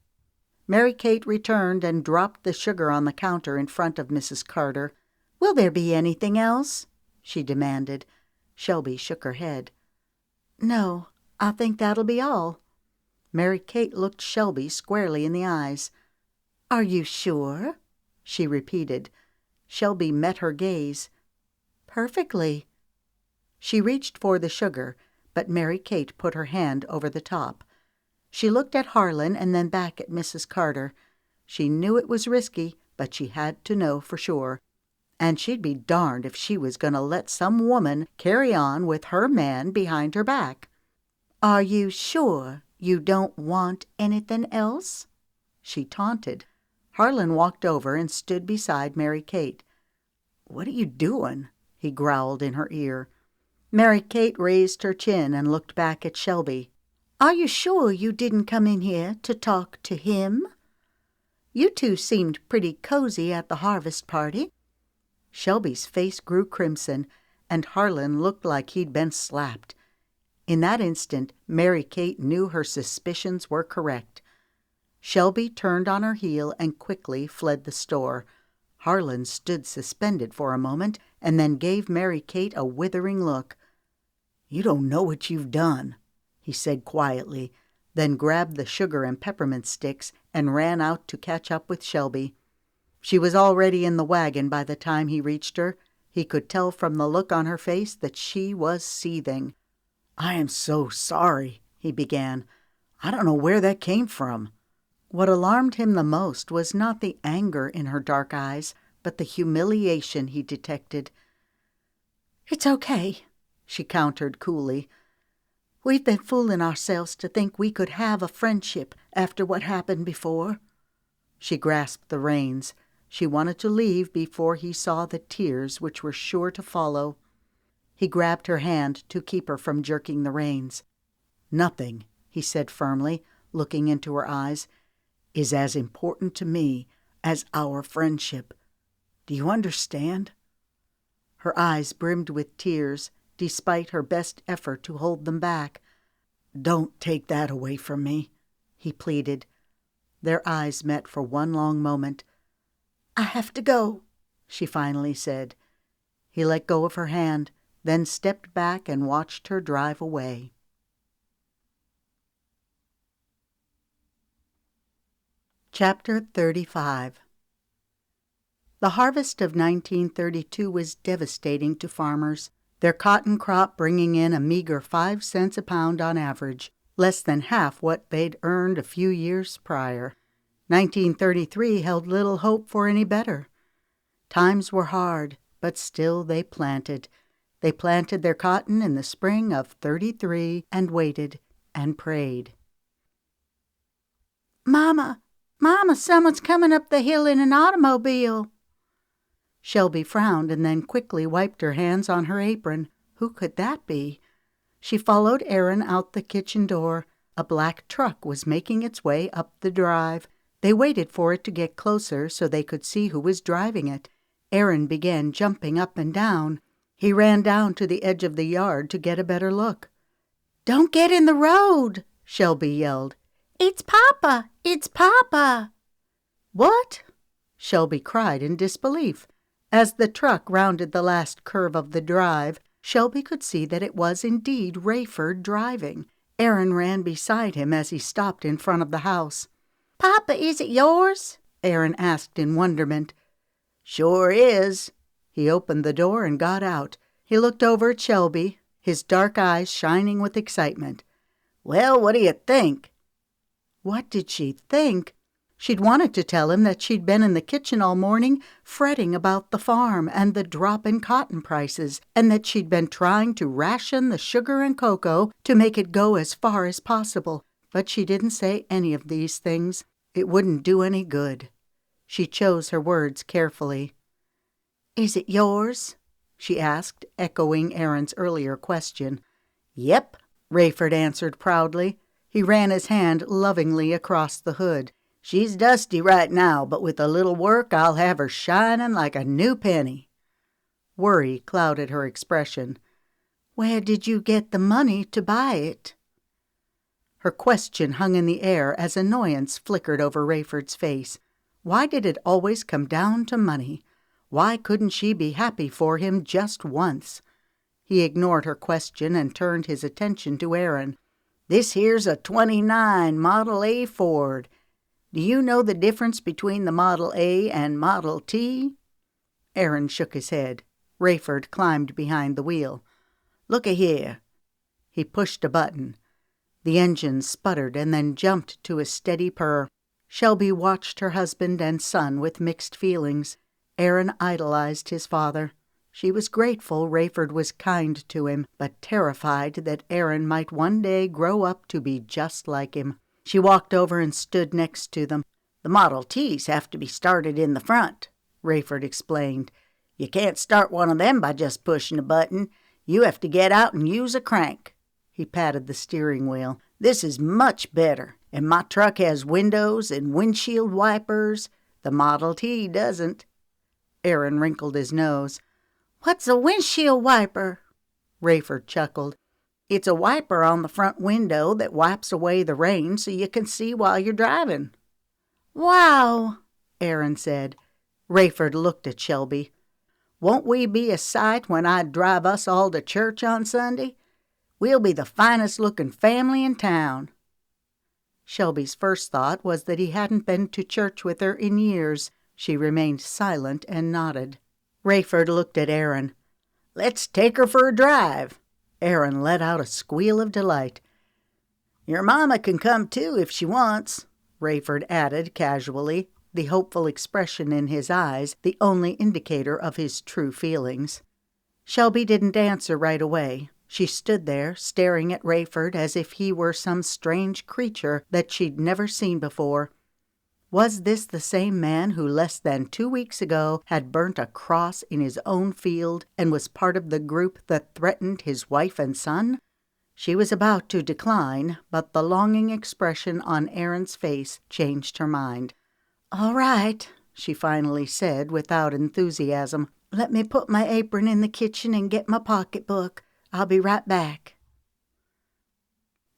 Mary Kate returned and dropped the sugar on the counter in front of Mrs. Carter. "Will there be anything else?" she demanded. Shelby shook her head. "No, I think that'll be all." Mary Kate looked Shelby squarely in the eyes. "Are you sure?" she repeated. Shelby met her gaze. "Perfectly." She reached for the sugar, but Mary Kate put her hand over the top. She looked at Harlan and then back at Mrs. Carter. She knew it was risky, but she had to know for sure. And she'd be darned if she was going to let some woman carry on with her man behind her back. "Are you sure you don't want anything else?" she taunted. Harlan walked over and stood beside Mary Kate. "What are you doing?" he growled in her ear. Mary Kate raised her chin and looked back at Shelby. "Are you sure you didn't come in here to talk to him? You two seemed pretty cozy at the harvest party." Shelby's face grew crimson, and Harlan looked like he'd been slapped. In that instant, Mary Kate knew her suspicions were correct. Shelby turned on her heel and quickly fled the store. Harlan stood suspended for a moment and then gave Mary Kate a withering look. "You don't know what you've done," he said quietly, then grabbed the sugar and peppermint sticks and ran out to catch up with Shelby. She was already in the wagon by the time he reached her. He could tell from the look on her face that she was seething. "I am so sorry," he began. "I don't know where that came from." What alarmed him the most was not the anger in her dark eyes, but the humiliation he detected. "It's okay," she countered coolly. "We've been fooling ourselves to think we could have a friendship after what happened before." She grasped the reins. She wanted to leave before he saw the tears which were sure to follow. He grabbed her hand to keep her from jerking the reins. "Nothing," he said firmly, looking into her eyes, "is as important to me as our friendship. Do you understand?" Her eyes brimmed with tears, despite her best effort to hold them back. "Don't take that away from me," he pleaded. Their eyes met for one long moment. "I have to go," she finally said. He let go of her hand, then stepped back and watched her drive away. Chapter 35. The harvest of 1932 was devastating to farmers, their cotton crop bringing in a meager 5 cents a pound on average, less than half what they'd earned a few years prior. 1933 held little hope for any better. Times were hard, but still they planted. They planted their cotton in the spring of '33 and waited and prayed. "Mama, someone's coming up the hill in an automobile." Shelby frowned and then quickly wiped her hands on her apron. Who could that be? She followed Aaron out the kitchen door. A black truck was making its way up the drive. They waited for it to get closer so they could see who was driving it. Aaron began jumping up and down. He ran down to the edge of the yard to get a better look. "Don't get in the road," Shelby yelled. "It's Papa! It's Papa!" "What?" Shelby cried in disbelief. As the truck rounded the last curve of the drive, Shelby could see that it was indeed Rayford driving. Aaron ran beside him as he stopped in front of the house. "Papa, is it yours?" Aaron asked in wonderment. "Sure is." He opened the door and got out. He looked over at Shelby, his dark eyes shining with excitement. "Well, what do you think?" What did she think? She'd wanted to tell him that she'd been in the kitchen all morning fretting about the farm and the drop in cotton prices, and that she'd been trying to ration the sugar and cocoa to make it go as far as possible. But she didn't say any of these things. It wouldn't do any good. She chose her words carefully. "Is it yours?" she asked, echoing Aaron's earlier question. "Yep," Rayford answered proudly. He ran his hand lovingly across the hood. She's dusty right now, but with a little work I'll have her shining like a new penny." Worry clouded her expression. "Where did you get the money to buy it?" Her question hung in the air as annoyance flickered over Rayford's face. Why did it always come down to money? Why couldn't she be happy for him just once? He ignored her question and turned his attention to Aaron. "This here's a '29 Model A Ford. Do you know the difference between the Model A and Model T?" Aaron shook his head. Rayford climbed behind the wheel. "Look-a-here." He pushed a button. The engine sputtered and then jumped to a steady purr. Shelby watched her husband and son with mixed feelings. Aaron idolized his father. She was grateful Rayford was kind to him, but terrified that Aaron might one day grow up to be just like him. She walked over and stood next to them. "The Model Ts have to be started in the front," Rayford explained. "You can't start one of them by just pushing a button. You have to get out and use a crank." He patted the steering wheel. "This is much better, and my truck has windows and windshield wipers. The Model T doesn't." Aaron wrinkled his nose. "What's a windshield wiper?" Rayford chuckled. "It's a wiper on the front window that wipes away the rain so you can see while you're driving." "Wow," Aaron said. Rayford looked at Shelby. "Won't we be a sight when I drive us all to church on Sunday? We'll be the finest-looking family in town." Shelby's first thought was that he hadn't been to church with her in years. She remained silent and nodded. Rayford looked at Aaron. "Let's take her for a drive." Aaron let out a squeal of delight. "Your mama can come too if she wants," Rayford added casually, the hopeful expression in his eyes the only indicator of his true feelings. Shelby didn't answer right away. She stood there, staring at Rayford as if he were some strange creature that she'd never seen before. Was this the same man who less than 2 weeks ago had burnt a cross in his own field and was part of the group that threatened his wife and son? She was about to decline, but the longing expression on Aaron's face changed her mind. "All right," she finally said without enthusiasm. "Let me put my apron in the kitchen and get my pocketbook. I'll be right back."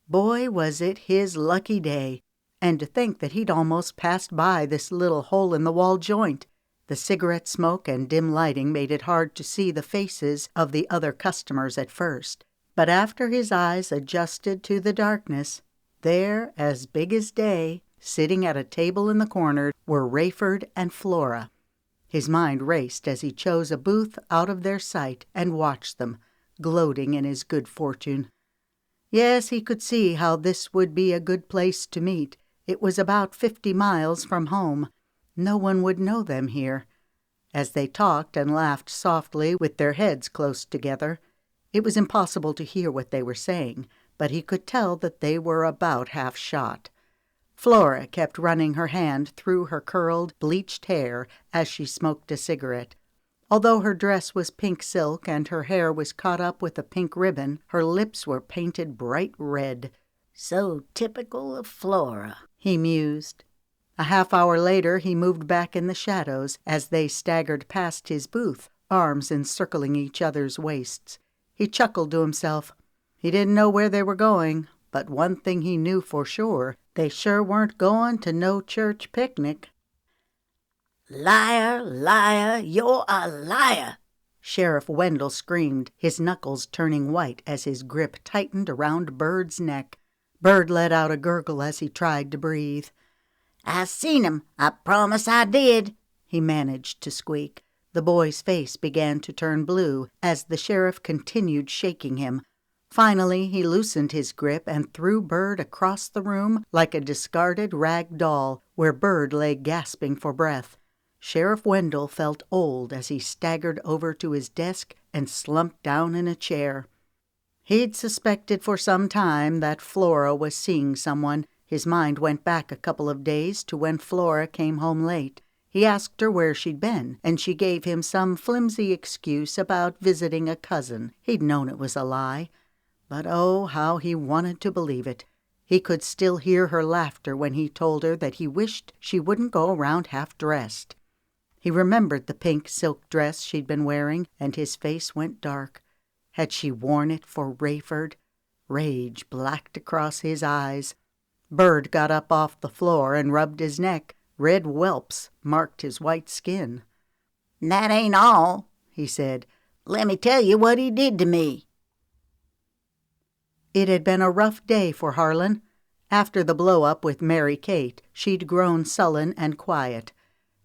Boy, was it his lucky day. And to think that he'd almost passed by this little hole-in-the-wall joint. The cigarette smoke and dim lighting made it hard to see the faces of the other customers at first. But after his eyes adjusted to the darkness, there, as big as day, sitting at a table in the corner, were Rayford and Flora. His mind raced as he chose a booth out of their sight and watched them, gloating in his good fortune. Yes, he could see how this would be a good place to meet. It was about 50 miles from home. No one would know them here. As they talked and laughed softly with their heads close together, it was impossible to hear what they were saying, but he could tell that they were about half shot. Flora kept running her hand through her curled, bleached hair as she smoked a cigarette. Although her dress was pink silk and her hair was caught up with a pink ribbon, her lips were painted bright red. "So typical of Flora," he mused. A half-hour later he moved back in the shadows as they staggered past his booth, arms encircling each other's waists. He chuckled to himself. He didn't know where they were going, but one thing he knew for sure, they sure weren't going to no church picnic. "Liar, liar, you're a liar!" Sheriff Wendell screamed, his knuckles turning white as his grip tightened around Bird's neck. Bird let out a gurgle as he tried to breathe. "I seen him, I promise I did," he managed to squeak. The boy's face began to turn blue as the sheriff continued shaking him. Finally, he loosened his grip and threw Bird across the room like a discarded rag doll, where Bird lay gasping for breath. Sheriff Wendell felt old as he staggered over to his desk and slumped down in a chair. He'd suspected for some time that Flora was seeing someone. His mind went back a couple of days to when Flora came home late. He asked her where she'd been, and she gave him some flimsy excuse about visiting a cousin. He'd known it was a lie. But oh, how he wanted to believe it. He could still hear her laughter when he told her that he wished she wouldn't go around half-dressed. He remembered the pink silk dress she'd been wearing, and his face went dark. Had she worn it for Rayford? Rage blacked across his eyes. Bird got up off the floor and rubbed his neck. Red whelps marked his white skin. "That ain't all," he said. "Let me tell you what he did to me." It had been a rough day for Harlan. After the blow-up with Mary Kate, she'd grown sullen and quiet.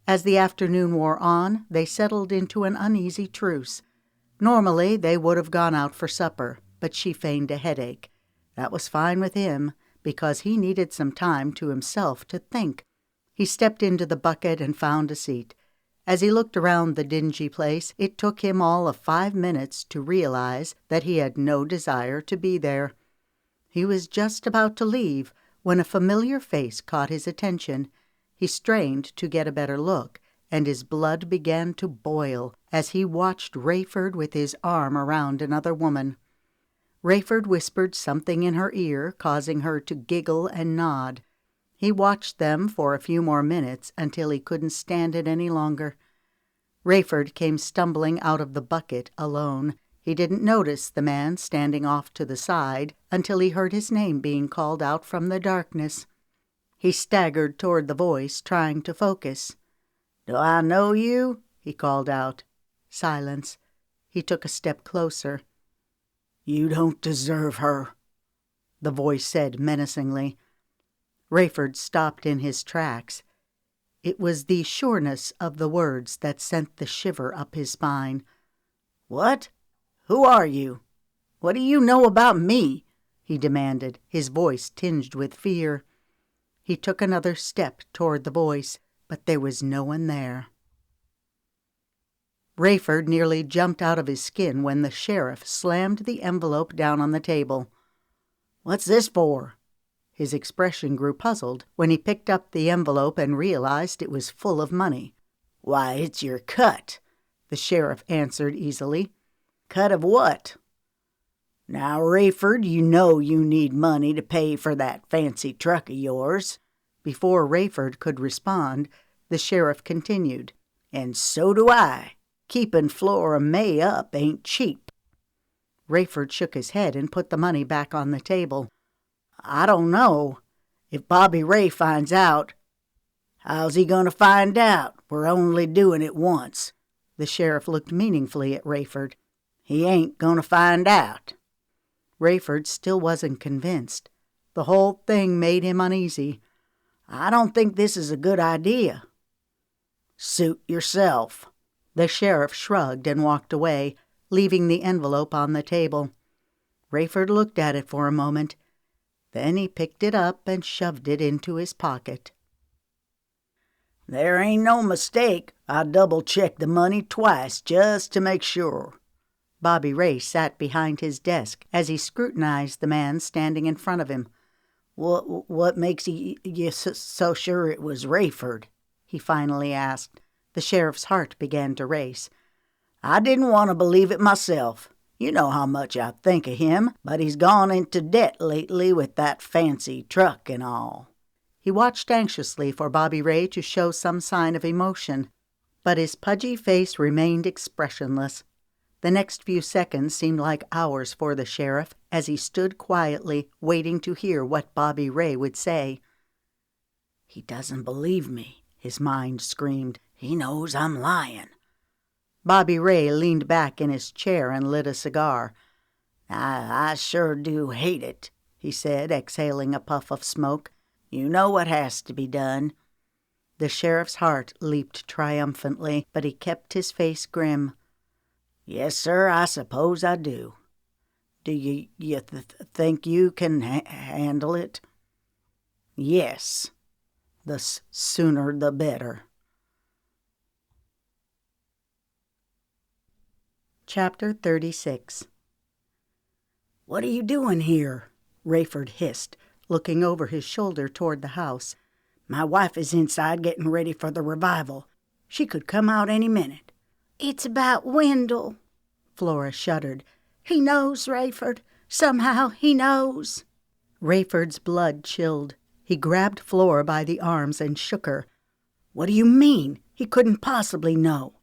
As the afternoon wore on, they settled into an uneasy truce. Normally, they would have gone out for supper, but she feigned a headache. That was fine with him, because he needed some time to himself to think. He stepped into the bucket and found a seat. As he looked around the dingy place, it took him all of 5 minutes to realize that he had no desire to be there. He was just about to leave when a familiar face caught his attention. He strained to get a better look, and his blood began to boil as he watched Rayford with his arm around another woman. Rayford whispered something in her ear, causing her to giggle and nod. He watched them for a few more minutes until he couldn't stand it any longer. Rayford came stumbling out of the bucket alone. He didn't notice the man standing off to the side until he heard his name being called out from the darkness. He staggered toward the voice, trying to focus. "Do I know you?" he called out. Silence. He took a step closer. "You don't deserve her," the voice said menacingly. Rayford stopped in his tracks. It was the sureness of the words that sent the shiver up his spine. "What? Who are you? What do you know about me?" he demanded, his voice tinged with fear. He took another step toward the voice, but there was no one there. Rayford nearly jumped out of his skin when the sheriff slammed the envelope down on the table. "What's this for?" His expression grew puzzled when he picked up the envelope and realized it was full of money. "Why, it's your cut," the sheriff answered easily. "Cut of what?" "Now, Rayford, you know you need money to pay for that fancy truck of yours." Before Rayford could respond, the sheriff continued. "And so do I. Keeping Flora May up ain't cheap." Rayford shook his head and put the money back on the table. "I don't know. If Bobby Ray finds out..." "How's he going to find out? We're only doing it once." The sheriff looked meaningfully at Rayford. "He ain't going to find out." Rayford still wasn't convinced. The whole thing made him uneasy. "I don't think this is a good idea." "Suit yourself." The sheriff shrugged and walked away, leaving the envelope on the table. Rayford looked at it for a moment. Then he picked it up and shoved it into his pocket. "There ain't no mistake. I double-checked the money twice just to make sure." Bobby Ray sat behind his desk as he scrutinized the man standing in front of him. What makes you so sure it was Rayford?" he finally asked. The sheriff's heart began to race. "I didn't want to believe it myself. You know how much I think of him, but he's gone into debt lately with that fancy truck and all." He watched anxiously for Bobby Ray to show some sign of emotion, but his pudgy face remained expressionless. The next few seconds seemed like hours for the sheriff as he stood quietly, waiting to hear what Bobby Ray would say. "He doesn't believe me," his mind screamed. "He knows I'm lying." Bobby Ray leaned back in his chair and lit a cigar. I sure do hate it," he said, exhaling a puff of smoke. "You know what has to be done." The sheriff's heart leaped triumphantly, but he kept his face grim. "Yes, sir, I suppose I do. Do you think you can handle it?" "Yes. The sooner the better." Chapter 36. "What are you doing here?" Rayford hissed, looking over his shoulder toward the house. "My wife is inside getting ready for the revival. She could come out any minute." "It's about Wendell." Flora shuddered. "He knows, Rayford. Somehow he knows." Rayford's blood chilled. He grabbed Flora by the arms and shook her. "What do you mean? He couldn't possibly know."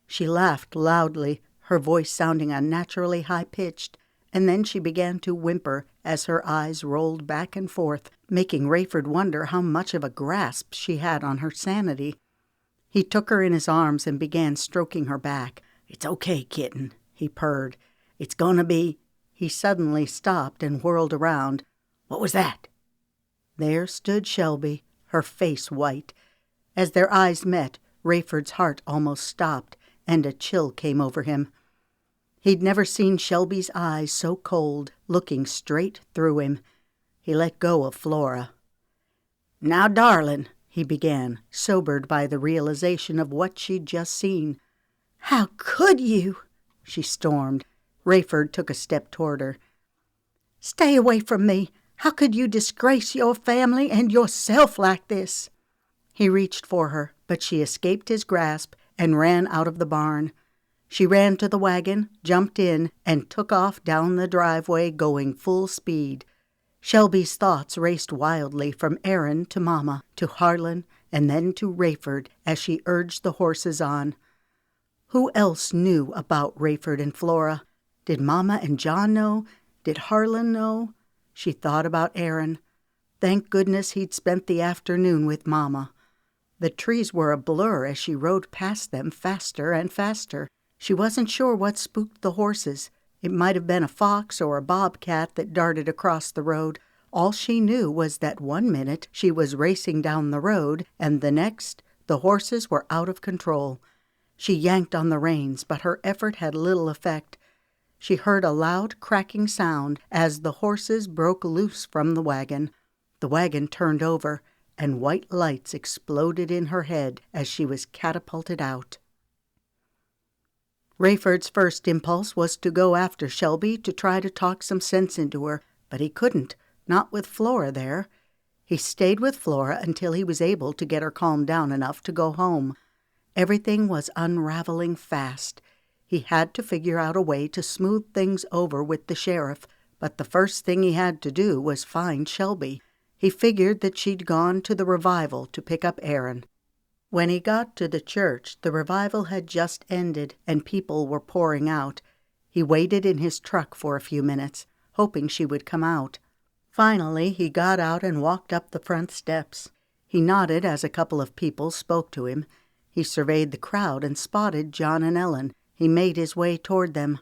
She laughed loudly, her voice sounding unnaturally high-pitched, and then she began to whimper as her eyes rolled back and forth, making Rayford wonder how much of a grasp she had on her sanity. He took her in his arms and began stroking her back. "It's okay, kitten," he purred. "It's gonna be—" He suddenly stopped and whirled around. "What was that?" There stood Shelby, her face white. As their eyes met, Rayford's heart almost stopped, and a chill came over him. He'd never seen Shelby's eyes so cold, looking straight through him. He let go of Flora. "Now, darling," he began, sobered by the realization of what she'd just seen. How could you? She stormed. Rayford took a step toward her. Stay away from me. How could you disgrace your family and yourself like this? He reached for her, but she escaped his grasp and ran out of the barn. She ran to the wagon, jumped in, and took off down the driveway, going full speed. Shelby's thoughts raced wildly from Aaron to Mama, to Harlan, and then to Rayford as she urged the horses on. Who else knew about Rayford and Flora? Did Mama and John know? Did Harlan know? She thought about Aaron. Thank goodness he'd spent the afternoon with Mama. The trees were a blur as she rode past them faster and faster. She wasn't sure what spooked the horses. It might have been a fox or a bobcat that darted across the road. All she knew was that 1 minute she was racing down the road, and the next the horses were out of control. She yanked on the reins, but her effort had little effect. She heard a loud cracking sound as the horses broke loose from the wagon. The wagon turned over, and white lights exploded in her head as she was catapulted out. Rayford's first impulse was to go after Shelby to try to talk some sense into her, but he couldn't, not with Flora there. He stayed with Flora until he was able to get her calmed down enough to go home. Everything was unraveling fast. He had to figure out a way to smooth things over with the sheriff, but the first thing he had to do was find Shelby. He figured that she'd gone to the revival to pick up Aaron. When he got to the church, the revival had just ended, and people were pouring out. He waited in his truck for a few minutes, hoping she would come out. Finally, he got out and walked up the front steps. He nodded as a couple of people spoke to him. He surveyed the crowd and spotted John and Ellen. He made his way toward them.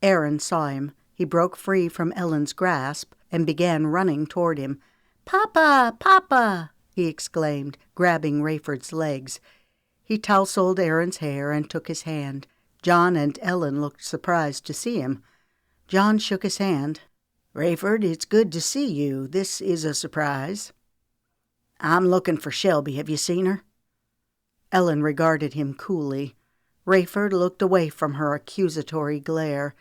Aaron saw him. He broke free from Ellen's grasp and began running toward him. "Papa! Papa!" he exclaimed, grabbing Rayford's legs. He tousled Aaron's hair and took his hand. John and Ellen looked surprised to see him. John shook his hand. "Rayford, it's good to see you. This is a surprise." "I'm looking for Shelby. Have you seen her?" Ellen regarded him coolly. Rayford looked away from her accusatory glare.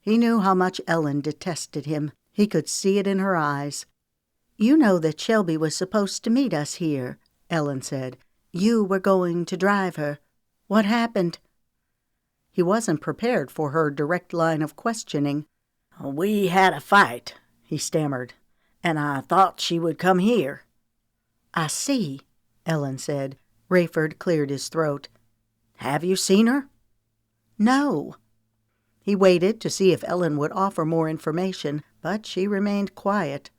He knew how much Ellen detested him. He could see it in her eyes. "You know that Shelby was supposed to meet us here," Ellen said. "You were going to drive her. What happened?" He wasn't prepared for her direct line of questioning. "We had a fight," he stammered, "and I thought she would come here." "I see," Ellen said. Rayford cleared his throat. "Have you seen her?" "No." He waited to see if Ellen would offer more information, but she remained quiet.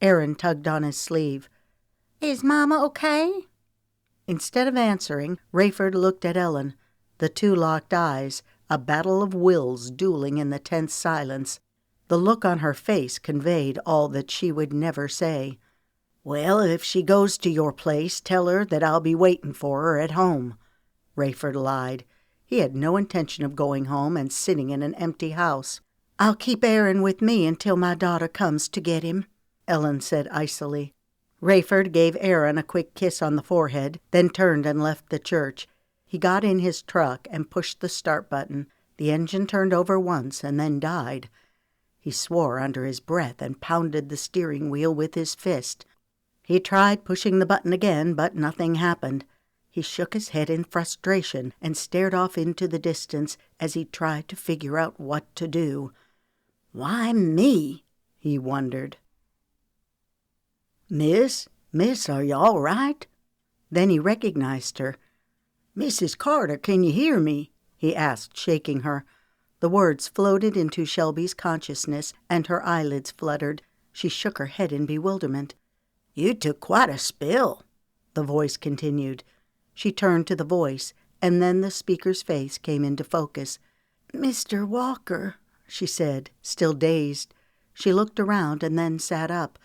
Aaron tugged on his sleeve. Is Mama okay? Instead of answering, Rayford looked at Ellen. The two locked eyes, a battle of wills dueling in the tense silence. The look on her face conveyed all that she would never say. "Well, if she goes to your place, tell her that I'll be waiting for her at home," Rayford lied. He had no intention of going home and sitting in an empty house. "I'll keep Aaron with me until my daughter comes to get him," Ellen said icily. Rayford gave Aaron a quick kiss on the forehead, then turned and left the church. He got in his truck and pushed the start button. The engine turned over once and then died. He swore under his breath and pounded the steering wheel with his fist. He tried pushing the button again, but nothing happened. He shook his head in frustration and stared off into the distance as he tried to figure out what to do. "Why me?" he wondered. Miss, are you all right? Then he recognized her. Mrs. Carter, can you hear me? He asked, shaking her. The words floated into Shelby's consciousness, and her eyelids fluttered. She shook her head in bewilderment. You took quite a spill, the voice continued. She turned to the voice, and then the speaker's face came into focus. Mr. Walker, she said, still dazed. She looked around and then sat up.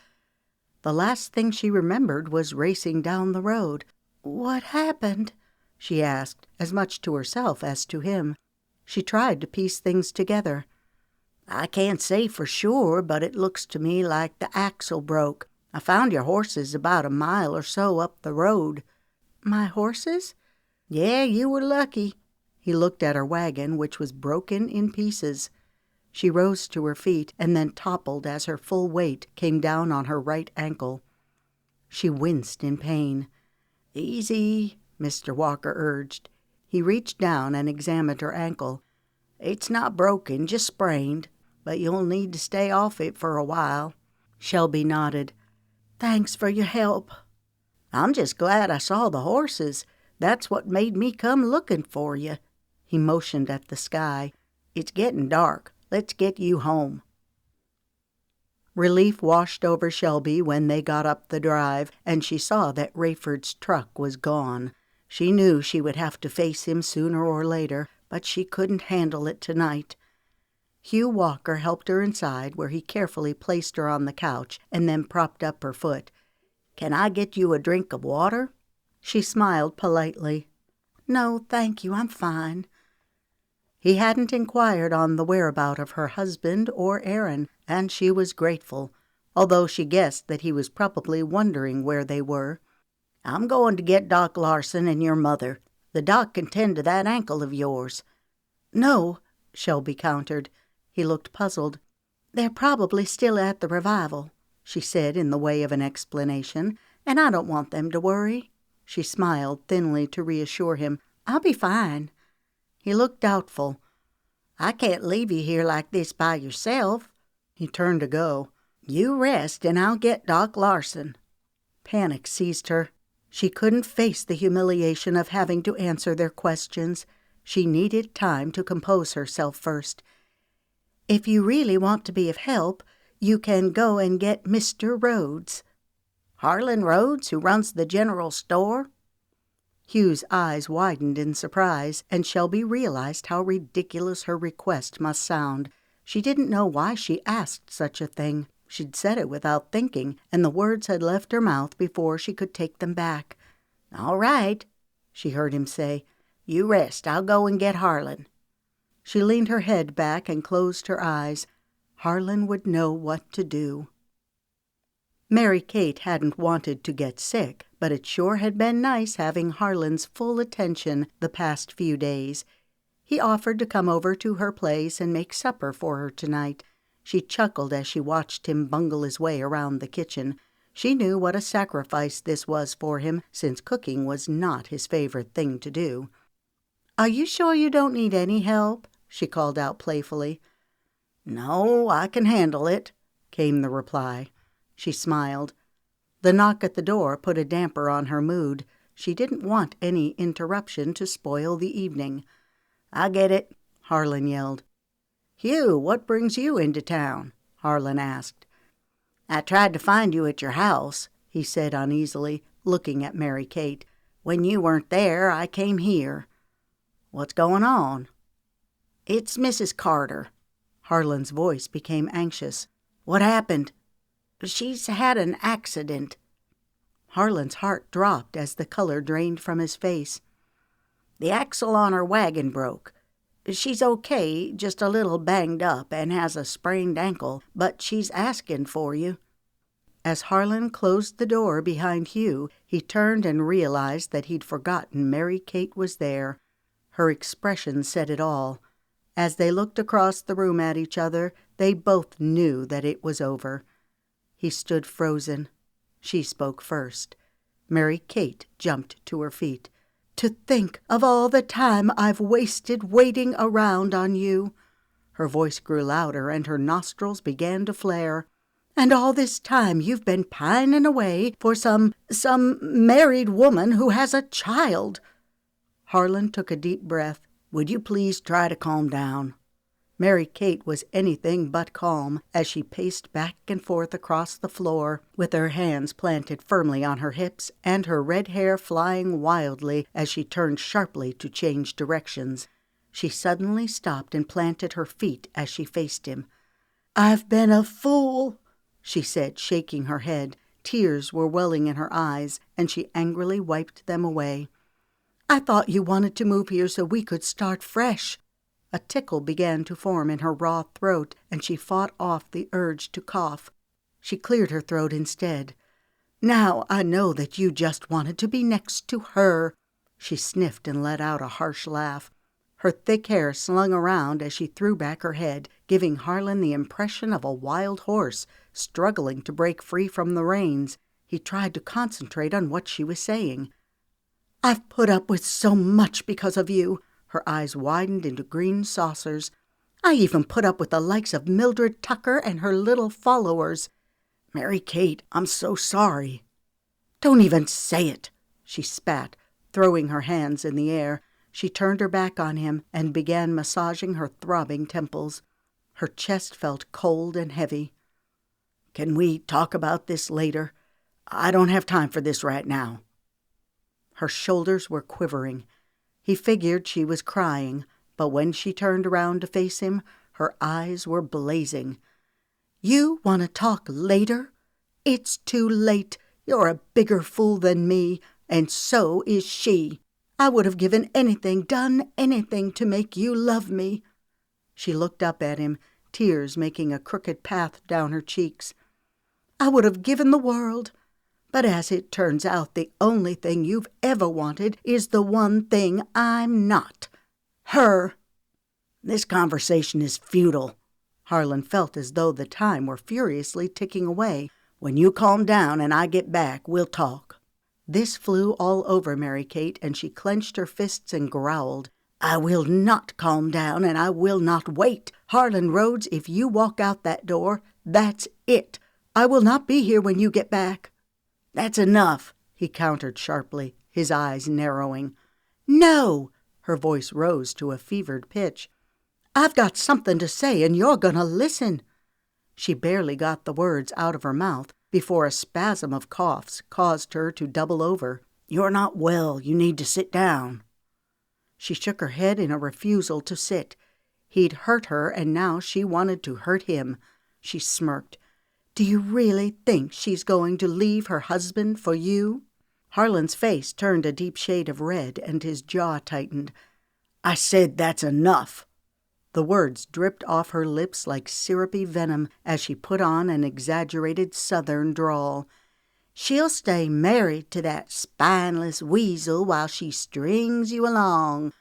The last thing she remembered was racing down the road. What happened? She asked, as much to herself as to him. She tried to piece things together. I can't say for sure, but it looks to me like the axle broke. I found your horses about a mile or so up the road. My horses? Yeah, you were lucky. He looked at her wagon, which was broken in pieces. She rose to her feet and then toppled as her full weight came down on her right ankle. She winced in pain. Easy, Mr. Walker urged. He reached down and examined her ankle. It's not broken, just sprained, but you'll need to stay off it for a while. Shelby nodded. Thanks for your help. I'm just glad I saw the horses. That's what made me come looking for you. He motioned at the sky. It's getting dark. Let's get you home. Relief washed over Shelby when they got up the drive, and she saw that Rayford's truck was gone. She knew she would have to face him sooner or later, but she couldn't handle it tonight. Hugh Walker helped her inside, where he carefully placed her on the couch and then propped up her foot. Can I get you a drink of water? She smiled politely. No, thank you, I'm fine. He hadn't inquired on the whereabout of her husband or Aaron, and she was grateful, although she guessed that he was probably wondering where they were. I'm going to get Doc Larson and your mother. The doc can tend to that ankle of yours. No, Shelby countered. He looked puzzled. They're probably still at the revival, she said in the way of an explanation, and I don't want them to worry. She smiled thinly to reassure him. I'll be fine. He looked doubtful. I can't leave you here like this by yourself. He turned to go. You rest, and I'll get Doc Larson. Panic seized her. She couldn't face the humiliation of having to answer their questions. She needed time to compose herself first. If you really want to be of help, you can go and get Mr. Rhodes. Harlan Rhodes, who runs the general store? Hugh's eyes widened in surprise, and Shelby realized how ridiculous her request must sound. She didn't know why she asked such a thing. She'd said it without thinking, and the words had left her mouth before she could take them back. All right, she heard him say. You rest. I'll go and get Harlan. She leaned her head back and closed her eyes. Harlan would know what to do. Mary Kate hadn't wanted to get sick, but it sure had been nice having Harlan's full attention the past few days. He offered to come over to her place and make supper for her tonight. She chuckled as she watched him bungle his way around the kitchen. She knew what a sacrifice this was for him, since cooking was not his favorite thing to do. "Are you sure you don't need any help?" she called out playfully. "No, I can handle it," came the reply. She smiled. The knock at the door put a damper on her mood. She didn't want any interruption to spoil the evening. "I get it," Harlan yelled. "Hugh, what brings you into town?" Harlan asked. "I tried to find you at your house," he said uneasily, looking at Mary Kate. "When you weren't there, I came here. What's going on?" "It's Mrs. Carter." Harlan's voice became anxious. "What happened?" "She's had an accident." Harlan's heart dropped as the color drained from his face. "The axle on her wagon broke. She's okay, just a little banged up and has a sprained ankle, but she's asking for you." As Harlan closed the door behind Hugh, he turned and realized that he'd forgotten Mary Kate was there. Her expression said it all. As they looked across the room at each other, they both knew that it was over. He stood frozen. She spoke first. Mary Kate jumped to her feet. "To think of all the time I've wasted waiting around on you." Her voice grew louder and her nostrils began to flare. And all this time you've been pining away for some married woman who has a child." Harlan took a deep breath. "Would you please try to calm down?" Mary Kate was anything but calm as she paced back and forth across the floor, with her hands planted firmly on her hips and her red hair flying wildly as she turned sharply to change directions. She suddenly stopped and planted her feet as she faced him. "I've been a fool," she said, shaking her head. Tears were welling in her eyes, and she angrily wiped them away. "I thought you wanted to move here so we could start fresh." A tickle began to form in her raw throat, and she fought off the urge to cough. She cleared her throat instead. "Now I know that you just wanted to be next to her." She sniffed and let out a harsh laugh. Her thick hair slung around as she threw back her head, giving Harlan the impression of a wild horse struggling to break free from the reins. He tried to concentrate on what she was saying. "I've put up with so much because of you." Her eyes widened into green saucers. "I even put up with the likes of Mildred Tucker and her little followers." "Mary Kate, I'm so sorry." "Don't even say it," she spat, throwing her hands in the air. She turned her back on him and began massaging her throbbing temples. Her chest felt cold and heavy. "Can we talk about this later? I don't have time for this right now." Her shoulders were quivering. He figured she was crying, but when she turned around to face him, her eyes were blazing. "You want to talk later? It's too late. You're a bigger fool than me, and so is she. I would have given anything, done anything to make you love me." She looked up at him, tears making a crooked path down her cheeks. "I would have given the world. But as it turns out, the only thing you've ever wanted is the one thing I'm not. Her." "This conversation is futile." Harlan felt as though the time were furiously ticking away. "When you calm down and I get back, we'll talk." This flew all over Mary Kate, and she clenched her fists and growled. "I will not calm down, and I will not wait. Harlan Rhodes, if you walk out that door, that's it. I will not be here when you get back." "That's enough," he countered sharply, his eyes narrowing. "No!" Her voice rose to a fevered pitch. "I've got something to say, and you're going to listen." She barely got the words out of her mouth before a spasm of coughs caused her to double over. "You're not well. You need to sit down." She shook her head in a refusal to sit. He'd hurt her, and now she wanted to hurt him. She smirked. "Do you really think she's going to leave her husband for you?" Harlan's face turned a deep shade of red, and his jaw tightened. "I said that's enough." The words dripped off her lips like syrupy venom as she put on an exaggerated southern drawl. "She'll stay married to that spineless weasel while she strings you along.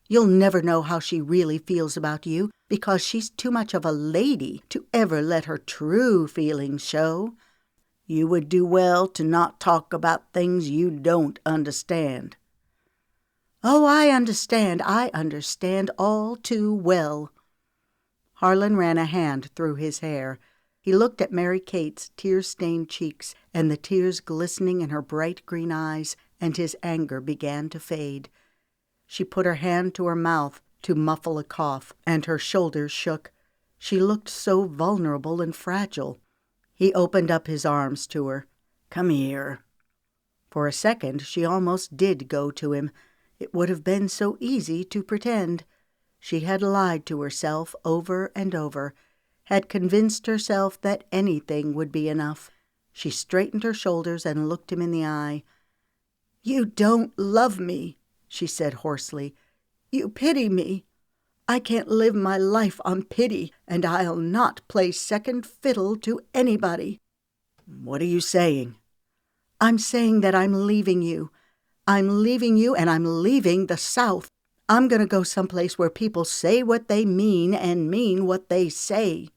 You'll never know how she really feels about you, because she's too much of a lady to ever let her true feelings show." "You would do well to not talk about things you don't understand." "Oh, I understand all too well." Harlan ran a hand through his hair. He looked at Mary Kate's tear-stained cheeks and the tears glistening in her bright green eyes, and his anger began to fade. She put her hand to her mouth to muffle a cough, and her shoulders shook. She looked so vulnerable and fragile. He opened up his arms to her. "Come here." For a second she almost did go to him. It would have been so easy to pretend. She had lied to herself over and over, had convinced herself that anything would be enough. She straightened her shoulders and looked him in the eye. "You don't love me," she said hoarsely. "You pity me. I can't live my life on pity, and I'll not play second fiddle to anybody." "What are you saying?" "I'm saying that I'm leaving you. I'm leaving you, and I'm leaving the South. I'm going to go someplace where people say what they mean and mean what they say."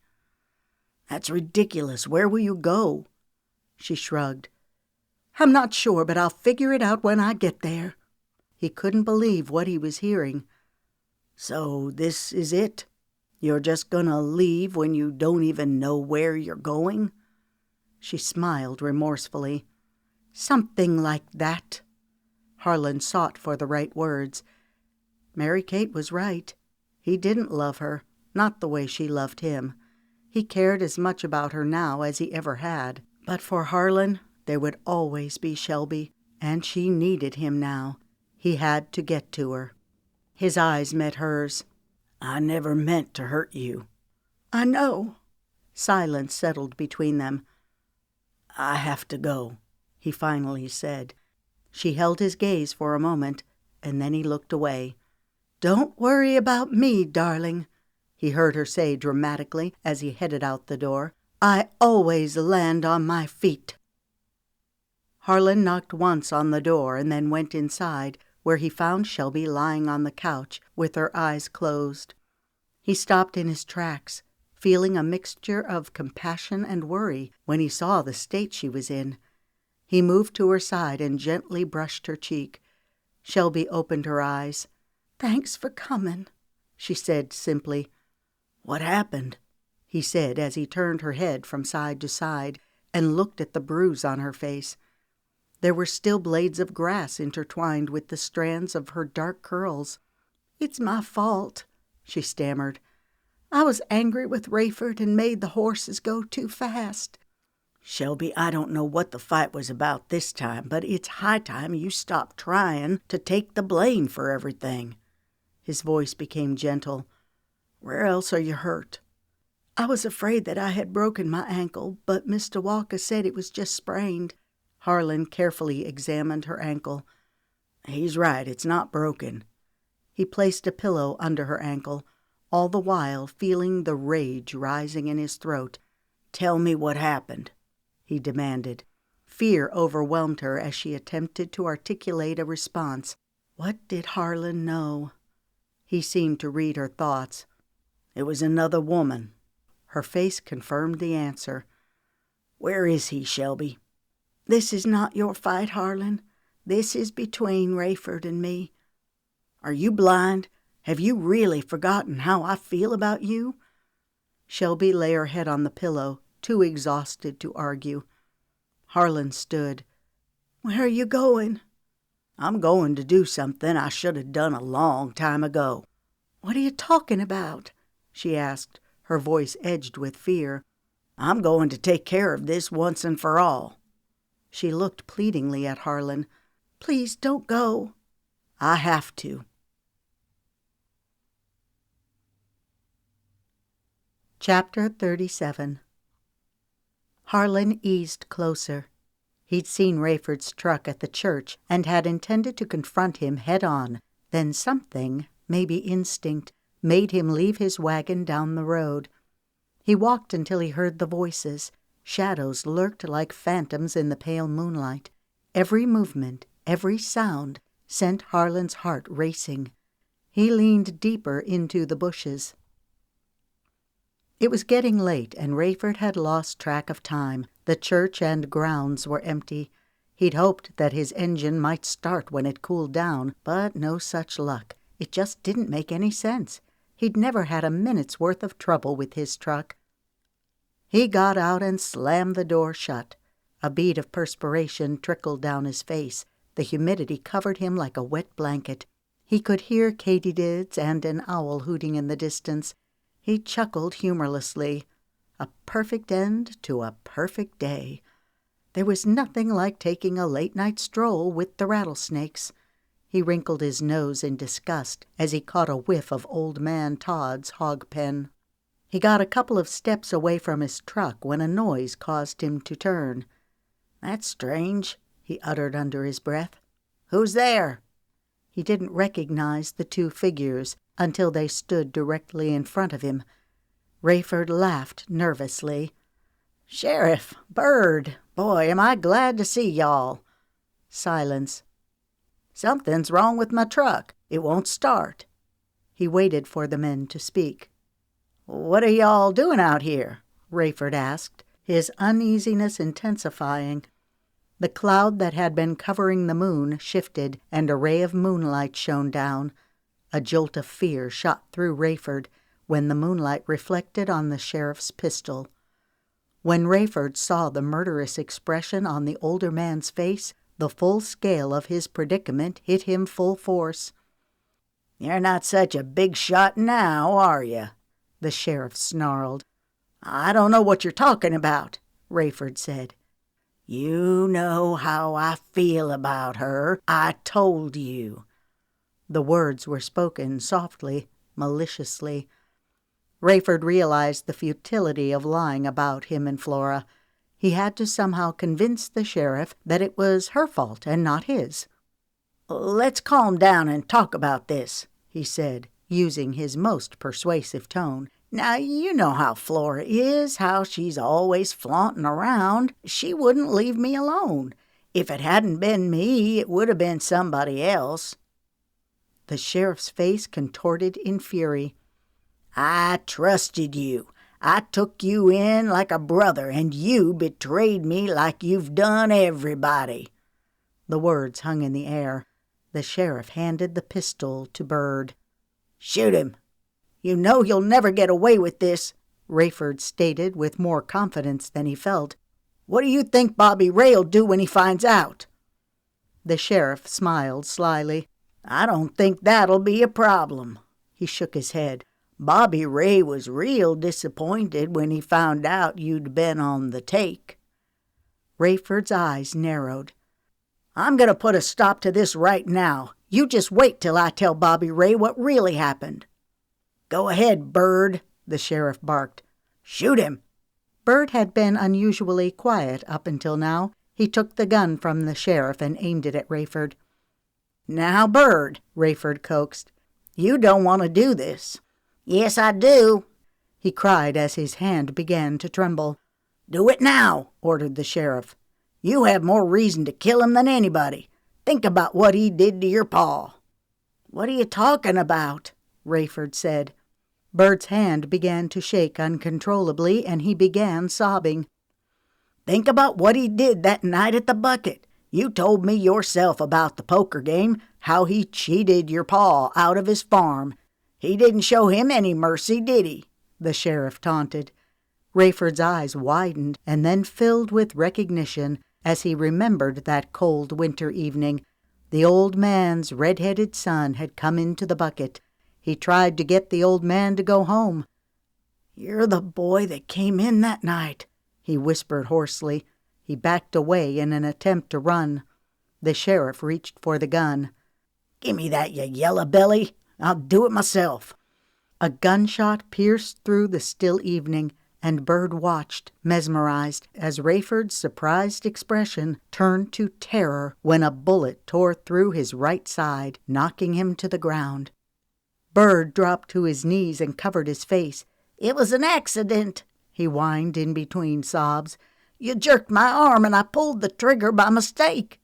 "That's ridiculous. Where will you go?" She shrugged. "I'm not sure, but I'll figure it out when I get there." He couldn't believe what he was hearing. "So this is it? You're just gonna leave when you don't even know where you're going?" She smiled remorsefully. "Something like that." Harlan sought for the right words. Mary Kate was right. He didn't love her, not the way she loved him. He cared as much about her now as he ever had. But for Harlan, there would always be Shelby, and she needed him now. He had to get to her. His eyes met hers. "I never meant to hurt you." "I know." Silence settled between them. "I have to go," he finally said. She held his gaze for a moment, and then he looked away. "Don't worry about me, darling," he heard her say dramatically as he headed out the door. "I always land on my feet." Harlan knocked once on the door and then went inside, where he found Shelby lying on the couch with her eyes closed. He stopped in his tracks, feeling a mixture of compassion and worry when he saw the state she was in. He moved to her side and gently brushed her cheek. Shelby opened her eyes. "Thanks for coming," she said simply. "What happened?" he said as he turned her head from side to side and looked at the bruise on her face. There were still blades of grass intertwined with the strands of her dark curls. "It's my fault," she stammered. "I was angry with Rayford and made the horses go too fast." "Shelby, I don't know what the fight was about this time, but it's high time you stopped trying to take the blame for everything." His voice became gentle. "Where else are you hurt?" "I was afraid that I had broken my ankle, but Mr. Walker said it was just sprained." Harlan carefully examined her ankle. "He's right, it's not broken." He placed a pillow under her ankle, all the while feeling the rage rising in his throat. "Tell me what happened," he demanded. Fear overwhelmed her as she attempted to articulate a response. What did Harlan know? He seemed to read her thoughts. "It was another woman." Her face confirmed the answer. "Where is he, Shelby?" "This is not your fight, Harlan. This is between Rayford and me." "Are you blind? Have you really forgotten how I feel about you?" Shelby lay her head on the pillow, too exhausted to argue. Harlan stood. "Where are you going?" "I'm going to do something I should have done a long time ago." "What are you talking about?" she asked, her voice edged with fear. "I'm going to take care of this once and for all." She looked pleadingly at Harlan. "Please don't go." "I have to." Chapter 37. Harlan eased closer. He'd seen Rayford's truck at the church and had intended to confront him head-on. Then something, maybe instinct, made him leave his wagon down the road. He walked until he heard the voices. Shadows lurked like phantoms in the pale moonlight. Every movement, every sound, sent Harlan's heart racing. He leaned deeper into the bushes. It was getting late, and Rayford had lost track of time. The church and grounds were empty. He'd hoped that his engine might start when it cooled down, but no such luck. It just didn't make any sense. He'd never had a minute's worth of trouble with his truck. He got out and slammed the door shut. A bead of perspiration trickled down his face. The humidity covered him like a wet blanket. He could hear katydids and an owl hooting in the distance. He chuckled humorlessly. A perfect end to a perfect day. There was nothing like taking a late-night stroll with the rattlesnakes. He wrinkled his nose in disgust as he caught a whiff of Old Man Todd's hog pen. He got a couple of steps away from his truck when a noise caused him to turn. "That's strange," he uttered under his breath. "Who's there?" He didn't recognize the two figures until they stood directly in front of him. Rayford laughed nervously. "Sheriff, Bird, boy, am I glad to see y'all." Silence. "Something's wrong with my truck. It won't start." He waited for the men to speak. "What are y'all doing out here?" Rayford asked, his uneasiness intensifying. The cloud that had been covering the moon shifted, and a ray of moonlight shone down. A jolt of fear shot through Rayford when the moonlight reflected on the sheriff's pistol. When Rayford saw the murderous expression on the older man's face, the full scale of his predicament hit him full force. "You're not such a big shot now, are you?" the sheriff snarled. "I don't know what you're talking about," Rayford said. "You know how I feel about her. I told you." The words were spoken softly, maliciously. Rayford realized the futility of lying about him and Flora. He had to somehow convince the sheriff that it was her fault and not his. "Let's calm down and talk about this," he said, using his most persuasive tone. "Now, you know how Flora is, how she's always flaunting around. She wouldn't leave me alone. If it hadn't been me, it would have been somebody else." The sheriff's face contorted in fury. "I trusted you. I took you in like a brother, and you betrayed me like you've done everybody." The words hung in the air. The sheriff handed the pistol to Bird. "Shoot him. You know you'll never get away with this," Rayford stated with more confidence than he felt. "What do you think Bobby Ray'll do when he finds out?" The sheriff smiled slyly. "I don't think that'll be a problem." He shook his head. "Bobby Ray was real disappointed when he found out you'd been on the take." Rayford's eyes narrowed. "I'm going to put a stop to this right now. You just wait till I tell Bobby Ray what really happened." "Go ahead, Bird," the sheriff barked. "Shoot him." Bird had been unusually quiet up until now. He took the gun from the sheriff and aimed it at Rayford. "Now, Bird," Rayford coaxed, "you don't want to do this." "Yes, I do," he cried as his hand began to tremble. "Do it now," ordered the sheriff. "You have more reason to kill him than anybody. Think about what he did to your pa." "What are you talking about?" Rayford said. Bird's hand began to shake uncontrollably, and he began sobbing. "Think about what he did that night at the bucket. You told me yourself about the poker game, how he cheated your pa out of his farm. He didn't show him any mercy, did he?" the sheriff taunted. Rayford's eyes widened and then filled with recognition as he remembered that cold winter evening. The old man's red-headed son had come into the bucket. He tried to get the old man to go home. "You're the boy that came in that night," he whispered hoarsely. He backed away in an attempt to run. The sheriff reached for the gun. "Gimme that, you yellow belly. I'll do it myself." A gunshot pierced through the still evening, and Bird watched, mesmerized, as Rayford's surprised expression turned to terror when a bullet tore through his right side, knocking him to the ground. Bird dropped to his knees and covered his face. "It was an accident," he whined in between sobs. "You jerked my arm and I pulled the trigger by mistake."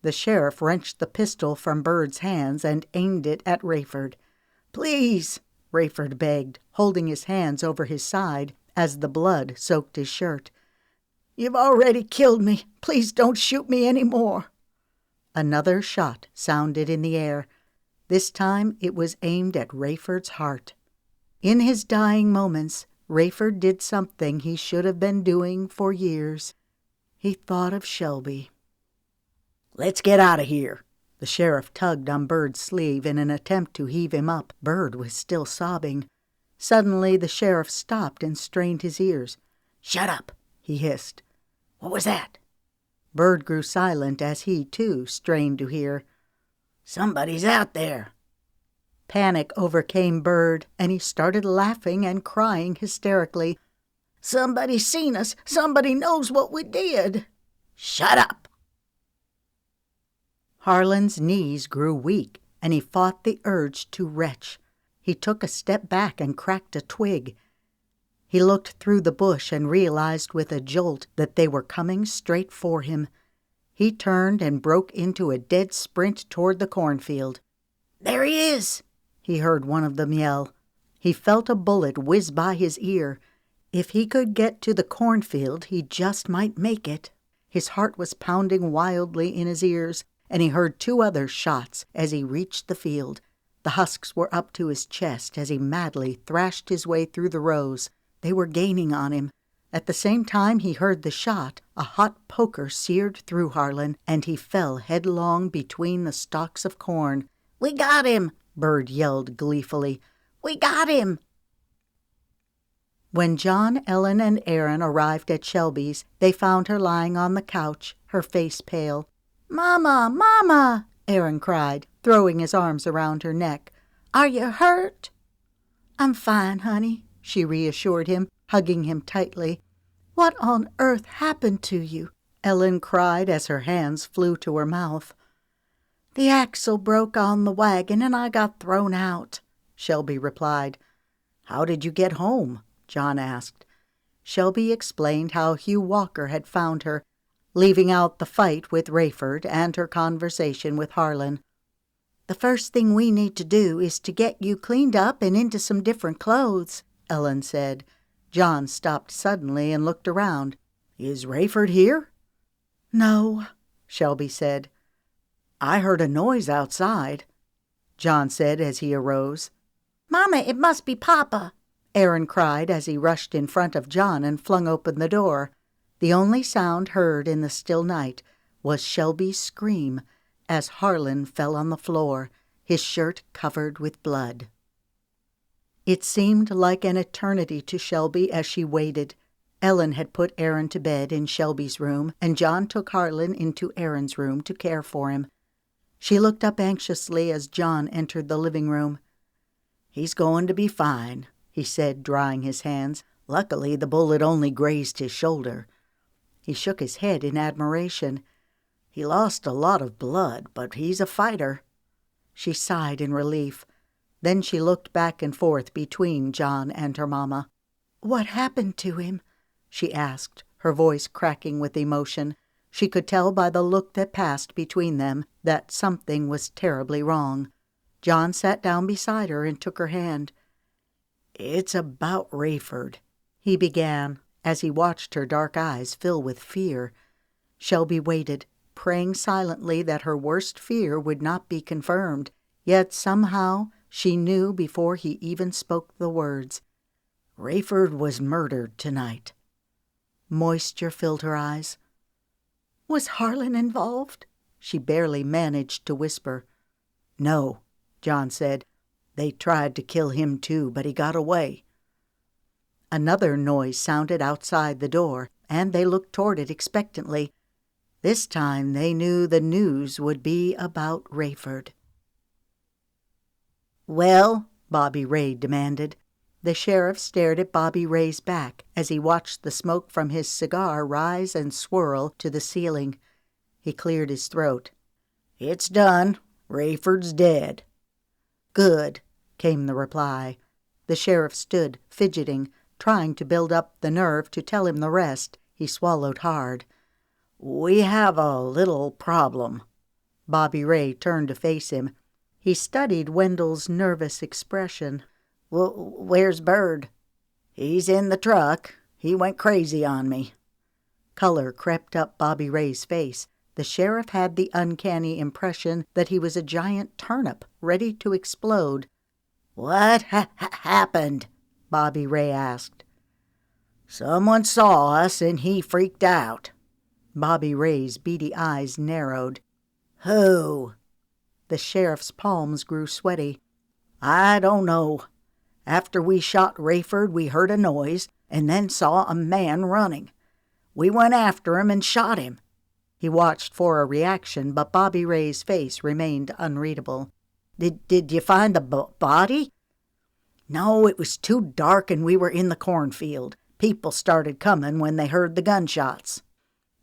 The sheriff wrenched the pistol from Bird's hands and aimed it at Rayford. "Please," Rayford begged, holding his hands over his side as the blood soaked his shirt. "You've already killed me. Please don't shoot me any more." Another shot sounded in the air. This time it was aimed at Rayford's heart. In his dying moments, Rayford did something he should have been doing for years. He thought of Shelby. "Let's get out of here." The sheriff tugged on Bird's sleeve in an attempt to heave him up. Bird was still sobbing. Suddenly the sheriff stopped and strained his ears. "Shut up," he hissed. "What was that?" Bird grew silent as he, too, strained to hear. "Somebody's out there." Panic overcame Bird, and he started laughing and crying hysterically. "Somebody's seen us. Somebody knows what we did." "Shut up." Harlan's knees grew weak, and he fought the urge to retch. He took a step back and cracked a twig. He looked through the bush and realized with a jolt that they were coming straight for him. He turned and broke into a dead sprint toward the cornfield. "There he is," he heard one of them yell. He felt a bullet whiz by his ear. If he could get to the cornfield, he just might make it. His heart was pounding wildly in his ears, and he heard two other shots as he reached the field. The husks were up to his chest as he madly thrashed his way through the rows. They were gaining on him. At the same time he heard the shot, a hot poker seared through Harlan, and he fell headlong between the stalks of corn. "We got him!" Bird yelled gleefully. "We got him!" When John, Ellen, and Aaron arrived at Shelby's, they found her lying on the couch, her face pale. "Mama, Mama!" Aaron cried, throwing his arms around her neck. "Are you hurt?" "I'm fine, honey," she reassured him, hugging him tightly. "What on earth happened to you?" Ellen cried as her hands flew to her mouth. "The axle broke on the wagon and I got thrown out," Shelby replied. "How did you get home?" John asked. Shelby explained how Hugh Walker had found her, leaving out the fight with Rayford and her conversation with Harlan. "The first thing we need to do is to get you cleaned up and into some different clothes," Ellen said. John stopped suddenly and looked around. "Is Rayford here?" "No," Shelby said. "I heard a noise outside," John said as he arose. "Mama, it must be Papa," Aaron cried as he rushed in front of John and flung open the door. The only sound heard in the still night was Shelby's scream as Harlan fell on the floor, his shirt covered with blood. It seemed like an eternity to Shelby as she waited. Ellen had put Aaron to bed in Shelby's room, and John took Harlan into Aaron's room to care for him. She looked up anxiously as John entered the living room. "He's going to be fine," he said, drying his hands. "Luckily, the bullet only grazed his shoulder." He shook his head in admiration. "He lost a lot of blood, but he's a fighter." She sighed in relief. Then she looked back and forth between John and her mama. "What happened to him?" she asked, her voice cracking with emotion. She could tell by the look that passed between them that something was terribly wrong. John sat down beside her and took her hand. "It's about Rayford," he began, as he watched her dark eyes fill with fear. Shelby waited, praying silently that her worst fear would not be confirmed, yet somehow she knew before he even spoke the words. "Rayford was murdered tonight." Moisture filled her eyes. "Was Harlan involved?" she barely managed to whisper. "No," John said. "They tried to kill him too, but he got away." Another noise sounded outside the door, and they looked toward it expectantly. This time they knew the news would be about Rayford. "Well?" Bobby Ray demanded. The sheriff stared at Bobby Ray's back as he watched the smoke from his cigar rise and swirl to the ceiling. He cleared his throat. "It's done. Rayford's dead." "Good," came the reply. The sheriff stood, fidgeting, trying to build up the nerve to tell him the rest. He swallowed hard. "We have a little problem." Bobby Ray turned to face him. He studied Wendell's nervous expression. "Where's Bird?" "He's in the truck. He went crazy on me." Color crept up Bobby Ray's face. The sheriff had the uncanny impression that he was a giant turnip ready to explode. "What happened?" Bobby Ray asked. "Someone saw us and he freaked out." Bobby Ray's beady eyes narrowed. "Who?" The sheriff's palms grew sweaty. "I don't know. After we shot Rayford, we heard a noise and then saw a man running. We went after him and shot him." He watched for a reaction, but Bobby Ray's face remained unreadable. Did you find the body?" "No, it was too dark and we were in the cornfield. People started coming when they heard the gunshots."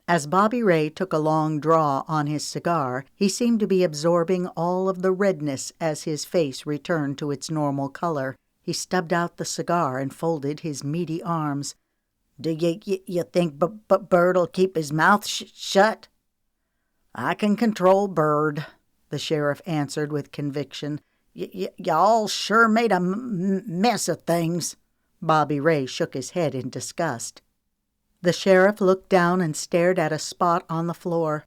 As Bobby Ray took a long draw on his cigar, he seemed to be absorbing all of the redness as his face returned to its normal color. He stubbed out the cigar and folded his meaty arms. "Do you think Bird'll keep his mouth shut?" "I can control Bird," the sheriff answered with conviction. Y'all sure made a mess of things." Bobby Ray shook his head in disgust. The sheriff looked down and stared at a spot on the floor.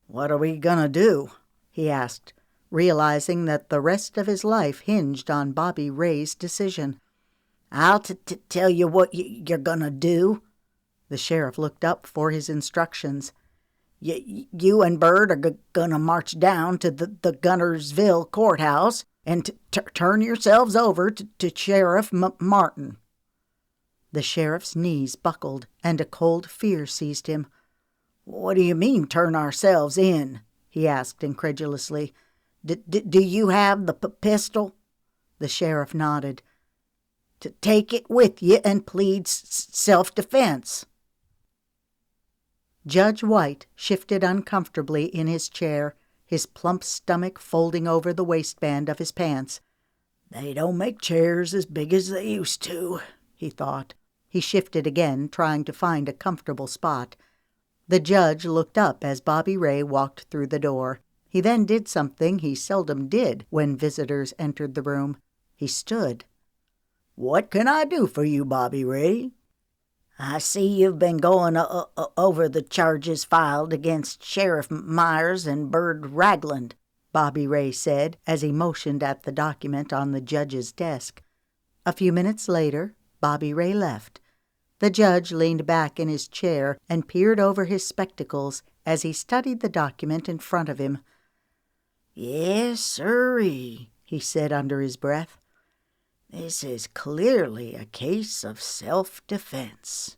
"What are we gonna do?" he asked, realizing that the rest of his life hinged on Bobby Ray's decision. "I'll tell you what you're gonna do," The sheriff looked up for his instructions. You and Bird are gonna march down to the Gunnersville courthouse and turn yourselves over to Sheriff Martin." The sheriff's knees buckled, and a cold fear seized him. "What do you mean, turn ourselves in?" he asked incredulously. Do you have the pistol?" The sheriff nodded. "To take it with you and plead self-defense." Judge White shifted uncomfortably in his chair, his plump stomach folding over the waistband of his pants. "They don't make chairs as big as they used to," he thought. He shifted again, trying to find a comfortable spot. The judge looked up as Bobby Ray walked through the door. He then did something he seldom did when visitors entered the room. He stood. "What can I do for you, Bobby Ray?" "I see you've been going over the charges filed against Sheriff Myers and Bird Ragland," Bobby Ray said as he motioned at the document on the judge's desk. A few minutes later, Bobby Ray left. The judge leaned back in his chair and peered over his spectacles as he studied the document in front of him. "Yes, sirree," he said under his breath. "This is clearly a case of self-defense."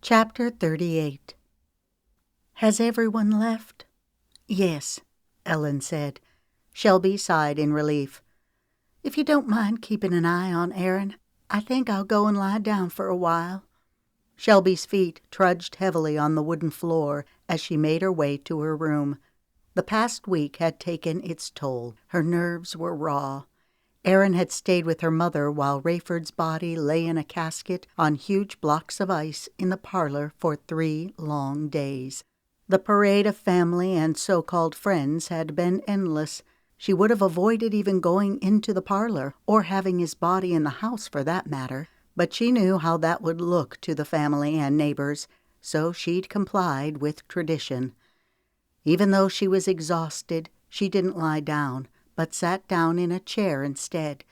Chapter 38. Has everyone left? Yes, Ellen said. Shelby sighed in relief. If you don't mind keeping an eye on Aaron, I think I'll go and lie down for a while. Shelby's feet trudged heavily on the wooden floor as she made her way to her room. The past week had taken its toll. Her nerves were raw. Aaron had stayed with her mother while Rayford's body lay in a casket on huge blocks of ice in the parlor for 3 long days. The parade of family and so-called friends had been endless. She would have avoided even going into the parlor, or having his body in the house for that matter, but she knew how that would look to the family and neighbors, so she'd complied with tradition. Even though she was exhausted, she didn't lie down, but sat down in a chair instead.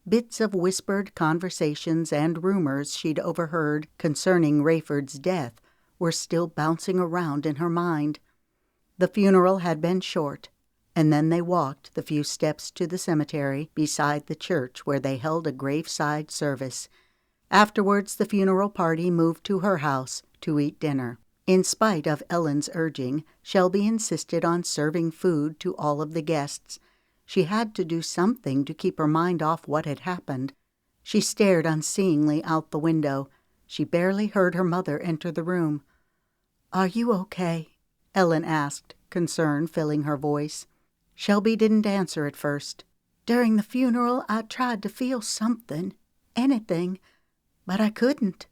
Bits of whispered conversations and rumors she'd overheard concerning Rayford's death were still bouncing around in her mind. The funeral had been short, and then they walked the few steps to the cemetery beside the church where they held a graveside service. Afterwards, the funeral party moved to her house to eat dinner. In spite of Ellen's urging, Shelby insisted on serving food to all of the guests. She had to do something to keep her mind off what had happened. She stared unseeingly out the window. She barely heard her mother enter the room. "Are you okay?" Ellen asked, concern filling her voice. Shelby didn't answer at first. "During the funeral, I tried to feel something, anything, but I couldn't."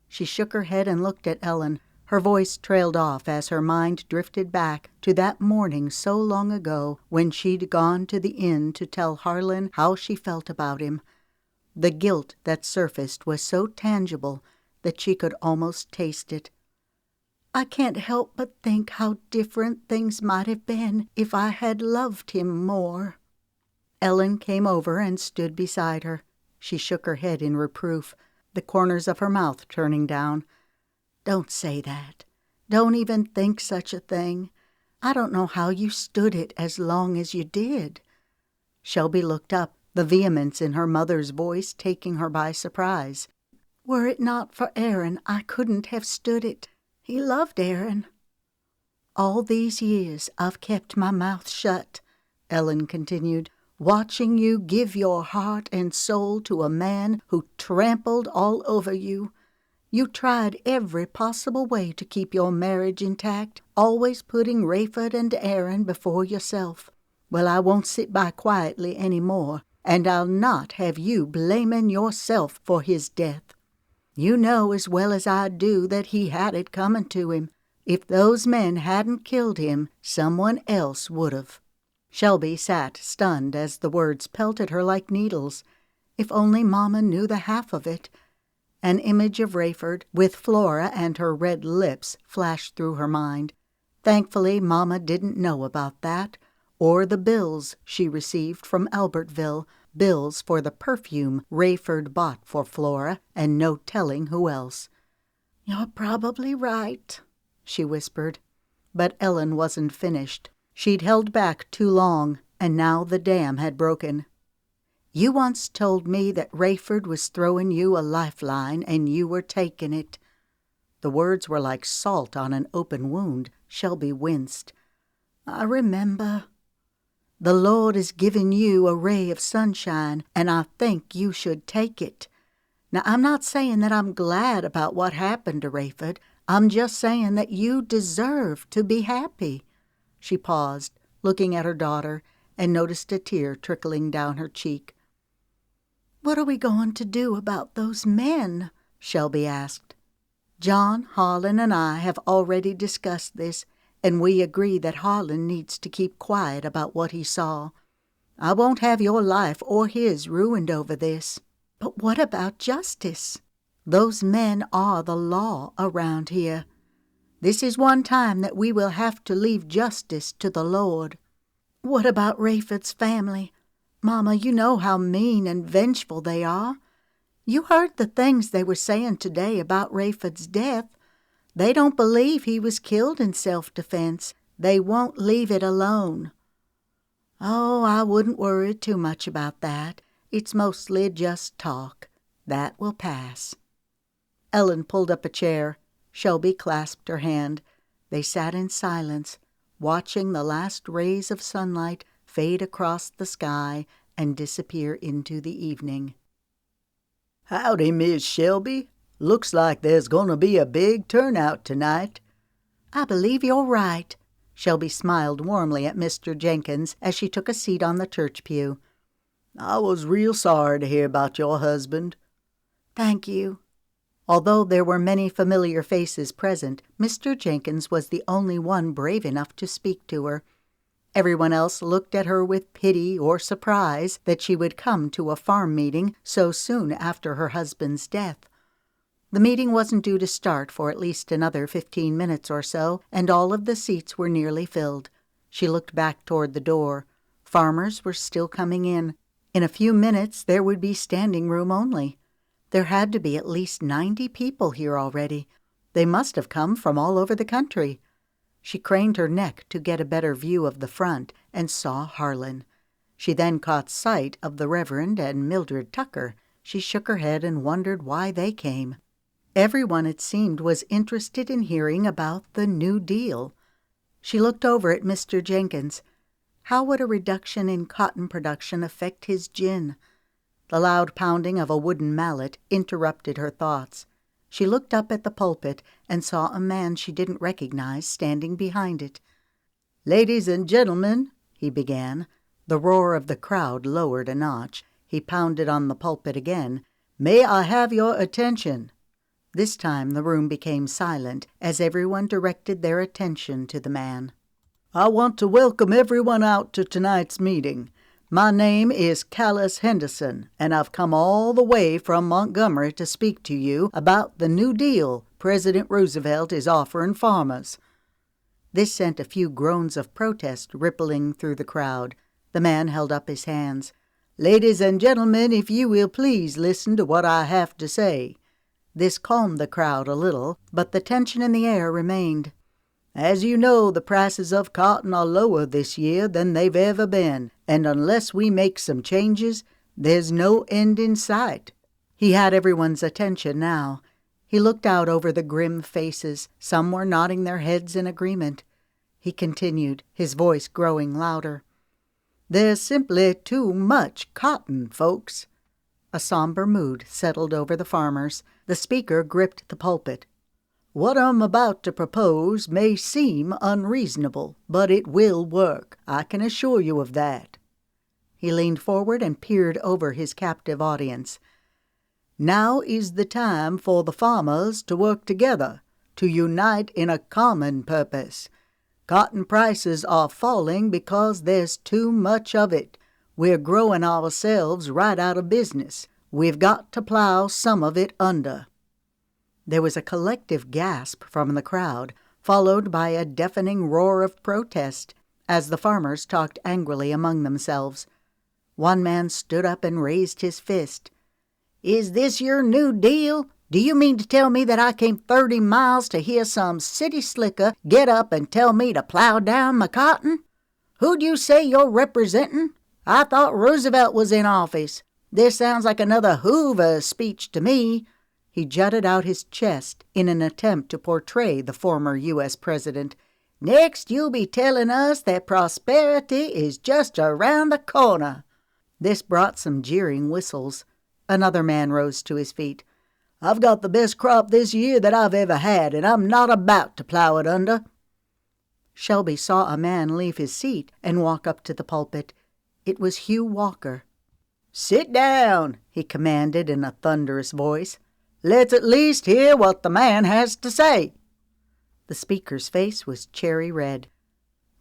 She shook her head and looked at Ellen. Her voice trailed off as her mind drifted back to that morning so long ago when she'd gone to the inn to tell Harlan how she felt about him. The guilt that surfaced was so tangible that she could almost taste it. "I can't help but think how different things might have been if I had loved him more." Ellen came over and stood beside her. She shook her head in reproof, the corners of her mouth turning down. "Don't say that. Don't even think such a thing. I don't know how you stood it as long as you did." Shelby looked up, the vehemence in her mother's voice taking her by surprise. "Were it not for Aaron, I couldn't have stood it. He loved Aaron." "All these years I've kept my mouth shut," Ellen continued, "watching you give your heart and soul to a man who trampled all over you. You tried every possible way to keep your marriage intact, always putting Rayford and Aaron before yourself. Well, I won't sit by quietly any more, and I'll not have you blaming yourself for his death. You know as well as I do that he had it coming to him. If those men hadn't killed him, someone else would have." Shelby sat stunned as the words pelted her like needles. If only Mama knew the half of it. An image of Rayford, with Flora and her red lips, flashed through her mind. Thankfully, Mama didn't know about that, or the bills she received from Albertville, bills for the perfume Rayford bought for Flora, and no telling who else. "You're probably right," she whispered. But Ellen wasn't finished. She'd held back too long, and now the dam had broken. "You once told me that Rayford was throwing you a lifeline, and you were taking it." The words were like salt on an open wound. Shelby winced. "I remember. The Lord is giving you a ray of sunshine, and I think you should take it. Now, I'm not saying that I'm glad about what happened to Rayford. I'm just saying that you deserve to be happy." She paused, looking at her daughter, and noticed a tear trickling down her cheek. "What are we going to do about those men?" Shelby asked. "John, Harlan, and I have already discussed this, and we agree that Harlan needs to keep quiet about what he saw. I won't have your life or his ruined over this." "But what about justice? Those men are the law around here. This is one time that we will have to leave justice to the Lord." "What about Rayford's family? Mama, you know how mean and vengeful they are. You heard the things they were saying today about Rayford's death. They don't believe he was killed in self-defense. They won't leave it alone." "Oh, I wouldn't worry too much about that. It's mostly just talk. That will pass." Ellen pulled up a chair. Shelby clasped her hand. They sat in silence, watching the last rays of sunlight fade across the sky and disappear into the evening. "Howdy, Miss Shelby. Looks like there's going to be a big turnout tonight." "I believe you're right." Shelby smiled warmly at Mr. Jenkins as she took a seat on the church pew. "I was real sorry to hear about your husband." "Thank you." Although there were many familiar faces present, Mr. Jenkins was the only one brave enough to speak to her. Everyone else looked at her with pity or surprise that she would come to a farm meeting so soon after her husband's death. The meeting wasn't due to start for at least another 15 minutes or so, and all of the seats were nearly filled. She looked back toward the door. Farmers were still coming in. In a few minutes there would be standing room only. There had to be at least 90 people here already. They must have come from all over the country. She craned her neck to get a better view of the front and saw Harlan. She then caught sight of the Reverend and Mildred Tucker. She shook her head and wondered why they came. Everyone, it seemed, was interested in hearing about the New Deal. She looked over at Mr. Jenkins. How would a reduction in cotton production affect his gin? The loud pounding of a wooden mallet interrupted her thoughts. She looked up at the pulpit and saw a man she didn't recognize standing behind it. "Ladies and gentlemen," he began. The roar of the crowd lowered a notch. He pounded on the pulpit again. "May I have your attention?" This time the room became silent as everyone directed their attention to the man. "I want to welcome everyone out to tonight's meeting. My name is Callis Henderson, and I've come all the way from Montgomery to speak to you about the New Deal President Roosevelt is offering farmers." This sent a few groans of protest rippling through the crowd. The man held up his hands. "Ladies and gentlemen, if you will please listen to what I have to say." This calmed the crowd a little, but the tension in the air remained. "As you know, the prices of cotton are lower this year than they've ever been, and unless we make some changes, there's no end in sight." He had everyone's attention now. He looked out over the grim faces. Some were nodding their heads in agreement. He continued, his voice growing louder. "There's simply too much cotton, folks." A somber mood settled over the farmers. The speaker gripped the pulpit. "What I'm about to propose may seem unreasonable, but it will work. I can assure you of that." He leaned forward and peered over his captive audience. "Now is the time for the farmers to work together, to unite in a common purpose. Cotton prices are falling because there's too much of it. We're growing ourselves right out of business. We've got to plow some of it under." There was a collective gasp from the crowd, followed by a deafening roar of protest, as the farmers talked angrily among themselves. One man stood up and raised his fist. "Is this your new deal? Do you mean to tell me that I came 30 miles to hear some city slicker get up and tell me to plow down my cotton? Who'd you say you're representing? I thought Roosevelt was in office. This sounds like another Hoover speech to me." He jutted out his chest in an attempt to portray the former U.S. president. "Next, you'll be telling us that prosperity is just around the corner." This brought some jeering whistles. Another man rose to his feet. "I've got the best crop this year that I've ever had, and I'm not about to plow it under." Shelby saw a man leave his seat and walk up to the pulpit. It was Hugh Walker. "Sit down," he commanded in a thunderous voice. "Let's at least hear what the man has to say." The speaker's face was cherry red.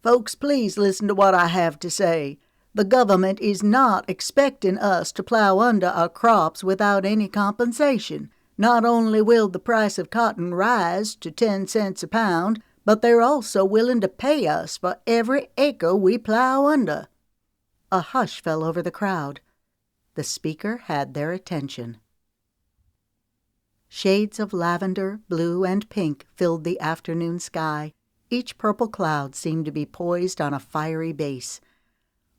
"Folks, please listen to what I have to say. The government is not expecting us to plow under our crops without any compensation. Not only will the price of cotton rise to 10 cents a pound, but they're also willing to pay us for every acre we plow under." A hush fell over the crowd. The speaker had their attention. Shades of lavender, blue, and pink filled the afternoon sky. Each purple cloud seemed to be poised on a fiery base.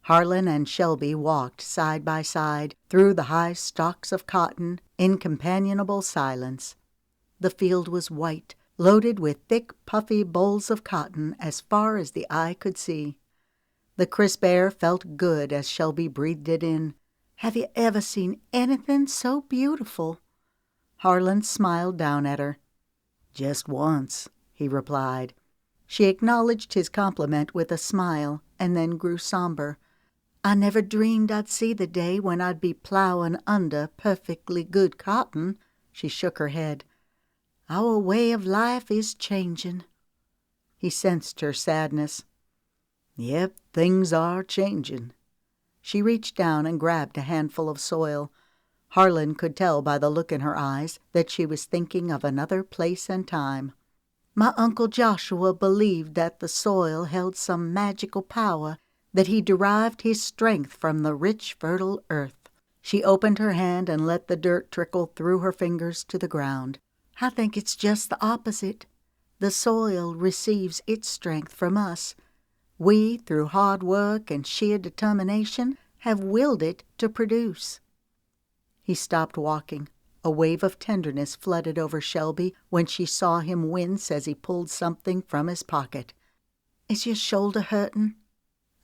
Harlan and Shelby walked side by side through the high stalks of cotton in companionable silence. The field was white, loaded with thick, puffy bolls of cotton as far as the eye could see. The crisp air felt good as Shelby breathed it in. "Have you ever seen anything so beautiful?" Harlan smiled down at her. "Just once," he replied. She acknowledged his compliment with a smile and then grew somber. "I never dreamed I'd see the day when I'd be plowing under perfectly good cotton." She shook her head. "Our way of life is changing." He sensed her sadness. "Yep, things are changing." She reached down and grabbed a handful of soil. Harlan could tell by the look in her eyes that she was thinking of another place and time. "My Uncle Joshua believed that the soil held some magical power, that he derived his strength from the rich, fertile earth." She opened her hand and let the dirt trickle through her fingers to the ground. "I think it's just the opposite. The soil receives its strength from us. We, through hard work and sheer determination, have willed it to produce." He stopped walking. A wave of tenderness flooded over Shelby when she saw him wince as he pulled something from his pocket. "Is your shoulder hurting?"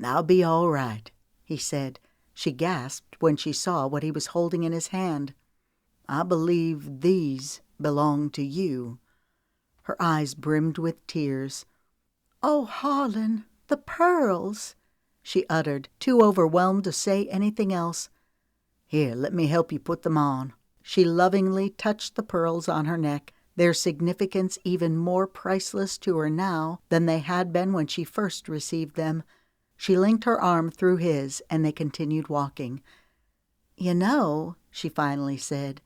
"I'll be all right," he said. She gasped when she saw what he was holding in his hand. "I believe these belong to you." Her eyes brimmed with tears. "Oh, Harlan, the pearls!" she uttered, too overwhelmed to say anything else. "Here, let me help you put them on." She lovingly touched the pearls on her neck, their significance even more priceless to her now than they had been when she first received them. She linked her arm through his, and they continued walking. "You know," she finally said,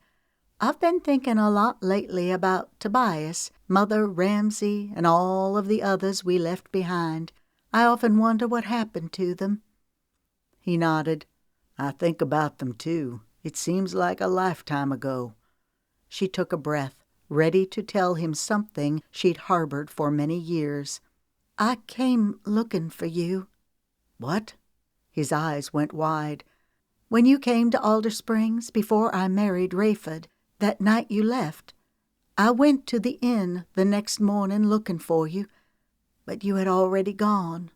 "I've been thinking a lot lately about Tobias, Mother Ramsay, and all of the others we left behind. I often wonder what happened to them." He nodded. "I think about them, too. It seems like a lifetime ago." She took a breath, ready to tell him something she'd harbored for many years. "I came looking for you." "What?" His eyes went wide. "When you came to Alder Springs before I married Rayford, that night you left, I went to the inn the next morning looking for you, but you had already gone."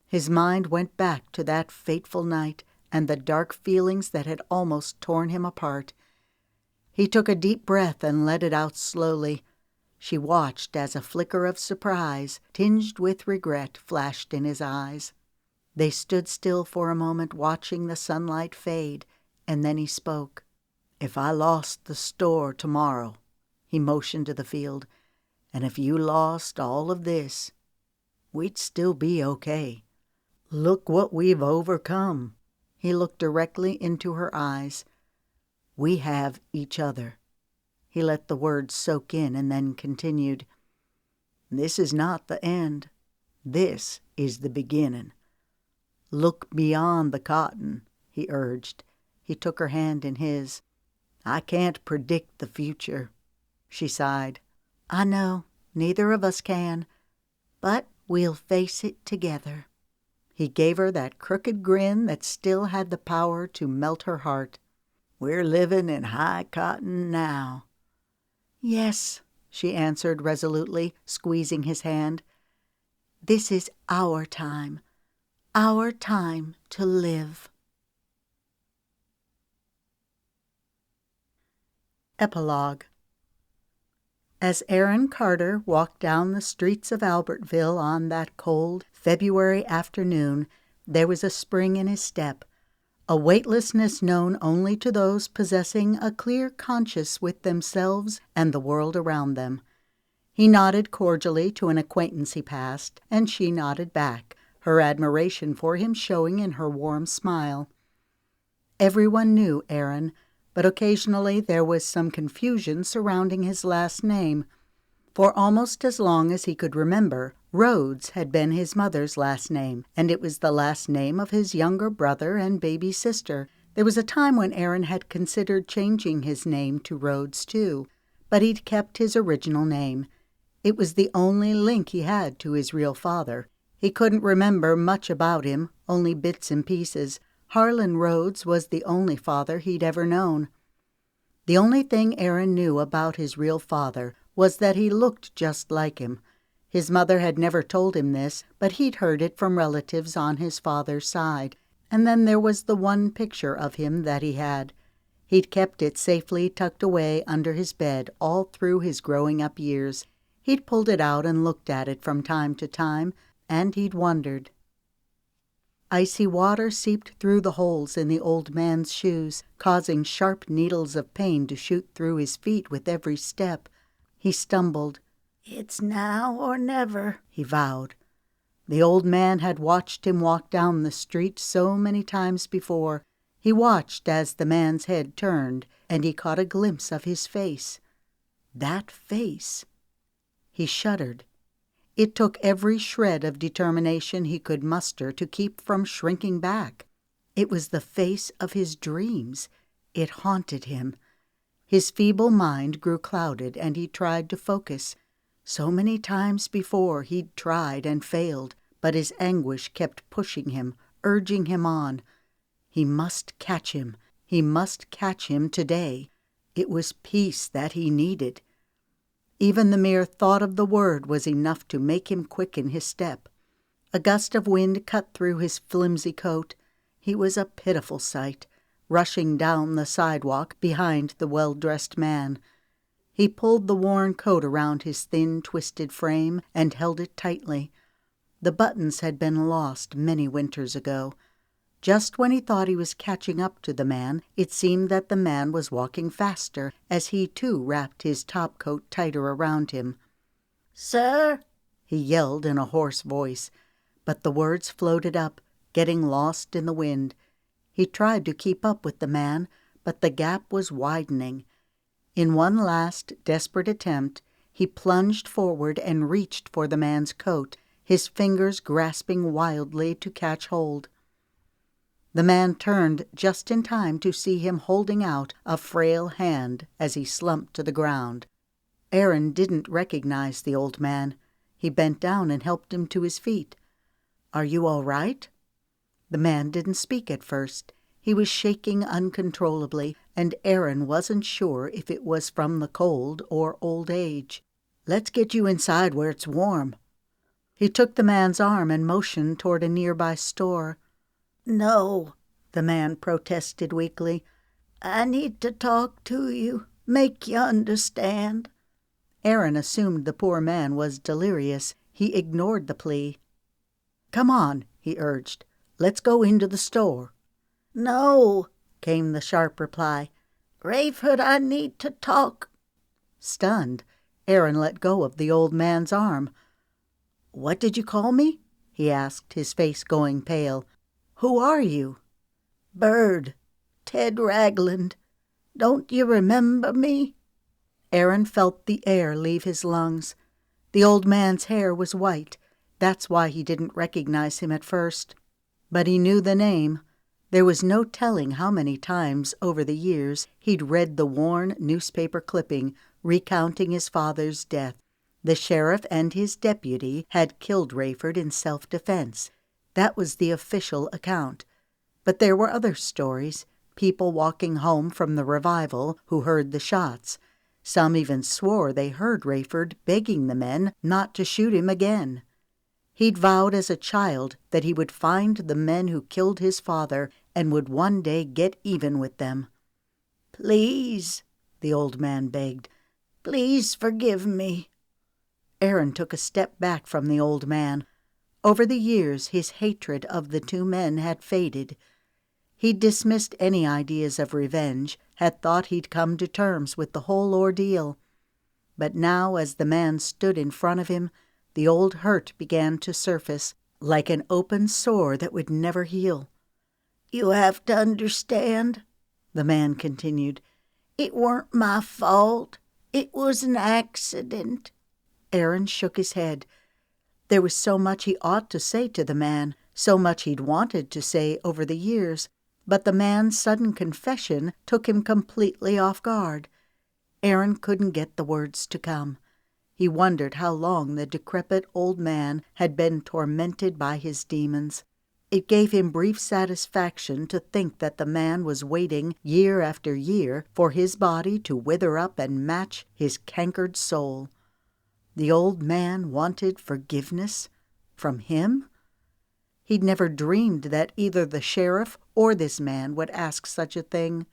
His mind went back to that fateful night and the dark feelings that had almost torn him apart. He took a deep breath and let it out slowly. She watched as a flicker of surprise, tinged with regret, flashed in his eyes. They stood still for a moment, watching the sunlight fade, and then he spoke. "If I lost the store tomorrow," he motioned to the field, "and if you lost all of this, we'd still be okay. Look what we've overcome." He looked directly into her eyes. "We have each other." He let the words soak in and then continued. "This is not the end. This is the beginning. Look beyond the cotton he urged. He took her hand in his. "I can't predict the future," she sighed. "I know, neither of us can, but we'll face it together." He gave her that crooked grin that still had the power to melt her heart. "We're living in high cotton now." "Yes," she answered resolutely, squeezing his hand. "This is our time to live." Epilogue. As Aaron Carter walked down the streets of Albertville on that cold February afternoon, there was a spring in his step, a weightlessness known only to those possessing a clear conscience with themselves and the world around them. He nodded cordially to an acquaintance he passed, and she nodded back, her admiration for him showing in her warm smile. Everyone knew Aaron, but occasionally there was some confusion surrounding his last name. For almost as long as he could remember, Rhodes had been his mother's last name, and it was the last name of his younger brother and baby sister. There was a time when Aaron had considered changing his name to Rhodes too, but he'd kept his original name. It was the only link he had to his real father. He couldn't remember much about him, only bits and pieces. Harlan Rhodes was the only father he'd ever known. The only thing Aaron knew about his real father was that he looked just like him. His mother had never told him this, but he'd heard it from relatives on his father's side. And then there was the one picture of him that he had. He'd kept it safely tucked away under his bed all through his growing-up years. He'd pulled it out and looked at it from time to time, and he'd wondered. Icy water seeped through the holes in the old man's shoes, causing sharp needles of pain to shoot through his feet with every step. He stumbled. "It's now or never," he vowed. The old man had watched him walk down the street so many times before. He watched as the man's head turned, and he caught a glimpse of his face. That face! He shuddered. It took every shred of determination he could muster to keep from shrinking back. It was the face of his dreams. It haunted him. His feeble mind grew clouded, and he tried to focus. So many times before he'd tried and failed, but his anguish kept pushing him, urging him on. He must catch him. He must catch him today. It was peace that he needed. Even the mere thought of the word was enough to make him quicken his step. A gust of wind cut through his flimsy coat. He was a pitiful sight, rushing down the sidewalk behind the well-dressed man. He pulled the worn coat around his thin, twisted frame and held it tightly. The buttons had been lost many winters ago. Just when he thought he was catching up to the man, it seemed that the man was walking faster as he too wrapped his topcoat tighter around him. "Sir," he yelled in a hoarse voice, but the words floated up, getting lost in the wind. He tried to keep up with the man, but the gap was widening. In one last desperate attempt, he plunged forward and reached for the man's coat, his fingers grasping wildly to catch hold. The man turned just in time to see him holding out a frail hand as he slumped to the ground. Aaron didn't recognize the old man. He bent down and helped him to his feet. "Are you all right?" The man didn't speak at first. He was shaking uncontrollably, and Aaron wasn't sure if it was from the cold or old age. "Let's get you inside where it's warm." He took the man's arm and motioned toward a nearby store. "No," the man protested weakly. "I need to talk to you, make you understand." Aaron assumed the poor man was delirious. He ignored the plea. "Come on," he urged. "Let's go into the store." "No," came the sharp reply. "Rayford, I need to talk." Stunned, Aaron let go of the old man's arm. "What did you call me?" he asked, his face going pale. "Who are you?" "Bird. Ted Ragland. Don't you remember me?" Aaron felt the air leave his lungs. The old man's hair was white. That's why he didn't recognize him at first. But he knew the name. There was no telling how many times over the years he'd read the worn newspaper clipping recounting his father's death. The sheriff and his deputy had killed Rayford in self-defense. That was the official account. But there were other stories, people walking home from the revival who heard the shots. Some even swore they heard Rayford begging the men not to shoot him again. He'd vowed as a child that he would find the men who killed his father and would one day get even with them. "Please," the old man begged, "please forgive me." Aaron took a step back from the old man. Over the years, his hatred of the two men had faded. He'd dismissed any ideas of revenge, had thought he'd come to terms with the whole ordeal. But now, as the man stood in front of him, the old hurt began to surface, like an open sore that would never heal. "You have to understand," the man continued, "it weren't my fault. It was an accident." Aaron shook his head. There was so much he ought to say to the man, so much he'd wanted to say over the years, but the man's sudden confession took him completely off guard. Aaron couldn't get the words to come. He wondered how long the decrepit old man had been tormented by his demons. It gave him brief satisfaction to think that the man was waiting year after year for his body to wither up and match his cankered soul. The old man wanted forgiveness from him? He'd never dreamed that either the sheriff or this man would ask such a thing.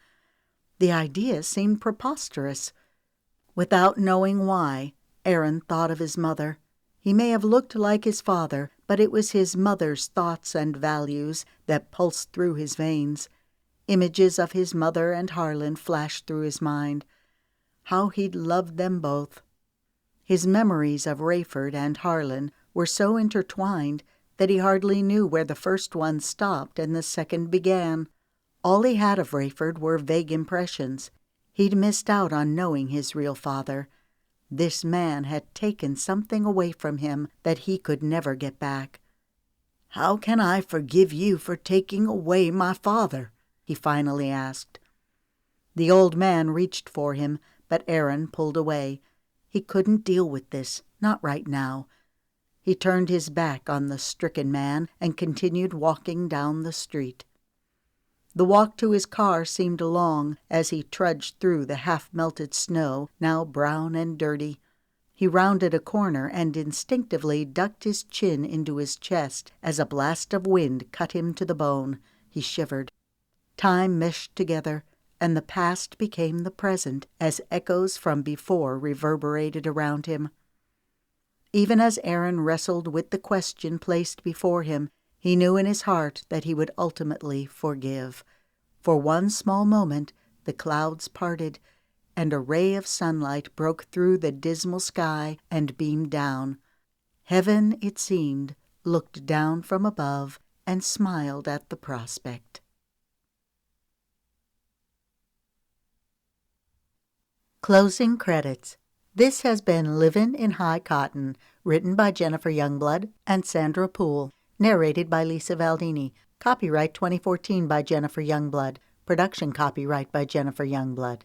The idea seemed preposterous. Without knowing why, Aaron thought of his mother. He may have looked like his father, but it was his mother's thoughts and values that pulsed through his veins. Images of his mother and Harlan flashed through his mind. How he'd loved them both. His memories of Rayford and Harlan were so intertwined that he hardly knew where the first one stopped and the second began. All he had of Rayford were vague impressions. He'd missed out on knowing his real father. This man had taken something away from him that he could never get back. "How can I forgive you for taking away my father?" he finally asked. The old man reached for him, but Aaron pulled away. He couldn't deal with this, not right now. He turned his back on the stricken man and continued walking down the street. The walk to his car seemed long as he trudged through the half-melted snow, now brown and dirty. He rounded a corner and instinctively ducked his chin into his chest as a blast of wind cut him to the bone. He shivered. Time meshed together, and the past became the present as echoes from before reverberated around him. Even as Aaron wrestled with the question placed before him, he knew in his heart that he would ultimately forgive. For one small moment, the clouds parted, and a ray of sunlight broke through the dismal sky and beamed down. Heaven, it seemed, looked down from above and smiled at the prospect. Closing credits. This has been Livin' in High Cotton, written by Jennifer Youngblood and Sandra Poole, narrated by Lisa Valdini. Copyright 2014 by Jennifer Youngblood. Production copyright by Jennifer Youngblood.